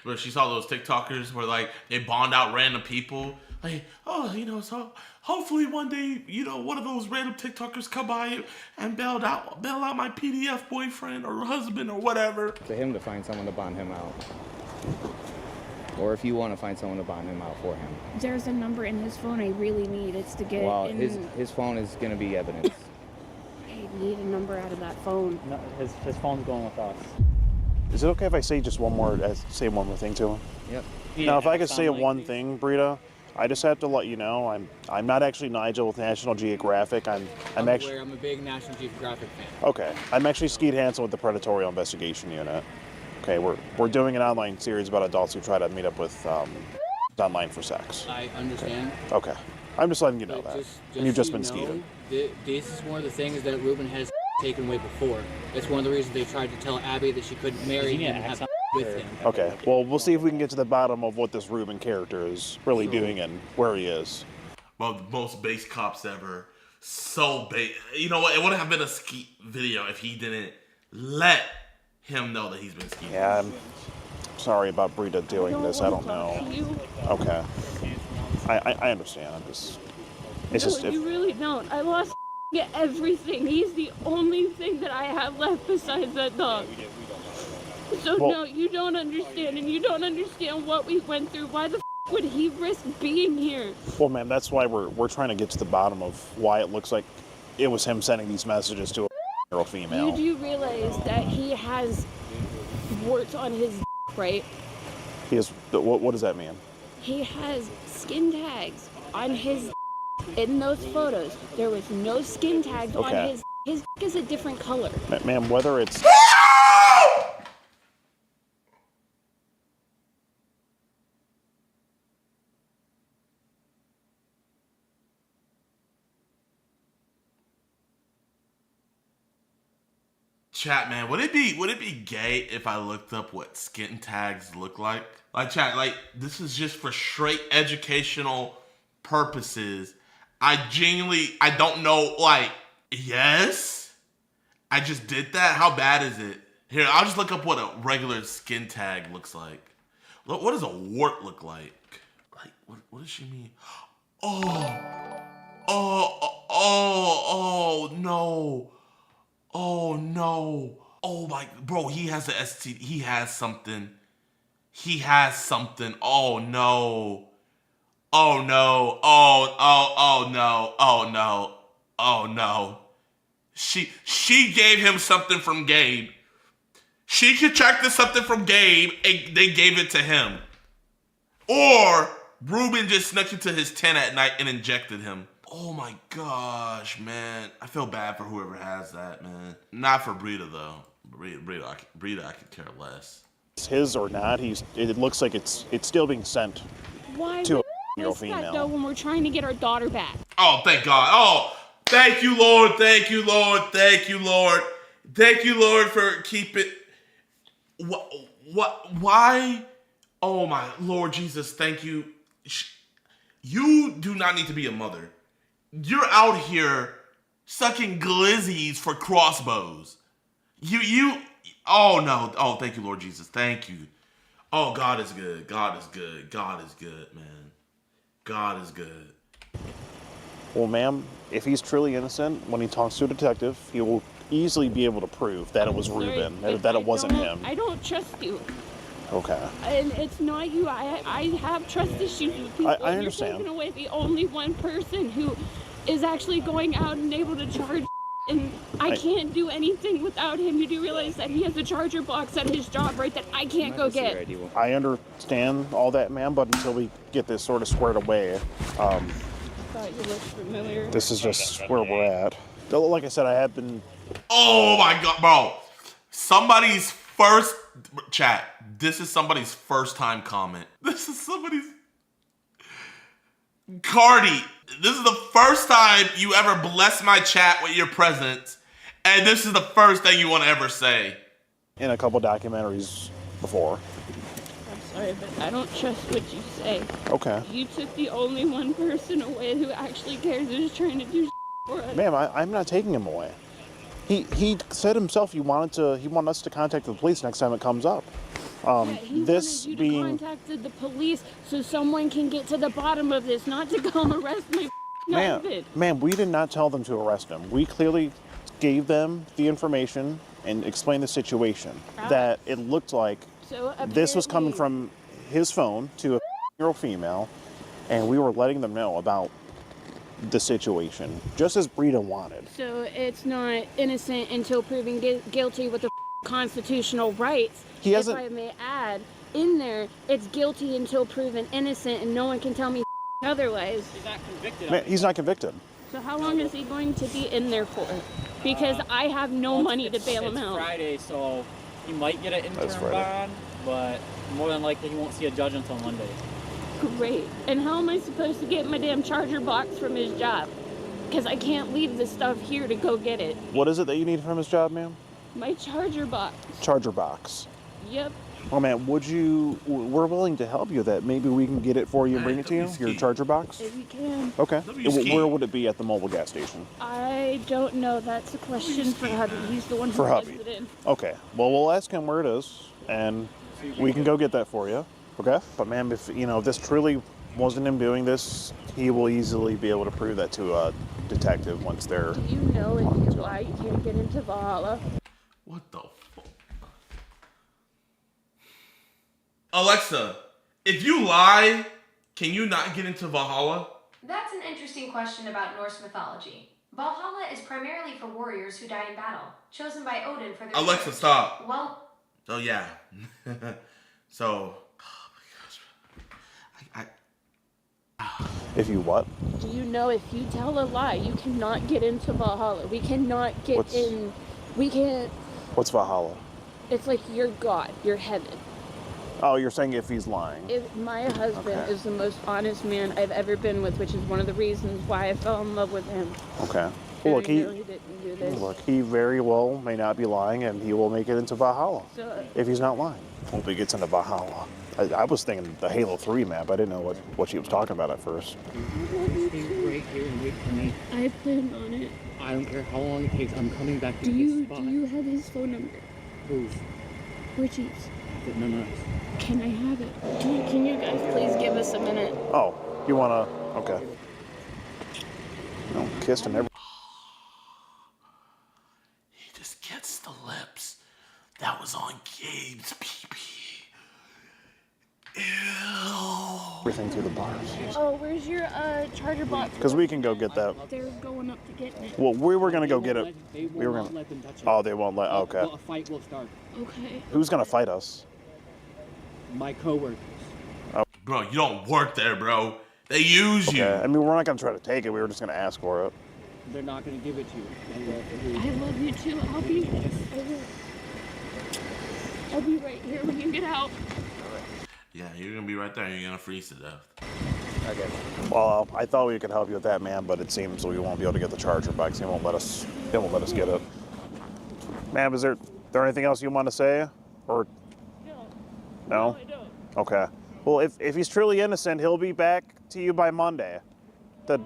Speaker 2: But she saw those TikTokers where like they bond out random people. Like, oh, you know, so hopefully one day, you know, one of those random TikTokers come by and bail out my PDF boyfriend or husband or whatever.
Speaker 18: To him to find someone to bond him out. Or if you want to find someone to bond him out for him.
Speaker 21: There's a number in his phone I really need. It's to get
Speaker 18: Well,
Speaker 21: in...
Speaker 18: his phone is going to be evidence.
Speaker 21: I need a number out of that phone.
Speaker 13: No, his phone's going with us.
Speaker 17: Is it okay if I say just one more thing to him?
Speaker 18: Yep.
Speaker 17: Now, if I could say one thing, Brita, I just have to let you know I'm not actually Nigel with National Geographic. I'm actually.
Speaker 9: I'm a big National Geographic fan.
Speaker 17: Okay, I'm actually Skeet Hansen with the Predatorial Investigation Unit. Okay, we're doing an online series about adults who try to meet up with online for sex.
Speaker 9: I understand.
Speaker 17: Okay, I'm just letting you know that. And you've just been skeeted.
Speaker 9: This is one of the things that Ruben has taken away before. It's one of the reasons they tried to tell Abby that she couldn't marry him and have with him.
Speaker 17: Okay, well, we'll see if we can get to the bottom of what this Ruben character is really doing and where he is.
Speaker 2: Well, the most base cops ever. So base. You know what? It would have been a skeet video if he didn't let him know that he's been skeeted.
Speaker 17: Yeah, I'm sorry about Brita doing this. I don't know. Okay. I understand. It's just.
Speaker 21: You really don't. I lost everything. He's the only thing that I have left besides that dog. So
Speaker 17: well,
Speaker 21: no, you don't understand, and you don't understand what we went through. Why the would he risk being here?
Speaker 17: Well, ma'am, that's why we're trying to get to the bottom of why it looks like it was him sending these messages to a female.
Speaker 21: You do realize that he has warts on his right?
Speaker 17: He has. What does that mean?
Speaker 21: He has skin tags on his. In those photos, there was no skin tags on his. His is a different color.
Speaker 17: Ma'am, whether it's.
Speaker 2: Chat, man, would it be gay if I looked up what skin tags look like? Like, chat, like, this is just for straight educational purposes. I don't know, like, yes? I just did that? How bad is it? Here, I'll just look up what a regular skin tag looks like. What does a wart look like? Like, what does she mean? Oh, no. Oh, no. Oh, my, bro, he has a STD. He has something. Oh, no. Oh, no. Oh, no. Oh, no. Oh, no. She gave him something from Gabe. She contracted something from Gabe, and they gave it to him. Or Ruben just snuck into his tent at night and injected him. Oh my gosh, man. I feel bad for whoever has that, man. Not for Brita, though. Brita, I could care less.
Speaker 17: It's his or not, it looks like it's still being sent to a girl female.
Speaker 22: Though, when we're trying to get our daughter back.
Speaker 2: Oh, thank God. Oh, thank you, Lord. Thank you, Lord. Thank you, Lord. Thank you, Lord, for keeping... What? Why? Oh my Lord Jesus, thank you. You do not need to be a mother. You're out here sucking glizzies for crossbows. Oh no. Oh, thank you, Lord Jesus. Thank you. Oh, God is good. God is good. God is good, man. God is good.
Speaker 17: Well, ma'am, if he's truly innocent, when he talks to a detective, he will easily be able to prove that it was Ruben, that it wasn't him.
Speaker 22: I don't trust you.
Speaker 17: Okay.
Speaker 22: And it's not you. I have trust issues with people.
Speaker 17: I understand.
Speaker 22: You're taking away the only one person who is actually going out and able to charge, and I can't do anything without him. You do realize that he has a charger box at his job, right, that I can't go get.
Speaker 17: I understand all that, ma'am, but until we get this sort of squared away,
Speaker 22: Thought you looked familiar.
Speaker 17: this is just where we're at. Like I said, I have been...
Speaker 2: Oh my God, bro. Somebody's first... Chat, this is somebody's first time comment. This is somebody's... Cardi, this is the first time you ever bless my chat with your presence, and this is the first thing you want to ever say.
Speaker 17: In a couple documentaries before.
Speaker 22: I'm sorry, but I don't trust what you say.
Speaker 17: Okay.
Speaker 22: You took the only one person away who actually cares and is trying to do for us.
Speaker 17: Ma'am, I'm not taking him away. He said himself he wanted us to contact the police next time it comes up. This
Speaker 22: you
Speaker 17: being
Speaker 22: contacted the police so someone can get to the bottom of this, not to come arrest my husband.
Speaker 17: Ma'am, we did not tell them to arrest him. We clearly gave them the information and explained the situation. That it looked like this was coming from his phone to a year-old female, and we were letting them know about the situation, just as Brita wanted.
Speaker 22: So it's not innocent until proven guilty with the constitutional rights.
Speaker 17: He hasn't...
Speaker 22: If I may add, in there, it's guilty until proven innocent, and no one can tell me otherwise.
Speaker 13: He's not convicted.
Speaker 17: Man, he's not convicted.
Speaker 22: So how long is he going to be in there for? Because I have no money to bail him out.
Speaker 13: It's Friday, so he might get an interim bond, but more than likely he won't see a judge until Monday.
Speaker 22: Great. And how am I supposed to get my damn charger box from his job? Because I can't leave the stuff here to go get it.
Speaker 17: What is it that you need from his job, ma'am?
Speaker 22: My charger box.
Speaker 17: Charger box.
Speaker 22: Yep.
Speaker 17: Well, ma'am, we're willing to help you with that. Maybe we can get it for you and bring it to you, your charger box?
Speaker 22: If you can.
Speaker 17: Okay. Where would it be at the mobile gas station?
Speaker 22: I don't know. That's a question for hubby. He's the one who does it in.
Speaker 17: Okay. Well, we'll ask him where it is, and we can go get that for you. Okay? But ma'am, if this truly wasn't him doing this, he will easily be able to prove that to a detective once they're...
Speaker 22: Do you know if you lie, you can't get into Valhalla?
Speaker 2: What the fuck? Alexa, if you lie, can you not get into Valhalla?
Speaker 10: That's an interesting question about Norse mythology. Valhalla is primarily for warriors who die in battle, chosen by Odin for their...
Speaker 2: Alexa, stop.
Speaker 10: Well...
Speaker 2: So, yeah. So...
Speaker 17: If you what?
Speaker 22: Do you know if you tell a lie, you cannot get into Valhalla? We cannot get in... We can't...
Speaker 17: What's Valhalla?
Speaker 22: It's like your God, your heaven.
Speaker 17: Oh, you're saying if he's lying.
Speaker 22: My husband is the most honest man I've ever been with, which is one of the reasons why I fell in love with him.
Speaker 17: Okay. Well, look,
Speaker 22: I really didn't do this.
Speaker 17: look, he very well may not be lying, and he will make it into Valhalla
Speaker 22: So-
Speaker 17: if he's not lying. Hope he gets into Valhalla. I was thinking the Halo 3 map. I didn't know what she was talking about at first.
Speaker 9: Stay right here and wait for me.
Speaker 22: I planned on it.
Speaker 9: I don't care how long it takes. I'm coming back to
Speaker 22: Do
Speaker 9: this
Speaker 22: you
Speaker 9: spot.
Speaker 22: do you have his phone number?
Speaker 9: Whose?
Speaker 22: Richie's.
Speaker 9: I have it memorized.
Speaker 22: Can I have it? Can you guys please give us a minute?
Speaker 17: Oh, you wanna? Okay. No, kissed and everything.
Speaker 2: He just gets the lips. That was on Gabe's pee-pee.
Speaker 17: Everything through the bars.
Speaker 22: Oh, where's your charger box?
Speaker 17: Because we can go get that.
Speaker 22: They're going up to get it.
Speaker 17: Well, we were gonna go get it.
Speaker 9: They
Speaker 17: We
Speaker 9: will
Speaker 17: were
Speaker 9: not
Speaker 17: gonna.
Speaker 9: let them touch it.
Speaker 17: Oh, they won't let. Okay.
Speaker 9: Well, a fight will start.
Speaker 22: Okay.
Speaker 17: Who's gonna fight us?
Speaker 9: My coworkers.
Speaker 2: Bro, you don't work there, bro. They use you.
Speaker 17: Okay. I mean, we're not gonna try to take it. We were just gonna ask for it.
Speaker 9: They're not going to give it to you.
Speaker 22: I love you too. I'll be right here when you get out.
Speaker 2: Yeah, you're gonna be right there. You're gonna freeze to death.
Speaker 17: Okay. Well, I thought we could help you with that, man, but it seems we won't be able to get the charger back. They won't let us. They won't let us get it. Ma'am, is there anything else you want to say, or no?
Speaker 22: I don't.
Speaker 17: Okay. Well, if he's truly innocent, he'll be back to you by Monday. The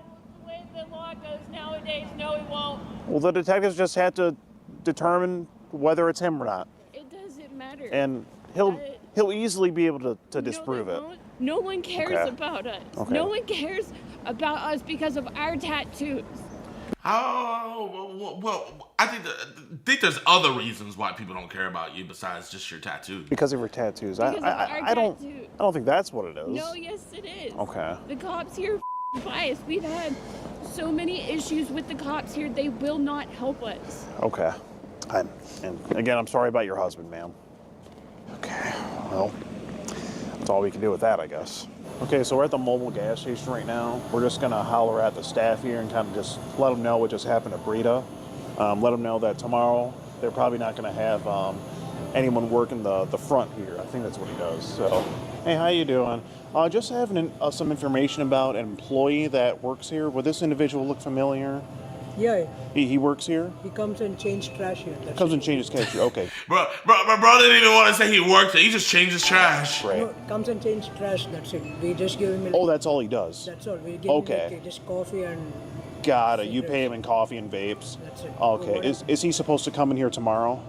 Speaker 22: way the law goes nowadays, no, he won't.
Speaker 17: well, the detectives just had to determine whether it's him or not,
Speaker 22: It doesn't matter.
Speaker 17: and he'll easily be able to disprove it.
Speaker 22: No one cares
Speaker 17: Okay.
Speaker 22: about us.
Speaker 17: Okay.
Speaker 22: No one cares about us because of our tattoos.
Speaker 2: Oh, well, I think there's other reasons why people don't care about you besides just your tattoo.
Speaker 17: Because of your tattoos.
Speaker 22: Because of our
Speaker 17: I don't
Speaker 22: tattoos.
Speaker 17: I don't think that's what it is.
Speaker 22: No, yes, it is.
Speaker 17: Okay.
Speaker 22: The cops here are biased. We've had so many issues with the cops here. They will not help us.
Speaker 17: Okay. And again, I'm sorry about your husband, ma'am. Okay. Well, that's all we can do with that, I guess. Okay, so we're at the mobile gas station right now. We're just gonna holler at the staff here and kind of just let them know what just happened to Brita. Let them know that tomorrow they're probably not gonna have anyone working the front here. I think that's what he does. So, hey, how you doing? Just having some information about an employee that works here. Would this individual look familiar?
Speaker 19: Yeah,
Speaker 17: He works here?
Speaker 19: he comes and changes trash here.
Speaker 17: Comes and changes cash here. Okay.
Speaker 2: Bro didn't even want to say he worked there. He just changed his trash.
Speaker 17: Right.
Speaker 19: No, comes and changes trash, that's it. We just give him
Speaker 17: Oh, that's all he does?
Speaker 19: That's all. We give
Speaker 17: Okay.
Speaker 19: him like, just coffee and
Speaker 17: Got it. You pay him in coffee and vapes.
Speaker 19: That's it.
Speaker 17: Okay. Is he supposed to come in here tomorrow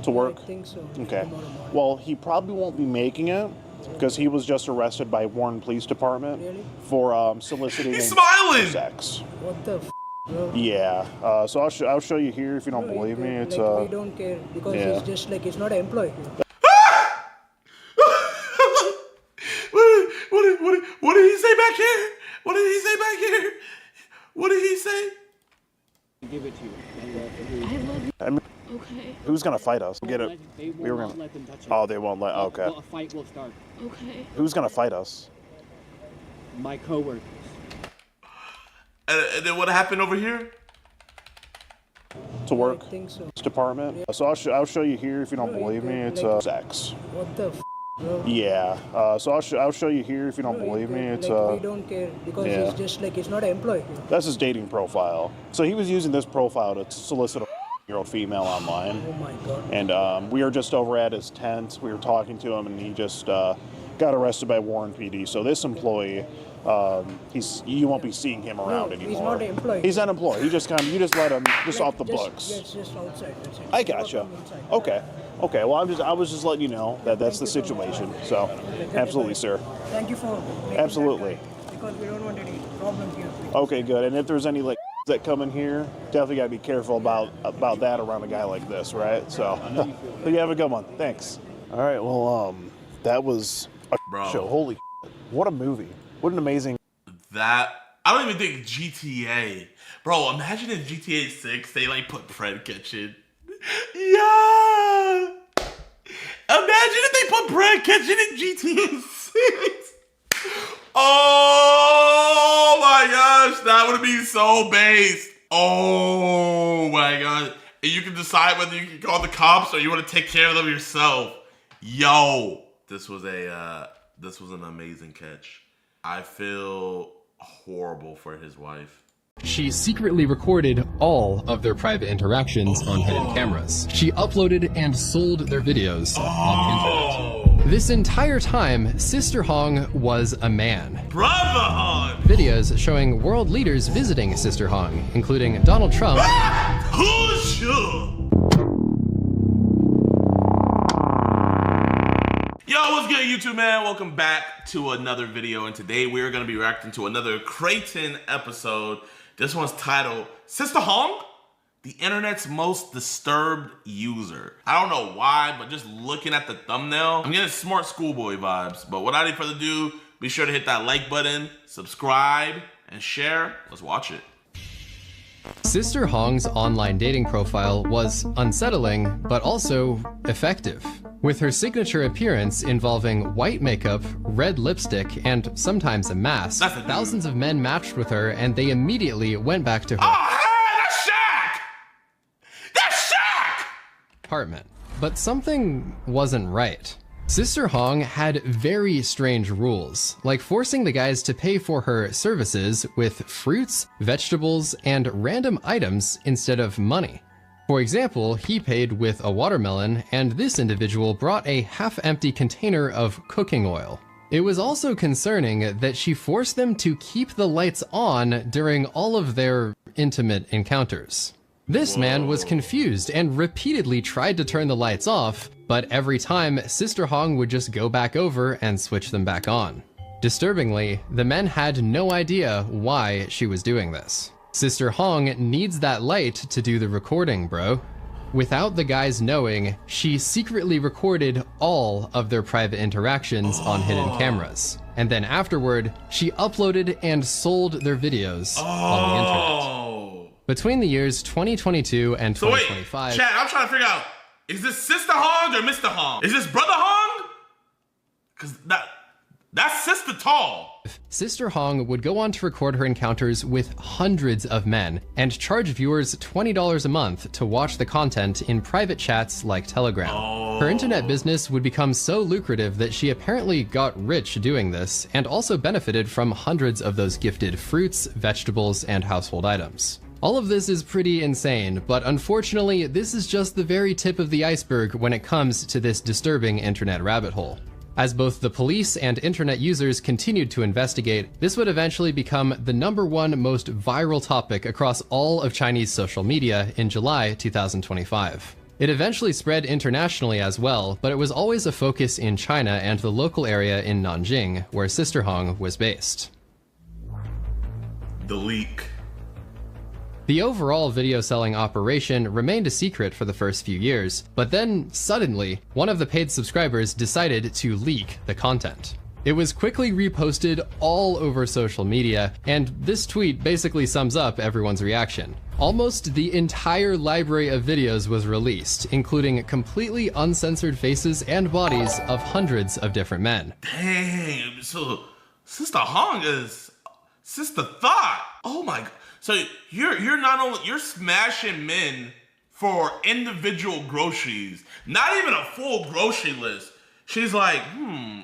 Speaker 17: to work?
Speaker 19: I think so.
Speaker 17: Okay. Well, he probably won't be making it because he was just arrested by Warren Police Department for soliciting
Speaker 2: He's smiling!
Speaker 17: sex.
Speaker 19: What the bro?
Speaker 17: Yeah. So I'll show you here if you don't believe me. It's
Speaker 19: Like, we don't care because
Speaker 17: yeah.
Speaker 19: he's just like, he's not an employee here.
Speaker 2: What did he say back here? What did he say back here? What did he say?
Speaker 9: Give it to you.
Speaker 22: I love you.
Speaker 17: I mean,
Speaker 22: Okay.
Speaker 17: who's gonna fight us? Get it?
Speaker 9: They
Speaker 17: We
Speaker 9: will
Speaker 17: were
Speaker 9: not
Speaker 17: gonna.
Speaker 9: let them touch it.
Speaker 17: Oh, they won't let. Okay.
Speaker 9: Well, a fight will start.
Speaker 22: Okay.
Speaker 17: Who's gonna fight us?
Speaker 9: My coworkers.
Speaker 2: And then what happened over here?
Speaker 17: To work?
Speaker 19: I think so.
Speaker 17: Department. So I'll show you here if you don't believe me. It's sex.
Speaker 19: What the bro?
Speaker 17: Yeah. So I'll show you here if you don't believe me. It's
Speaker 19: Like, we don't care because
Speaker 17: yeah.
Speaker 19: he's just like, he's not an employee here.
Speaker 17: That's his dating profile. So he was using this profile to solicit a year-old female online.
Speaker 19: Oh my god.
Speaker 17: And we were just over at his tent. We were talking to him, and he just got arrested by Warren PD. So this employee, you won't be seeing him around anymore.
Speaker 19: He's not an employee.
Speaker 17: He's unemployed. You just let him just off the books.
Speaker 19: Yeah, it's just outside. That's it.
Speaker 17: I gotcha. Okay. Okay. Well, I was just letting you know that that's the situation. So, absolutely, sir.
Speaker 19: Thank you for making
Speaker 17: Absolutely.
Speaker 19: that, because we don't want any problems here.
Speaker 17: Okay, good. And if there's any like that come in here, definitely gotta be careful about that around a guy like this, right? So, but you have a good one. Thanks. All right. Well, that was a show. Holy, what a movie! What an amazing.
Speaker 2: That I don't even think GTA. Bro, imagine in GTA 6 they like put Fred Kitchen. Yeah. Imagine if they put Brad Kitchen in GTA 6. Oh my gosh, that would be so based. Oh my god. And you can decide whether you can call the cops or you want to take care of them yourself. Yo, this was an amazing catch. I feel horrible for his wife.
Speaker 11: She secretly recorded all of their private interactions on hidden cameras. She uploaded and sold their videos on the internet. This entire time, Sister Hong was a man.
Speaker 2: Brother Hong!
Speaker 11: Videos showing world leaders visiting Sister Hong, including Donald Trump.
Speaker 2: Who's you? Yo, what's good, YouTube, man? Welcome back to another video, and today we're going to be reacting to another Creighton episode. This one's titled, Sister Hong, the internet's most disturbed user. I don't know why, but just looking at the thumbnail, I'm getting smart schoolboy vibes. But without any further ado, be sure to hit that like button, subscribe, and share. Let's watch it.
Speaker 11: Sister Hong's online dating profile was unsettling, but also effective. With her signature appearance involving white makeup, red lipstick, and sometimes a mask, thousands of men matched with her and they immediately went back to her apartment. But something wasn't right. Sister Hong had very strange rules, like forcing the guys to pay for her services with fruits, vegetables, and random items instead of money. For example, he paid with a watermelon, and this individual brought a half-empty container of cooking oil. It was also concerning that she forced them to keep the lights on during all of their intimate encounters. This man was confused and repeatedly tried to turn the lights off, but every time, Sister Hong would just go back over and switch them back on. Disturbingly, the men had no idea why she was doing this. Sister Hong needs that light to do the recording, bro. Without the guys knowing, she secretly recorded all of their private interactions on hidden cameras. And then afterward, she uploaded and sold their videos on the internet. Between the years 2022 and 2025...
Speaker 2: So wait, chat, I'm trying to figure out, is this Sister Hong or Mr. Hong? Is this Brother Hong? Because that's Sister Tall.
Speaker 11: Sister Hong would go on to record her encounters with hundreds of men and charge viewers $20 a month to watch the content in private chats like Telegram. Her internet business would become so lucrative that she apparently got rich doing this and also benefited from hundreds of those gifted fruits, vegetables, and household items. All of this is pretty insane, but unfortunately, this is just the very tip of the iceberg when it comes to this disturbing internet rabbit hole. As both the police and internet users continued to investigate, this would eventually become the #1 most viral topic across all of Chinese social media in July 2025. It eventually spread internationally as well, but it was always a focus in China and the local area in Nanjing, where Sister Hong was based.
Speaker 2: The leak.
Speaker 11: The overall video selling operation remained a secret for the first few years, but then, suddenly, one of the paid subscribers decided to leak the content. It was quickly reposted all over social media, and this tweet basically sums up everyone's reaction. Almost the entire library of videos was released, including completely uncensored faces and bodies of hundreds of different men.
Speaker 2: Damn, so Sister Hong is Sister Thought. Oh my god. So you're smashing men for individual groceries, not even a full grocery list. She's like,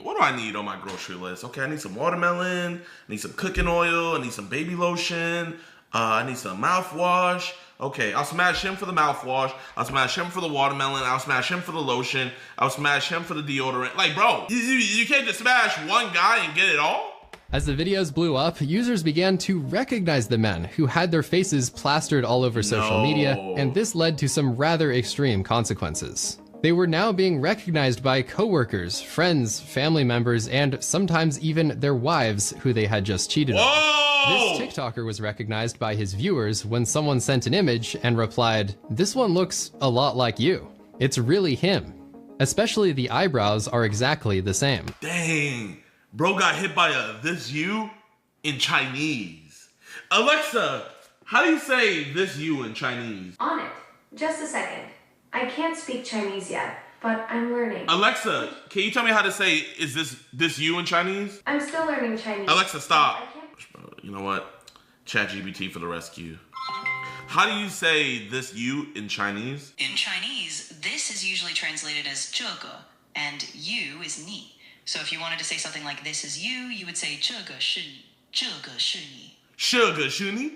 Speaker 2: what do I need on my grocery list? Okay, I need some watermelon, I need some cooking oil, I need some baby lotion, I need some mouthwash. Okay, I'll smash him for the mouthwash, I'll smash him for the watermelon, I'll smash him for the lotion, I'll smash him for the deodorant. Like, bro, you can't just smash one guy and get it all?
Speaker 11: As the videos blew up, users began to recognize the men who had their faces plastered all over social media, and this led to some rather extreme consequences. They were now being recognized by coworkers, friends, family members, and sometimes even their wives who they had just cheated on. This TikToker was recognized by his viewers when someone sent an image and replied, "This one looks a lot like you. It's really him. Especially the eyebrows are exactly the same."
Speaker 2: Dang. Bro got hit by a "this you" in Chinese. Alexa, how do you say "this you" in Chinese?
Speaker 10: On it. Just a second. I can't speak Chinese yet, but I'm learning.
Speaker 2: Alexa, can you tell me how to say "is this you" in Chinese?
Speaker 10: I'm still learning Chinese.
Speaker 2: Alexa, stop. You know what? ChatGPT for the rescue. How do you say "this you" in Chinese?
Speaker 20: In Chinese, this is usually translated as 这个 and you is 你. So if you wanted to say something like "this is you," you would say 这个是你,这个是你.
Speaker 2: 这个是你?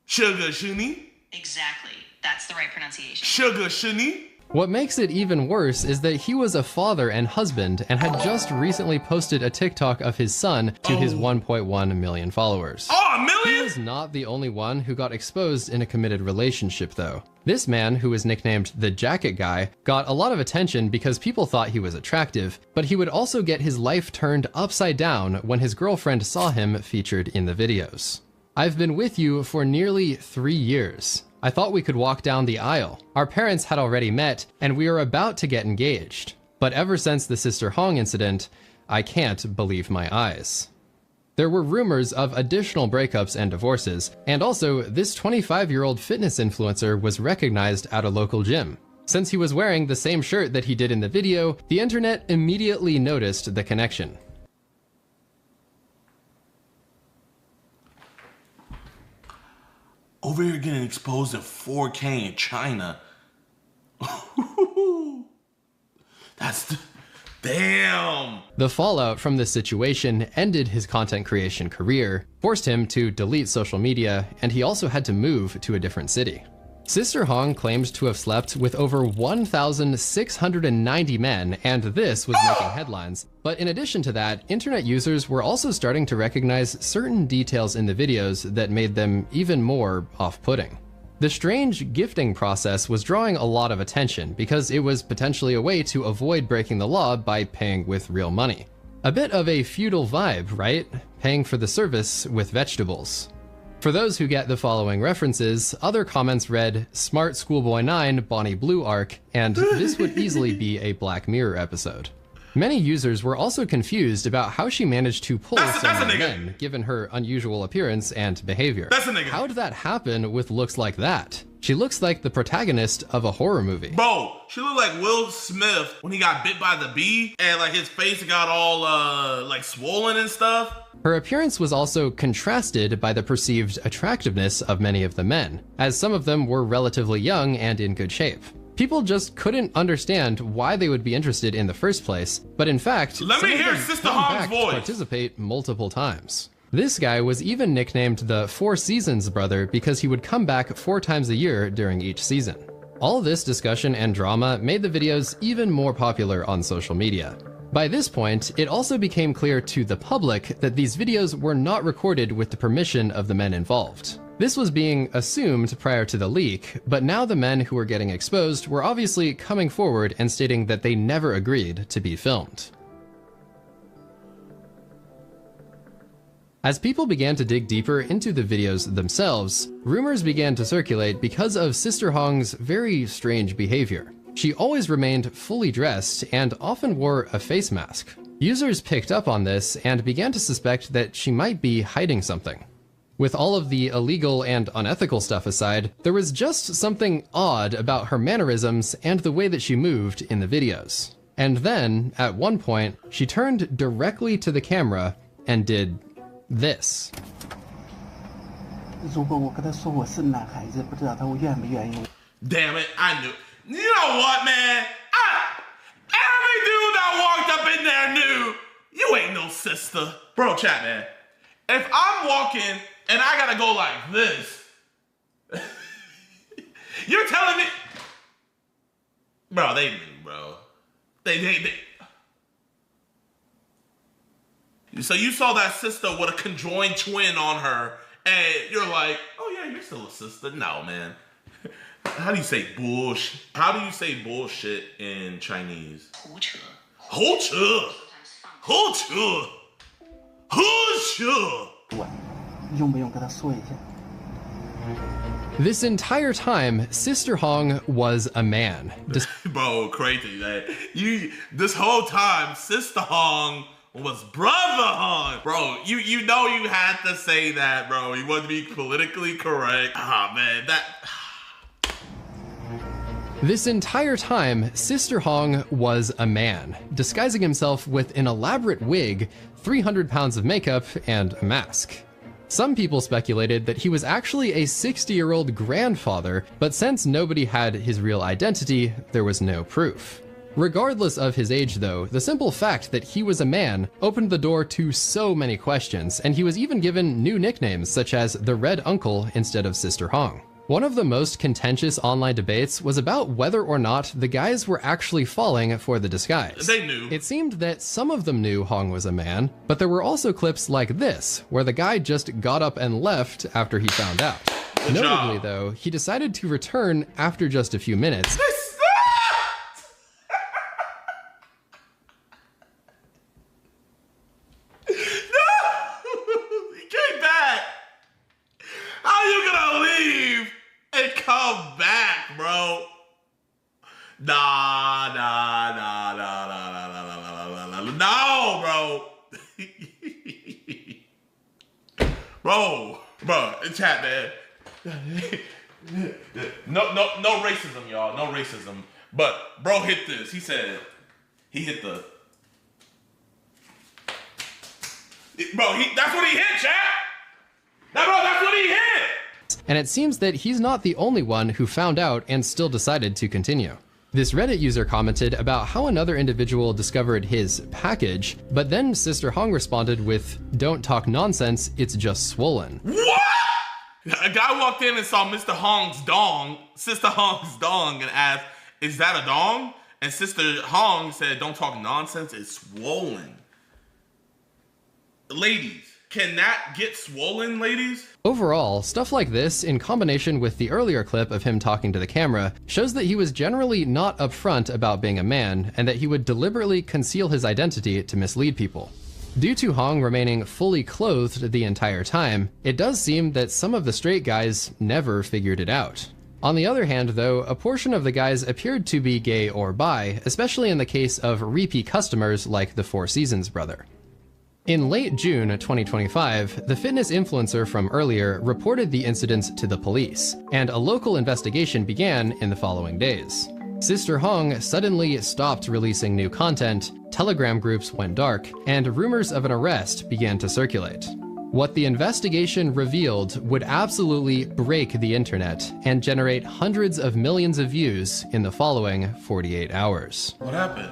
Speaker 2: Sugar Shuni.
Speaker 20: Exactly. That's the right pronunciation.
Speaker 2: Sugar Shuni.
Speaker 11: What makes it even worse is that he was a father and husband and had just recently posted a TikTok of his son to his 1.1 million followers.
Speaker 2: Oh, a million?
Speaker 11: He was not the only one who got exposed in a committed relationship, though. This man, who was nicknamed the Jacket Guy, got a lot of attention because people thought he was attractive, but he would also get his life turned upside down when his girlfriend saw him featured in the videos. I've been with you for nearly 3 years. I thought we could walk down the aisle. Our parents had already met, and we are about to get engaged. But ever since the Sister Hong incident, I can't believe my eyes. There were rumors of additional breakups and divorces, and also this 25-year-old fitness influencer was recognized at a local gym. Since he was wearing the same shirt that he did in the video, the internet immediately noticed the connection.
Speaker 2: Over here getting exposed in 4K in China. Damn.
Speaker 11: The fallout from this situation ended his content creation career, forced him to delete social media, and he also had to move to a different city. Sister Hong claimed to have slept with over 1,690 men, and this was making headlines. But in addition to that, internet users were also starting to recognize certain details in the videos that made them even more off-putting. The strange gifting process was drawing a lot of attention because it was potentially a way to avoid breaking the law by paying with real money. A bit of a feudal vibe, right? Paying for the service with vegetables. For those who get the following references, other comments read, Smart Schoolboy 9 Bonnie Blue arc, and this would easily be a Black Mirror episode. Many users were also confused about how she managed to pull so many men, given her unusual appearance and behavior. How did that happen with looks like that? She looks like the protagonist of a horror movie.
Speaker 2: Bro, she looked like Will Smith when he got bit by the bee and like his face got all like swollen and stuff.
Speaker 11: Her appearance was also contrasted by the perceived attractiveness of many of the men, as some of them were relatively young and in good shape. People just couldn't understand why they would be interested in the first place, but in fact,
Speaker 2: let me hear Sister Hong's voice.
Speaker 11: Participate multiple times. This guy was even nicknamed the 4 Seasons brother because he would come back 4 times a year during each season. All this discussion and drama made the videos even more popular on social media. By this point, it also became clear to the public that these videos were not recorded with the permission of the men involved. This was being assumed prior to the leak, but now the men who were getting exposed were obviously coming forward and stating that they never agreed to be filmed. As people began to dig deeper into the videos themselves, rumors began to circulate because of Sister Hong's very strange behavior. She always remained fully dressed and often wore a face mask. Users picked up on this and began to suspect that she might be hiding something. With all of the illegal and unethical stuff aside, there was just something odd about her mannerisms and the way that she moved in the videos. And then, at one point, she turned directly to the camera and did this.
Speaker 2: Damn it, I knew. You know what, man? Every dude that walked up in there knew you ain't no sister. Bro, chat, man. If I'm walking and I gotta go like this, you're telling me, bro, they knew, bro. They. So you saw that sister with a conjoined twin on her, and you're like, oh yeah, you're still a sister. No, man. How do you say bullshit? How do you say bullshit in Chinese?
Speaker 20: 胡扯.
Speaker 2: 胡扯. 胡扯. 胡扯.
Speaker 11: This entire time, Sister Hong was a man.
Speaker 2: Bro, crazy, man. This whole time, Sister Hong was Brother Hong. Bro, you know you had to say that, bro. You want to be politically correct. Ah, man, that...
Speaker 11: This entire time, Sister Hong was a man, disguising himself with an elaborate wig, 300 pounds of makeup, and a mask. Some people speculated that he was actually a 60-year-old grandfather, but since nobody had his real identity, there was no proof. Regardless of his age though, the simple fact that he was a man opened the door to so many questions, and he was even given new nicknames such as the Red Uncle instead of Sister Hong. One of the most contentious online debates was about whether or not the guys were actually falling for the disguise.
Speaker 2: They knew.
Speaker 11: It seemed that some of them knew Hong was a man, but there were also clips like this, where the guy just got up and left after he found out. Notably though, he decided to return after just a few minutes.
Speaker 2: Bro, chat, man. No racism, y'all. No racism. But bro hit this. He said he hit the. That's what he hit, chat. That's what he hit.
Speaker 11: And it seems that he's not the only one who found out and still decided to continue. This Reddit user commented about how another individual discovered his package, but then Sister Hong responded with, "Don't talk nonsense, it's just swollen."
Speaker 2: What? A guy walked in and saw Sister Hong's dong, and asked, "Is that a dong?" And Sister Hong said, "Don't talk nonsense, it's swollen." Ladies, can that get swollen, ladies?
Speaker 11: Overall, stuff like this, in combination with the earlier clip of him talking to the camera, shows that he was generally not upfront about being a man, and that he would deliberately conceal his identity to mislead people. Due to Hong remaining fully clothed the entire time, it does seem that some of the straight guys never figured it out. On the other hand, though, a portion of the guys appeared to be gay or bi, especially in the case of repeat customers like the Four Seasons brother. In late June 2025, the fitness influencer from earlier reported the incidents to the police, and a local investigation began in the following days. Sister Hong suddenly stopped releasing new content, Telegram groups went dark, and rumors of an arrest began to circulate. What the investigation revealed would absolutely break the internet and generate hundreds of millions of views in the following 48 hours.
Speaker 2: What happened?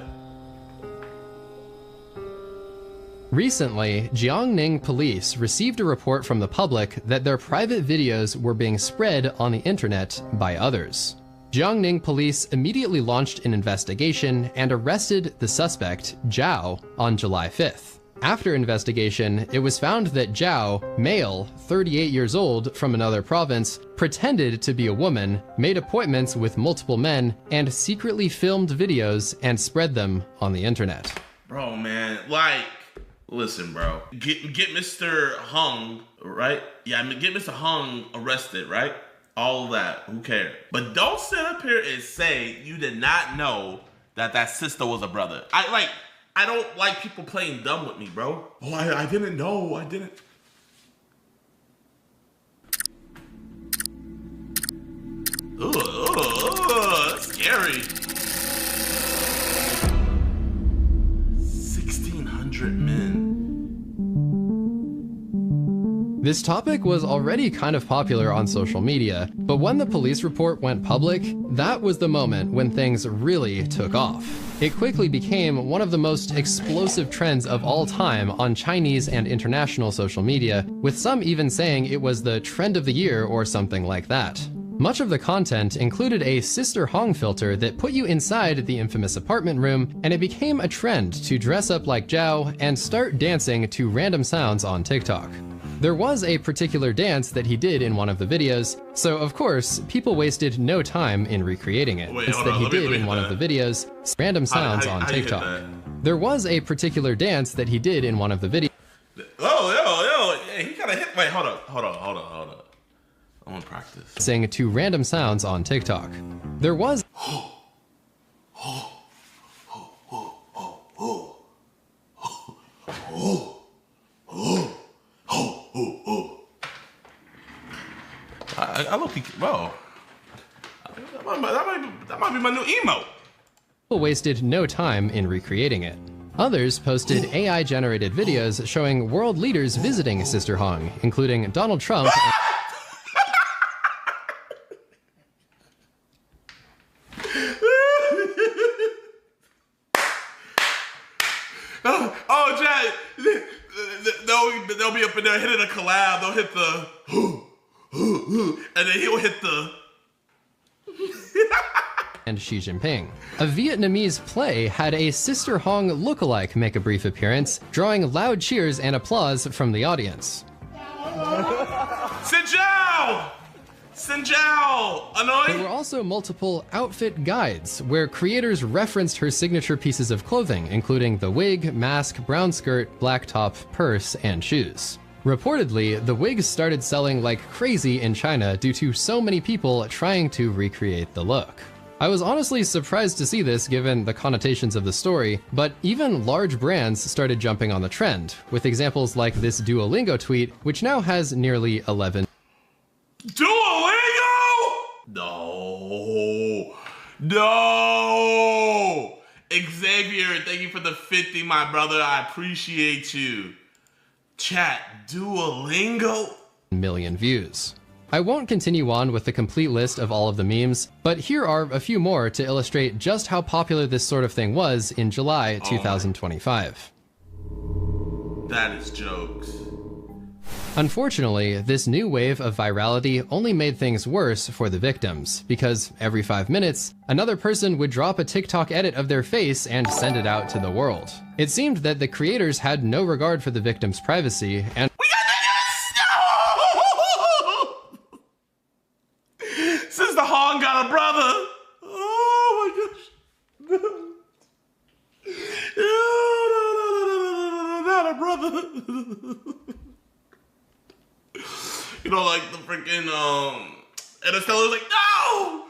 Speaker 11: Recently, Jiangning police received a report from the public that their private videos were being spread on the internet by others. Jiangning police immediately launched an investigation and arrested the suspect, Zhao, on July 5th. After investigation, it was found that Zhao, male, 38 years old, from another province, pretended to be a woman, made appointments with multiple men, and secretly filmed videos and spread them on the internet.
Speaker 2: Bro, man, listen, bro. Get Mr. Hung, right? Yeah, get Mr. Hung arrested, right? All of that, who cares? But don't sit up here and say you did not know that sister was a brother. I don't like people playing dumb with me, bro. Oh, I didn't know. I didn't. Ugh, that's scary. 1,600 men.
Speaker 11: This topic was already kind of popular on social media, but when the police report went public, that was the moment when things really took off. It quickly became one of the most explosive trends of all time on Chinese and international social media, with some even saying it was the trend of the year or something like that. Much of the content included a Sister Hong filter that put you inside the infamous apartment room, and it became a trend to dress up like Zhao and start dancing to random sounds on TikTok. There was a particular dance that he did in one of the videos, so of course, people wasted no time in recreating it. Instead, he did in one of the videos, random sounds on TikTok. There was a particular dance that he did in one of the videos.
Speaker 2: Oh, yo, he gotta hit. Wait, hold up. I want to practice.
Speaker 11: Sing to random sounds on TikTok. There was.
Speaker 2: I look, bro. That might be my new emote.
Speaker 11: People wasted no time in recreating it. Others posted AI-generated videos showing world leaders visiting Sister Hong, including Donald Trump.
Speaker 2: they'll be up in there hitting a collab. They'll hit the and then he'll hit the
Speaker 11: and Xi Jinping. A Vietnamese play had a Sister Hong lookalike make a brief appearance, drawing loud cheers and applause from the audience.
Speaker 2: Xin Zhao! Xin Zhao! Annoying?
Speaker 11: There were also multiple outfit guides, where creators referenced her signature pieces of clothing, including the wig, mask, brown skirt, black top, purse, and shoes. Reportedly, the wigs started selling like crazy in China due to so many people trying to recreate the look. I was honestly surprised to see this given the connotations of the story, but even large brands started jumping on the trend, with examples like this Duolingo tweet, which now has nearly 11.
Speaker 2: Duolingo? No. No. Xavier, thank you for the 50, my brother. I appreciate you. Chat, Duolingo?
Speaker 11: Million views. I won't continue on with the complete list of all of the memes, but here are a few more to illustrate just how popular this sort of thing was in July 2025.
Speaker 2: That is jokes.
Speaker 11: Unfortunately, this new wave of virality only made things worse for the victims, because every 5 minutes, another person would drop a TikTok edit of their face and send it out to the world. It seemed that the creators had no regard for the victims' privacy, and
Speaker 2: Sister Hong got a brother. Oh my gosh. No, not a brother. You know, like the freaking Interstellar was like, no!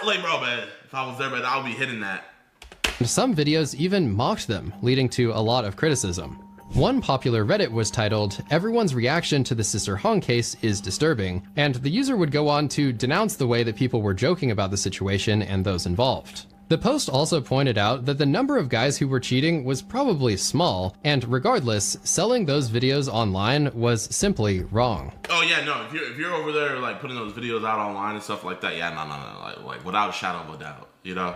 Speaker 2: Like, bro, man, if I was there, man, I would be hitting that.
Speaker 11: some videos even mocked them, leading to a lot of criticism. One popular Reddit was titled, "Everyone's reaction to the Sister Hong case is disturbing," and the user would go on to denounce the way that people were joking about the situation and those involved. The post also pointed out that the number of guys who were cheating was probably small, and regardless, selling those videos online was simply wrong.
Speaker 2: Oh yeah, no, if you're over there like putting those videos out online and stuff like that, yeah, no, like without a shadow of a doubt, you know?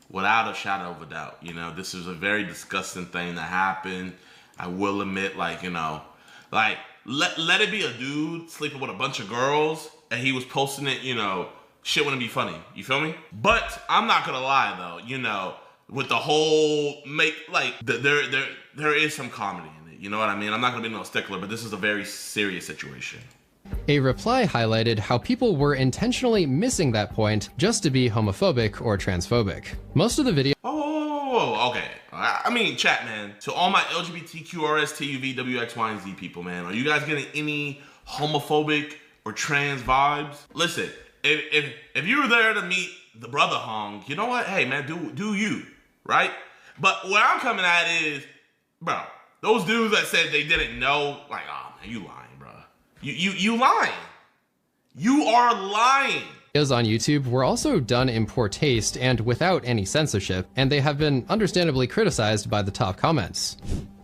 Speaker 2: Without a shadow of a doubt, you know, this is a very disgusting thing that happened. I will admit, like, you know, like, let it be a dude sleeping with a bunch of girls and he was posting it, you know, shit wouldn't be funny. You feel me? But I'm not gonna lie though, you know, with the whole there is some comedy in it. You know what I mean? I'm not gonna be no stickler, but this is a very serious situation.
Speaker 11: A reply highlighted how people were intentionally missing that point just to be homophobic or transphobic. Most of the video.
Speaker 2: Oh, okay. I mean, chat, man. To all my LGBTQ, RSTUV, WX, Y, and Z people, man, are you guys getting any homophobic or trans vibes? Listen, if you were there to meet the brother Hong, you know what? Hey, man, do you, right? But where I'm coming at is, bro, those dudes that said they didn't know, like, oh, man, you lying, bro. You lying. You are lying.
Speaker 11: Videos on YouTube were also done in poor taste and without any censorship, and they have been understandably criticized by the top comments,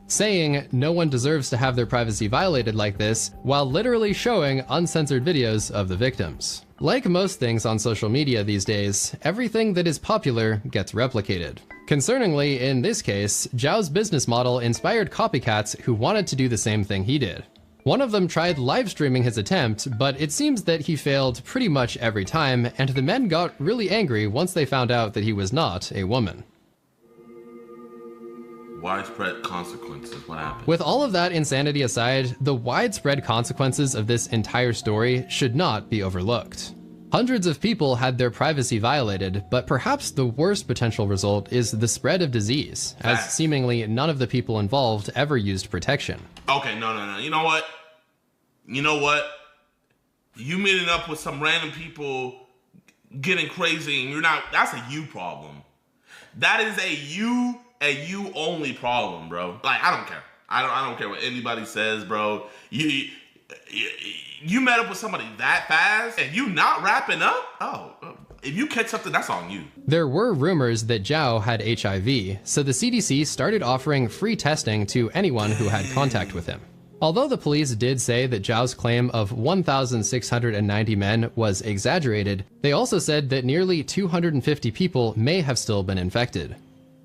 Speaker 11: saying no one deserves to have their privacy violated like this, while literally showing uncensored videos of the victims. Like most things on social media these days, everything that is popular gets replicated. Concerningly, in this case, Zhao's business model inspired copycats who wanted to do the same thing he did. One of them tried live streaming his attempt, but it seems that he failed pretty much every time, and the men got really angry once they found out that he was not a woman.
Speaker 2: Widespread consequences, what happened?
Speaker 11: With all of that insanity aside, the widespread consequences of this entire story should not be overlooked. Hundreds of people had their privacy violated, but perhaps the worst potential result is the spread of disease, as seemingly none of the people involved ever used protection.
Speaker 2: Okay, no. You know what? You meeting up with some random people getting crazy and you're not, that's a you problem. That is a you only problem, bro. Like, I don't care. I don't care what anybody says, bro. You met up with somebody that fast and you not wrapping up? Oh, if you catch something, that's on you.
Speaker 11: There were rumors that Zhao had HIV, so the CDC started offering free testing to anyone who had contact with him. Although the police did say that Zhao's claim of 1,690 men was exaggerated, they also said that nearly 250 people may have still been infected.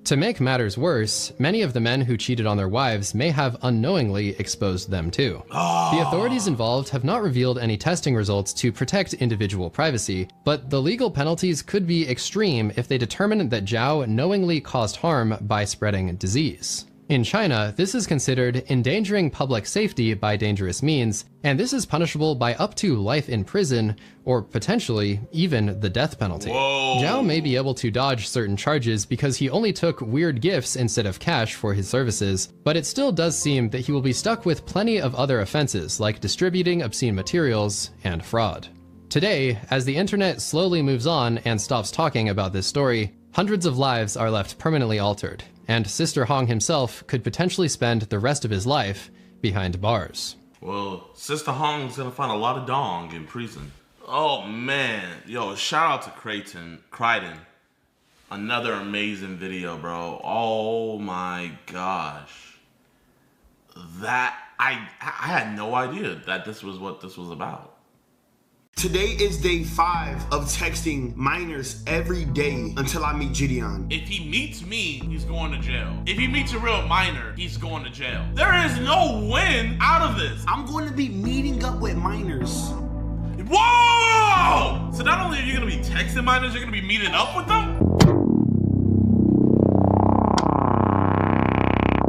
Speaker 11: To make matters worse, many of the men who cheated on their wives may have unknowingly exposed them too. The authorities involved have not revealed any testing results to protect individual privacy, but the legal penalties could be extreme if they determine that Zhao knowingly caused harm by spreading disease. In China, this is considered endangering public safety by dangerous means, and this is punishable by up to life in prison, or potentially even the death penalty. Zhao may be able to dodge certain charges because he only took weird gifts instead of cash for his services, but it still does seem that he will be stuck with plenty of other offenses like distributing obscene materials and fraud. Today, as the internet slowly moves on and stops talking about this story, hundreds of lives are left permanently altered, and Sister Hong himself could potentially spend the rest of his life behind bars.
Speaker 2: Well, Sister Hong's gonna find a lot of dong in prison. Oh man, yo, shout out to Crichton. Another amazing video, bro. Oh my gosh. That, I had no idea that this was what this was about.
Speaker 1: Today is day 5 of texting minors every day until I meet JiDion.
Speaker 2: If he meets me, he's going to jail. If he meets a real minor, he's going to jail. There is no win out of this.
Speaker 1: I'm going to be meeting up with minors.
Speaker 2: Whoa! So not only are you going to be texting minors, you're going to be meeting up with them?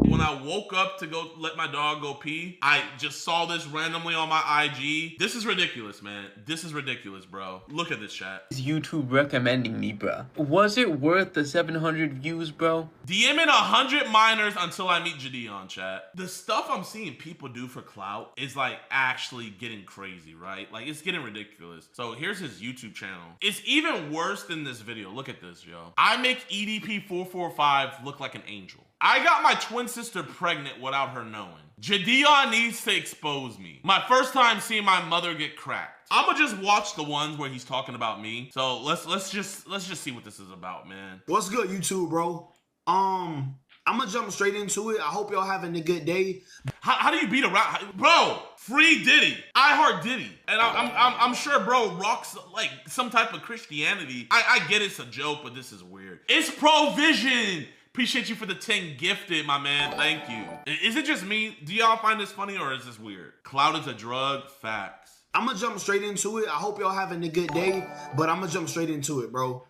Speaker 2: When I woke up to go let my dog go pee, I just saw this randomly on my IG. This is ridiculous, man. This is ridiculous, bro. Look at this chat.
Speaker 7: Is YouTube recommending me, bro? Was it worth the 700 views, bro?
Speaker 2: DMing 100 minors until I meet JiDion, chat. The stuff I'm seeing people do for clout is like actually getting crazy, right? Like it's getting ridiculous. So here's his YouTube channel. It's even worse than this video. Look at this, yo. I make EDP 445 look like an angel. I got my twin sister pregnant without her knowing. JiDion needs to expose me. My first time seeing my mother get cracked. I'ma just watch the ones where he's talking about me. So let's just see what this is about, man.
Speaker 1: What's good, YouTube, bro? I'm gonna jump straight into it. I hope y'all having a good day.
Speaker 2: How do you beat around, bro? Free Diddy. I heart Diddy, and I'm sure bro rocks like some type of Christianity. I get it's a joke, but this is weird. It's provision. Appreciate you for the 10 gifted, my man. Thank you. Is it just me? Do y'all find this funny or is this weird? Clout is a drug. Facts.
Speaker 1: I'm gonna jump straight into it. I hope y'all having a good day, but I'm gonna jump straight into it, bro.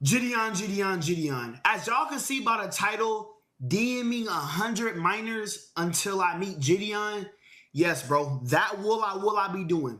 Speaker 1: JiDion. As y'all can see by the title, DMing 100 minors until I meet JiDion. Yes, bro. That will I be doing.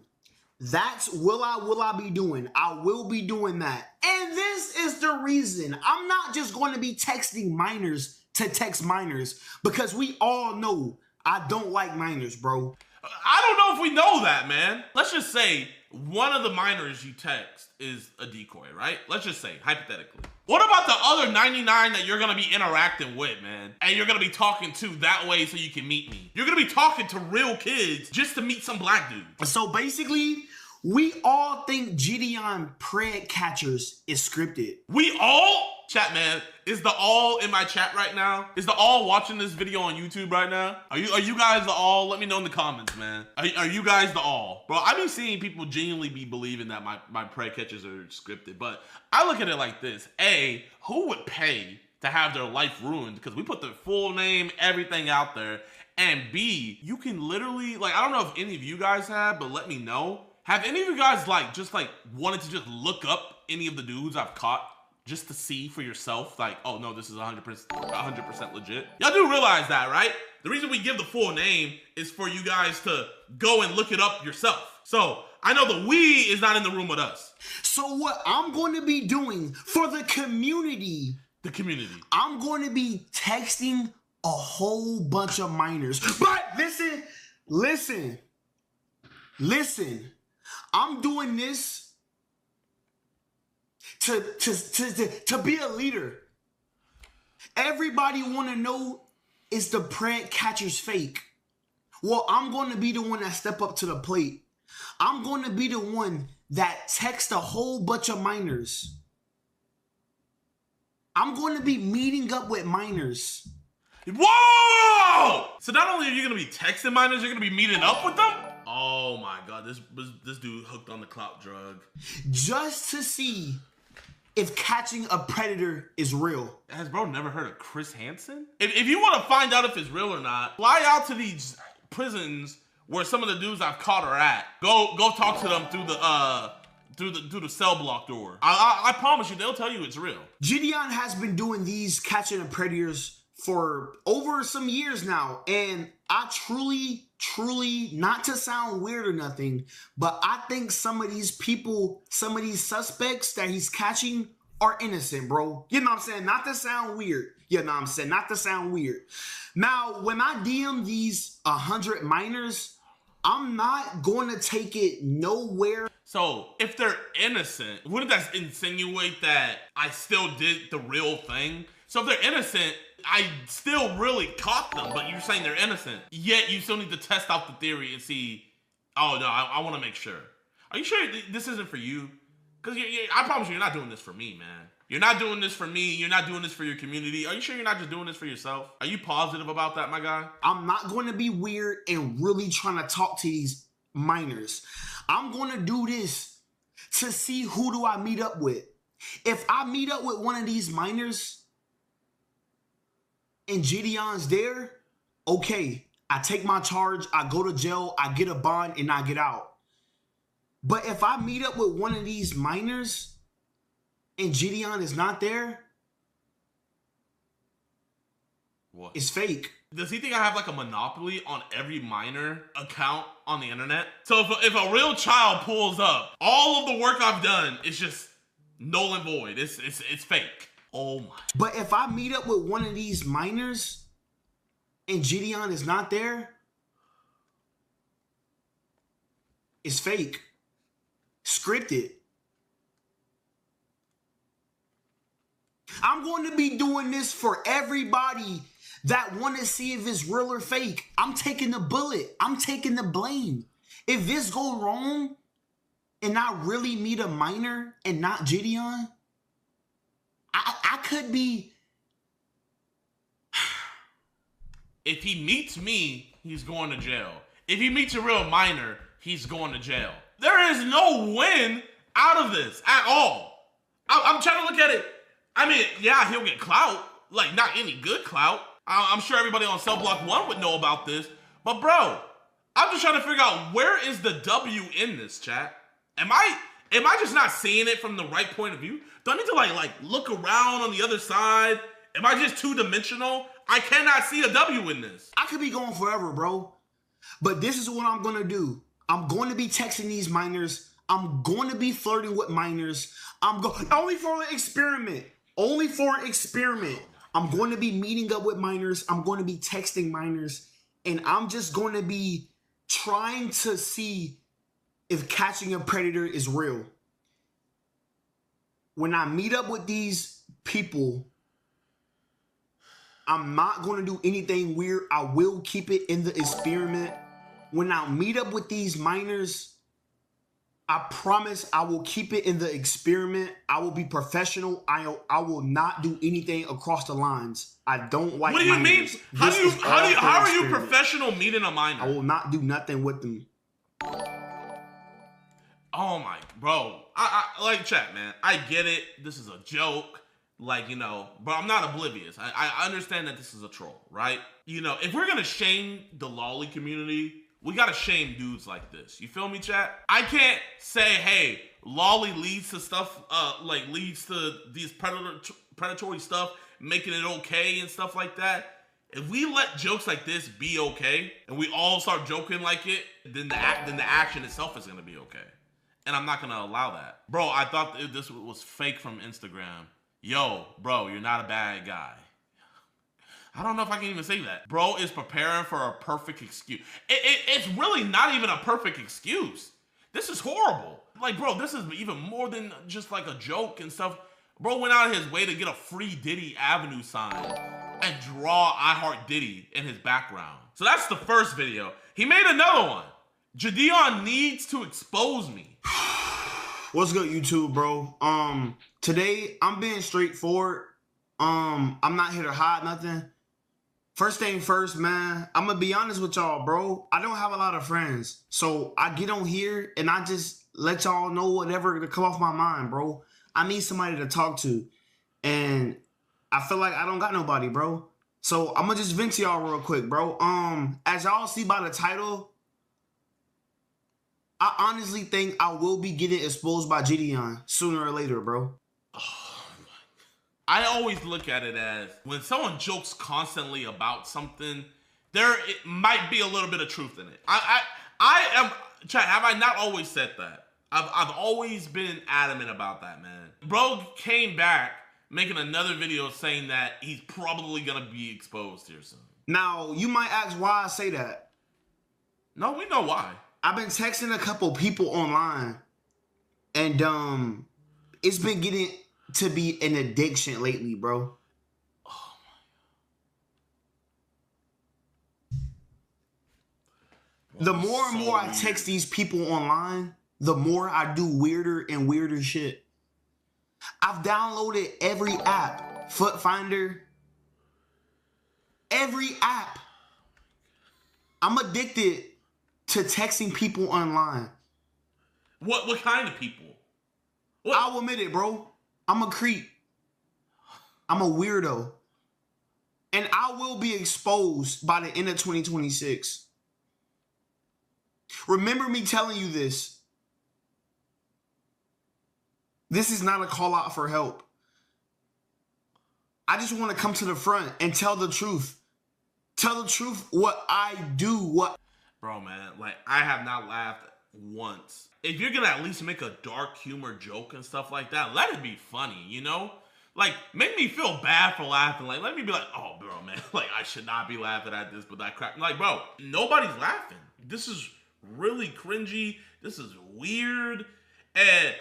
Speaker 1: That's will I be doing. I will be doing that. And this is the reason. I'm not just going to be texting minors to text minors because we all know I don't like minors, bro.
Speaker 2: I don't know if we know that, man. Let's just say one of the minors you text is a decoy, right? Let's just say, hypothetically. What about the other 99 that you're gonna be interacting with, man? And you're gonna be talking to that way so you can meet me. You're gonna be talking to real kids just to meet some black dude.
Speaker 1: So basically, we all think JiDion Pred Catchers is scripted.
Speaker 2: We all? Chat, man, is the all in my chat right now? Is the all watching this video on YouTube right now? Are you guys the all? Let me know in the comments, man. Are you guys the all? Bro, I've been seeing people genuinely be believing that my Pred Catchers are scripted, but I look at it like this. A, who would pay to have their life ruined? Because we put their full name, everything out there. And B, you can literally, like, I don't know if any of you guys have, but let me know. Have any of you guys wanted to just look up any of the dudes I've caught just to see for yourself? Like, oh no, this is 100% legit. Y'all do realize that, right? The reason we give the full name is for you guys to go and look it up yourself. So I know the we is not in the room with us.
Speaker 1: So what I'm going to be doing for the community, I'm going to be texting a whole bunch of minors. But listen. I'm doing this to be a leader. Everybody want to know, is the Pred Catchers fake? Well, I'm going to be the one that step up to the plate. I'm going to be the one that texts a whole bunch of minors. I'm going to be meeting up with minors.
Speaker 2: Whoa! So not only are you going to be texting minors, you're going to be meeting up with them? Oh my God, this dude hooked on the clout drug.
Speaker 1: Just to see if catching a predator is real.
Speaker 2: Has bro never heard of Chris Hansen? If you want to find out if it's real or not, fly out to these prisons where some of the dudes I've caught are at. Go talk to them through the cell block door. I promise you, they'll tell you it's real.
Speaker 1: JiDion has been doing these catching of predators for over some years now, and I truly, not to sound weird or nothing, but I think some of these people, some of these suspects that he's catching are innocent, bro. You know what I'm saying? Not to sound weird. You know what I'm saying? Not to sound weird. Now, when I DM these 100 minors, I'm not going to take it nowhere.
Speaker 2: So, if they're innocent, wouldn't that insinuate that I still did the real thing? So if they're innocent, I still really caught them, but you're saying they're innocent. Yet you still need to test out the theory and see, oh no, I want to make sure. Are you sure this isn't for you? Because I promise you, you're not doing this for me, man. You're not doing this for me. You're not doing this for your community. Are you sure you're not just doing this for yourself? Are you positive about that, my guy?
Speaker 1: I'm not going to be weird and really trying to talk to these minors. I'm going to do this to see who do I meet up with. If I meet up with one of these minors and JiDion's there, okay, I take my charge, I go to jail, I get a bond, and I get out. But if I meet up with one of these minors and JiDion is not there,
Speaker 2: what?
Speaker 1: It's fake.
Speaker 2: Does he think I have like a monopoly on every minor account on the internet? So if a real child pulls up, all of the work I've done is just null and void. It's fake. Oh my.
Speaker 1: But if I meet up with one of these minors and JiDion is not there, it's fake. Scripted. I'm going to be doing this for everybody that want to see if it's real or fake. I'm taking the bullet. I'm taking the blame. If this go wrong and I really meet a minor and not JiDion, I could be.
Speaker 2: If he meets me, he's going to jail. If he meets a real minor, he's going to jail. There is no win out of this at all. I'm trying to look at it. I mean, yeah, he'll get clout. Like, not any good clout. I'm sure everybody on Cell Block 1 would know about this. But, bro, I'm just trying to figure out where is the W in this, chat? Am I just not seeing it from the right point of view? Do I need to like look around on the other side? Am I just two-dimensional? I cannot see a W in this.
Speaker 1: I could be going forever, bro. But this is what I'm going to do. I'm going to be texting these minors. I'm going to be flirting with minors. Only for an experiment. Only for an experiment. I'm going to be meeting up with minors. I'm going to be texting minors. And I'm just going to be trying to see if catching a predator is real. When I meet up with these people, I'm not going to do anything weird. I will keep it in the experiment. When I meet up with these minors, I promise I will keep it in the experiment. I will be professional. I will not do anything across the lines. I don't like.
Speaker 2: What do you mean? How are you professional meeting a minor?
Speaker 1: I will not do nothing with them.
Speaker 2: Oh my, bro. I like, chat, man. I get it. This is a joke. Like, you know, but I'm not oblivious. I understand that this is a troll, right? You know, if we're going to shame the lolly community, we got to shame dudes like this. You feel me, chat? I can't say, hey, lolly leads to stuff, leads to these predatory stuff, making it okay and stuff like that. If we let jokes like this be okay, and we all start joking like it, then the action itself is going to be okay. And I'm not going to allow that. Bro, I thought this was fake from Instagram. Yo, bro, you're not a bad guy. I don't know if I can even say that. Bro is preparing for a perfect excuse. It's really not even a perfect excuse. This is horrible. Like, bro, this is even more than just like a joke and stuff. Bro went out of his way to get a free Diddy Avenue sign and draw I Heart Diddy in his background. So that's the first video. He made another one. JiDion needs to expose me.
Speaker 1: What's good, YouTube, bro? Today I'm being straightforward. I'm not here to hide nothing. First thing first, man, I'm gonna be honest with y'all, bro. I don't have a lot of friends. So I get on here and I just let y'all know whatever to come off my mind, bro. I need somebody to talk to. And I feel like I don't got nobody, bro. So I'm gonna just vent to y'all real quick, bro. As y'all see by the title, I honestly think I will be getting exposed by JiDion sooner or later, bro.
Speaker 2: I always look at it as when someone jokes constantly about something, it might be a little bit of truth in it. I am, Chad, have I not always said that? I've always been adamant about that, man. Bro came back making another video saying that he's probably gonna be exposed here soon.
Speaker 1: Now, you might ask why I say that.
Speaker 2: No, we know why.
Speaker 1: I've been texting a couple people online, and it's been getting to be an addiction lately, bro. Oh my. The more and more I text these people online, the more I do weirder and weirder shit. I've downloaded every app, Foot Finder, every app. I'm addicted to texting people online.
Speaker 2: What kind of people? What?
Speaker 1: I'll admit it, bro. I'm a creep. I'm a weirdo. And I will be exposed by the end of 2026. Remember me telling you this. This is not a call out for help. I just want to come to the front and tell the truth. Tell the truth what I do.
Speaker 2: Bro, man, like, I have not laughed once. If you're gonna at least make a dark humor joke and stuff like that, let it be funny, you know? Like, make me feel bad for laughing. Like, let me be like, oh, bro, man, like, I should not be laughing at this, but that crap. Like, bro, nobody's laughing. This is really cringy. This is weird. And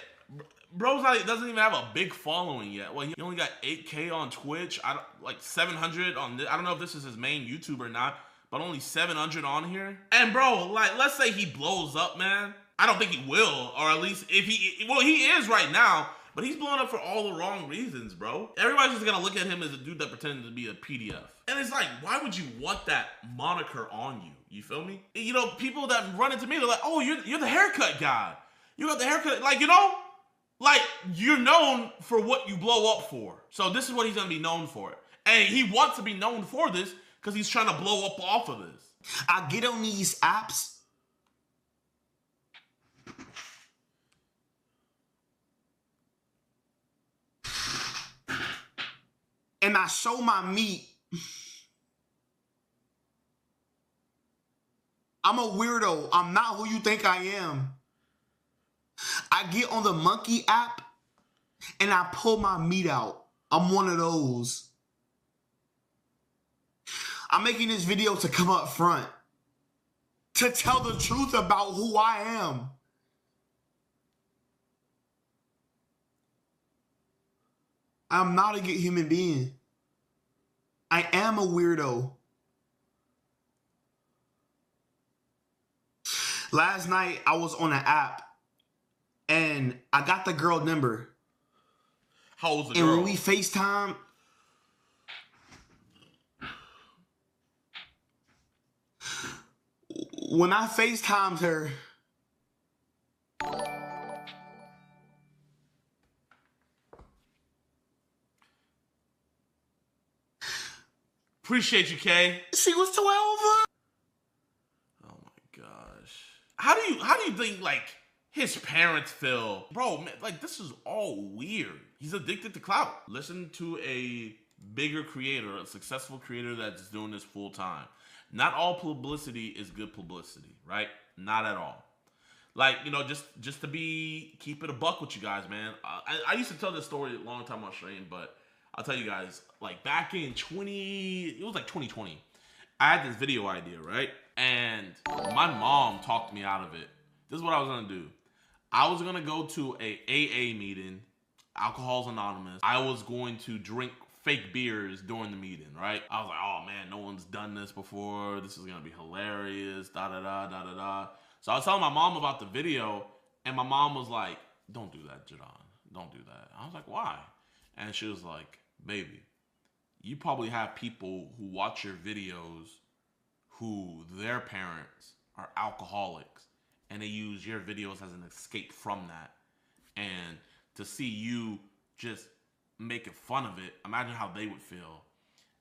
Speaker 2: bro's doesn't even have a big following yet. Well, he only got 8K on Twitch. Like 700 on this. I don't know if this is his main YouTube or not, but only 700 on here. And bro, like, let's say he blows up, man. I don't think he will, or at least if he is right now, but he's blowing up for all the wrong reasons, bro. Everybody's just gonna look at him as a dude that pretended to be a PDF. And it's like, why would you want that moniker on you? You feel me? You know, people that run into me, they're like, oh, you're the haircut guy. You got the haircut, like, you know? Like, you're known for what you blow up for. So this is what he's gonna be known for. And he wants to be known for this because he's trying to blow up off of this.
Speaker 1: I get on these apps and I show my meat. I'm a weirdo. I'm not who you think I am. I get on the monkey app and I pull my meat out. I'm one of those. I'm making this video to come up front, to tell the truth about who I am. I'm not a good human being. I am a weirdo. Last night, I was on an app, and I got the girl number.
Speaker 2: How old's the
Speaker 1: girl? And when we FaceTime, when I FaceTimed her,
Speaker 2: appreciate you, Kay.
Speaker 1: She was 12.
Speaker 2: Oh my gosh. How do you think, like, his parents feel? Bro, man, like, this is all weird. He's addicted to clout. Listen to a bigger creator, a successful creator that's doing this full time. Not all publicity is good publicity, right? Not at all. Like, you know, just to keep it a buck with you guys, man. I used to tell this story a long time on stream, but I'll tell you guys, like, back in 2020, I had this video idea, right? And my mom talked me out of it. This is what I was gonna do. I was gonna go to a AA meeting, Alcohol's Anonymous. I was going to drink fake beers during the meeting, right? I was like, oh man, no one's done this before. This is gonna be hilarious, da-da-da. So I was telling my mom about the video, and my mom was like, don't do that, JiDon. Don't do that. I was like, why? And she was like, baby, you probably have people who watch your videos who their parents are alcoholics, and they use your videos as an escape from that. And to see you just making fun of it. Imagine how they would feel.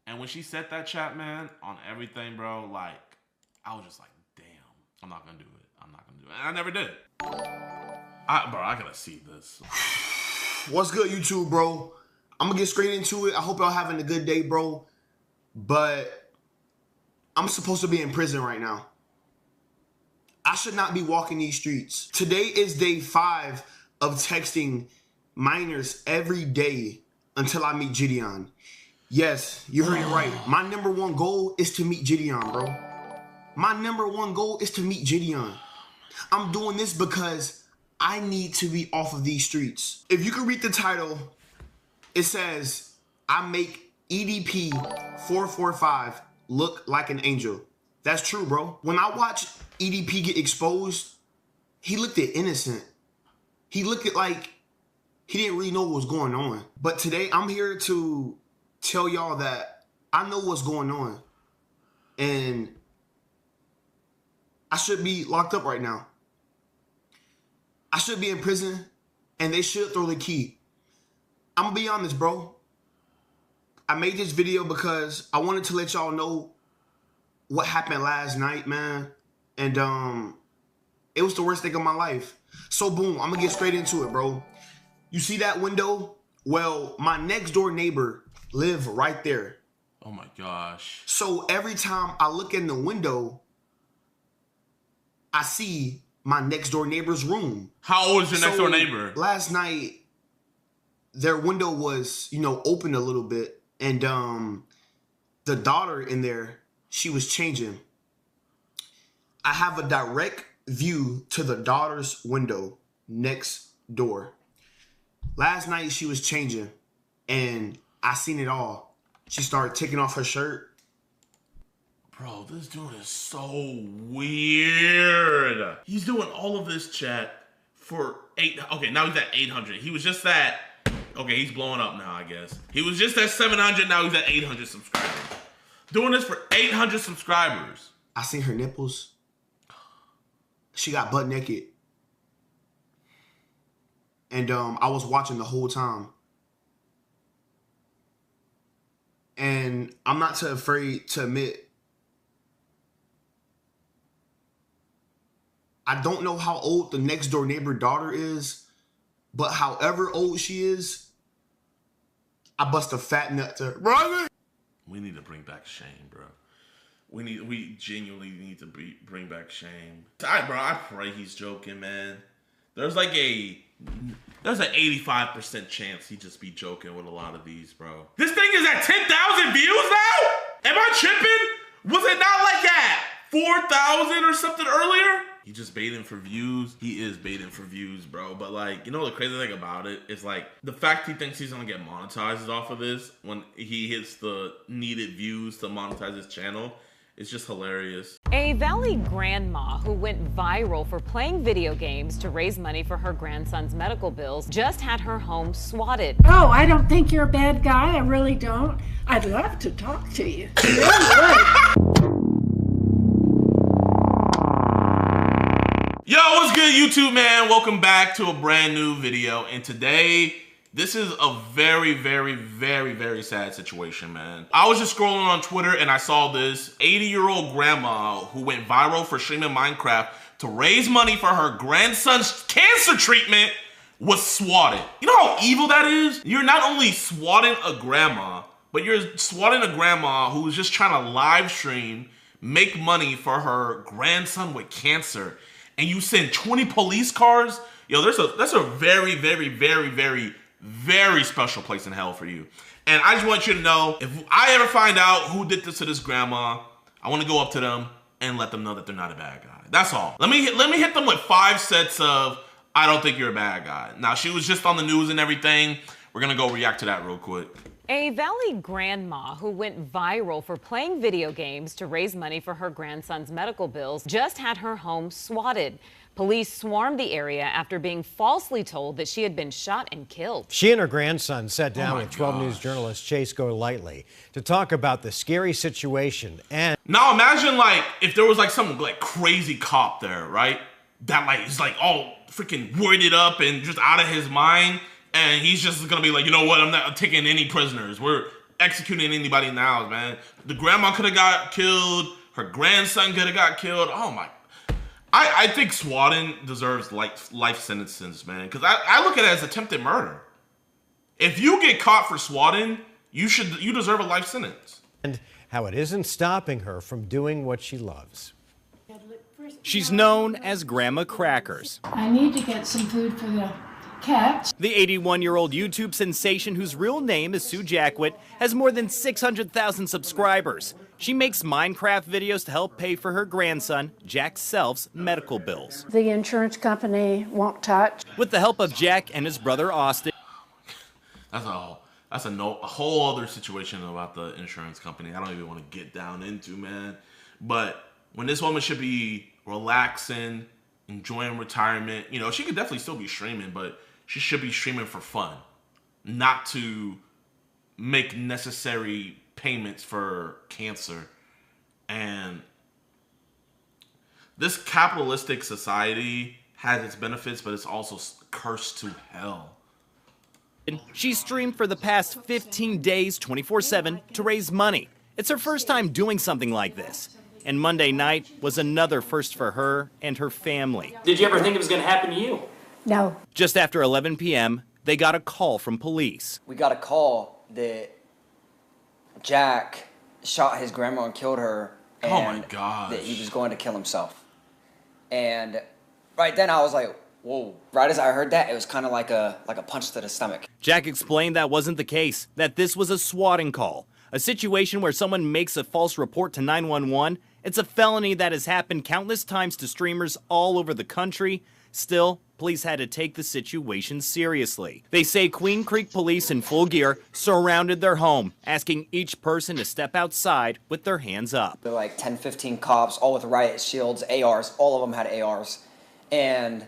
Speaker 2: And when she said that, chat, man, on everything, bro, like, I was just like, damn, I'm not gonna do it. I'm not gonna do it. And I never did. Bro, I gotta see this.
Speaker 1: What's good, YouTube, bro? I'm gonna get straight into it. I hope y'all having a good day, bro. But I'm supposed to be in prison right now. I should not be walking these streets. Today is day 5 of texting minors every day until I meet JiDion. Yes, you heard it right. My #1 goal is to meet JiDion, bro. My #1 goal is to meet JiDion. I'm doing this because I need to be off of these streets. If you can read the title, it says, I make EDP 445 look like an angel. That's true, bro. When I watch EDP get exposed, he looked at innocent. He looked at like he didn't really know what was going on. But today I'm here to tell y'all that I know what's going on. And I should be locked up right now. I should be in prison and they should throw the key. I'm gonna be honest, bro. I made this video because I wanted to let y'all know what happened last night, man. And it was the worst thing of my life. So boom, I'm gonna get straight into it, bro. You see that window? Well, my next door neighbor live right there.
Speaker 2: Oh my gosh.
Speaker 1: So every time I look in the window, I see my next door neighbor's room.
Speaker 2: How old is your next door neighbor?
Speaker 1: Last night, their window was, open a little bit. And the daughter in there, she was changing. I have a direct view to the daughter's window next door. Last night, she was changing. And I seen it all. She started taking off her shirt.
Speaker 2: Bro, this dude is so weird. He's doing all of this, chat, for okay, now he's at 800. He was just at, okay, he's blowing up now, I guess. He was just at 700, now he's at 800 subscribers. Doing this for 800 subscribers.
Speaker 1: I seen her nipples. She got butt naked. And I was watching the whole time. And I'm not too afraid to admit, I don't know how old the next door neighbor daughter is, but however old she is, I bust a fat nut to her. Brother!
Speaker 2: We need to bring back shame, bro. We genuinely need to bring back shame. Bro, I pray he's joking, man. There's an 85% chance he just be joking with a lot of these, bro. This thing is at 10,000 views now? Am I tripping? Was it not like at 4,000 or something earlier? He just baiting for views. He is baiting for views, bro. But like, the crazy thing about it is like the fact he thinks he's gonna get monetized off of this when he hits the needed views to monetize his channel. It's just hilarious.
Speaker 3: A Valley grandma who went viral for playing video games to raise money for her grandson's medical bills just had her home swatted.
Speaker 19: Oh, I don't think you're a bad guy. I really don't. I'd love to talk to you.
Speaker 2: Yo, what's good, YouTube, man? Welcome back to a brand new video. And today, this is a very, very, very, very sad situation, man. I was just scrolling on Twitter and I saw this 80-year-old grandma who went viral for streaming Minecraft to raise money for her grandson's cancer treatment was swatted. You know how evil that is? You're not only swatting a grandma, but you're swatting a grandma who's just trying to live stream, make money for her grandson with cancer. And you send 20 police cars? Yo, that's a very, very, very, very, very special place in hell for you. And I just want you to know, if I ever find out who did this to this grandma, I want to go up to them and let them know that they're not a bad guy. That's all. Let me hit them with 5 sets of, I don't think you're a bad guy. Now, she was just on the news and everything. We're going to go react to that real quick.
Speaker 3: A Valley grandma who went viral for playing video games to raise money for her grandson's medical bills just had her home swatted. Police swarmed the area after being falsely told that she had been shot and killed.
Speaker 4: She and her grandson sat down with 12 News journalist Chase Golightly to talk about the scary situation. And
Speaker 2: now imagine like if there was like some like crazy cop there, right? That like is like all freaking worried up and just out of his mind. And he's just gonna be like, you know what? I'm not taking any prisoners. We're executing anybody now, man. The grandma could have got killed. Her grandson could have got killed. Oh my. I think swatting deserves life sentences, man. Because I look at it as attempted murder. If you get caught for swatting, you deserve a life sentence.
Speaker 4: And how it isn't stopping her from doing what she loves.
Speaker 6: She's known as Grandma Crackers.
Speaker 19: I need to get some food for the cats.
Speaker 6: The 81-year-old YouTube sensation, whose real name is Sue Jackwit, has more than 600,000 subscribers. She makes Minecraft videos to help pay for her grandson, Jack Self's medical bills.
Speaker 19: The insurance company won't touch.
Speaker 6: With the help of Jack and his brother Austin.
Speaker 2: That's a whole other situation about the insurance company I don't even want to get down into, man. But when this woman should be relaxing, enjoying retirement, you know, she could definitely still be streaming, but she should be streaming for fun, not to make necessary payments for cancer. And this capitalistic society has its benefits, but it's also cursed to hell.
Speaker 6: She streamed for the past 15 days, 24/7, to raise money. It's her first time doing something like this. And Monday night was another first for her and her family.
Speaker 13: Did you ever think it was going to happen to you?
Speaker 19: No.
Speaker 6: Just after 11 p.m., they got a call from police.
Speaker 15: We got a call that Jack shot his grandma and killed her, and
Speaker 2: oh my gosh,
Speaker 15: that he was going to kill himself. And right then I was like, whoa. Right as I heard that, it was kind of like a punch to the stomach.
Speaker 6: Jack explained that wasn't the case, that this was a swatting call, a situation where someone makes a false report to 911. It's a felony that has happened countless times to streamers all over the country. Still, police had to take the situation seriously. They say Queen Creek police in full gear surrounded their home, asking each person to step outside with their hands up.
Speaker 15: There were like 10, 15 cops, all with riot shields, ARs. All of them had ARs. And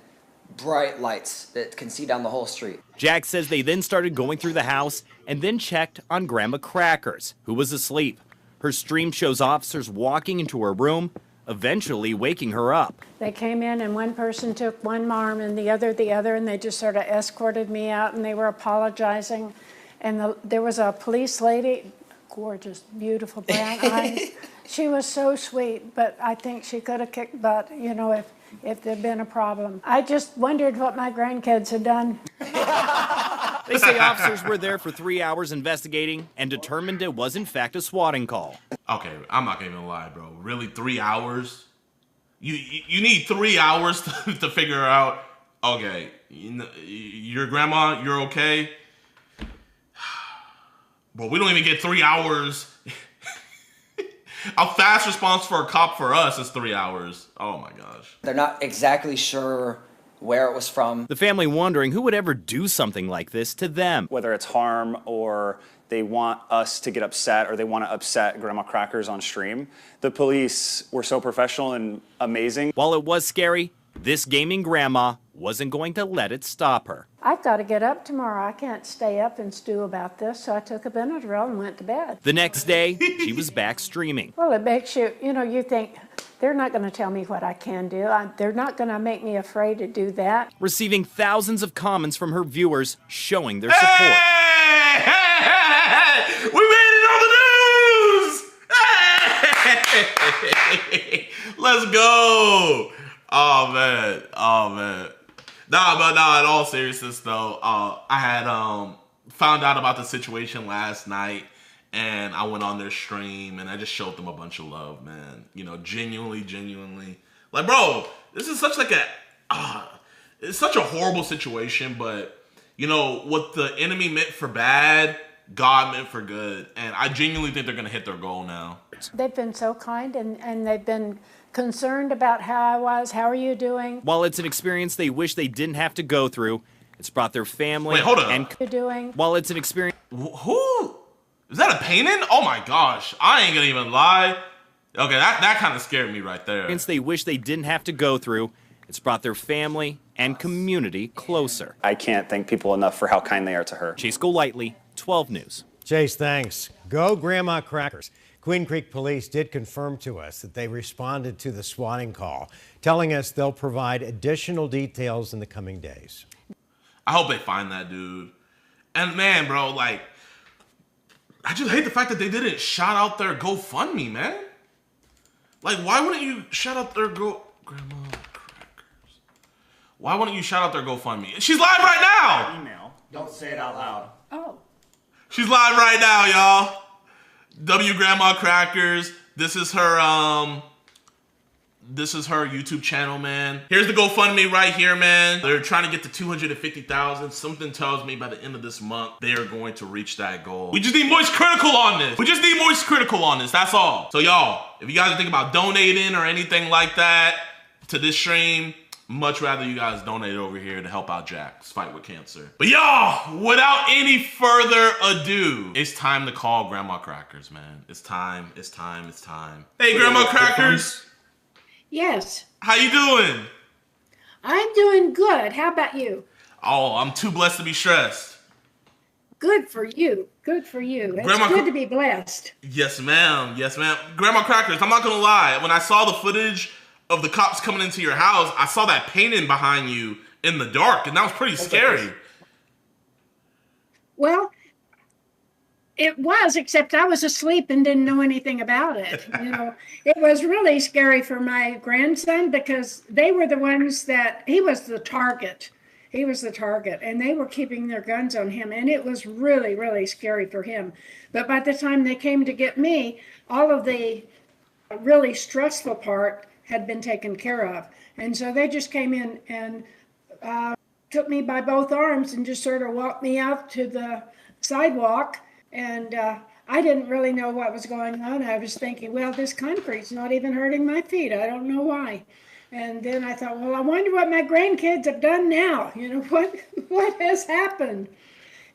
Speaker 15: bright lights that can see down the whole street.
Speaker 6: Jack says they then started going through the house and then checked on Grandma Crackers, who was asleep. Her stream shows officers walking into her room, eventually waking her up.
Speaker 19: They came in and one person took one arm and the other, and they just sort of escorted me out, and they were apologizing. And there was a police lady, gorgeous, beautiful brown eyes. She was so sweet, but I think she could have kicked butt, you know, if there'd been a problem. I just wondered what my grandkids had done.
Speaker 6: They say officers were there for 3 hours investigating and determined it was in fact a swatting call.
Speaker 2: Okay, I'm not gonna even lie, bro. Really, 3 hours? You need 3 hours to figure out, okay, your grandma, you're okay? Bro, we don't even get 3 hours. A fast response for a cop for us is 3 hours. Oh my gosh.
Speaker 15: They're not exactly sure where it was from.
Speaker 6: The family wondering who would ever do something like this to them.
Speaker 23: Whether it's harm or they want us to get upset or they want to upset Grandma Crackers on stream. The police were so professional and amazing.
Speaker 6: While it was scary, this gaming grandma wasn't going to let it stop her.
Speaker 19: I've got to get up tomorrow. I can't stay up and stew about this, so I took a Benadryl and went to bed.
Speaker 6: The next day, she was back streaming.
Speaker 19: Well, it makes you, you think, they're not going to tell me what I can do. They're not going to make me afraid to do that.
Speaker 6: Receiving thousands of comments from her viewers showing their support.
Speaker 2: Hey! We made it on the news! Let's go! Oh man. Nah, in all seriousness though, I had found out about the situation last night, and I went on their stream and I just showed them a bunch of love, man. You know, genuinely. Like, bro, this is such like it's such a horrible situation, but you know, what the enemy meant for bad, God meant for good. And I genuinely think they're gonna hit their goal now.
Speaker 19: They've been so kind and they've been concerned about how I was. How are you doing?
Speaker 6: While it's an experience they wish they didn't have to go through, it's brought their family.
Speaker 2: Wait, hold up.
Speaker 19: How are you doing?
Speaker 6: While it's an experience.
Speaker 2: Who? Is that a painting? Oh my gosh. I ain't gonna even lie. Okay, that kind of scared me right there.
Speaker 6: They wish they didn't have to go through. It's brought their family and community closer.
Speaker 23: I can't thank people enough for how kind they are to her.
Speaker 6: Chase Golightly, 12 News.
Speaker 4: Chase, thanks. Go Grandma Crackers. Queen Creek Police did confirm to us that they responded to the swatting call, telling us they'll provide additional details in the coming days.
Speaker 2: I hope they find that dude. And man, bro, like, I just hate the fact that they didn't shout out their GoFundMe, man. Like, why wouldn't you shout out their Grandma Crackers? Why wouldn't you shout out their GoFundMe? She's live right now!
Speaker 23: Email. Don't say it out loud.
Speaker 19: Oh.
Speaker 2: She's live right now, y'all. W Grandma Crackers. This is her YouTube channel, man. Here's the GoFundMe right here, man. They're trying to get to 250,000. Something tells me by the end of this month, they are going to reach that goal. We just need Moist Critical on this. That's all. So y'all, if you guys are thinking about donating or anything like that to this stream, much rather you guys donate over here to help out Jack's fight with cancer. But y'all, without any further ado, it's time to call Grandma Crackers, man. It's time. Hey, Grandma Crackers.
Speaker 19: Yes.
Speaker 2: How you doing?
Speaker 19: I'm doing good. How about you?
Speaker 2: Oh, I'm too blessed to be stressed.
Speaker 19: Good for you. Good for you. It's
Speaker 2: Grandma
Speaker 19: good to be blessed.
Speaker 2: Yes, ma'am. Grandma Crackers, I'm not gonna lie. When I saw the footage of the cops coming into your house, I saw that painting behind you in the dark, and that was pretty scary.
Speaker 19: Well, it was, except I was asleep and didn't know anything about it. It was really scary for my grandson because they were the ones that, he was the target, and they were keeping their guns on him, and it was really, really scary for him. But by the time they came to get me, all of the really stressful part had been taken care of. And so they just came in and took me by both arms and just sort of walked me out to the sidewalk. And I didn't really know what was going on. I was thinking, well, this concrete's not even hurting my feet. I don't know why. And then I thought, well, I wonder what my grandkids have done now. What has happened?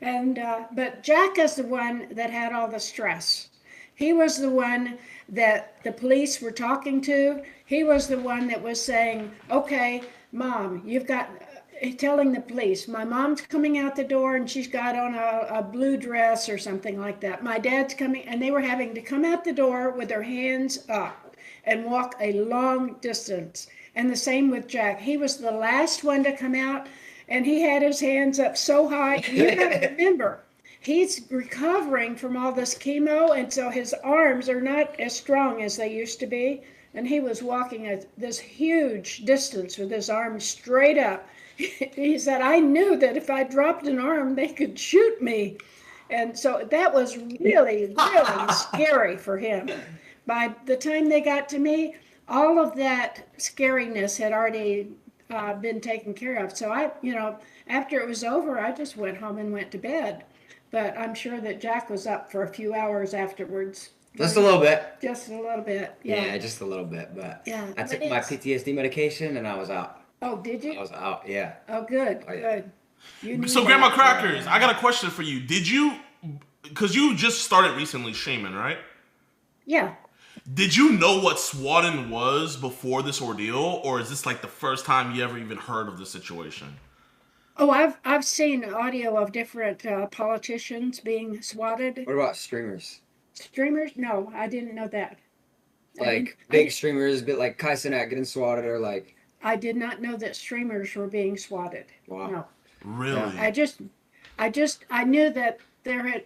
Speaker 19: And but Jack is the one that had all the stress. He was the one that the police were talking to. He was the one that was saying, okay, Mom, you've got, telling the police, my mom's coming out the door and she's got on a blue dress or something like that. My dad's coming, and they were having to come out the door with their hands up and walk a long distance. And the same with Jack. He was the last one to come out, and he had his hands up so high. You got to remember, he's recovering from all this chemo, and so his arms are not as strong as they used to be. And he was walking this huge distance with his arms straight up. He said, I knew that if I dropped an arm, they could shoot me. And so that was really, really scary for him. By the time they got to me, all of that scariness had already been taken care of. So after it was over, I just went home and went to bed. But I'm sure that Jack was up for a few hours afterwards.
Speaker 8: Just a little bit.
Speaker 19: Just a little bit. Yeah,
Speaker 8: just a little bit. But
Speaker 19: yeah,
Speaker 8: I took my PTSD medication and I was out.
Speaker 19: Oh, did you?
Speaker 8: I was out, yeah.
Speaker 19: Oh, good, good.
Speaker 2: So, Grandma Crackers, I got a question for you. Did you, because you just started recently streaming, right?
Speaker 19: Yeah.
Speaker 2: Did you know what swatting was before this ordeal, or is this like the first time you ever even heard of the situation?
Speaker 19: Oh, I've seen audio of different politicians being swatted.
Speaker 8: What about streamers?
Speaker 19: Streamers? No, I didn't know that.
Speaker 8: Like big streamers, a bit like Cenat getting swatted, or like.
Speaker 19: I did not know that streamers were being swatted.
Speaker 8: Wow.
Speaker 19: No.
Speaker 2: Really?
Speaker 19: I knew that there had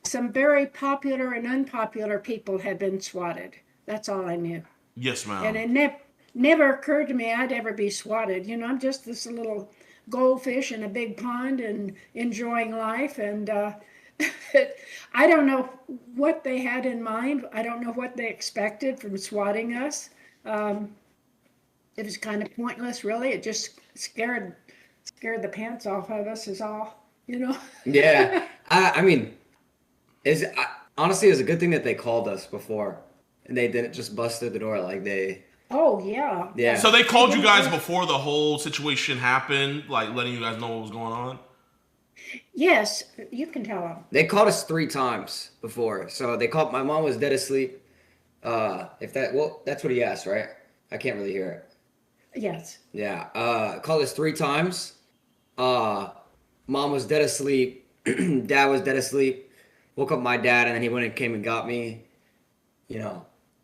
Speaker 19: some very popular and unpopular people had been swatted. That's all I knew.
Speaker 2: Yes, ma'am.
Speaker 19: And it never occurred to me I'd ever be swatted. I'm just this little goldfish in a big pond and enjoying life. And I don't know what they had in mind. I don't know what they expected from swatting us. It was kind of pointless, really. It just scared the pants off of us is all,
Speaker 8: Yeah. I mean, honestly, it was a good thing that they called us before. And they didn't just bust through the door like they...
Speaker 19: Oh, yeah.
Speaker 8: Yeah.
Speaker 2: So they called you guys before the whole situation happened, like letting you guys know what was going on?
Speaker 19: Yes, you can tell them.
Speaker 8: They called us 3 times before. So they called, my mom was dead asleep. That's what he asked, right? I can't really hear it.
Speaker 19: Yes.
Speaker 8: Yeah. Called us 3 times. Mom was dead asleep. Dad was dead asleep. Woke up my dad, and then he went and came and got me. Yeah,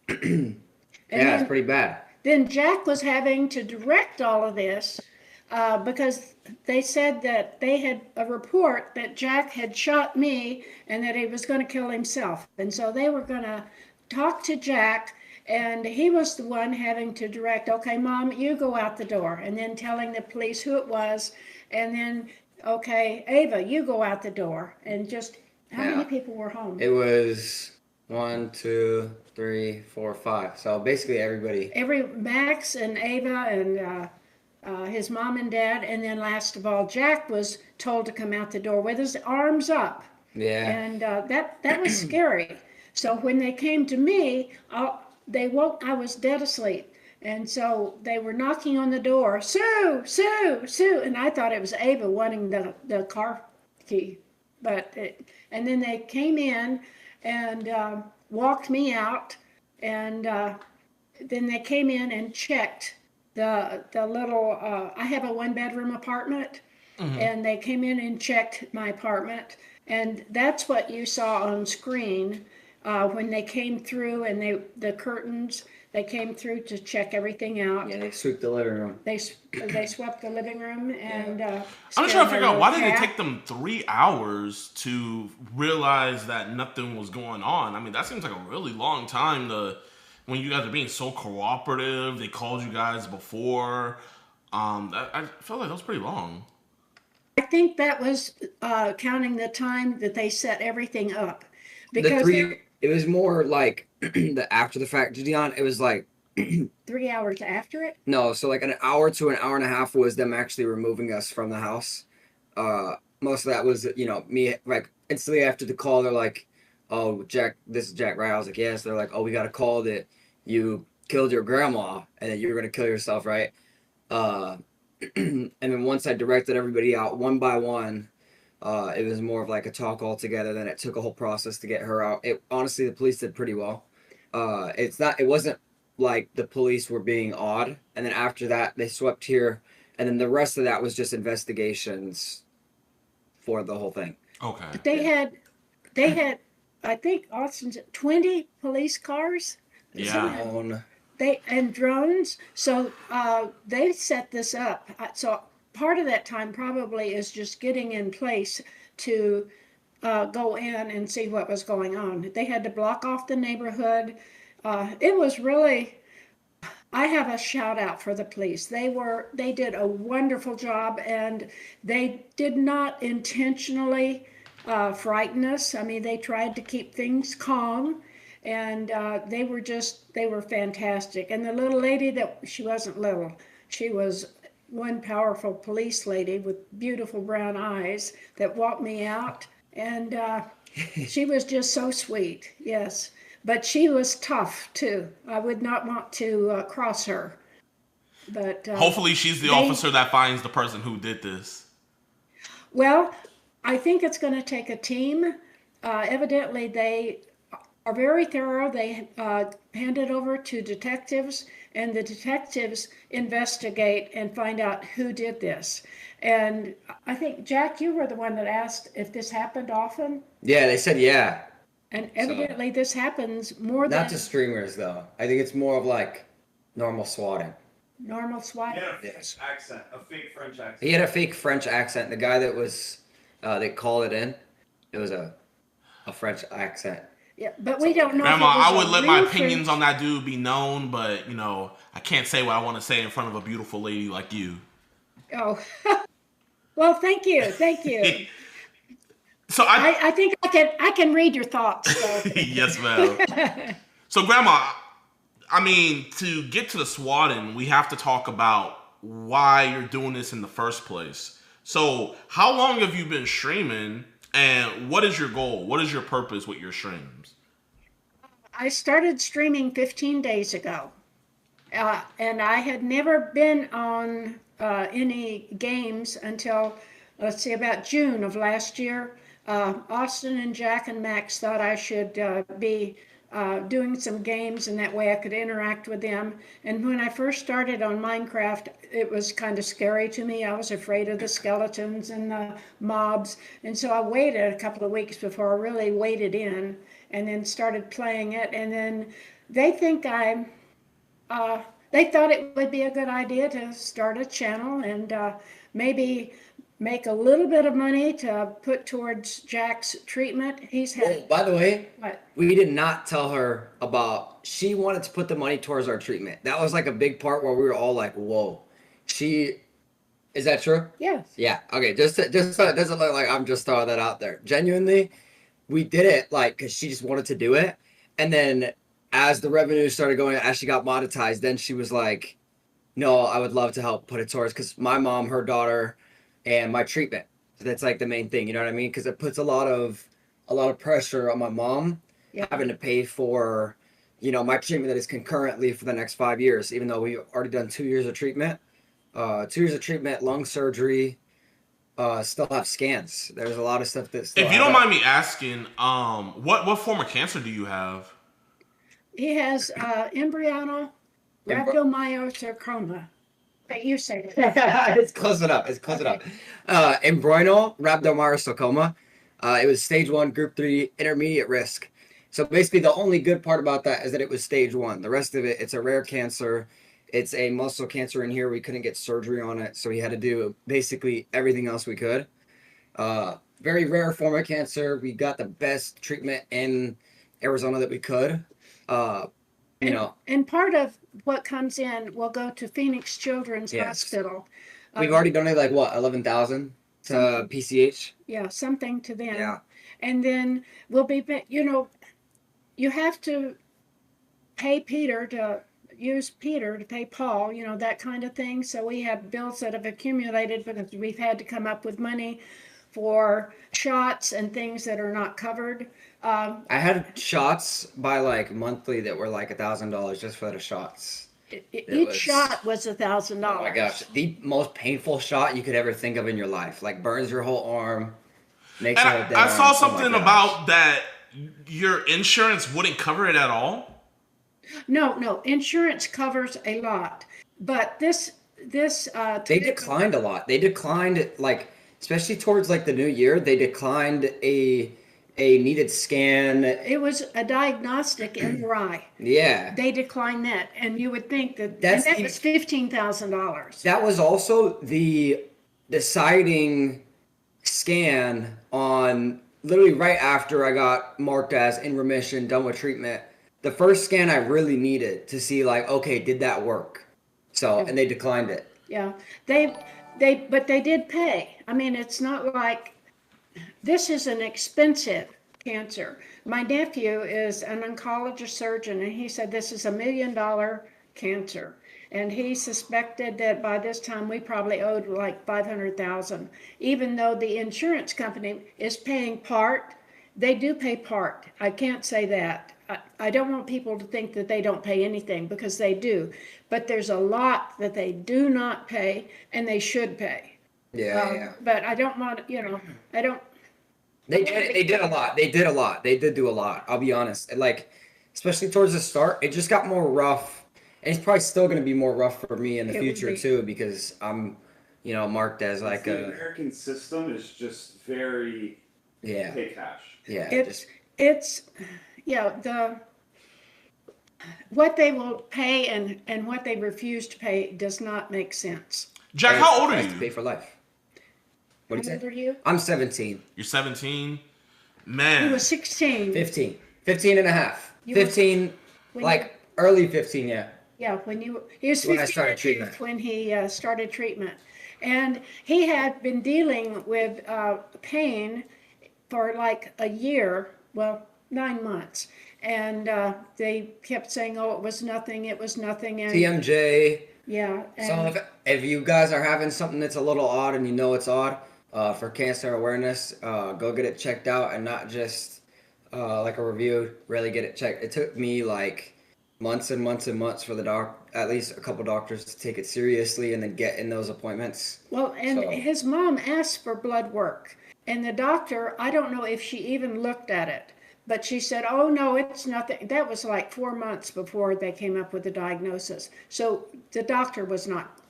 Speaker 8: it's pretty bad.
Speaker 19: Then Jack was having to direct all of this because they said that they had a report that Jack had shot me and that he was going to kill himself. And so they were going to talk to Jack, and he was the one having to direct, okay, Mom, you go out the door, and then telling the police who it was, and then, okay, Ava, you go out the door, and just how many people were home?
Speaker 8: It was 1, 2, 3, 4, 5. So basically everybody.
Speaker 19: Max and Ava and his mom and dad, and then last of all, Jack was told to come out the door with his arms up.
Speaker 8: Yeah.
Speaker 19: And that was scary. So when they came to me, I was dead asleep. And so they were knocking on the door, Sue, Sue, Sue. And I thought it was Ava wanting the car key. And then they came in and walked me out. And then they came in and checked the little, I have a 1-bedroom apartment. Mm-hmm. And they came in and checked my apartment. And that's what you saw on screen when they came through, and the curtains, they came through to check everything out.
Speaker 8: Yeah, they swept the living room.
Speaker 19: They swept the living room, and
Speaker 2: I'm trying to figure out, why did it take them 3 hours to realize that nothing was going on? I mean, that seems like a really long time when you guys are being so cooperative. They called you guys before. I felt like that was pretty long.
Speaker 19: I think that was counting the time that they set everything up. Because
Speaker 8: it was more like after the fact, JiDion, it was like
Speaker 19: 3 hours after it?
Speaker 8: No, so like an hour to an hour and a half was them actually removing us from the house. Most of that was, me, like, instantly after the call, they're like, oh, Jack, this is Jack, right? I was like, yes. They're like, oh, we got a call that you killed your grandma and that you were going to kill yourself, right? And then once I directed everybody out one by one, it was more of like a talk altogether. Then it took a whole process to get her out. Honestly, the police did pretty well. It wasn't like the police were being odd. And then after that, they swept here. And then the rest of that was just investigations for the whole thing.
Speaker 2: Okay.
Speaker 19: They had, I think, Austin's 20 police cars.
Speaker 2: Yeah.
Speaker 19: And drones. So they set this up. So part of that time probably is just getting in place to go in and see what was going on. They had to block off the neighborhood. It was really, I have a shout out for the police. They did a wonderful job, and they did not intentionally frighten us. I mean, they tried to keep things calm. And they were fantastic. And the little lady she wasn't little, she was one powerful police lady with beautiful brown eyes that walked me out. And she was just so sweet, yes. But she was tough too. I would not want to cross her. But
Speaker 2: hopefully she's the officer that finds the person who did this.
Speaker 19: Well, I think it's going to take a team. Evidently, they are very thorough. They hand it over to detectives, and the detectives investigate and find out who did this. And I think, Jack, you were the one that asked if this happened often.
Speaker 8: Yeah, they said yeah.
Speaker 19: And evidently this happens more than...
Speaker 8: Not to streamers, though. I think it's more of like normal swatting.
Speaker 19: Normal swatting?
Speaker 5: He had a French accent, a fake French accent.
Speaker 8: He had a fake French accent. The guy that was, they called it in, it was a French accent.
Speaker 19: Yeah, but we don't know.
Speaker 2: Grandma, I would let my opinions on that dude be known, but, I can't say what I want to say in front of a beautiful lady like you.
Speaker 19: Oh, well, thank you.
Speaker 2: So
Speaker 19: I think I can read your thoughts. So.
Speaker 2: Yes, ma'am. So, Grandma, I mean, to get to the swatting, we have to talk about why you're doing this in the first place. So, how long have you been streaming? And what is your goal? What is your purpose with your streams?
Speaker 19: I started streaming 15 days ago. And I had never been on any games until, let's see, about June of last year. Austin and Jack and Max thought I should be doing some games, and that way I could interact with them. And when I first started on Minecraft, it was kind of scary to me. I was afraid of the skeletons and the mobs. And so I waited a couple of weeks before I really waded in and then started playing it. And then they think they they thought it would be a good idea to start a channel and maybe make a little bit of money to put towards Jack's treatment. He's had.
Speaker 8: Oh, by the way,
Speaker 19: what?
Speaker 8: We did not tell her about. She wanted to put the money towards our treatment. That was like a big part where we were all like, "Whoa." Is that true?
Speaker 19: Yes.
Speaker 8: Yeah. Okay. Just so it doesn't look like I'm just throwing that out there. Genuinely, we did it like because she just wanted to do it, and then as the revenue started going, as she got monetized, then she was like, "No, I would love to help put it towards because my mom, her daughter, and my treatment. So that's like the main thing. You know what I mean? Because it puts a lot of pressure on my mom having to pay for, my treatment that is concurrently for the next 5 years, even though we've already done 2 years of treatment." 2 years of treatment, lung surgery, still have scans. There's a lot of stuff that still
Speaker 2: If you don't mind me asking, what form of cancer do you have?
Speaker 19: He has embryonal rhabdomyosarcoma. But you say it.
Speaker 8: It's close enough. Embryonal rhabdomyosarcoma. It was stage 1, group 3, intermediate risk. So basically the only good part about that is that it was stage 1. The rest of it, it's a rare cancer. It's a muscle cancer in here. We couldn't get surgery on it, so we had to do basically everything else we could. Very rare form of cancer. We got the best treatment in Arizona that we could.
Speaker 19: And part of what comes in will go to Phoenix Children's Hospital.
Speaker 8: We've already donated like what, 11,000 to PCH?
Speaker 19: Yeah, something to them.
Speaker 8: Yeah.
Speaker 19: And then we'll be, you have to pay Peter to use Peter to pay Paul, that kind of thing. So we have bills that have accumulated because we've had to come up with money for shots and things that are not covered.
Speaker 8: I had shots by like monthly that were like $1,000 just for the shots.
Speaker 19: Each shot was $1,000.
Speaker 8: Oh my gosh, the most painful shot you could ever think of in your life. Like burns your whole arm. Makes
Speaker 2: And I saw something about that your insurance wouldn't cover it at all.
Speaker 19: No, insurance covers a lot, but this
Speaker 8: they declined a lot. They declined, like, especially towards like the new year, they declined a needed scan.
Speaker 19: It was a diagnostic MRI.
Speaker 8: Yeah.
Speaker 19: They declined that, and you would think that that was $15,000.
Speaker 8: That was also the deciding scan on literally right after I got marked as in remission, done with treatment. The first scan I really needed to see, like, okay, did that work? So, and they declined it.
Speaker 19: Yeah, but they did pay. I mean, it's not like this is an expensive cancer. My nephew is an oncologist surgeon, and he said this is $1 million cancer, and he suspected that by this time we probably owed like $500,000, even though the insurance company is paying part. They do pay part. I can't say that. I don't want people to think that they don't pay anything, because they do. But there's a lot that they do not pay, and they should pay.
Speaker 8: Yeah.
Speaker 19: But I don't want, I don't.
Speaker 8: They did a lot. They did a lot. They did do a lot. I'll be honest. Like, especially towards the start, it just got more rough. And it's probably still going to be more rough for me in the future, too, because I'm, marked as like
Speaker 23: the American system is just very pay cash.
Speaker 8: Yeah.
Speaker 19: What they will pay and what they refuse to pay does not make sense.
Speaker 2: Jack, how old are you?
Speaker 8: To pay for life. What
Speaker 19: How old are you?
Speaker 8: I'm 17.
Speaker 2: You're 17? Man.
Speaker 19: He was 16.
Speaker 8: 15. 15 and a half. 15, like early 15, yeah.
Speaker 19: Yeah, he was 15
Speaker 8: when I started treatment.
Speaker 19: When he started treatment. And he had been dealing with pain for like a year, 9 months. And they kept saying, oh, it was nothing. And
Speaker 8: TMJ.
Speaker 19: Yeah.
Speaker 8: So if you guys are having something that's a little odd and you know it's odd, for cancer awareness, go get it checked out, and not just like a review, really get it checked. It took me like months and months and months for at least a couple doctors to take it seriously and then get in those appointments.
Speaker 19: Well, and his mom asked for blood work, and the doctor, I don't know if she even looked at it, but she said, oh no, it's nothing. That was like 4 months before they came up with the diagnosis. So the doctor was not.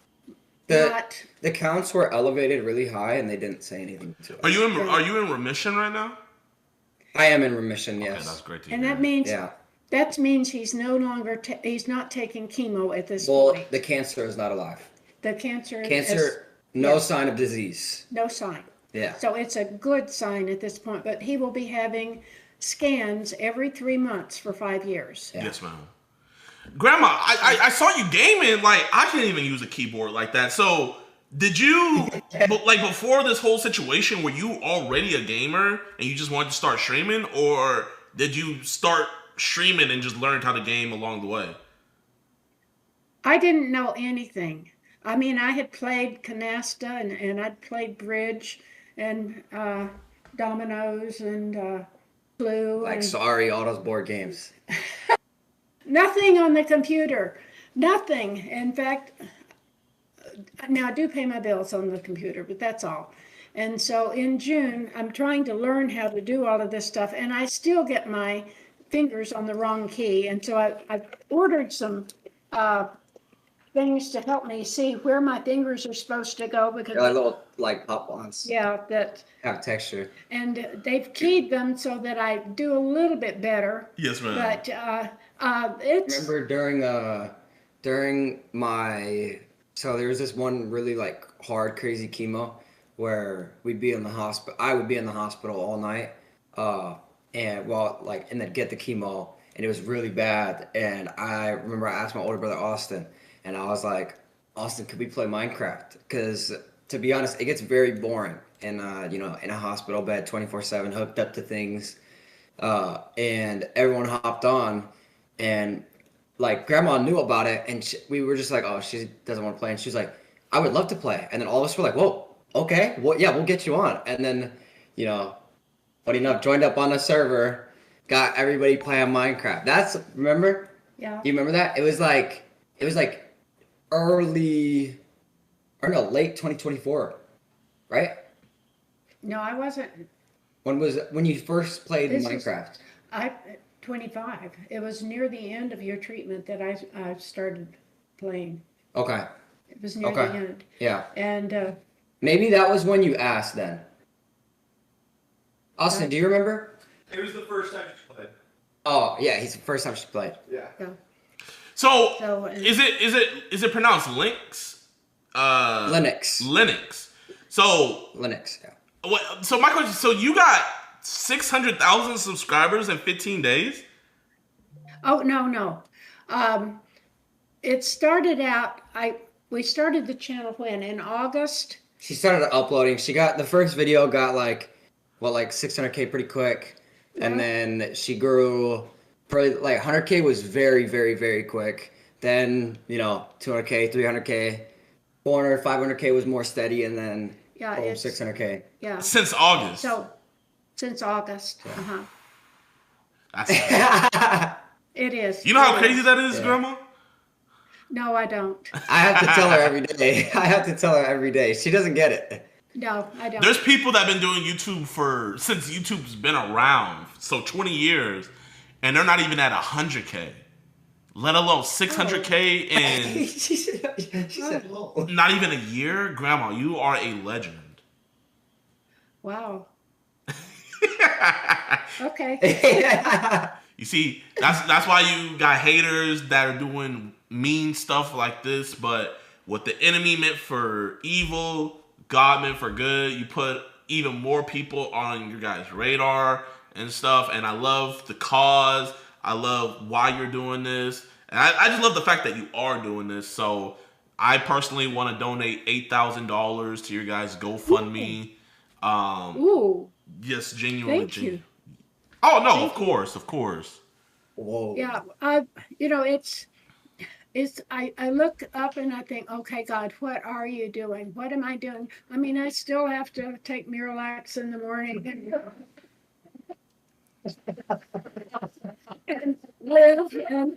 Speaker 8: The counts were elevated really high, and they didn't say anything to us.
Speaker 2: Are you in remission right now?
Speaker 8: I am in remission, yes.
Speaker 2: Okay, that's great to
Speaker 19: And
Speaker 2: hear.
Speaker 19: that means That means he's no longer, he's not taking chemo at this
Speaker 8: Well,
Speaker 19: point.
Speaker 8: the cancer is not alive.
Speaker 19: The cancer
Speaker 8: No sign of disease.
Speaker 19: No sign.
Speaker 8: Yeah.
Speaker 19: So it's a good sign at this point, but he will be having scans every 3 months for 5 years.
Speaker 8: Yeah.
Speaker 2: Yes, ma'am. Grandma, I saw you gaming. Like, I can't even use a keyboard like that. So, did you, like, before this whole situation, were you already a gamer and you just wanted to start streaming? Or did you start streaming and just learned how to game along the way?
Speaker 19: I didn't know anything. I mean, I had played canasta and I'd played bridge and dominoes and Clue.
Speaker 8: Like, sorry, all those board games.
Speaker 19: Nothing on the computer. Nothing. In fact, now I do pay my bills on the computer, but that's all. And so in June, I'm trying to learn how to do all of this stuff, and I still get my fingers on the wrong key. And so I've ordered some things to help me see where my fingers are supposed to go, because
Speaker 8: They're like little, like, pop-ons.
Speaker 19: yeah, that
Speaker 8: Have texture.
Speaker 19: and they've keyed them so that I do a little bit better.
Speaker 2: Yes, ma'am.
Speaker 19: But it's
Speaker 8: Remember during my, so there was this one really like hard, crazy chemo where we'd be in the hospital. I would be in the hospital all night, and then get the chemo, and it was really bad. And I remember I asked my older brother Austin, and I was like, Austin, could we play Minecraft? Because to be honest, it gets very boring, and in a hospital bed, 24/7, hooked up to things, and everyone hopped on, and like Grandma knew about it, and we were just like, oh, she doesn't want to play, and she was like, I would love to play, and then all of us were like, whoa, okay, well, yeah, we'll get you on, and then funny enough, joined up on a server, got everybody playing Minecraft. Remember?
Speaker 19: Yeah.
Speaker 8: You remember that? It was like late 2024, right?
Speaker 19: no, I wasn't.
Speaker 8: When you first played Minecraft?
Speaker 19: 25. It was near the end of your treatment that I started playing.
Speaker 8: Okay.
Speaker 19: It was near the end.
Speaker 8: Yeah.
Speaker 19: And
Speaker 8: Maybe that was when you asked then. Austin, do you remember?
Speaker 5: It was the first time she played.
Speaker 8: Oh yeah, he's the first time she played.
Speaker 5: Yeah.
Speaker 2: So is it pronounced Lynx?
Speaker 8: Linux.
Speaker 2: Linux. So
Speaker 8: Linux. Yeah.
Speaker 2: So my question. So you got 600,000 subscribers in 15 days?
Speaker 19: Oh no. It started out. We started the channel when in August.
Speaker 8: She started uploading. She got the first video got like 600K pretty quick, and then she grew. Probably like 100K was very, very, very quick. Then 200K, 300K, 400, 500K was more steady, and then 600K.
Speaker 19: Yeah.
Speaker 2: Since August.
Speaker 19: So since August.
Speaker 2: That's
Speaker 19: it is.
Speaker 2: You know how crazy that is, Grandma?
Speaker 19: No, I don't.
Speaker 8: I have to tell her every day. She doesn't get it.
Speaker 19: No, I don't.
Speaker 2: There's people that have been doing YouTube since YouTube's been around, so 20 years, and they're not even at 100K, let alone 600K in
Speaker 8: she said,
Speaker 2: not even a year. Grandma, you are a legend.
Speaker 19: Wow. Okay.
Speaker 2: You see, that's why you got haters that are doing mean stuff like this, but what the enemy meant for evil, God meant for good. You put even more people on your guys' radar and stuff, and I love the cause. I love why you're doing this, and I just love the fact that you are doing this. So I personally want to donate $8,000 to your guys' GoFundMe.
Speaker 19: Ooh.
Speaker 2: Yes, genuinely.
Speaker 19: Thank you.
Speaker 2: Oh no, of course.
Speaker 8: Whoa.
Speaker 19: Yeah, I look up and I think, okay, God, what are you doing? What am I doing? I mean, I still have to take Miralax in the morning and live, and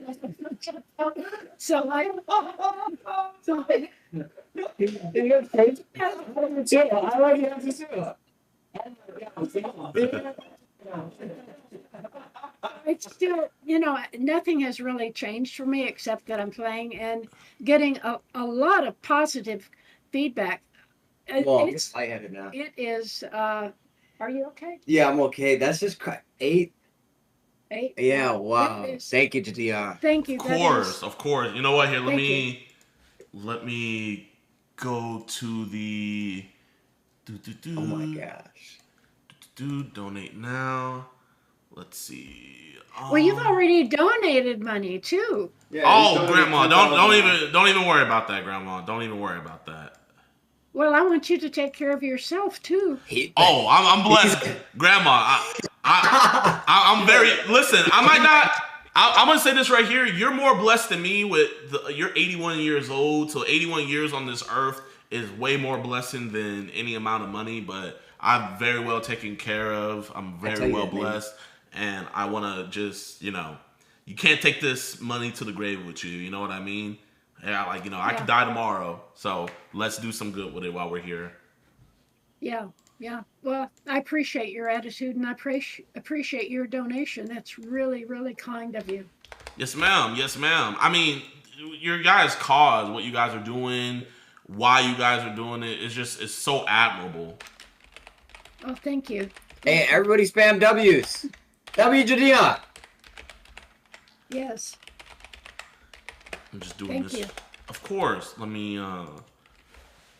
Speaker 19: so I it's still, nothing has really changed for me except that I'm playing and getting a lot of positive feedback.
Speaker 8: Well, I'm just lightheaded now.
Speaker 19: It is, are you okay?
Speaker 8: Yeah, I'm okay. That's just Yeah, wow. Thank you, JiDion.
Speaker 19: Thank you.
Speaker 2: Of course. You know what? Here, let me go to the.
Speaker 8: Oh my gosh.
Speaker 2: Donate now. Let's see.
Speaker 19: Well, you've already donated money too.
Speaker 2: Yeah, Grandma, don't even worry about that, Grandma. Don't even worry about that.
Speaker 19: Well, I want you to take care of yourself too.
Speaker 2: I'm blessed, Grandma. I'm very. Listen, I might not. I'm gonna say this right here. You're more blessed than me. You're 81 years old, so 81 years on this earth is way more blessing than any amount of money. But I'm very well taken care of. I'm very well blessed, and I want to just, you can't take this money to the grave with you. You know what I mean? Yeah, I could die tomorrow, so let's do some good with it while we're here.
Speaker 19: Yeah. Well, I appreciate your attitude, and I appreciate your donation. That's really, really kind of you.
Speaker 2: Yes, ma'am. Yes, ma'am. I mean, your guys' cause, what you guys are doing, why you guys are doing it, it's so admirable.
Speaker 19: Oh, thank you.
Speaker 8: Hey, everybody spam W's. W JiDion.
Speaker 19: Yes.
Speaker 2: I'm just doing this. Thank you. Of course. Let me,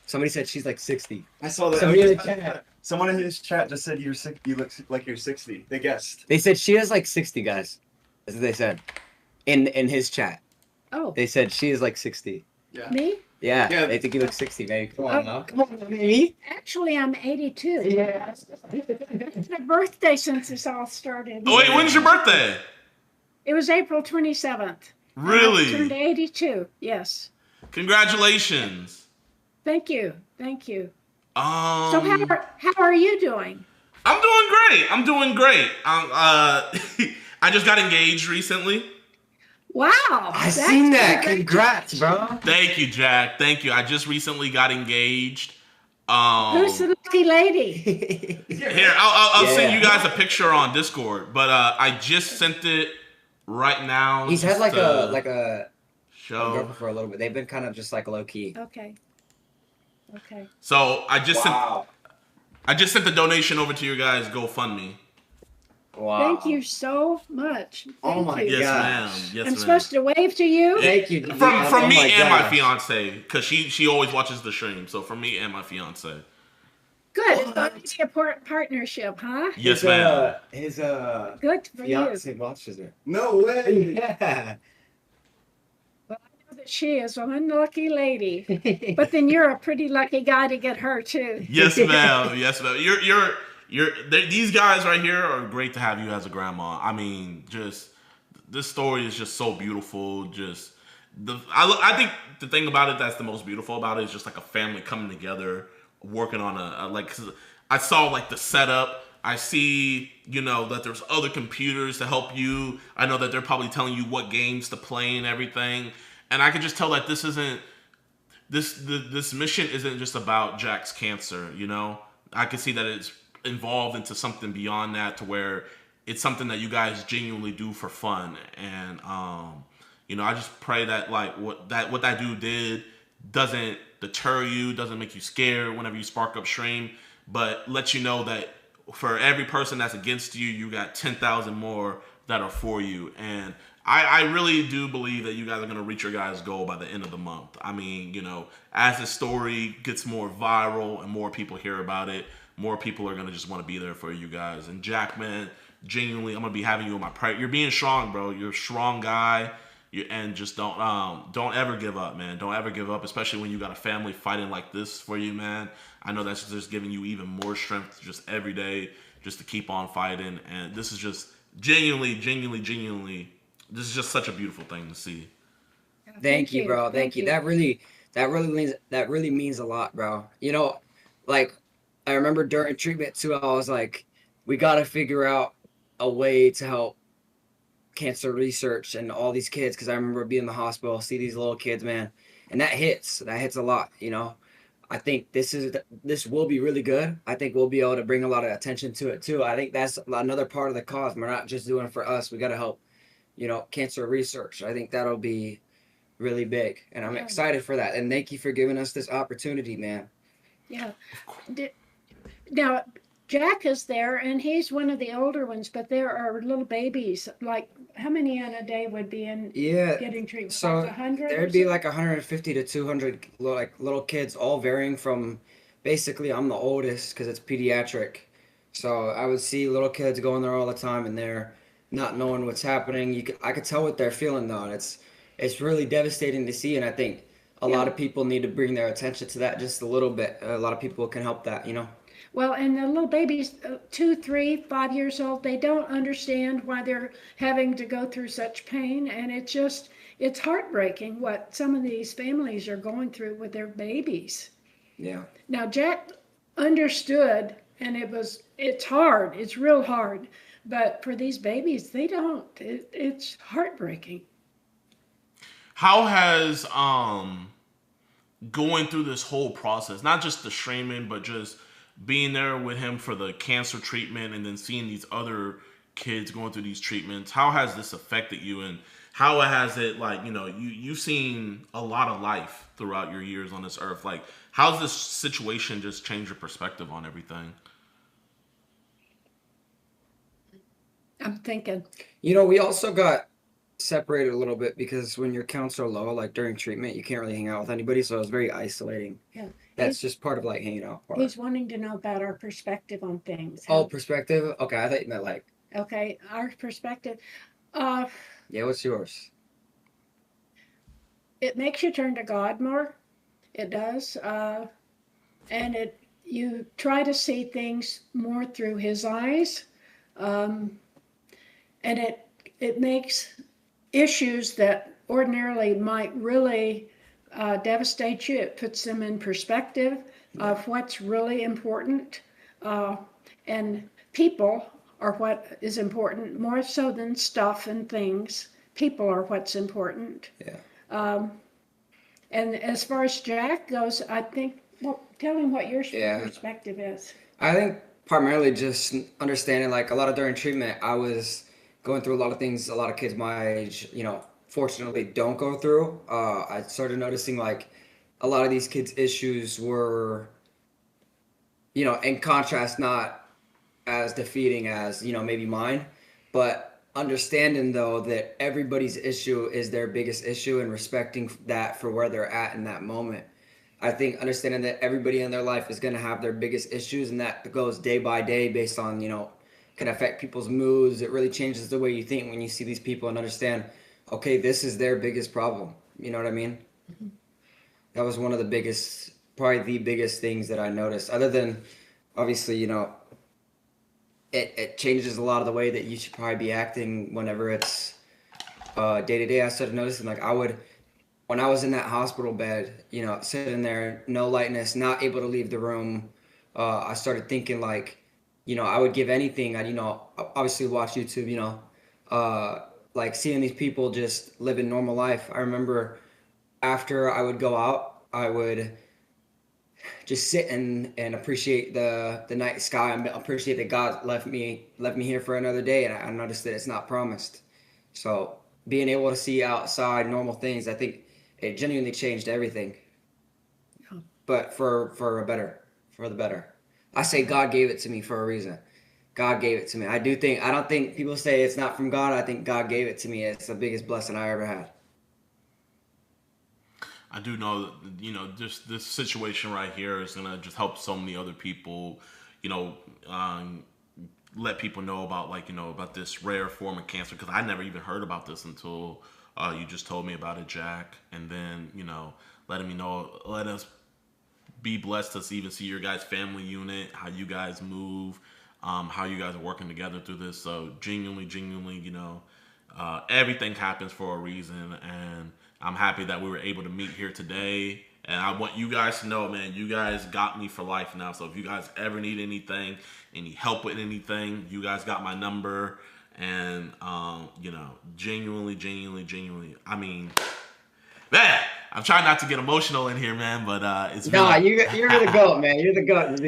Speaker 8: Somebody said she's like 60.
Speaker 5: I saw that. Someone in his chat just said you look like you're 60. They guessed.
Speaker 8: They said she is like 60, guys. That's what they said. In his chat.
Speaker 19: Oh.
Speaker 8: They said she is like 60.
Speaker 5: Yeah.
Speaker 19: Me?
Speaker 8: Yeah. They think you look 60, baby. Come on now. Come on, baby.
Speaker 19: Actually, I'm 82.
Speaker 8: Yeah.
Speaker 19: It's my birthday since this all started.
Speaker 2: Oh, wait, when's your birthday?
Speaker 19: It was April 27th.
Speaker 2: Really?
Speaker 19: I turned 82. Yes.
Speaker 2: Congratulations.
Speaker 19: Thank you. So
Speaker 2: how
Speaker 19: are you doing?
Speaker 2: I'm doing great. I just got engaged recently.
Speaker 19: Wow.
Speaker 8: I seen that. Congrats, bro.
Speaker 2: Thank you, Jack. Thank you. I just recently got engaged.
Speaker 19: Who's the lucky lady?
Speaker 2: Here, I'll send you guys a picture on Discord, but I just sent it right now.
Speaker 8: He's had like a
Speaker 2: show
Speaker 8: girlfriend for a little bit. They've been kind of just like low key.
Speaker 19: Okay.
Speaker 2: So I just sent the donation over to your guys' GoFundMe.
Speaker 8: Wow.
Speaker 19: Thank you so much.
Speaker 8: Oh my god.
Speaker 2: Yes, ma'am. Yes,
Speaker 19: I'm supposed to wave to you?
Speaker 8: Thank you.
Speaker 2: From me and my fiance, because she always watches the stream. So from me and my fiance.
Speaker 19: Good. It's going to be a partnership, huh?
Speaker 2: Yes, ma'am.
Speaker 8: His
Speaker 19: good for
Speaker 8: fiance
Speaker 19: you.
Speaker 8: watches it. No way. Yeah.
Speaker 19: Well, I know that she is one lucky lady, but then you're a pretty lucky guy to get her too.
Speaker 2: Yes, ma'am. Yes, ma'am. These guys right here are great to have you as a grandma. I mean, just this story is just so beautiful. I think the thing about it that's the most beautiful about it is just like a family coming together, working on I saw like the setup. I see, that there's other computers to help you. I know that they're probably telling you what games to play and everything. And I can just tell that this mission isn't just about Jack's cancer, I can see that it's involved into something beyond that, to where it's something that you guys genuinely do for fun. And I just pray that what that dude did doesn't deter you, doesn't make you scared whenever you spark up stream, but let you know that for every person that's against you, you got 10,000 more that are for you. And I really do believe that you guys are going to reach your guys' goal by the end of the month. I mean, as the story gets more viral and more people hear about it, more people are going to just want to be there for you guys. And Jack, man, genuinely, I'm going to be having you in my prayer. You're being strong, bro. You're a strong guy. And just don't ever give up, man. Don't ever give up, especially when you got a family fighting like this for you, man. I know that's just giving you even more strength just every day just to keep on fighting. And this is just genuinely, this is just such a beautiful thing to see.
Speaker 8: Thank you, bro. Thank you. That really means a lot, bro. I remember during treatment too, I was like, we got to figure out a way to help cancer research and all these kids, because I remember being in the hospital, see these little kids, man, and that hits a lot. I think this will be really good. I think we'll be able to bring a lot of attention to it too. I think that's another part of the cause. We're not just doing it for us. We got to help cancer research. I think that'll be really big, and I'm excited for that. And thank you for giving us this opportunity, man.
Speaker 19: Yeah. Now, Jack is there, and he's one of the older ones, but there are little babies. Like, how many in a day would be in getting treatment?
Speaker 15: So
Speaker 19: Like 100?
Speaker 15: there'd be like 150 to 200 like little kids, all varying from. Basically, I'm the oldest because it's pediatric. So I would see little kids going there all the time, and they're not knowing what's happening. I could tell what they're feeling though, and it's really devastating to see. And I think a lot of people need to bring their attention to that just a little bit. A lot of people can help that, you know.
Speaker 19: Well, and the little babies, 2, 3, 5 years old, they don't understand why they're having to go through such pain, and it's heartbreaking what some of these families are going through with their babies.
Speaker 15: Yeah.
Speaker 19: Now Jack understood, and it's hard. It's real hard. But for these babies, they don't. It's heartbreaking.
Speaker 2: How has going through this whole process, not just the streaming, but just being there with him for the cancer treatment and then seeing these other kids going through these treatments, how has this affected you, and how has it, like, you know, you've seen a lot of life throughout your years on this earth. Like, how's this situation just changed your perspective on everything?
Speaker 19: I'm thinking.
Speaker 15: You know, we also got separated a little bit because when your counts are low, like during treatment, you can't really hang out with anybody. So it was very isolating.
Speaker 19: Yeah.
Speaker 15: That's just part of like hanging out.
Speaker 19: He's wanting to know about our perspective on things.
Speaker 15: Oh, perspective? Okay, I thought you meant like.
Speaker 19: Okay, our perspective.
Speaker 15: Yeah, what's yours?
Speaker 19: It makes you turn to God more. It does. And you try to see things more through his eyes. And it makes issues that ordinarily might really devastate you. It puts them in perspective of what's really important. And people are what is important, more so than stuff and things. People are what's important.
Speaker 15: Yeah.
Speaker 19: And as far as Jack goes, I think, well, tell him what your perspective is.
Speaker 15: I think primarily just understanding, like, a lot of during treatment, I was going through a lot of things a lot of kids my age, you know, fortunately don't go through. I started noticing, like, a lot of these kids' issues were, you know, in contrast, not as defeating as, you know, maybe mine, but understanding though that everybody's issue is their biggest issue and respecting that for where they're at in that moment. I think understanding that everybody in their life is going to have their biggest issues, and that goes day by day based on, you know, can affect people's moods. It really changes the way you think when you see these people and understand, okay, this is their biggest problem. You know what I mean? Mm-hmm. That was one of the biggest, probably the biggest things that I noticed, other than obviously, you know, it changes a lot of the way that you should probably be acting whenever it's day to day. I started noticing, like, when I was in that hospital bed, you know, sitting there, no lightness, not able to leave the room, I started thinking, like, you know, I would give anything. I, you know, obviously watch YouTube, you know, like seeing these people just living normal life. I remember after I would go out, I would just sit and appreciate the night sky and appreciate that God left me here for another day. And I noticed that it's not promised. So being able to see outside normal things, I think it genuinely changed everything. Yeah. But for the better. I say God gave it to me for a reason. God gave it to me. I don't think people say it's not from God. I think God gave it to me. It's the biggest blessing I ever had.
Speaker 2: I do know that, you know, just this situation right here is going to just help so many other people, you know, let people know about, like, you know, about this rare form of cancer, because I never even heard about this until you just told me about it, Jack. And then, you know, letting me know, let us be blessed to even see your guys' family unit, how you guys move, how you guys are working together through this. So genuinely, you know, everything happens for a reason, and I'm happy that we were able to meet here today. And I want you guys to know, man, you guys got me for life now. So if you guys ever need anything, any help with anything, you guys got my number. And, you know, genuinely, I mean, man, I'm trying not to get emotional in here, man, but it's really...
Speaker 15: you're the GOAT, man. You're the GOAT.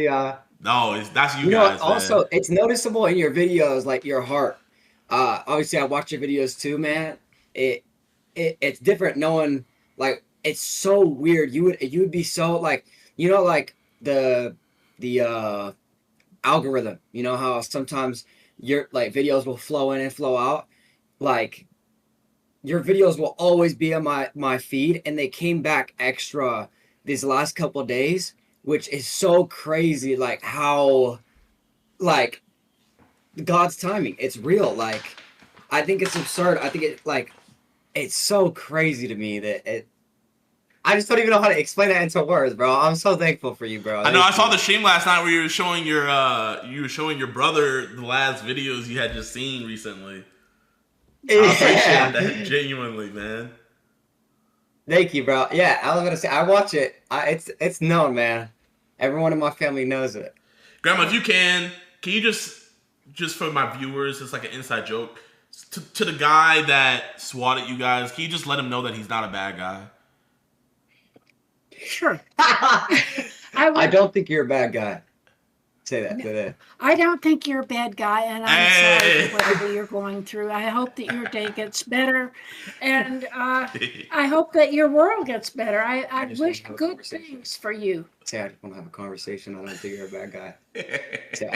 Speaker 2: No, that's you
Speaker 15: know,
Speaker 2: guys,
Speaker 15: also,
Speaker 2: man.
Speaker 15: It's noticeable in your videos, like your heart. Obviously, I watch your videos too, man. It's different knowing, like, it's so weird. You would be so, like, you know, like the algorithm. You know how sometimes your like videos will flow in and flow out? Like your videos will always be on my feed, and they came back extra these last couple of days, which is so crazy. Like how, like God's timing, it's real. Like I think it's absurd. I think it's so crazy to me that I just don't even know how to explain that into words, bro. I'm so thankful for you, bro.
Speaker 2: I know. I saw the stream last night where you were showing your brother the last videos you had just seen recently. I appreciate that genuinely, man.
Speaker 15: Thank you, bro. Yeah, I was gonna say I watch it. It's known, man. Everyone in my family knows it.
Speaker 2: Grandma, if you can you just for my viewers, it's like an inside joke to the guy that swatted you guys. Can you just let him know that he's not a bad guy?
Speaker 19: Sure.
Speaker 15: I don't think you're a bad guy. Say that today.
Speaker 19: I don't think you're a bad guy, and I'm sorry for whatever you're going through. I hope that your day gets better, and I hope that your world gets better. I wish good things for you.
Speaker 15: Say I just want to have a conversation. I don't think you're a bad guy. Say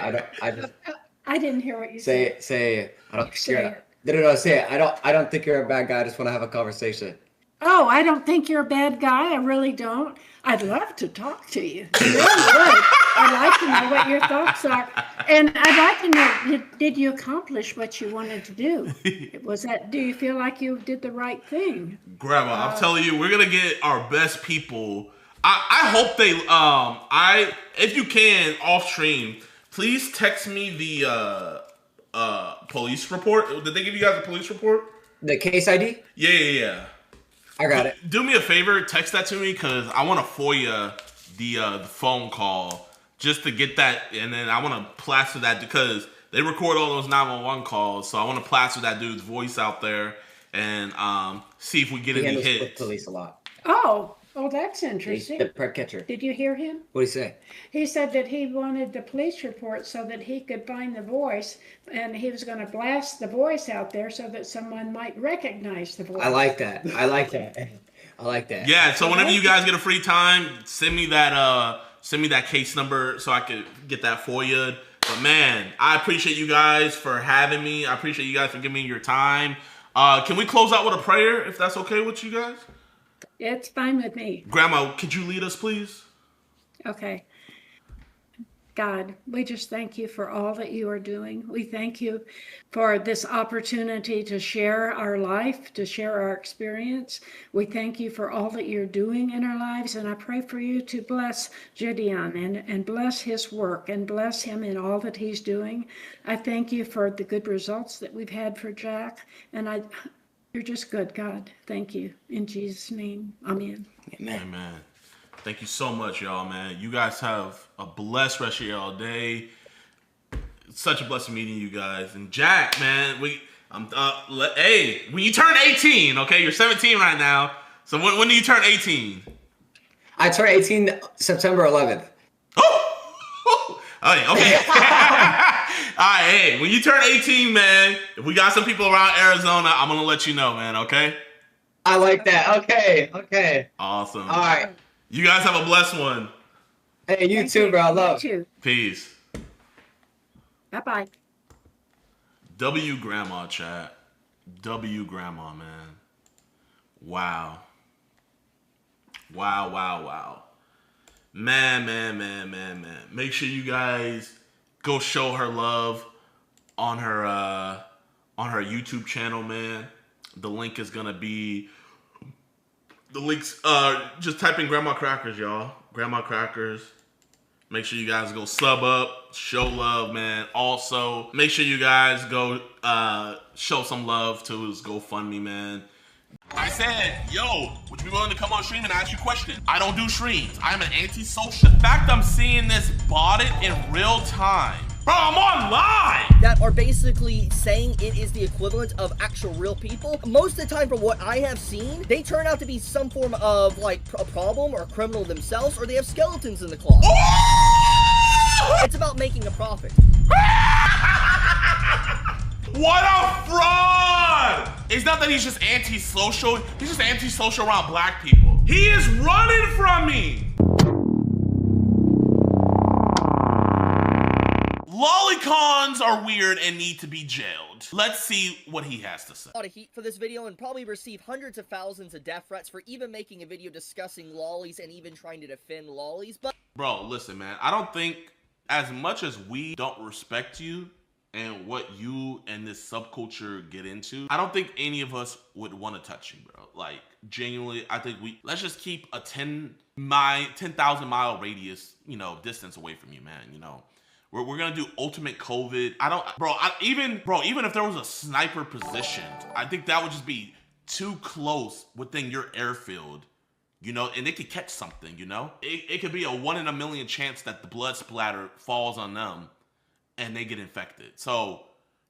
Speaker 19: I didn't hear what you said.
Speaker 15: Say I don't think
Speaker 19: Say
Speaker 15: you're.
Speaker 19: it.
Speaker 15: No. Say it. I don't think you're a bad guy. I just want to have a conversation.
Speaker 19: Oh, I don't think you're a bad guy. I really don't. I'd love to talk to you. I really would. I'd like to know what your thoughts are. And I'd like to know, did you accomplish what you wanted to do? Do you feel like you did the right thing?
Speaker 2: Grandma, I'm telling you, we're going to get our best people. I hope they, if you can, off stream, please text me the police report. Did they give you guys a police report?
Speaker 15: The case ID?
Speaker 2: Yeah.
Speaker 15: I got it.
Speaker 2: Do me a favor, text that to me, because I want to FOIA the phone call just to get that, and then I want to plaster that because they record all those 911 calls, so I want to plaster that dude's voice out there and see if we get any hits.
Speaker 15: With police a lot.
Speaker 19: Oh, that's interesting.
Speaker 15: The prep catcher.
Speaker 19: Did you hear him?
Speaker 15: What did he say?
Speaker 19: He said that he wanted the police report so that he could find the voice, and he was going to blast the voice out there so that someone might recognize the voice.
Speaker 15: I like that.
Speaker 2: Yeah, so whenever you guys get a free time, send me that case number so I could get that FOIA'd. But man, I appreciate you guys for having me. I appreciate you guys for giving me your time. Can we close out with a prayer if that's okay with you guys?
Speaker 19: It's fine with me.
Speaker 2: Grandma, could you lead us, please?
Speaker 19: Okay. God, we just thank you for all that you are doing. We thank you for this opportunity to share our life, to share our experience. We thank you for all that you're doing in our lives, and I pray for you to bless JiDion and bless his work and bless him in all that he's doing. I thank you for the good results that we've had for Jack, and you're just good, God. Thank you. In Jesus' name, amen.
Speaker 2: Amen. Thank you so much, y'all, man. You guys have a blessed rest of y'all day. It's such a blessing meeting you guys. And Jack, man, hey, when you turn 18, okay, you're 17 right now. So when do you turn 18?
Speaker 15: I turn 18 September 11th.
Speaker 2: Oh, okay. All right, hey, when you turn 18, man, if we got some people around Arizona, I'm going to let you know, man, okay?
Speaker 15: I like that. Okay.
Speaker 2: Awesome.
Speaker 15: All right.
Speaker 2: You guys have a blessed one.
Speaker 15: Hey, you too, bro. I love
Speaker 19: you.
Speaker 2: Peace.
Speaker 19: Bye-bye.
Speaker 2: W Grandma, chat. W Grandma, man. Wow. Man. Make sure you guys go show her love on her YouTube channel, man. The link is gonna be just type in Grandma Crackers, y'all. Grandma Crackers. Make sure you guys go sub up, show love, man. Also, make sure you guys go show some love to his GoFundMe, man. I said, yo, would you be willing to come on stream and ask you questions? I don't do streams. I'm an anti-social. The fact I'm seeing this botted in real time. Bro, I'm online!
Speaker 12: That are basically saying it is the equivalent of actual real people. Most of the time, from what I have seen, they turn out to be some form of, like, a problem or a criminal themselves, or they have skeletons in the closet. It's about making a profit.
Speaker 2: What a fraud! It's not that he's just antisocial. He's just antisocial around black people. He is running from me! Lolicons are weird and need to be jailed. Let's see what he has to say.
Speaker 12: A lot of heat for this video and probably receive hundreds of thousands of death threats for even making a video discussing lollies and even trying to defend lollies, but...
Speaker 2: Bro, listen, man. I don't think, as much as we don't respect you and what you and this subculture get into, I don't think any of us would want to touch you, bro. Like, genuinely, I think let's just keep a 10,000 mile radius, you know, distance away from you, man, you know. We're gonna do ultimate COVID. Even if there was a sniper positioned, I think that would just be too close within your airfield, you know, and they could catch something, you know? It could be a 1 in a million chance that the blood splatter falls on them and they get infected. So,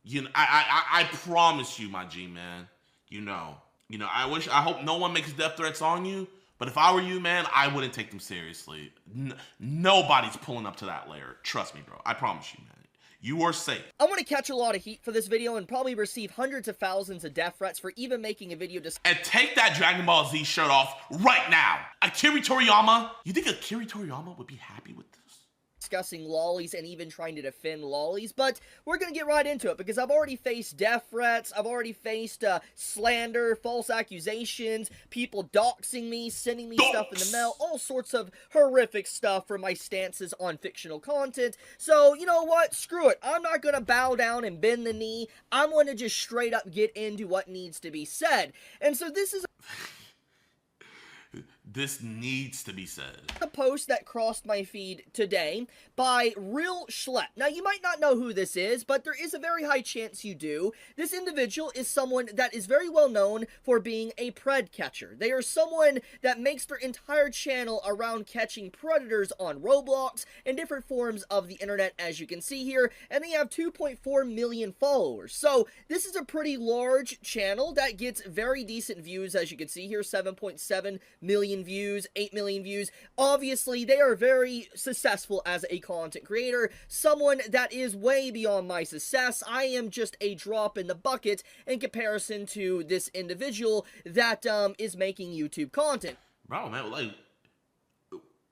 Speaker 2: you know, I promise you, my G, man, you know, I hope no one makes death threats on you, but if I were you, man, I wouldn't take them seriously. Nobody's pulling up to that layer. Trust me, bro. I promise you, man. You are safe.
Speaker 12: I'm gonna catch a lot of heat for this video and probably receive hundreds of thousands of death threats for even making a video
Speaker 2: and take that Dragon Ball Z shirt off right now. Akira Toriyama. You think Akira Toriyama would be happy with this?
Speaker 12: Discussing lollies and even trying to defend lollies, but we're gonna get right into it because I've already faced death threats, I've already faced slander, false accusations, people doxing me, sending me stuff in the mail, all sorts of horrific stuff for my stances on fictional content. So, you know what? Screw it. I'm not gonna bow down and bend the knee. I'm gonna just straight up get into what needs to be said. And so this is
Speaker 2: This needs to be said.
Speaker 12: A post that crossed my feed today by Real Schlep. Now, you might not know who this is, but there is a very high chance you do. This individual is someone that is very well known for being a pred catcher. They are someone that makes their entire channel around catching predators on Roblox and different forms of the internet, as you can see here, and they have 2.4 million followers. So, this is a pretty large channel that gets very decent views, as you can see here, 7.7 million views, 8 million views. Obviously, they are very successful as a content creator, someone that is way beyond my success. I am just a drop in the bucket in comparison to this individual that is making YouTube content.
Speaker 2: Bro, man, like,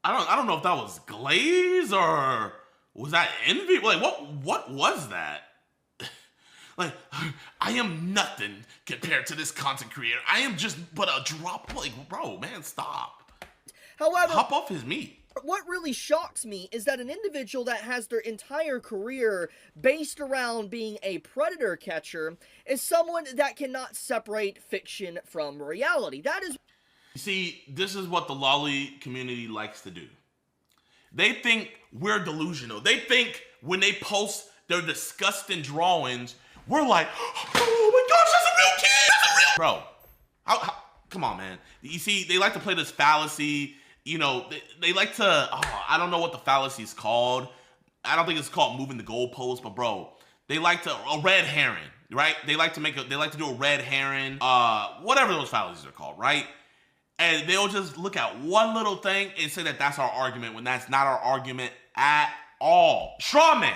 Speaker 2: I don't know if that was glaze or was that envy? Like, what was that? Like, I am nothing compared to this content creator. I am just but a drop. Like, bro, man, stop.
Speaker 12: However,
Speaker 2: hop off his meat.
Speaker 12: What really shocks me is that an individual that has their entire career based around being a predator catcher is someone that cannot separate fiction from reality. That is...
Speaker 2: You see, this is what the lolly community likes to do. They think we're delusional. They think when they post their disgusting drawings, we're like, oh my gosh, that's a real kid! That's a real... Bro, come on, man. You see, they like to play this fallacy. You know, they like to, I don't know what the fallacy is called. I don't think it's called moving the goalpost, but bro, they like to, a red herring, right? They like to do a red herring, whatever those fallacies are called, right? And they'll just look at one little thing and say that that's our argument when that's not our argument at all. Straw man.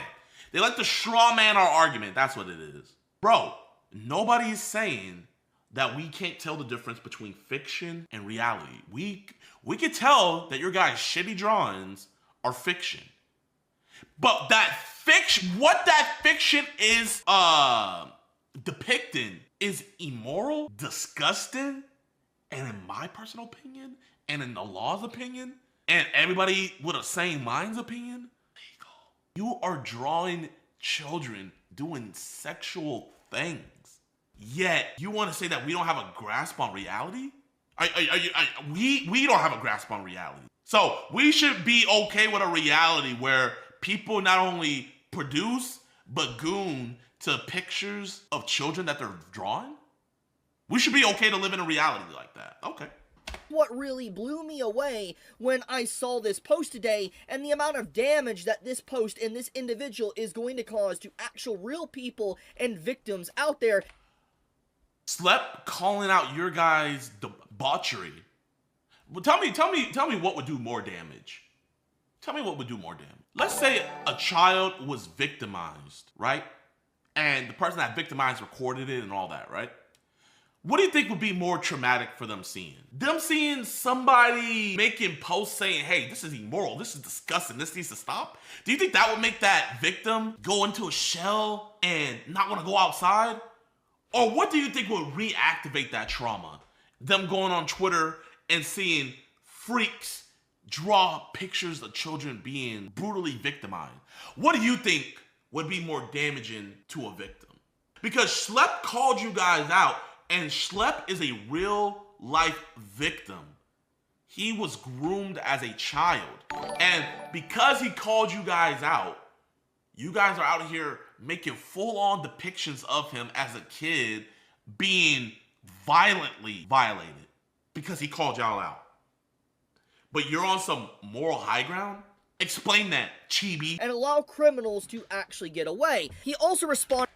Speaker 2: They like to straw man our argument. That's what it is. Bro, nobody is saying that we can't tell the difference between fiction and reality. We can tell that your guys' shitty drawings are fiction. But what that fiction is depicting is immoral, disgusting, and in my personal opinion, and in the law's opinion, and everybody with a sane mind's opinion, legal. You are drawing children doing sexual things. Yet, you want to say that we don't have a grasp on reality? We don't have a grasp on reality. So, we should be okay with a reality where people not only produce, but goon to pictures of children that they're drawing? We should be okay to live in a reality like that. Okay.
Speaker 12: What really blew me away when I saw this post today and the amount of damage that this post and this individual is going to cause to actual real people and victims out there.
Speaker 2: Slep calling out your guys' debauchery. Well, tell me what would do more damage. Tell me what would do more damage. Let's say a child was victimized, right? And the person that victimized recorded it and all that, right? What do you think would be more traumatic for them seeing? Them seeing somebody making posts saying, hey, this is immoral, this is disgusting, this needs to stop? Do you think that would make that victim go into a shell and not want to go outside? Or what do you think would reactivate that trauma? Them going on Twitter and seeing freaks draw pictures of children being brutally victimized. What do you think would be more damaging to a victim? Because Schlep called you guys out, and Schlep is a real life victim. He was groomed as a child. And because he called you guys out, you guys are out here making full-on depictions of him as a kid being violently violated because he called y'all out. But you're on some moral high ground? Explain that, Chibi.
Speaker 12: And allow criminals to actually get away. He also responded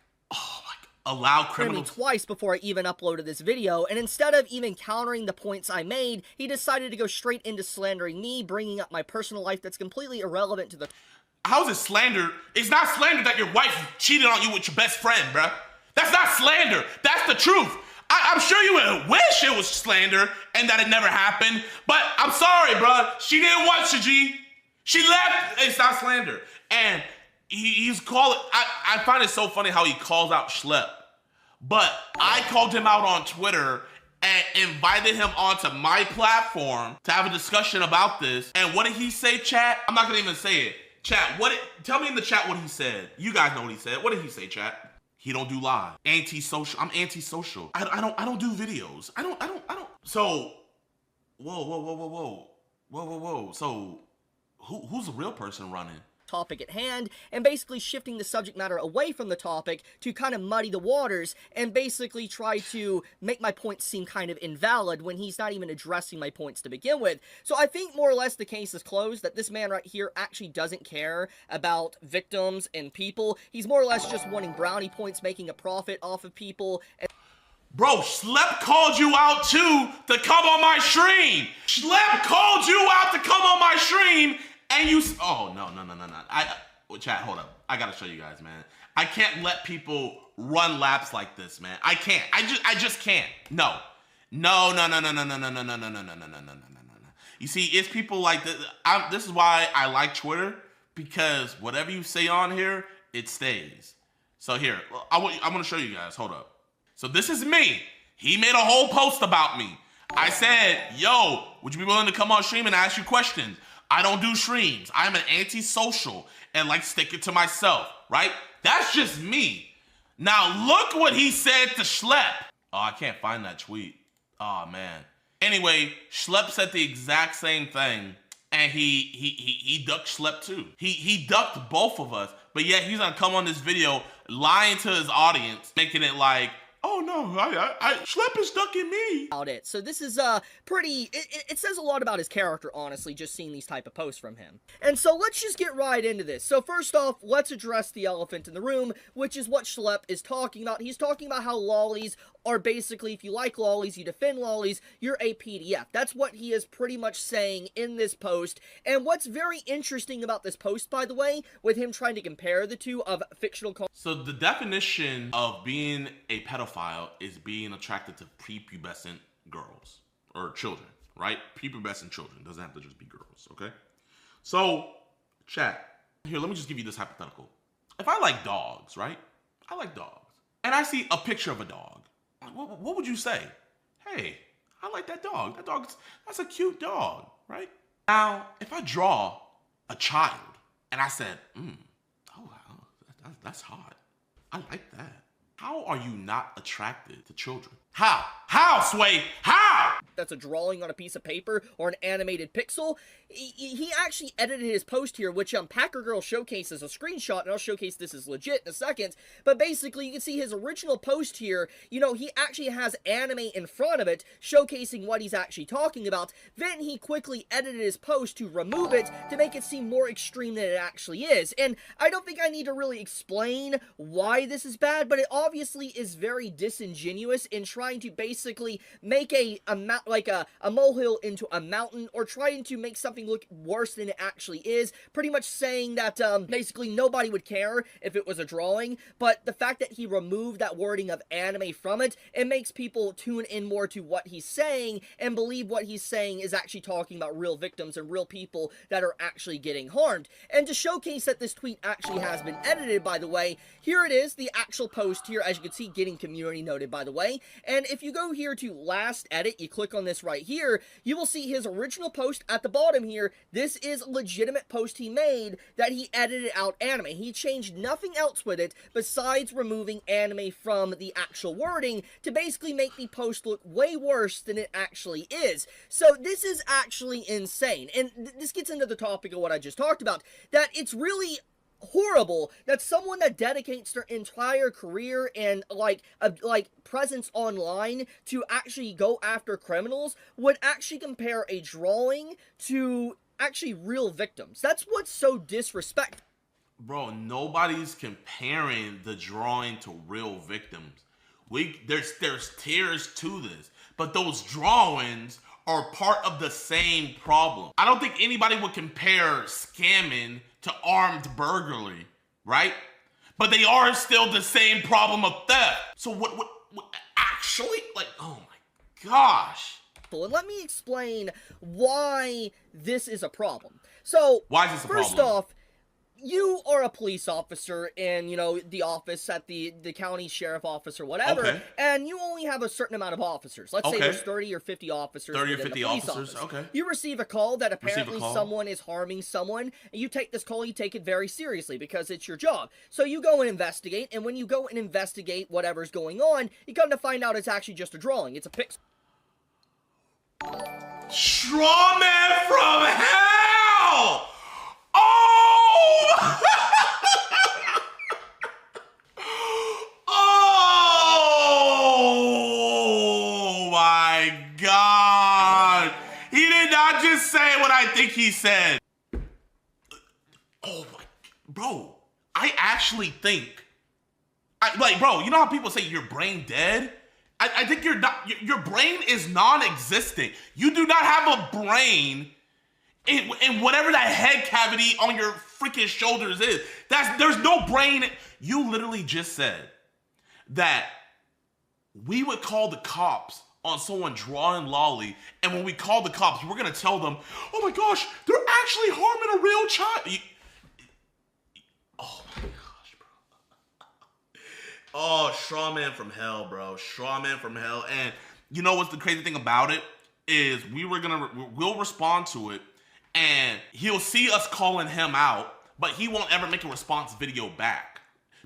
Speaker 2: allow criminals
Speaker 12: twice before I even uploaded this video, and instead of even countering the points I made, he decided to go straight into slandering me, bringing up my personal life that's completely irrelevant to the...
Speaker 2: How's it slander? It's not slander that your wife cheated on you with your best friend, bruh. That's not slander. That's the truth. I'm sure you would wish it was slander and that it never happened, but I'm sorry, bruh. She didn't want you, G. She left. It's not slander. And he's calling... I find it so funny how he calls out Schlep. But I called him out on Twitter and invited him onto my platform to have a discussion about this. And what did he say, chat? I'm not gonna even say it. Chat, tell me in the chat what he said. You guys know what he said. What did he say, chat? He don't do live. Antisocial. I'm antisocial. I don't do videos. I don't. So, whoa. So, who's the real person running?
Speaker 12: Topic at hand, and basically shifting the subject matter away from the topic to kind of muddy the waters and basically try to make my points seem kind of invalid when he's not even addressing my points to begin with. So I think more or less the case is closed, that this man right here actually doesn't care about victims and people. He's more or less just wanting brownie points, making a profit off of people.
Speaker 2: Bro, Schlep called you out too to come on my stream. Schlep called you out to come on my stream. And you, oh, no. Chat, hold up. I gotta show you guys, man. I can't let people run laps like this, man. I can't. I just can't. No. You see, it's people like this. This is why I like Twitter, because whatever you say on here, it stays. So here, I'm gonna show you guys. Hold up. So this is me. He made a whole post about me. I said, yo, would you be willing to come on stream and ask you questions? I don't do streams. I'm an antisocial and like stick it to myself, right? That's just me. Now look what he said to Schlep. Oh, I can't find that tweet. Oh man. Anyway, Schlep said the exact same thing, and he ducked Schlep too. He ducked both of us, but yet he's gonna come on this video lying to his audience, making it like, oh no, Schlep is ducking me.
Speaker 12: About it. So this is pretty, it says a lot about his character, honestly, just seeing these type of posts from him. And so let's just get right into this. So first off, let's address the elephant in the room, which is what Schlep is talking about. He's talking about how lollies are basically, if you like lollies, you defend lollies, you're a PDF. That's what he is pretty much saying in this post. And what's very interesting about this post, by the way, with him trying to compare the two of fictional...
Speaker 2: So the definition of being a pedophile is being attracted to prepubescent girls or children, right? Prepubescent children. Doesn't have to just be girls, okay? So, chat. Here, let me just give you this hypothetical. If I like dogs, right? I like dogs. And I see a picture of a dog. What would you say? Hey, I like that dog. That's a cute dog, right? Now, if I draw a child and I said, oh wow, that's hot. I like that. How are you not attracted to children? How? How, Sway? How?
Speaker 12: That's a drawing on a piece of paper or an animated pixel. He actually edited his post here, which Packer Girl showcases a screenshot, and I'll showcase this as legit in a second. But basically, you can see his original post here. You know, he actually has anime in front of it, showcasing what he's actually talking about. Then he quickly edited his post to remove it to make it seem more extreme than it actually is. And I don't think I need to really explain why this is bad, but it obviously is very disingenuous in trying to basically make a a molehill into a mountain, or trying to make something look worse than it actually is, pretty much saying that basically nobody would care if it was a drawing. But the fact that he removed that wording of anime from it, it makes people tune in more to what he's saying and believe what he's saying is actually talking about real victims and real people that are actually getting harmed. And to showcase that this tweet actually has been edited, by the way, here it is, the actual post here, as you can see, getting community noted, by the way. And if you go here to last edit, you click on this right here, you will see his original post at the bottom here. This is a legitimate post he made that he edited out anime. He changed nothing else with it besides removing anime from the actual wording to basically make the post look way worse than it actually is. So this is actually insane. And this gets into the topic of what I just talked about, that it's really horrible that someone that dedicates their entire career and like presence online to actually go after criminals would actually compare a drawing to actually real victims. That's what's so disrespectful.
Speaker 2: Bro, nobody's comparing the drawing to real victims. There's tiers to this, but those drawings are part of the same problem. I don't think anybody would compare scamming to armed burglary, right? But they are still the same problem of theft. So what actually, like, oh my gosh.
Speaker 12: And let me explain why this is a problem. So,
Speaker 2: why is this a problem?
Speaker 12: First off, you are a police officer in, you know, the office at the county sheriff office or whatever,
Speaker 2: okay,
Speaker 12: and you only have a certain amount of officers. Let's say there's 30 or 50 officers.
Speaker 2: 30 or 50 officers,
Speaker 12: office.
Speaker 2: okay.
Speaker 12: You receive a call that apparently someone is harming someone, and you take this call, you take it very seriously because it's your job. So you go and investigate, and when you go and investigate whatever's going on, you come to find out it's actually just a drawing. It's a pixel.
Speaker 2: Straw man from hell! Oh! Oh my God! He did not just say what I think he said. Oh my, bro! I actually think, bro. You know how people say your brain dead? I think you're not. Your brain is non-existent. You do not have a brain in whatever that head cavity on your freaking shoulders is. There's no brain. You literally just said that we would call the cops on someone drawing lolly, and when we call the cops, we're gonna tell them, "Oh my gosh, they're actually harming a real child." Oh my gosh, bro. Oh, straw man from hell, bro. Straw man from hell. And you know what's the crazy thing about it is we'll respond to it. And he'll see us calling him out, but he won't ever make a response video back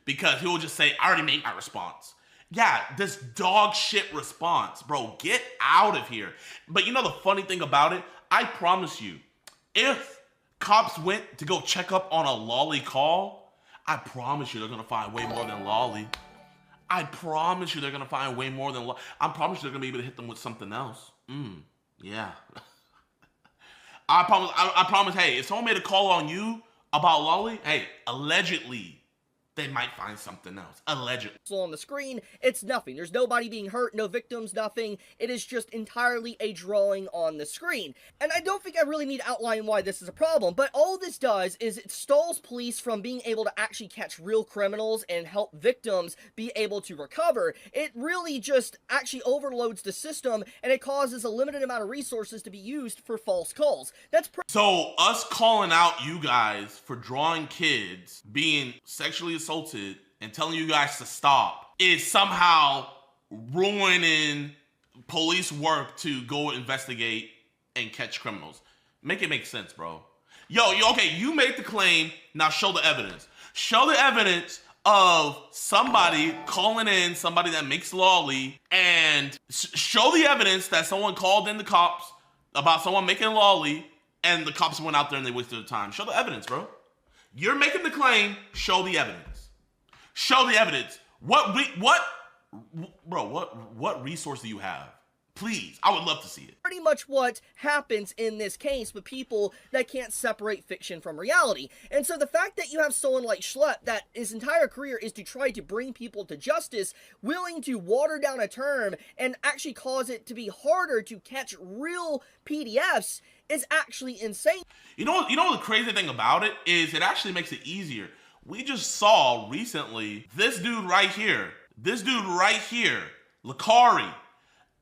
Speaker 2: because he'll just say, I already made my response. Yeah, this dog shit response, bro, get out of here. But you know the funny thing about it? I promise you, if cops went to go check up on a lolly call, I promise you they're gonna find way more than lolly. I promise you they're gonna find way more than lolly. I promise you they're gonna be able to hit them with something else. Yeah. I promise, hey, if someone made a call on you about lolly, hey, allegedly, they might find something else. Allegedly.
Speaker 12: On the screen, it's nothing. There's nobody being hurt, no victims, nothing. It is just entirely a drawing on the screen. And I don't think I really need to outline why this is a problem, but all this does is it stalls police from being able to actually catch real criminals and help victims be able to recover. It really just actually overloads the system, and it causes a limited amount of resources to be used for false calls.
Speaker 2: So us calling out you guys for drawing kids being sexually assaulted and telling you guys to stop is somehow ruining police work to go investigate and catch criminals. Make it make sense, bro. Okay, you made the claim, now show the evidence. Show the evidence of somebody calling in somebody that makes lolly, and show the evidence that someone called in the cops about someone making lolly and the cops went out there and they wasted their time. Show the evidence, bro. You're making the claim, show the evidence. Show the evidence. What resource do you have Please, I would love to see it.
Speaker 12: Pretty much what happens in this case with people that can't separate fiction from reality. And so the fact that you have someone like Schlepp that his entire career is to try to bring people to justice, willing to water down a term and actually cause it to be harder to catch real PDFs is actually insane.
Speaker 2: You know the crazy thing about it is it actually makes it easier. We just saw recently this dude right here, Lakari,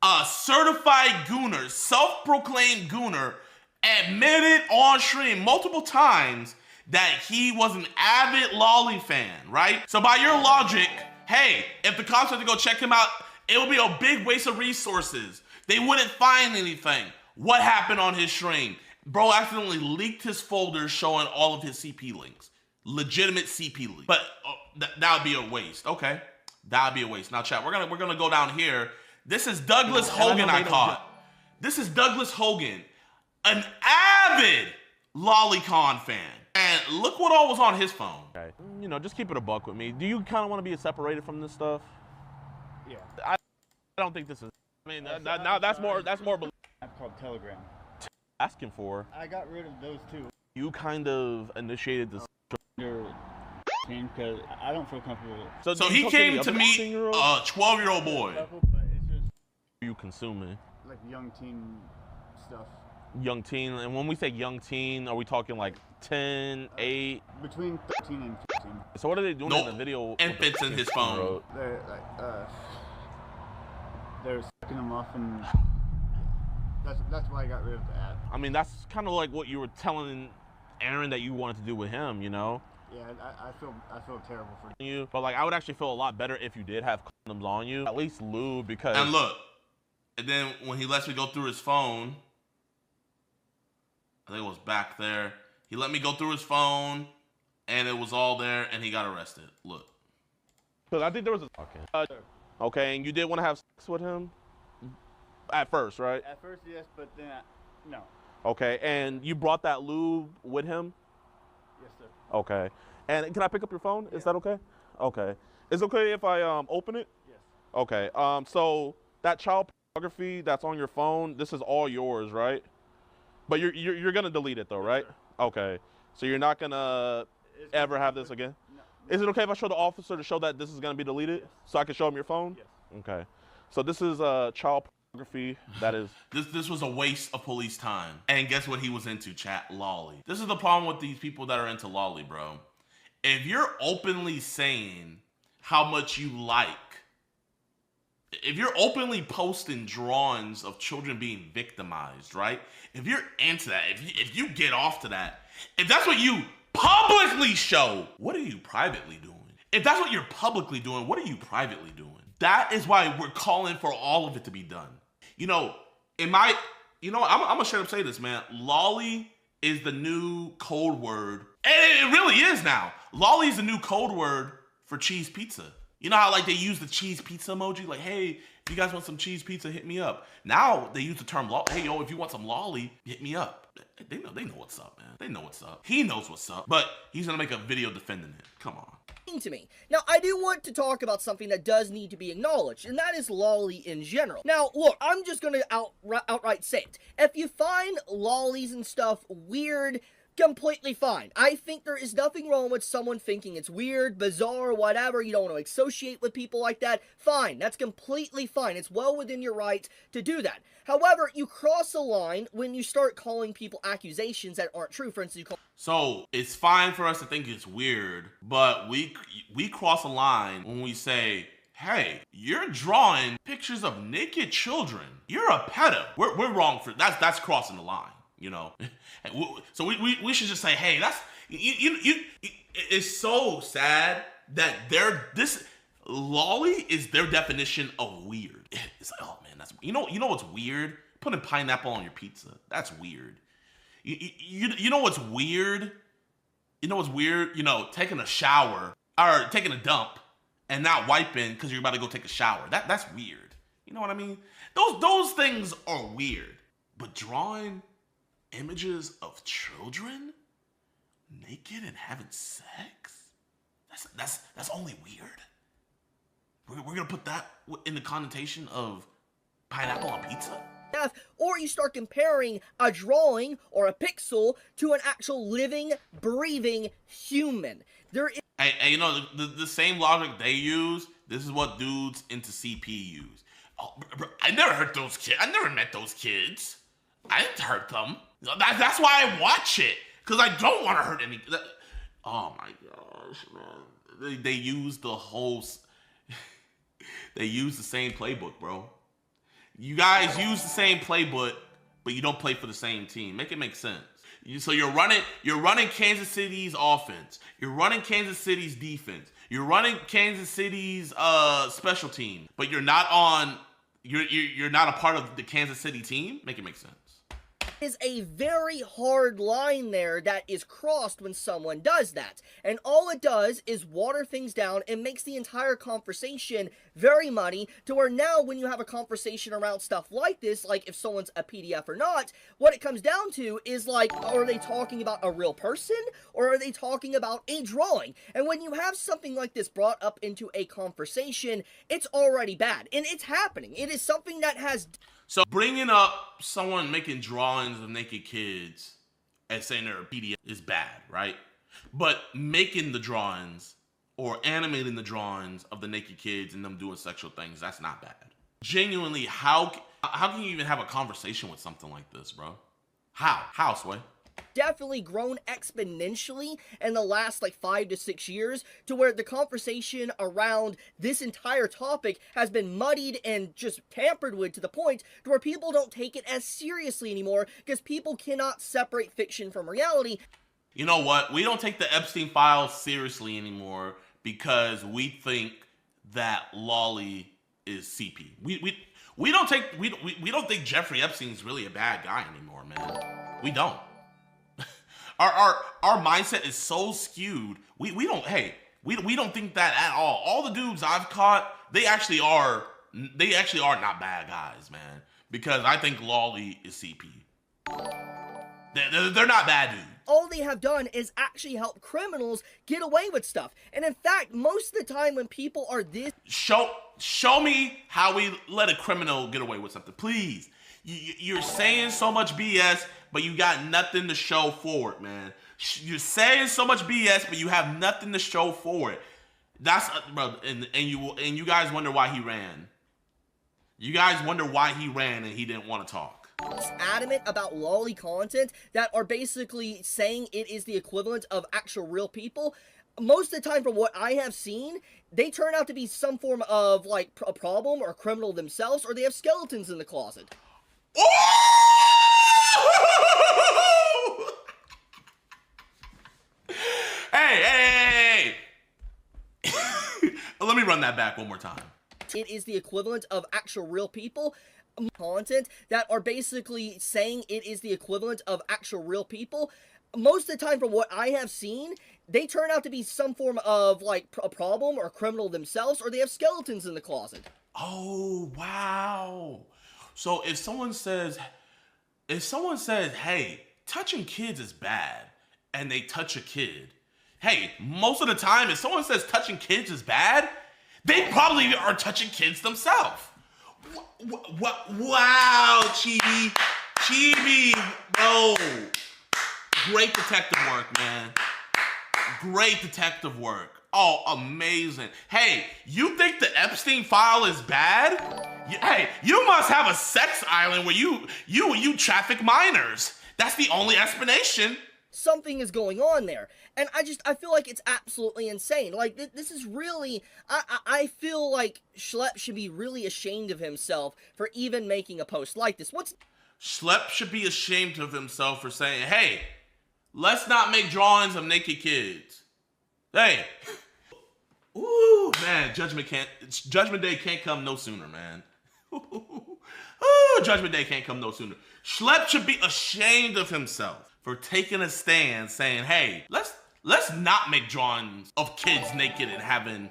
Speaker 2: a certified gooner, self-proclaimed gooner, admitted on stream multiple times that he was an avid Lolly fan, right? So by your logic, hey, if the cops had to go check him out, it would be a big waste of resources. They wouldn't find anything. What happened on his stream? Bro accidentally leaked his folders showing all of his CP links. Legitimate CP links. But that would be a waste. Okay, that would be a waste. Now chat, we're gonna go down here. This is Douglas Hogan I caught. This is Douglas Hogan, an avid Lolicon fan. And look what all was on his phone.
Speaker 14: Okay. You know, just keep it a buck with me. Do you kind of want to be separated from this stuff?
Speaker 16: Yeah.
Speaker 14: I don't think this is. I mean, now that's more.
Speaker 16: App called Telegram.
Speaker 14: Asking for.
Speaker 16: I got rid of those two.
Speaker 14: You kind of initiated this.
Speaker 16: Because I don't feel comfortable with it.
Speaker 2: So he came to meet a 12-year-old boy.
Speaker 14: You consuming?
Speaker 16: Like young teen stuff.
Speaker 14: Young teen, and when we say young teen, are we talking like 10, 8?
Speaker 16: Between 13 and 15.
Speaker 14: So what are they doing in the video?
Speaker 2: Infants in his phone.
Speaker 16: They're like, they're sucking them off, and that's why I got rid of the app.
Speaker 14: I mean, that's kind of like what you were telling Aaron that you wanted to do with him, you know?
Speaker 16: Yeah, I feel terrible for
Speaker 14: you. But like, I would actually feel a lot better if you did have condoms on you, at least lube, because.
Speaker 2: And look, and then when he lets me go through his phone, I think it was back there. He let me go through his phone, and it was all there, and he got arrested. Look.
Speaker 14: Because I think there was a. Okay. Okay, and you did want to have sex with him at first, right?
Speaker 16: At first, yes, but then no.
Speaker 14: Okay, and you brought that lube with him?
Speaker 16: Yes, sir.
Speaker 14: Okay. And can I pick up your phone? Yeah. Is that okay? Okay. Is it okay if I open it?
Speaker 16: Yes.
Speaker 14: Okay. So that child pornography that's on your phone, this is all yours, right? But you're gonna delete it though, right? Okay. So you're not gonna ever have this again?
Speaker 16: No.
Speaker 14: Is it okay if I show the officer to show that this is gonna be deleted? Yes. So I can show him your phone?
Speaker 16: Yes.
Speaker 14: Okay. So this is child pornography that is.
Speaker 2: This was a waste of police time. And guess what he was into, chat? Lolly. This is the problem with these people that are into Lolly, bro. If you're openly saying how much you like, if you're openly posting drawings of children being victimized, right? If you're into that, if you get off to that, if that's what you publicly show, what are you privately doing? If that's what you're publicly doing, what are you privately doing? That is why we're calling for all of it to be done. You know, I'm gonna straight up say this, man. Lolly is the new code word. And it really is now. Lolly is the new code word for cheese pizza. You know how like they use the cheese pizza emoji? Like, hey, if you guys want some cheese pizza, hit me up. Now they use the term lolly. Hey, yo, if you want some lolly, hit me up. They know what's up, man. They know what's up. He knows what's up, but he's gonna make a video defending it. Come on.
Speaker 12: To me. Now, I do want to talk about something that does need to be acknowledged, and that is lolly in general. Now, look, I'm just gonna outright say it. If you find lollies and stuff weird, completely fine. I think there is nothing wrong with someone thinking it's weird, bizarre, whatever. You don't want to associate with people like that. Fine. That's completely fine. It's well within your right to do that. However, you cross a line when you start calling people accusations that aren't true. For instance, you call...
Speaker 2: So, it's fine for us to think it's weird, but we cross a line when we say, hey, you're drawing pictures of naked children. You're a pedo. We're wrong for that's crossing the line. You know, so we should just say, hey, that's it's so sad that this lolly is their definition of weird. It's like, oh man, that's you know what's weird? Putting pineapple on your pizza. That's weird. You know what's weird? You know what's weird? You know, taking a shower or taking a dump and not wiping because you're about to go take a shower. That's weird. You know what I mean? Those things are weird. But drawing images of children naked and having sex, that's only weird. We're gonna put that in the connotation of Pineapple on pizza?
Speaker 12: Or you start comparing a drawing or a pixel to an actual living, breathing human. There is
Speaker 2: And you know, the same logic they use, this is what dudes into CP use. Oh, bro, I never hurt those kids. I never met those kids. I didn't hurt them. That's why I watch it. Because I don't want to hurt any... Oh my gosh, man. They use the whole... They use the same playbook, bro. You guys use the same playbook, but you don't play for the same team. Make it make sense. So you're running Kansas City's offense. You're running Kansas City's defense. You're running Kansas City's special team, but you're not a part of the Kansas City team. Make it make sense.
Speaker 12: Is a very hard line there that is crossed when someone does that. And all it does is water things down and makes the entire conversation very muddy, to where now when you have a conversation around stuff like this, like if someone's a PDF or not, what it comes down to is like, are they talking about a real person or are they talking about a drawing? And when you have something like this brought up into a conversation, it's already bad. And it's happening. It is something that has...
Speaker 2: So bringing up someone making drawings of naked kids and saying they're a PDF is bad, right? But making the drawings or animating the drawings of the naked kids and them doing sexual things, that's not bad. Genuinely, how can you even have a conversation with something like this, bro? How, Sway?
Speaker 12: Definitely grown exponentially in the last like 5 to 6 years, to where the conversation around this entire topic has been muddied and just tampered with to the point to where people don't take it as seriously anymore because people cannot separate fiction from reality.
Speaker 2: You know what? We don't take the Epstein files seriously anymore because we think that Lolly is CP. We don't think Jeffrey Epstein's really a bad guy anymore, man. We don't. Our mindset is so skewed. We don't think that at all. All the dudes I've caught, they actually are not bad guys, man. Because I think Lolly is CP. They're not bad dudes.
Speaker 12: All they have done is actually help criminals get away with stuff. And in fact, most of the time when people are this...
Speaker 2: Show me how we let a criminal get away with something, please. You're saying so much BS, but you got nothing to show for it, man. You're saying so much BS, but you have nothing to show for it. That's bro, and you guys wonder why he ran. You guys wonder why he ran and he didn't want to talk.
Speaker 12: Adamant about lolly content that are basically saying it is the equivalent of actual real people. Most of the time, from what I have seen, they turn out to be some form of like a problem or a criminal themselves, or they have skeletons in the closet.
Speaker 2: Hey. Let me run that back one more time.
Speaker 12: It is the equivalent of actual real people. Content that are basically saying it is the equivalent of actual real people. Most of the time, from what I have seen, they turn out to be some form of like a problem or a criminal themselves, or they have skeletons in the closet.
Speaker 2: Oh, wow. So if someone says, hey, touching kids is bad, and they touch a kid, hey, most of the time, if someone says touching kids is bad, they probably are touching kids themselves. Wow, Chibi, bro. Great detective work, man. Great detective work. Oh, amazing. Hey, you think the Epstein file is bad? Hey, you must have a sex island where you traffic minors. That's the only explanation.
Speaker 12: Something is going on there. And I feel like it's absolutely insane. Like, this is really, I feel like Schlepp should be really ashamed of himself for even making a post like this.
Speaker 2: Schlepp should be ashamed of himself for saying, hey, let's not make drawings of naked kids. Hey. Ooh, man, Judgment Day can't come no sooner, man. Ooh, Judgment Day can't come no sooner. Schlepp should be ashamed of himself for taking a stand saying, hey, let's not make drawings of kids naked and having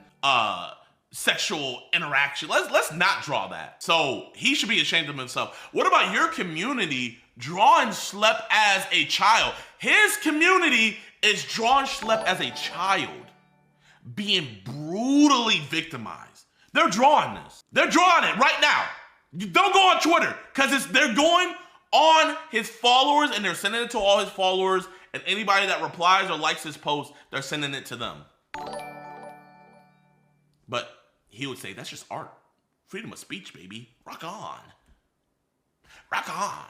Speaker 2: sexual interaction. Let's not draw that. So he should be ashamed of himself. What about your community drawing Schlepp as a child? His community is drawing Schlepp as a child being brutally victimized. They're drawing this. They're drawing it right now. You don't go on Twitter, because they're going on his followers and they're sending it to all his followers, and anybody that replies or likes his post, they're sending it to them. But he would say, that's just art. Freedom of speech, baby. Rock on. Rock on.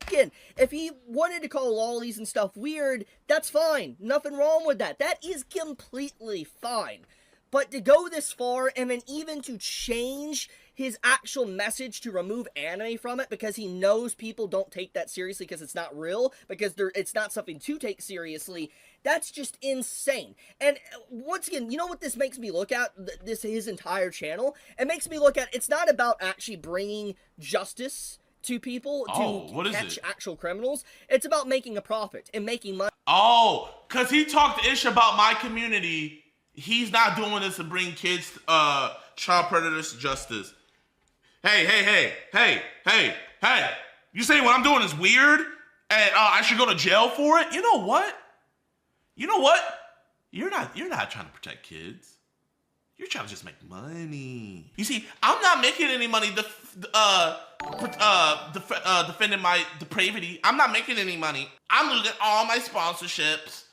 Speaker 12: Again, if he wanted to call lollies and stuff weird, that's fine. Nothing wrong with that. That is completely fine. But to go this far and then even to change his actual message to remove anime from it because he knows people don't take that seriously because it's not real, because it's not something to take seriously, that's just insane. And once again, you know what this makes me look at, his entire channel? It makes me look at, it's not about actually bringing justice to people to catch actual criminals. It's about making a profit and making money.
Speaker 2: Oh, because he talked ish about my community. He's not doing this to bring kids, child predators to justice. Hey. You saying what I'm doing is weird and I should go to jail for it? You know what? You're not trying to protect kids. You're trying to just make money. You see, I'm not making any money defending my depravity. I'm not making any money. I'm losing all my sponsorships.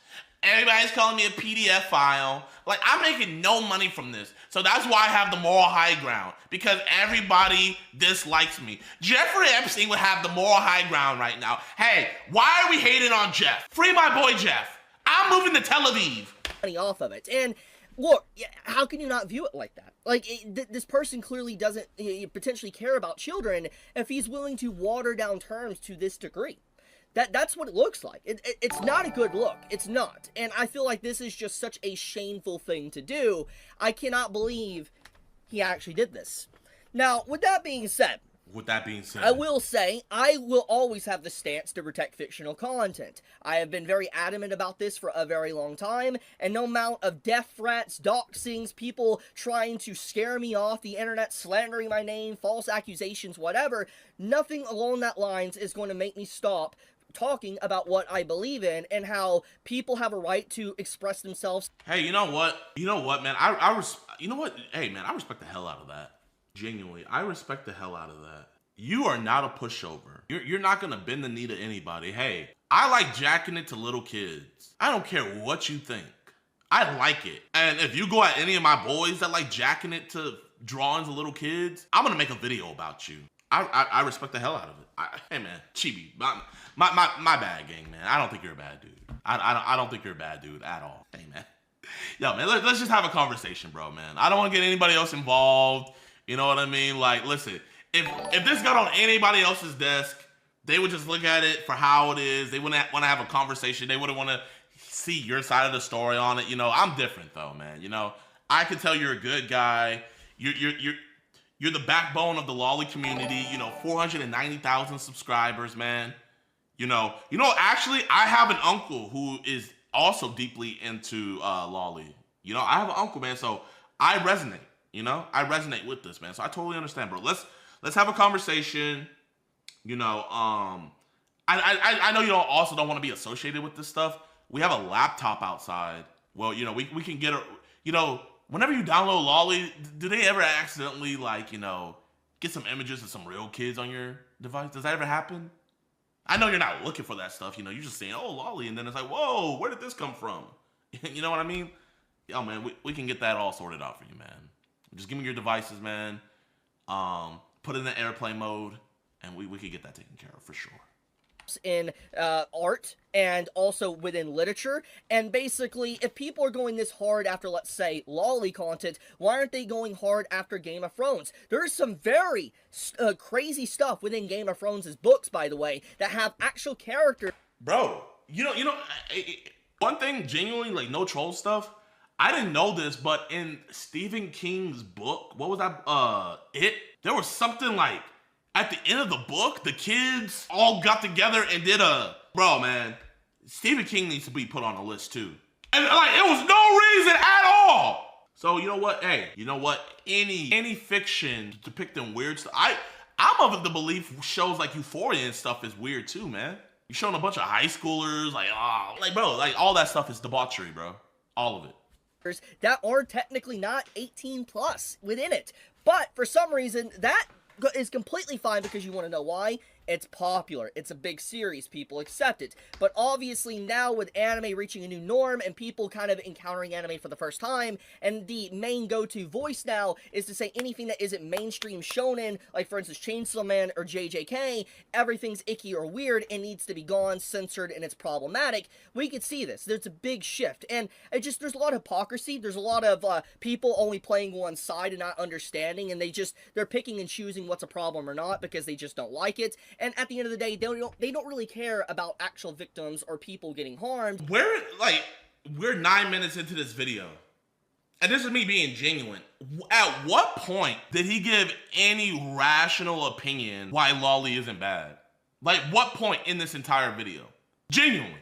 Speaker 2: Everybody's calling me a PDF file. Like, I'm making no money from this. So that's why I have the moral high ground. Because everybody dislikes me. Jeffrey Epstein would have the moral high ground right now. Hey, why are we hating on Jeff? Free my boy Jeff. I'm moving to Tel Aviv.
Speaker 12: Money off of it. And look, how can you not view it like that? Like, this person clearly doesn't potentially care about children if he's willing to water down terms to this degree. That's what it looks like. It's not a good look. It's not. And I feel like this is just such a shameful thing to do. I cannot believe he actually did this. Now, with that being said, I will say, I will always have the stance to protect fictional content. I have been very adamant about this for a very long time, and no amount of death threats, doxings, people trying to scare me off the internet, slandering my name, false accusations, whatever, nothing along that lines is going to make me stop talking about what I believe in and how people have a right to express themselves.
Speaker 2: Hey, you know what, man? You know what? Hey, man, I respect the hell out of that. Genuinely, I respect the hell out of that. You are not a pushover. You're not gonna bend the knee to anybody. Hey, I like jacking it to little kids. I don't care what you think. I like it. And if you go at any of my boys that like jacking it to drawings of little kids, I'm gonna make a video about you. I respect the hell out of it. Hey man, Chibi, my bad, gang, man. I don't think you're a bad dude. I don't think you're a bad dude at all. Hey man, yo man, let's just have a conversation, bro, man. I don't want to get anybody else involved. You know what I mean? Like, listen, if this got on anybody else's desk, they would just look at it for how it is. They wouldn't want to have a conversation. They wouldn't want to see your side of the story on it. You know, I'm different though, man. You know, I can tell you're a good guy. You're the backbone of the lolly community. You know, 490,000 subscribers, man. You know, actually, I have an uncle who is also deeply into lolly. You know, I have an uncle, man, so I resonate. You know, I resonate with this, man. So I totally understand, bro. Let's have a conversation. You know, I know you also don't want to be associated with this stuff. We have a laptop outside. Well, you know, we can get a, you know, whenever you download lolly, do they ever accidentally, like, you know, get some images of some real kids on your device? Does that ever happen? I know you're not looking for that stuff. You know, you're just saying, oh, lolly, and then it's like, whoa, where did this come from? You know what I mean? Yo, man, we can get that all sorted out for you, man. Just give me your devices, man. Put it in the airplane mode, and we can get that taken care of for sure.
Speaker 12: In art and also within literature, and basically if people are going this hard after, let's say, lolly content, why aren't they going hard after Game of Thrones? There is some very crazy stuff within Game of Thrones' books, by the way, that have actual characters.
Speaker 2: Bro, you know, one thing, genuinely, like, no troll stuff, I didn't know this, but in Stephen King's book, what was that, there was something like, at the end of the book, the kids all got together and did bro, man, Stephen King needs to be put on a list too. And like, it was no reason at all. So you know what? Hey, you know what? Any fiction depicting weird stuff, I'm of the belief shows like Euphoria and stuff is weird too, man. You're showing a bunch of high schoolers, like bro, like all that stuff is debauchery, bro. All of it.
Speaker 12: That are technically not 18 plus within it. But for some reason, that is completely fine because you want to know why? It's popular. It's a big series. People accept it. But obviously now with anime reaching a new norm and people kind of encountering anime for the first time, and the main go-to voice now is to say anything that isn't mainstream shonen, like for instance Chainsaw Man or JJK, everything's icky or weird and needs to be gone, censored, and it's problematic. We could see this. There's a big shift. And there's a lot of hypocrisy. There's a lot of people only playing one side and not understanding, and they're picking and choosing what's a problem or not because they just don't like it. And at the end of the day, they don't really care about actual victims or people getting harmed.
Speaker 2: We're 9 minutes into this video, and this is me being genuine. At what point did he give any rational opinion why Lolly isn't bad? Like, what point in this entire video? Genuinely.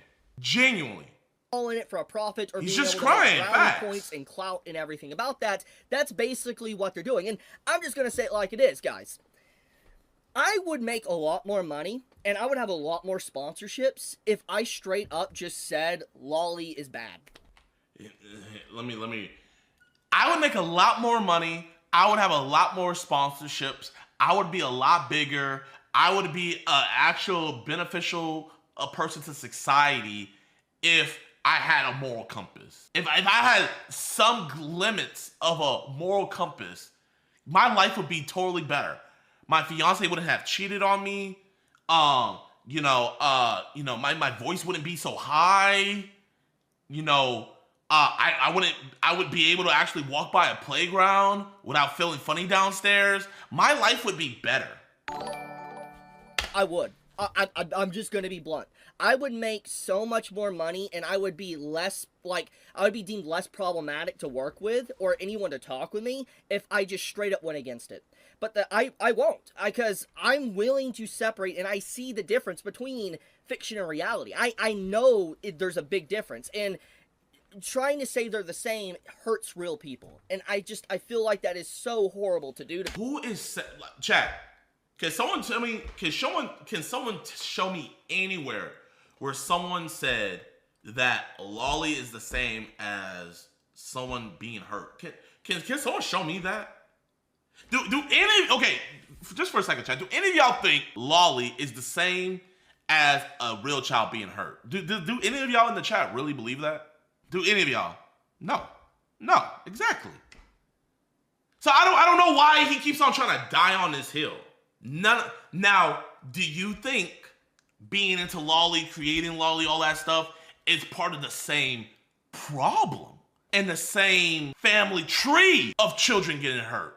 Speaker 12: All in it for a profit, or
Speaker 2: he's
Speaker 12: being
Speaker 2: just
Speaker 12: able
Speaker 2: crying
Speaker 12: to get brownie points and clout and everything about that. That's basically what they're doing. And I'm just gonna say it like it is, guys. I would make a lot more money, and I would have a lot more sponsorships if I straight up just said Lolly is bad.
Speaker 2: Let me. I would make a lot more money. I would have a lot more sponsorships. I would be a lot bigger. I would be an actual beneficial person to society if I had a moral compass. If I had some limits of a moral compass, my life would be totally better. My fiance wouldn't have cheated on me. My voice wouldn't be so high. I would be able to actually walk by a playground without feeling funny downstairs. My life would be better.
Speaker 12: I would. I'm just gonna be blunt. I would make so much more money, and I would be deemed less problematic to work with or anyone to talk with me if I just straight up went against it. But I won't, because I'm willing to separate, and I see the difference between fiction and reality. I know there's a big difference, and trying to say they're the same hurts real people, and I feel like that is so horrible to do.
Speaker 2: Who is chat? Can someone tell me? Can someone show me anywhere where someone said that Lolly is the same as someone being hurt? Can someone show me that? Just for a second, chat. Do any of y'all think Lolly is the same as a real child being hurt? Do any of y'all in the chat really believe that? Do any of y'all? No, exactly. So I don't know why he keeps on trying to die on this hill. Now, do you think being into Lolly, creating Lolly, all that stuff is part of the same problem and the same family tree of children getting hurt?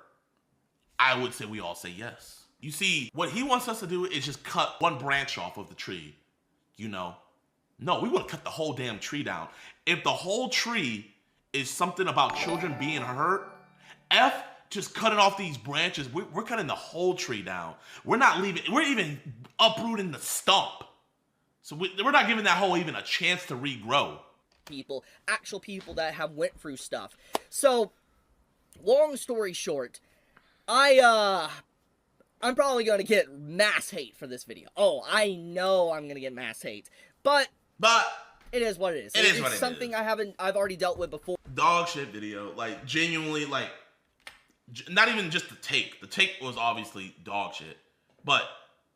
Speaker 2: I would say we all say yes. You see, what he wants us to do is just cut one branch off of the tree, No, we want to cut the whole damn tree down. If the whole tree is something about children being hurt, just cutting off these branches, we're cutting the whole tree down. We're even uprooting the stump. So we're not giving that whole even a chance to regrow.
Speaker 12: Actual people that have went through stuff. So, long story short, I'm probably going to get mass hate for this video. Oh, I know I'm going to get mass hate. But it is what it is. It's something I've already dealt with before.
Speaker 2: Dog shit video. Genuinely, not even just the take. The take was obviously dog shit. But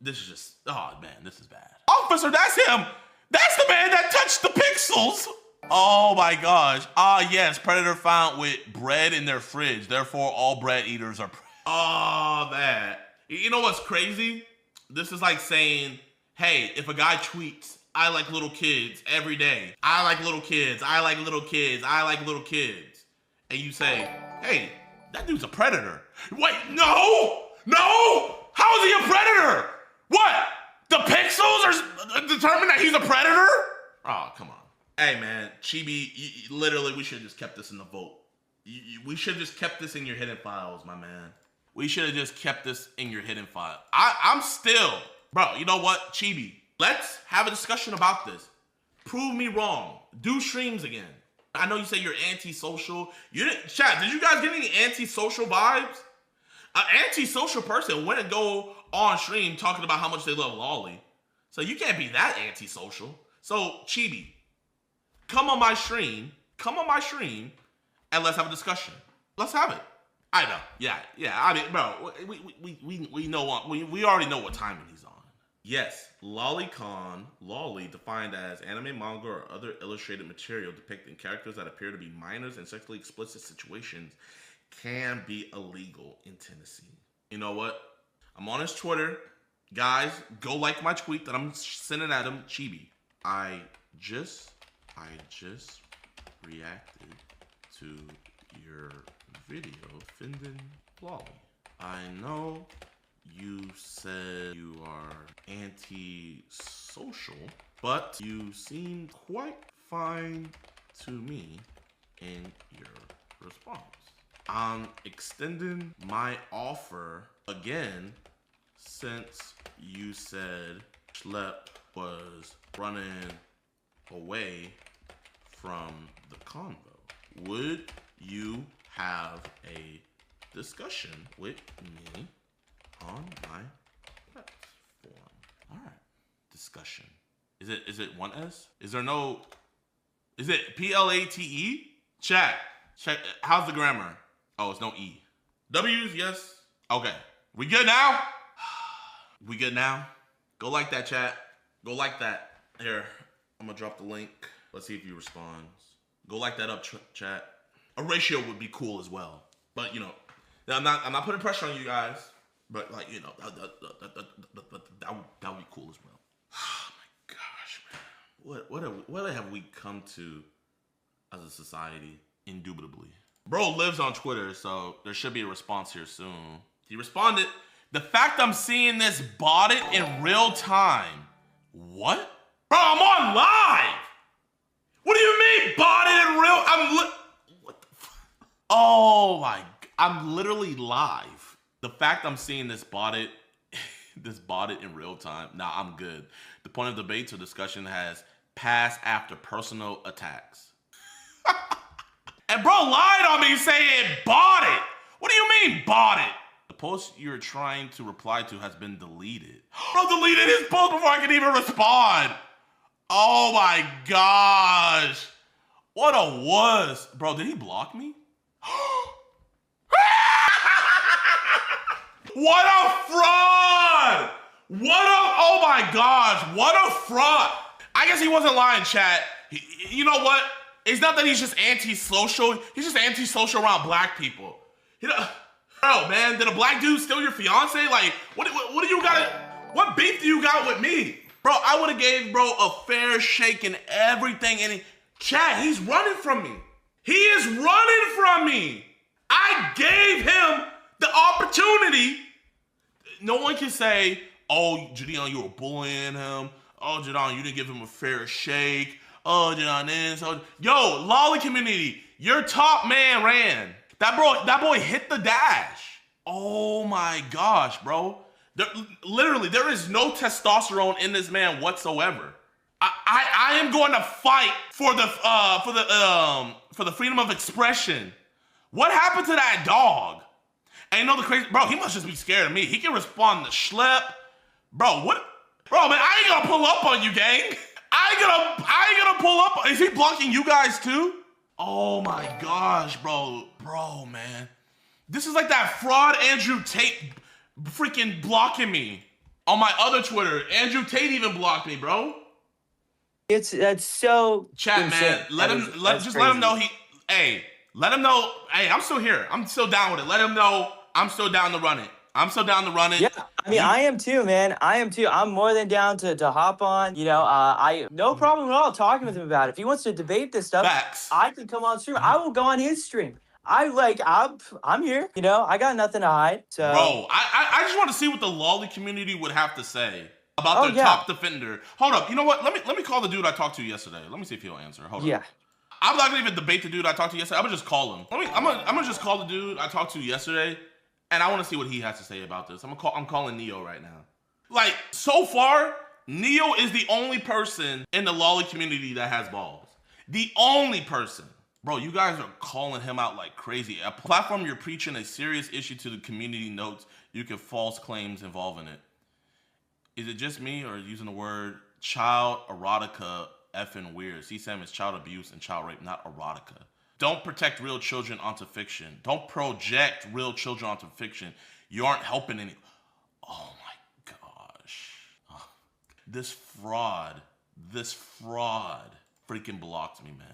Speaker 2: this is just, oh man, this is bad. Officer, that's him! That's the man that touched the pixels! Oh my gosh. Yes, predator found with bread in their fridge. Therefore, all bread eaters are... Oh, man. You know what's crazy? This is like saying, hey, if a guy tweets, I like little kids every day. I like little kids. I like little kids. I like little kids. And you say, hey, that dude's a predator. Wait, no! How is he a predator? What? The pixels are determined that he's a predator? Oh, come on. Hey, man, Chibi, literally, we should have just kept this in the vote. We should have just kept this in your hidden files, my man. We should have just kept this in your hidden file. I'm still, bro, you know what, Chibi? Let's have a discussion about this. Prove me wrong. Do streams again. I know you say you're antisocial. Chat, did you guys get any antisocial vibes? An antisocial person wouldn't go on stream talking about how much they love Lolly. So you can't be that antisocial. So, Chibi, come on my stream, and let's have a discussion. Let's have it. I know. Yeah. I mean, bro, we know we already know what timing he's on. Yes, lolicon, lolly, defined as anime, manga, or other illustrated material depicting characters that appear to be minors in sexually explicit situations, can be illegal in Tennessee. You know what? I'm on his Twitter. Guys, go like my tweet that I'm sending at him, Chibi. I just reacted to your video, Fandom Lolly. I know you said you are anti-social, but you seem quite fine to me in your response. I'm extending my offer again since you said Schlep was running away from the convo. Would you have a discussion with me on my platform? All right, discussion. Is it one S? Is it PLATE? Chat. How's the grammar? Oh, it's no E. W's, yes. Okay. We good now? We good now? Go like that, chat. Go like that. Here, I'm gonna drop the link. Let's see if he responds. Go like that up, chat. A ratio would be cool as well. But, you know, I'm not putting pressure on you guys. But, like, you know, that would be cool as well. Oh, my gosh, man. What have we come to as a society? Indubitably. Bro lives on Twitter, so there should be a response here soon. He responded, the fact I'm seeing this botted in real time. What? Bro, I'm on live! What do you mean botted in real? What the fuck? Oh my, I'm literally live. The fact I'm seeing this botted in real time. Nah, I'm good. The point of debates or discussion has passed after personal attacks. And bro lied on me saying bought it. What do you mean bought it? The post you're trying to reply to has been deleted. Bro deleted his post before I could even respond. Oh my gosh. What a wuss. Bro, did he block me? What a fraud. Oh my gosh. What a fraud. I guess he wasn't lying, chat. You know what? It's not that he's just anti-social. He's just anti-social around black people. You know, bro, man, did a black dude steal your fiance? Like, what do you got? What beef do you got with me? Bro, I would have gave bro a fair shake and everything. And chat, he's running from me. He is running from me. I gave him the opportunity. No one can say, oh, JiDion, you were bullying him. Oh, JiDion, you didn't give him a fair shake. Oh, JiDon is. Oh. Yo, lolly community, your top man ran. That boy hit the dash. Oh my gosh, bro. Literally, there is no testosterone in this man whatsoever. I am going to fight for the freedom of expression. What happened to that dog? And you know the crazy, bro, he must just be scared of me. He can respond to Schlep. Bro, what? Bro, man, I ain't gonna pull up on you, gang. I ain't gonna pull up. Is he blocking you guys too? Oh my gosh, bro. Bro, man. This is like that fraud Andrew Tate freaking blocking me on my other Twitter. Andrew Tate even blocked me, bro.
Speaker 7: That's so
Speaker 2: chat,
Speaker 7: insane.
Speaker 2: man. Let him know let him know, hey, I'm still here. I'm still down with it. Let him know I'm still down to run it. Yeah,
Speaker 7: I mean, I am too, man. I am too. I'm more than down to hop on. You know, no problem at all talking with him about it. If he wants to debate this stuff, I can come on stream. I will go on his stream. I'm here. You know, I got nothing to hide. So,
Speaker 2: bro, I just want to see what the lolly community would have to say about their top defender. Hold up, you know what? Let me call the dude I talked to yesterday. Let me see if he'll answer. Hold up. I'm not gonna even debate the dude I talked to yesterday. I'm gonna just call him. I'm gonna just call the dude I talked to yesterday. And I want to see what he has to say about this. I'm calling Neo right now. Like, so far, Neo is the only person in the lolly community that has balls. The only person. Bro, you guys are calling him out like crazy. A platform you're preaching a serious issue to the community notes you can false claims involving it. Is it just me or using the word child erotica effing weird? CSAM is child abuse and child rape, not erotica. Don't protect real children onto fiction. Don't project real children onto fiction. You aren't helping any. Oh my gosh. Oh, this fraud freaking blocked me, man.